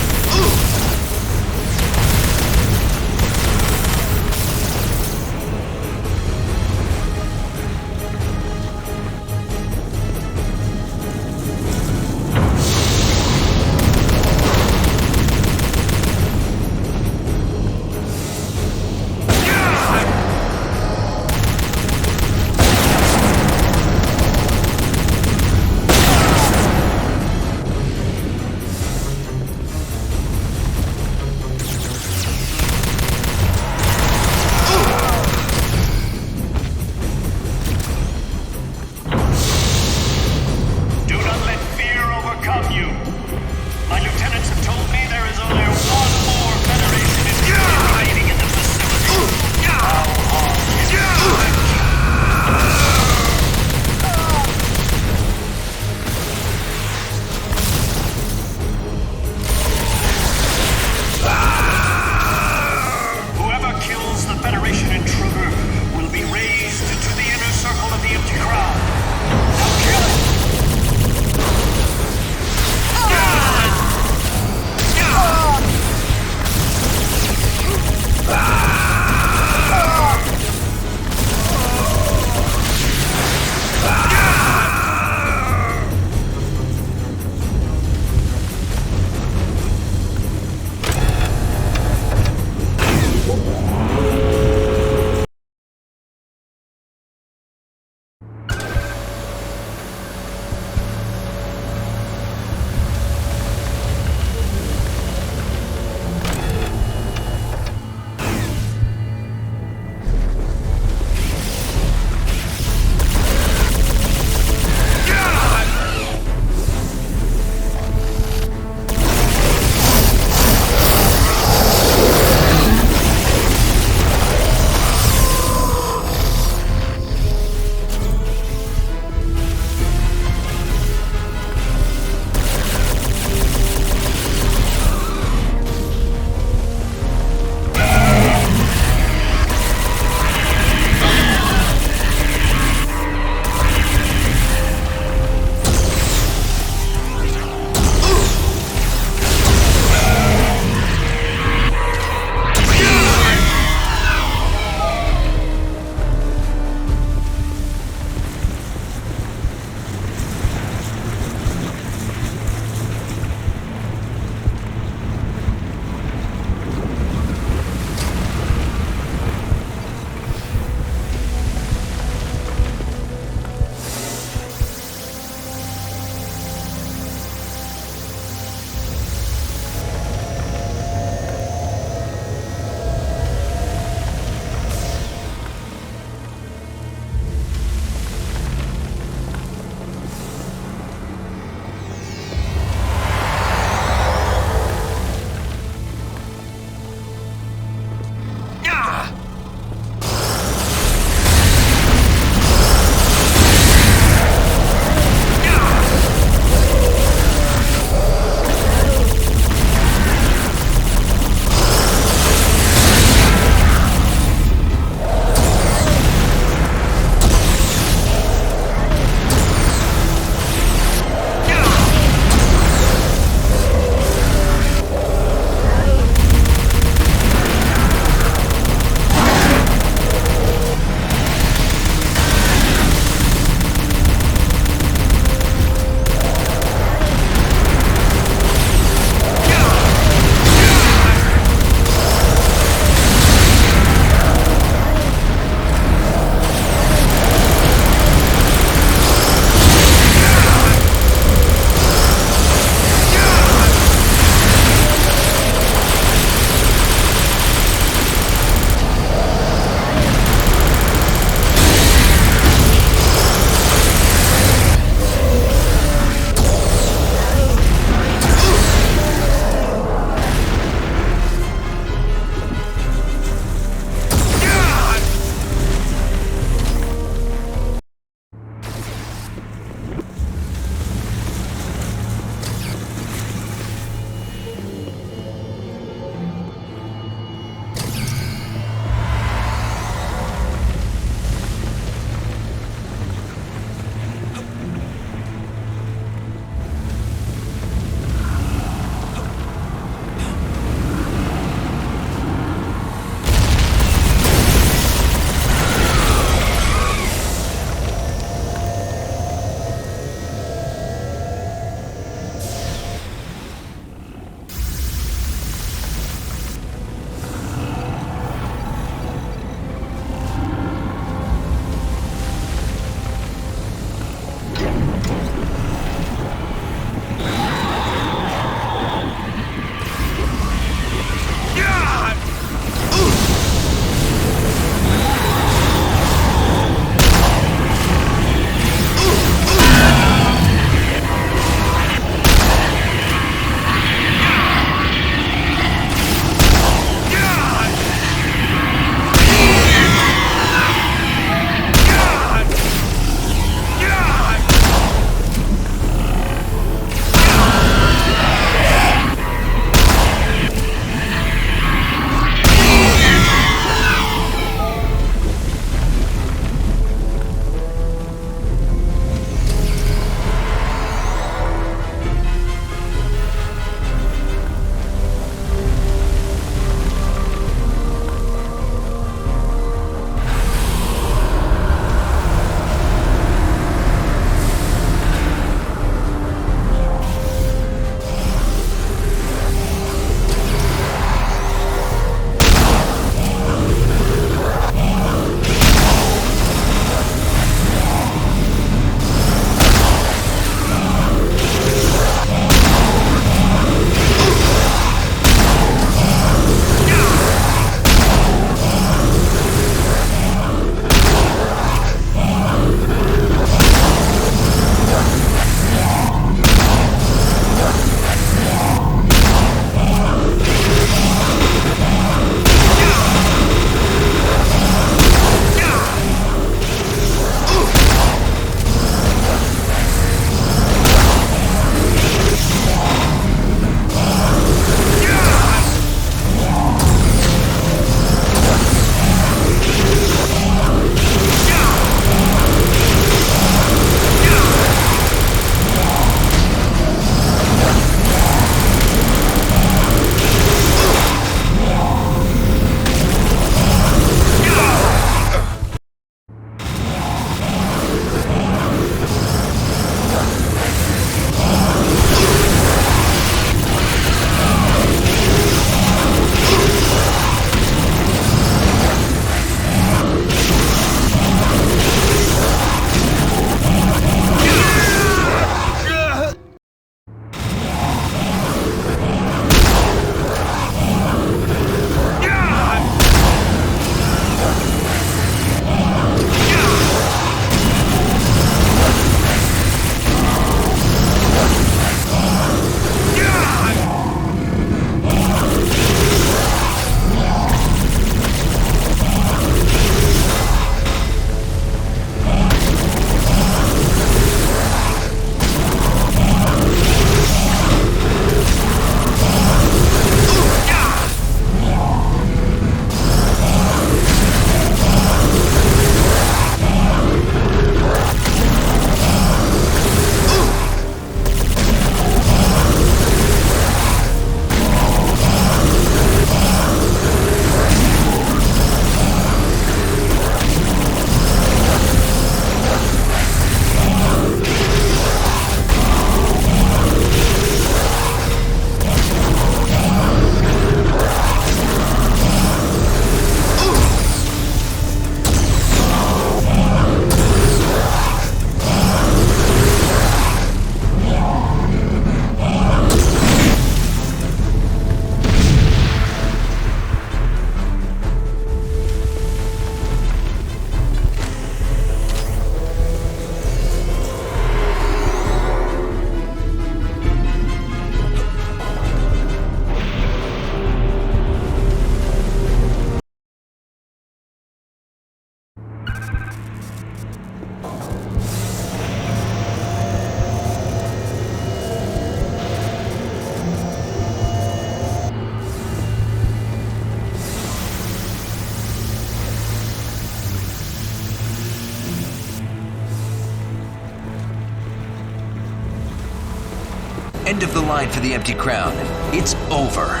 End of the line for the Empty Crown. It's over.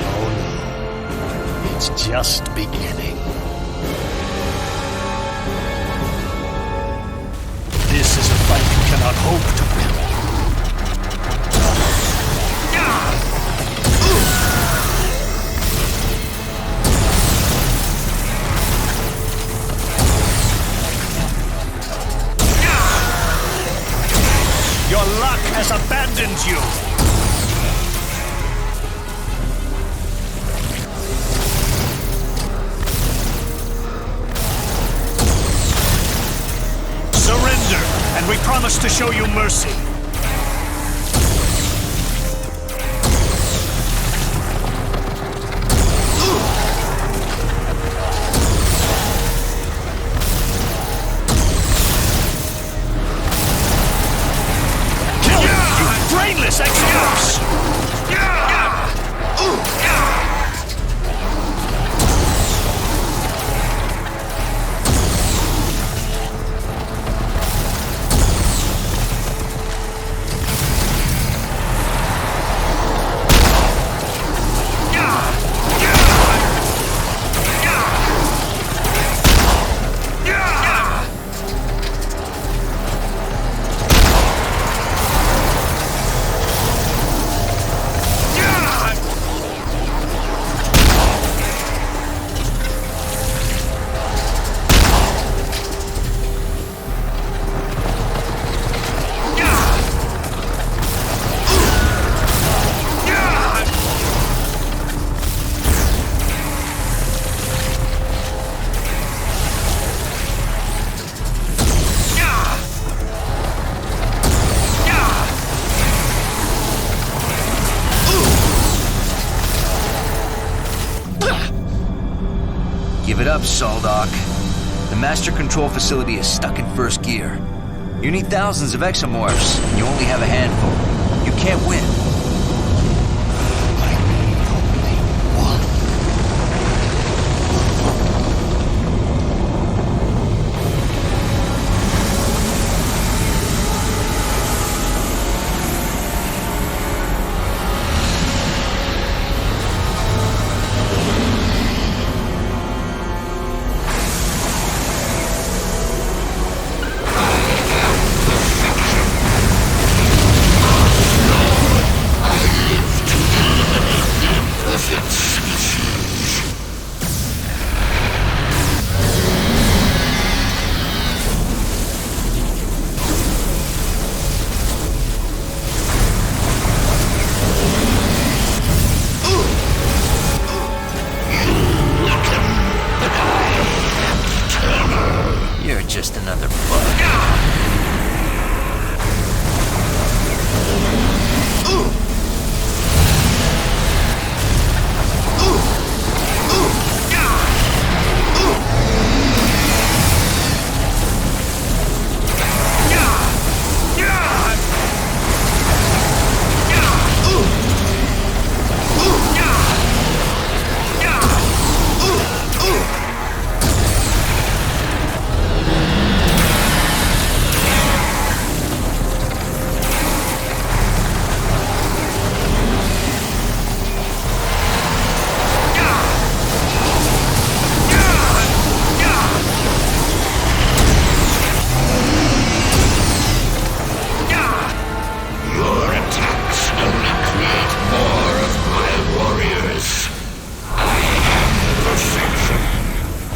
Oh no. It's just beginning. This is a fight you cannot hope to win. Your luck has abandoned you! Surrender, and we promise to show you mercy. Brainless exodus! Give it up, Soldock. The Master Control Facility is stuck in first gear. You need thousands of exomorphs, and you only have a handful. You can't win. Just another bug.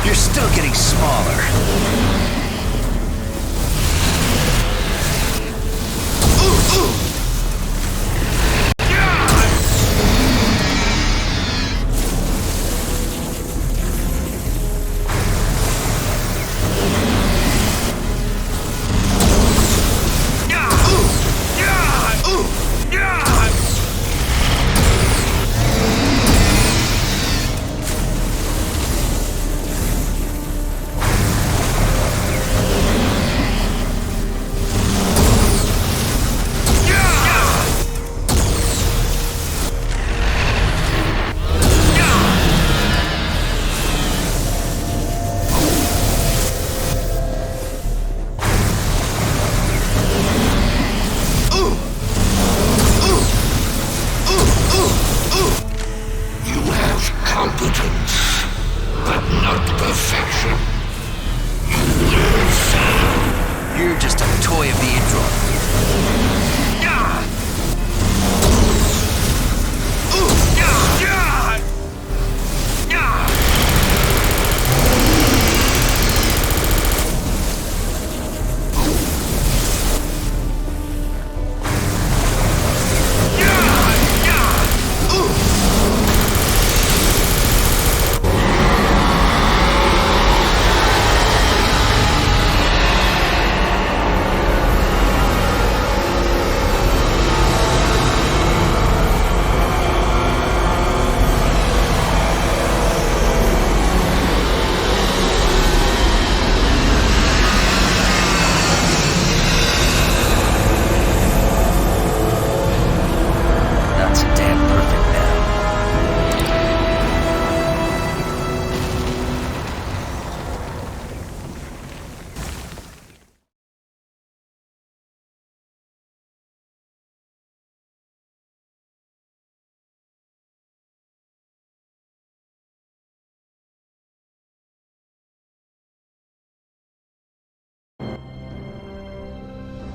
You're still getting smaller.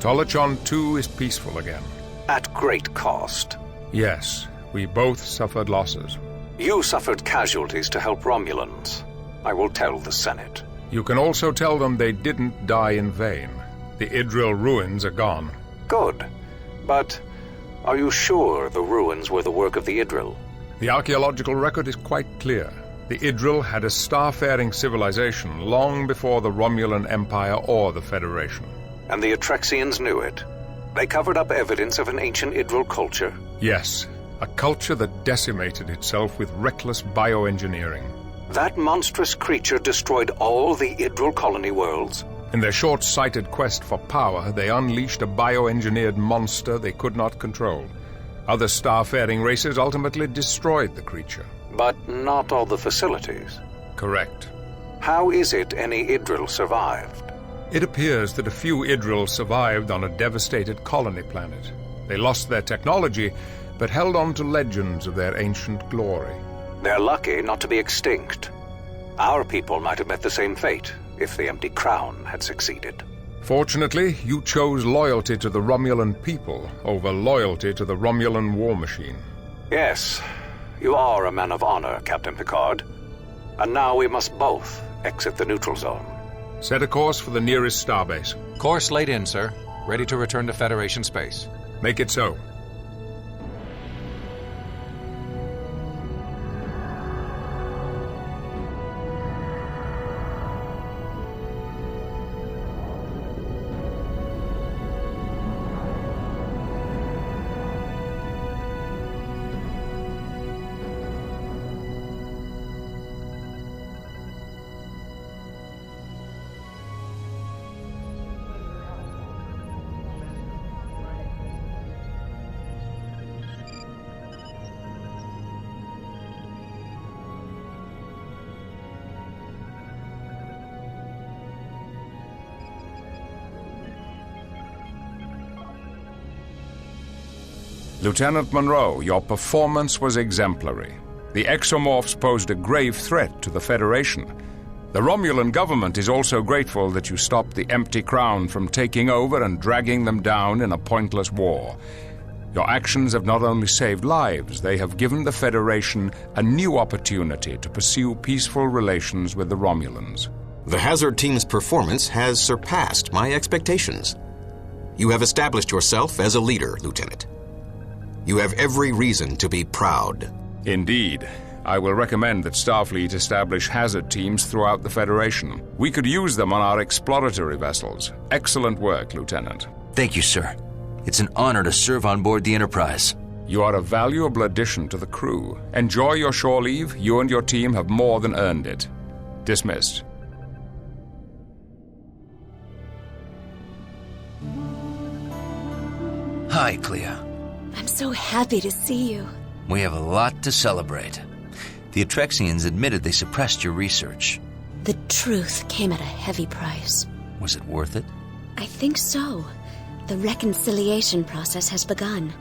Tolachon 2 is peaceful again. At great cost. Yes, we both suffered losses. You suffered casualties to help Romulans. I will tell the Senate. You can also tell them they didn't die in vain. The Idril ruins are gone. Good. But are you sure the ruins were the work of the Idril? The archaeological record is quite clear. The Idril had a starfaring civilization long before the Romulan Empire or the Federation. And the Atrexians knew it. They covered up evidence of an ancient Idril culture. Yes, a culture that decimated itself with reckless bioengineering. That monstrous creature destroyed all the Idril colony worlds. In their short-sighted quest for power, they unleashed a bioengineered monster they could not control. Other starfaring races ultimately destroyed the creature. But not all the facilities. Correct. How is it any Idril survived? It appears that a few Idril survived on a devastated colony planet. They lost their technology, but held on to legends of their ancient glory. They're lucky not to be extinct. Our people might have met the same fate if the Empty Crown had succeeded. Fortunately, you chose loyalty to the Romulan people over loyalty to the Romulan war machine. Yes, you are a man of honor, Captain Picard. And now we must both exit the neutral zone. Set a course for the nearest starbase. Course laid in, sir. Ready to return to Federation space. Make it so. Lieutenant Monroe, your performance was exemplary. The exomorphs posed a grave threat to the Federation. The Romulan government is also grateful that you stopped the Empty Crown from taking over and dragging them down in a pointless war. Your actions have not only saved lives, they have given the Federation a new opportunity to pursue peaceful relations with the Romulans. The Hazard Team's performance has surpassed my expectations. You have established yourself as a leader, Lieutenant. You have every reason to be proud. Indeed. I will recommend that Starfleet establish hazard teams throughout the Federation. We could use them on our exploratory vessels. Excellent work, Lieutenant. Thank you, sir. It's an honor to serve on board the Enterprise. You are a valuable addition to the crew. Enjoy your shore leave. You and your team have more than earned it. Dismissed. Hi, Clea. I'm so happy to see you. We have a lot to celebrate. The Atrexians admitted they suppressed your research. The truth came at a heavy price. Was it worth it? I think so. The reconciliation process has begun.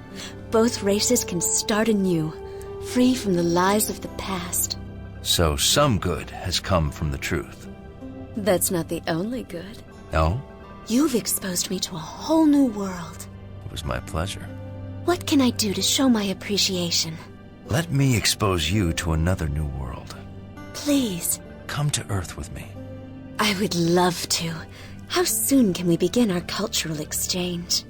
Both races can start anew, free from the lies of the past. So some good has come from the truth. That's not the only good. No? You've exposed me to a whole new world. It was my pleasure. What can I do to show my appreciation? Let me expose you to another new world. Please. Come to Earth with me. I would love to. How soon can we begin our cultural exchange?